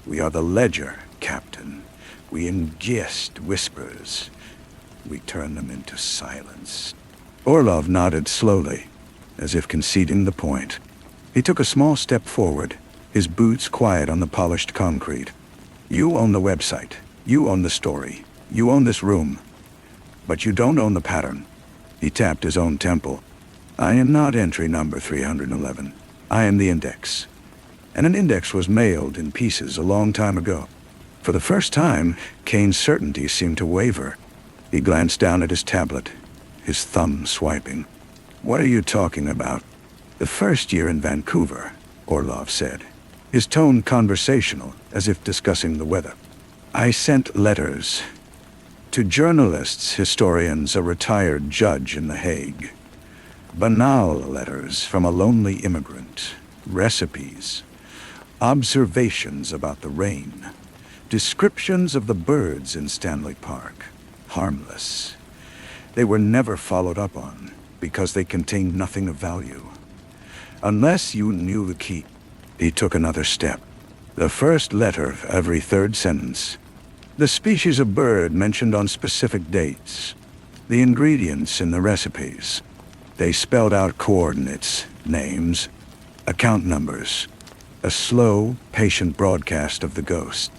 We are the ledger, Captain. We ingest whispers. We turn them into silence. Orlov nodded slowly, as if conceding the point. He took a small step forward, his boots quiet on the polished concrete. You own the website. You own the story. You own this room. But you don't own the pattern. He tapped his own temple. I am not entry number 311. I am the index. And an index was mailed in pieces a long time ago. For the first time, Kane's certainty seemed to waver. He glanced down at his tablet, his thumb swiping. What are you talking about? The first year in Vancouver, Orlov said, his tone conversational, as if discussing the weather. I sent letters to journalists, historians, a retired judge in The Hague. Banal letters from a lonely immigrant. Recipes. Observations about the rain. Descriptions of the birds in Stanley Park. Harmless. They were never followed up on, because they contained nothing of value. Unless you knew the key. He took another step. The first letter of every third sentence. The species of bird mentioned on specific dates. The ingredients in the recipes. They spelled out coordinates, names, account numbers. A slow, patient broadcast of the ghost.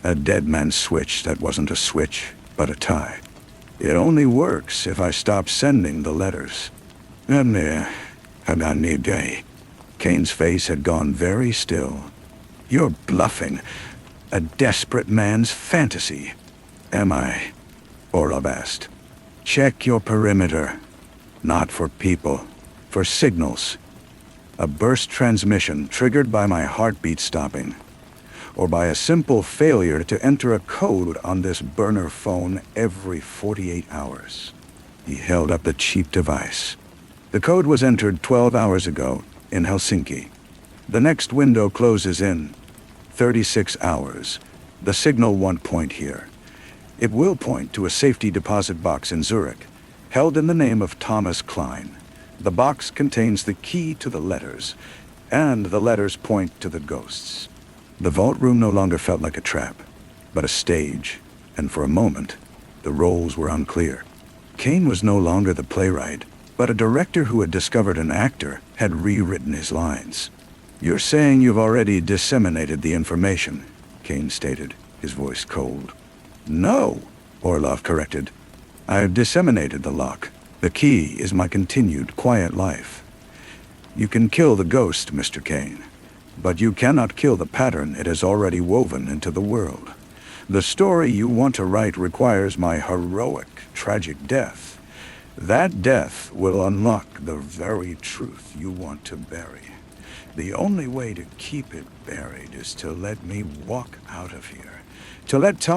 A dead man's switch that wasn't a switch, but a tie. It only works if I stop sending the letters. Kane's face had gone very still. You're bluffing. A desperate man's fantasy. Am I? Orlov asked. Check your perimeter. Not for people. For signals. A burst transmission triggered by my heartbeat stopping. Or by a simple failure to enter a code on this burner phone every 48 hours. He held up the cheap device. The code was entered 12 hours ago in Helsinki. The next window closes in 36 hours. The signal won't point here. It will point to a safety deposit box in Zurich, held in the name of Thomas Klein. The box contains the key to the letters, and the letters point to the ghosts. The vault room no longer felt like a trap, but a stage, and for a moment, the roles were unclear. Kane was no longer the playwright, but a director who had discovered an actor had rewritten his lines. You're saying you've already disseminated the information, Kane stated, his voice cold. No, Orlov corrected. I've disseminated the lock. The key is my continued quiet life. You can kill the ghost, Mr. Kane, but you cannot kill the pattern it has already woven into the world. The story you want to write requires my heroic, tragic death. That death will unlock the very truth you want to bury. The only way to keep it buried is to let me walk out of here. To let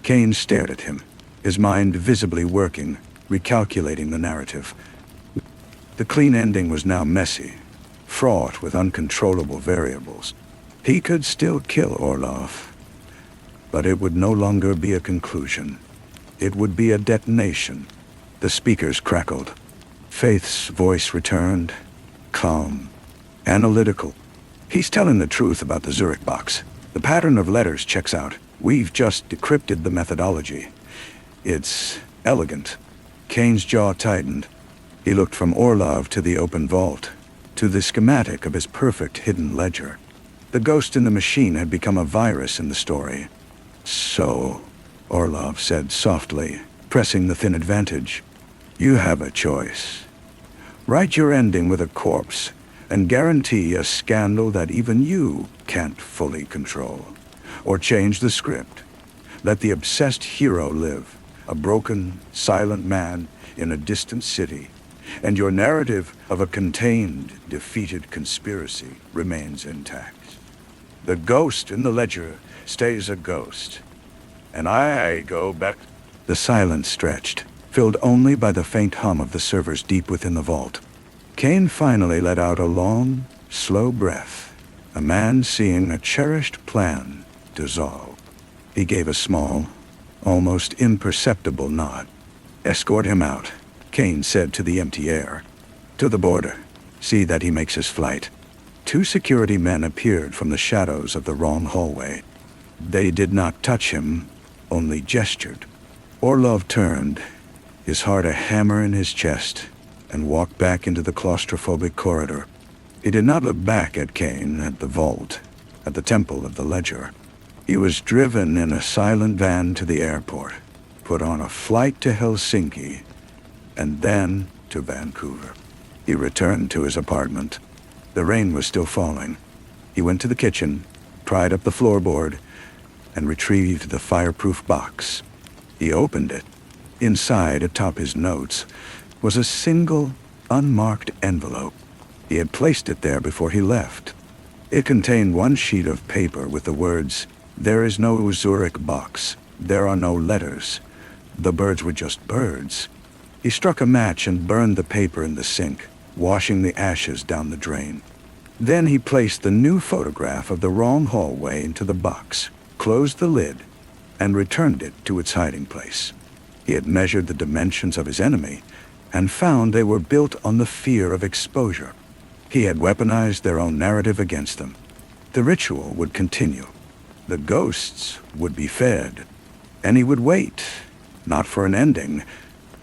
Kane stared at him, his mind visibly working, recalculating the narrative. The clean ending was now messy, fraught with uncontrollable variables. He could still kill Orlov, but it would no longer be a conclusion. It would be a detonation. The speakers crackled. Faith's voice returned, calm, analytical. He's telling the truth about the Zurich box. The pattern of letters checks out. We've just decrypted the methodology. It's elegant. Kane's jaw tightened. He looked from Orlov to the open vault, to the schematic of his perfect hidden ledger. The ghost in the machine had become a virus in the story. So, Orlov said softly, pressing the thin advantage, you have a choice. Write your ending with a corpse, and guarantee a scandal that even you can't fully control. Or change the script. Let the obsessed hero live, a broken, silent man in a distant city, and your narrative of a contained, defeated conspiracy remains intact. The ghost in the ledger stays a ghost, and I go back. The silence stretched, filled only by the faint hum of the servers deep within the vault. Kane finally let out a long, slow breath, a man seeing a cherished plan dissolve. He gave a small, almost imperceptible nod. "Escort him out," Kane said to the empty air. "To the border. See that he makes his flight." Two security men appeared from the shadows of the wrong hallway. They did not touch him, only gestured. Orlov turned, his heart a hammer in his chest, and walked back into the claustrophobic corridor. He did not look back at Kane, at the vault, at the temple of the ledger. He was driven in a silent van to the airport, put on a flight to Helsinki, and then to Vancouver. He returned to his apartment. The rain was still falling. He went to the kitchen, pried up the floorboard, and retrieved the fireproof box. He opened it. Inside, atop his notes, was a single, unmarked envelope. He had placed it there before he left. It contained one sheet of paper with the words, "There is no Zurich box. There are no letters. The birds were just birds." He struck a match and burned the paper in the sink, washing the ashes down the drain. Then he placed the new photograph of the wrong hallway into the box, closed the lid, and returned it to its hiding place. He had measured the dimensions of his enemy and found they were built on the fear of exposure. He had weaponized their own narrative against them. The ritual would continue. The ghosts would be fed, and he would wait, not for an ending,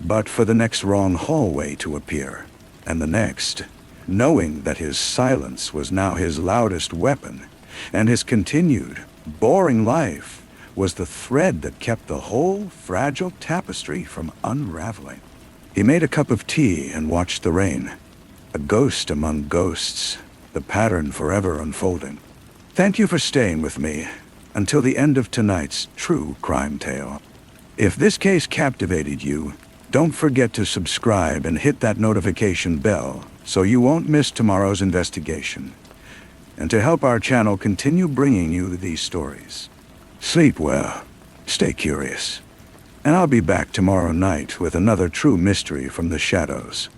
but for the next wrong hallway to appear, and the next, knowing that his silence was now his loudest weapon, and his continued, boring life was the thread that kept the whole fragile tapestry from unraveling. He made a cup of tea and watched the rain. A ghost among ghosts, the pattern forever unfolding. Thank you for staying with me until the end of tonight's true crime tale. If this case captivated you, don't forget to subscribe and hit that notification bell so you won't miss tomorrow's investigation. And to help our channel continue bringing you these stories, sleep well, stay curious, and I'll be back tomorrow night with another true mystery from the shadows.